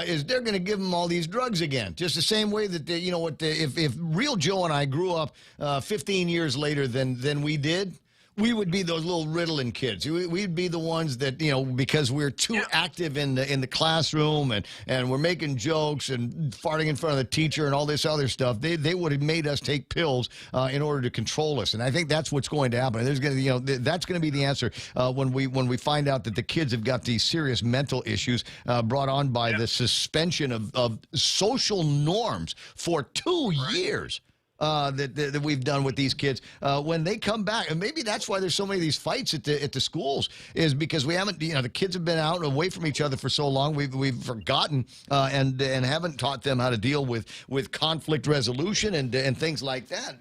is they're going to give them all these drugs again, just the same way that if real Joe and I grew up 15 years later than we did. We would be those little Ritalin kids. We'd be the ones that, because we're too active in the classroom and we're making jokes and farting in front of the teacher and all this other stuff. They would have made us take pills in order to control us. And I think that's what's going to happen. There's going to, that's going to be the answer when we find out that the kids have got these serious mental issues brought on by the suspension of social norms for 2 years. That we've done with these kids when they come back, and maybe that's why there's so many of these fights at the schools, is because we haven't, the kids have been out and away from each other for so long. We've forgotten and haven't taught them how to deal with conflict resolution and things like that.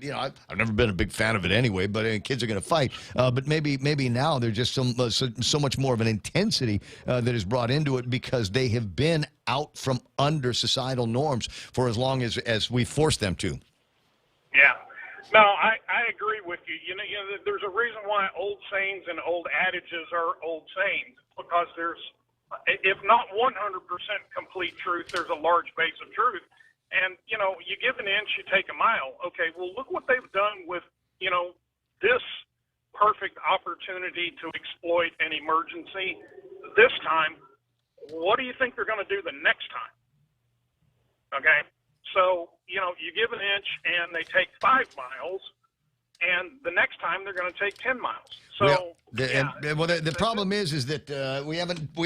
I've never been a big fan of it anyway, but kids are going to fight. But maybe now there's just so much more of an intensity that is brought into it because they have been out from under societal norms for as long as we forced them to. Yeah. No, I agree with you. There's a reason why old sayings and old adages are old sayings, because there's, if not 100% complete truth, there's a large base of truth. And, you give an inch, you take a mile. Okay, well, look what they've done with, this perfect opportunity to exploit an emergency this time. What do you think they're going to do the next time? Okay? So, you give an inch and they take 5 miles, and the next time they're going to take 10 miles. So, the problem is that we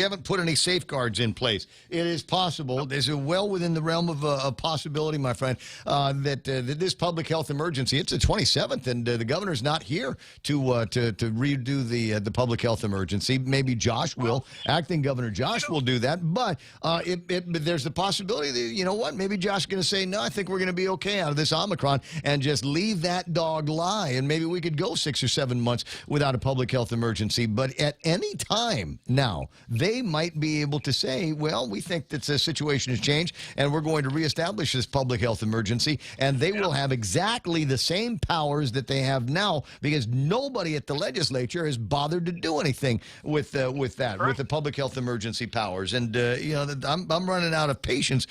haven't put any safeguards in place. It is possible, there's well within the realm of a possibility, my friend, that this public health emergency, it's the 27th, and the governor's not here to redo the public health emergency. Maybe Josh will, acting Governor Josh will do that, but there's the possibility that, maybe Josh is going to say, no, I think we're going to be okay out of this Omicron, and just leave that dog lie, and maybe we could go 6 or 7 months without a public health emergency. But at any time now, they might be able to say, well, we think that the situation has changed and we're going to reestablish this public health emergency, and they will have exactly the same powers that they have now, because nobody at the legislature has bothered to do anything with with the public health emergency powers. And I'm running out of patience.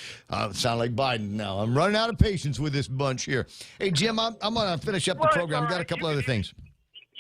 Sound like Biden now. I'm running out of patience with this bunch here. Hey, Jim, I'm going to finish up the program. I've got a couple other things.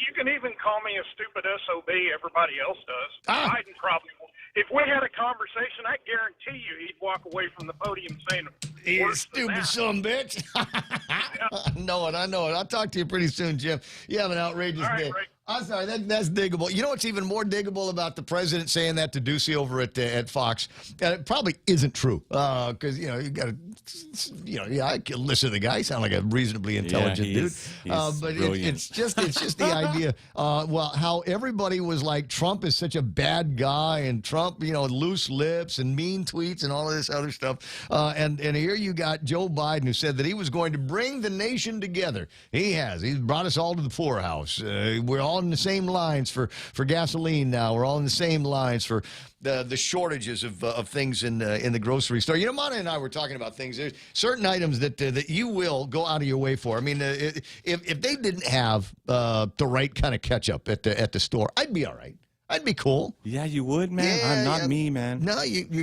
You can even call me a stupid SOB. Everybody else does. Biden probably will. If we had a conversation, I guarantee you he'd walk away from the podium saying, "You stupid son of a bitch." I know it. I'll talk to you pretty soon, Jim. You have an outrageous day. Rick. I'm sorry, that's diggable. You know what's even more diggable about the president saying that to Ducey over at Fox? And it probably isn't true, because you got to, I can listen to the guy. He sounds like a reasonably intelligent dude. But it's just the idea. How everybody was like, Trump is such a bad guy, and Trump, loose lips and mean tweets and all of this other stuff. And here you got Joe Biden, who said that he was going to bring the nation together. He has. He's brought us all to the poorhouse. We're all in the same lines for gasoline now. We're all in the same lines for the shortages of things in the grocery store. Mana and I were talking about things. There's certain items that you will go out of your way for. I mean, if they didn't have the right kind of ketchup at the store, I'd be all right. I'd be cool. Yeah, you would, man. Yeah, I'm not me, man. No,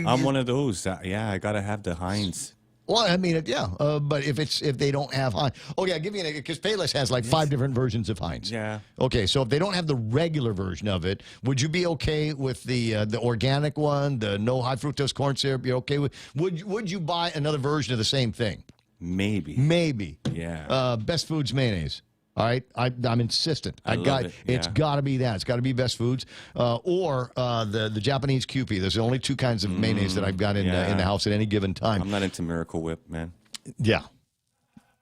I'm one of those. I gotta have the Heinz. Well, I mean, but if they don't have Heinz, okay, I'll give you because Payless has like 5 different versions of Heinz. Yeah. Okay, so if they don't have the regular version of it, would you be okay with the organic one, the no high fructose corn syrup? You're okay with? Would you buy another version of the same thing? Maybe. Maybe. Yeah. Best Foods mayonnaise. All right, I'm insistent. It's got to be that. It's got to be Best Foods or the Japanese Kewpie. There's only two kinds of mayonnaise that I've got in the house at any given time. I'm not into Miracle Whip, man. Yeah.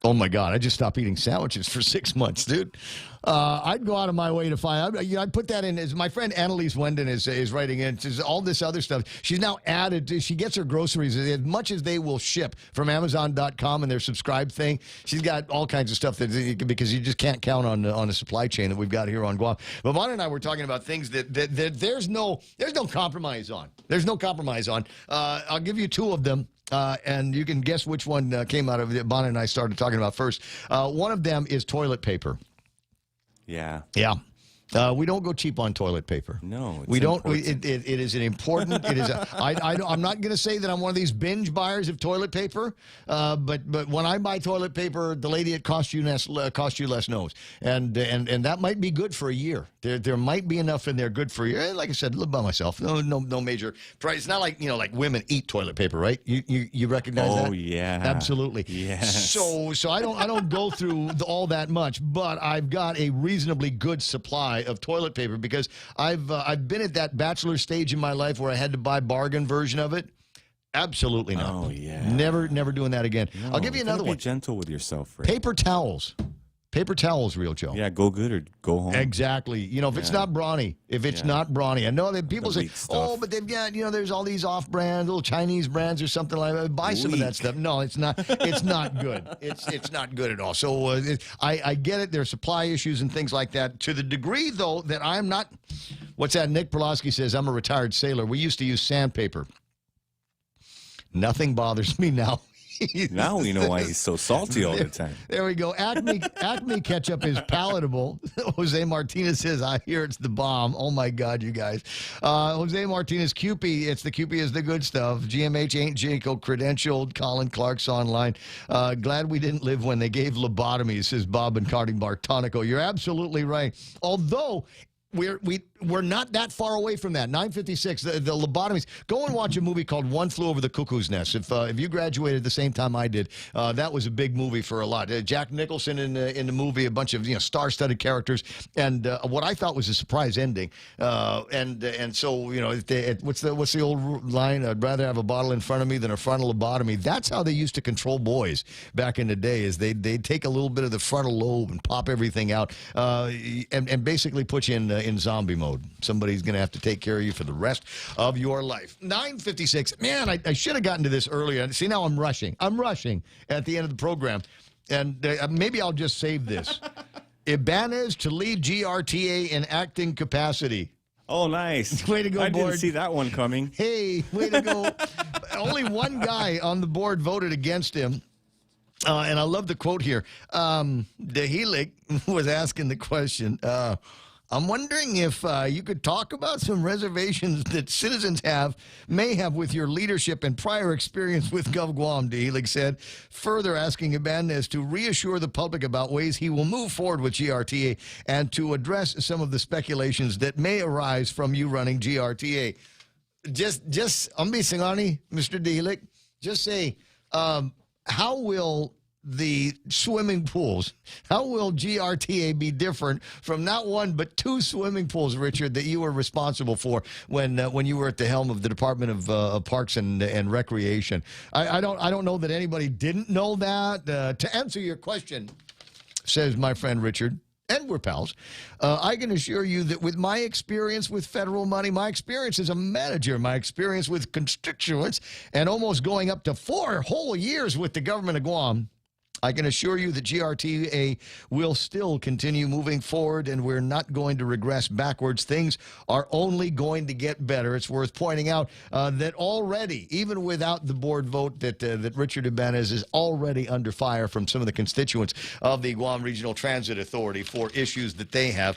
Oh my God! I just stopped eating sandwiches for 6 months, dude. I'd go out of my way to find. I'd put that in. As my friend Annalise Wenden is writing in, says all this other stuff. She's now added. She gets her groceries as much as they will ship from Amazon.com and their subscribe thing. She's got all kinds of stuff because you just can't count on the supply chain that we've got here on Guam. But Vaughn and I were talking about things that there's no compromise on. There's no compromise on. I'll give you two of them. And you can guess which one came out of it. Bonnet and I started talking about first. One of them is toilet paper. Yeah. Yeah. We don't go cheap on toilet paper. No, we don't. It is an important. It is. I'm not going to say that I'm one of these binge buyers of toilet paper. But when I buy toilet paper, the lady at Cost You Less knows, and that might be good for a year. There might be enough in there good for a year. Like I said, live by myself. No major price. It's not like like women eat toilet paper, right? You recognize that? Oh yeah, absolutely. Yes. So I don't go through all that much, but I've got a reasonably good supply of toilet paper because I've been at that bachelor stage in my life where I had to buy bargain version of it. Absolutely not. Oh yeah. Never doing that again. No, I'll give you another one. Be gentle with yourself, Rick. Paper towels. Paper towels, Real Joe. Yeah, go good or go home. Exactly. If it's not brawny. If it's not brawny. I know that people say, but they've got, there's all these off-brands, little Chinese brands or something like that. Buy some of that stuff. No, it's not. It's not good. It's not good at all. So I get it. There are supply issues and things like that. To the degree, though, that I'm not, what's that? Nick Perlowski says, I'm a retired sailor. We used to use sandpaper. Nothing bothers me now. Now we know why he's so salty all the time. There we go. Acme ketchup is palatable. Jose Martinez says, I hear it's the bomb. Oh, my God, you guys. Jose Martinez, Kewpie. The Kewpie is the good stuff. GMH ain't Jaco credentialed. Colin Clark's online. Glad we didn't live when they gave lobotomies, says Bob and Karting Bar Tonico. You're absolutely right. Although we're not that far away from that. 956, the lobotomies. Go and watch a movie called One Flew Over the Cuckoo's Nest. If you graduated the same time I did, that was a big movie for a lot. Jack Nicholson in the movie, a bunch of star-studded characters, and what I thought was a surprise ending. And so what's the old line? I'd rather have a bottle in front of me than a frontal lobotomy. That's how they used to control boys back in the day. Is they'd take a little bit of the frontal lobe and pop everything out, and basically put you in zombie mode. Somebody's going to have to take care of you for the rest of your life. 9:56. Man, I should have gotten to this earlier. See, now I'm rushing. I'm rushing at the end of the program. And maybe I'll just save this. Ibanez to lead GRTA in acting capacity. Oh, nice. Way to go, board. I didn't see that one coming. Hey, way to go. Only one guy on the board voted against him. And I love the quote here. Dehelic was asking the question, I'm wondering if you could talk about some reservations that citizens may have with your leadership and prior experience with Gov Guam, Dehelig said, further asking Ibanez to reassure the public about ways he will move forward with GRTA and to address some of the speculations that may arise from you running GRTA. Just, Ambisangani, Mr. Dehelig, just say, how will the swimming pools, how will GRTA be different from not one but two swimming pools, Richard, that you were responsible for when you were at the helm of the Department of Parks and Recreation? I don't know that anybody didn't know that. To answer your question, says my friend Richard, and we're pals, I can assure you that with my experience with federal money, my experience as a manager, my experience with constituents, and almost going up to 4 whole years with the government of Guam, I can assure you that GRTA will still continue moving forward, and we're not going to regress backwards. Things are only going to get better. It's worth pointing out that already, even without the board vote, that Richard Ibanez is already under fire from some of the constituents of the Guam Regional Transit Authority for issues that they have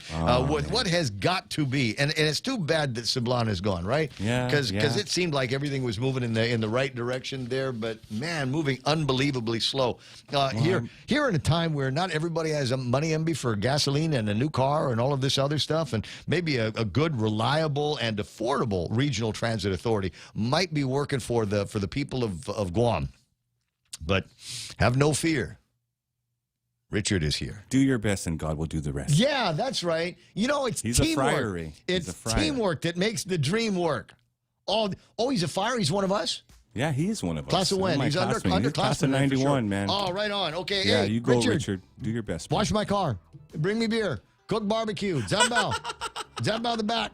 with what has got to be. And it's too bad that Sablan is gone, right? Yeah. Because it seemed like everything was moving in the right direction there, but, man, moving unbelievably slow. Here in a time where not everybody has money envy for gasoline and a new car and all of this other stuff, and maybe a good, reliable, and affordable regional transit authority might be working for the people of Guam. But have no fear. Richard is here. Do your best and God will do the rest. Yeah, that's right. You know, it's He's teamwork. a friary. It's a friar. teamwork that makes the dream work. Oh, he's a friar? He's one of us? Yeah, he's one of us. Class of when? He's underclassman. Class of 91, man. Oh, right on. Okay. Yeah, hey, you go, Richard. Do your best. Wash my car. Bring me beer. Cook barbecue. Zambal. Zambal the back.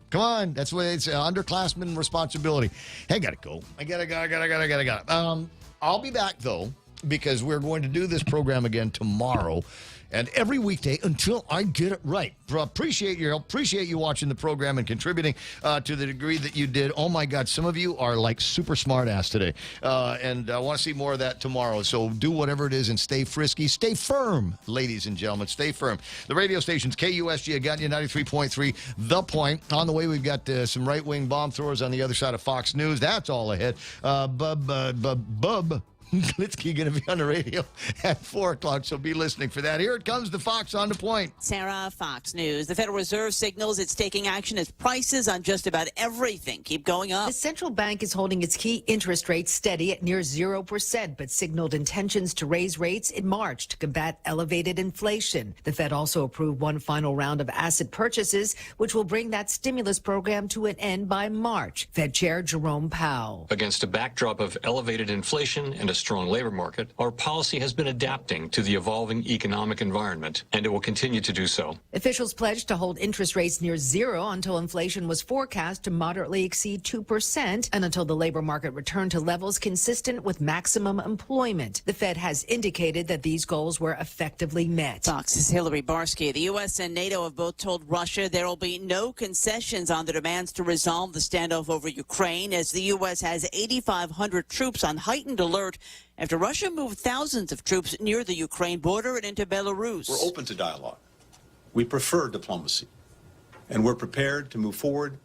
Come on. That's what it's underclassman responsibility. Hey, I gotta go. I gotta. I'll be back, though, because we're going to do this program again tomorrow and every weekday until I get it right. Appreciate your help. Appreciate you watching the program and contributing to the degree that you did. Oh, my God. Some of you are like super smart ass today. And I want to see more of that tomorrow. So do whatever it is and stay frisky. Stay firm, ladies and gentlemen. Stay firm. The radio station's KUSG. I got you 93.3. The Point. On the way, we've got some right-wing bomb throwers on the other side of Fox News. That's all ahead. Bub Klitsky going to be on the radio at 4 o'clock, so be listening for that. Here it comes, the Fox on the Point. Sarah, Fox News. The Federal Reserve signals it's taking action as prices on just about everything keep going up. The central bank is holding its key interest rate steady at near 0%, but signaled intentions to raise rates in March to combat elevated inflation. The Fed also approved one final round of asset purchases, which will bring that stimulus program to an end by March. Fed Chair Jerome Powell. Against a backdrop of elevated inflation and a strong labor market, our policy has been adapting to the evolving economic environment, and it will continue to do so. Officials pledged to hold interest rates near zero until inflation was forecast to moderately exceed 2% and until the labor market returned to levels consistent with maximum employment. The Fed has indicated that these goals were effectively met. Fox's Hillary Barsky. The U.S. and NATO have both told Russia there will be no concessions on the demands to resolve the standoff over Ukraine, as the U.S. has 8,500 troops on heightened alert after Russia moved thousands of troops near the Ukraine border and into Belarus. We're open to dialogue. We prefer diplomacy. And we're prepared to move forward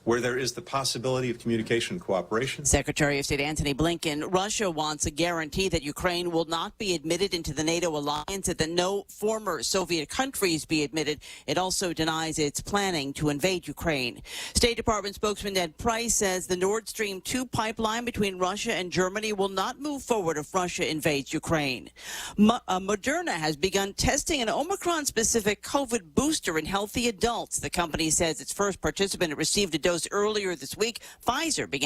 where there is the possibility of communication and cooperation. Secretary of State Antony Blinken, Russia wants a guarantee that Ukraine will not be admitted into the NATO alliance and that no former Soviet countries be admitted. It also denies its planning to invade Ukraine. State Department spokesman Ned Price says the Nord Stream 2 pipeline between Russia and Germany will not move forward if Russia invades Ukraine. Moderna has begun testing an Omicron-specific COVID booster in healthy adults. The company says its first participant received a dose earlier this week. Pfizer began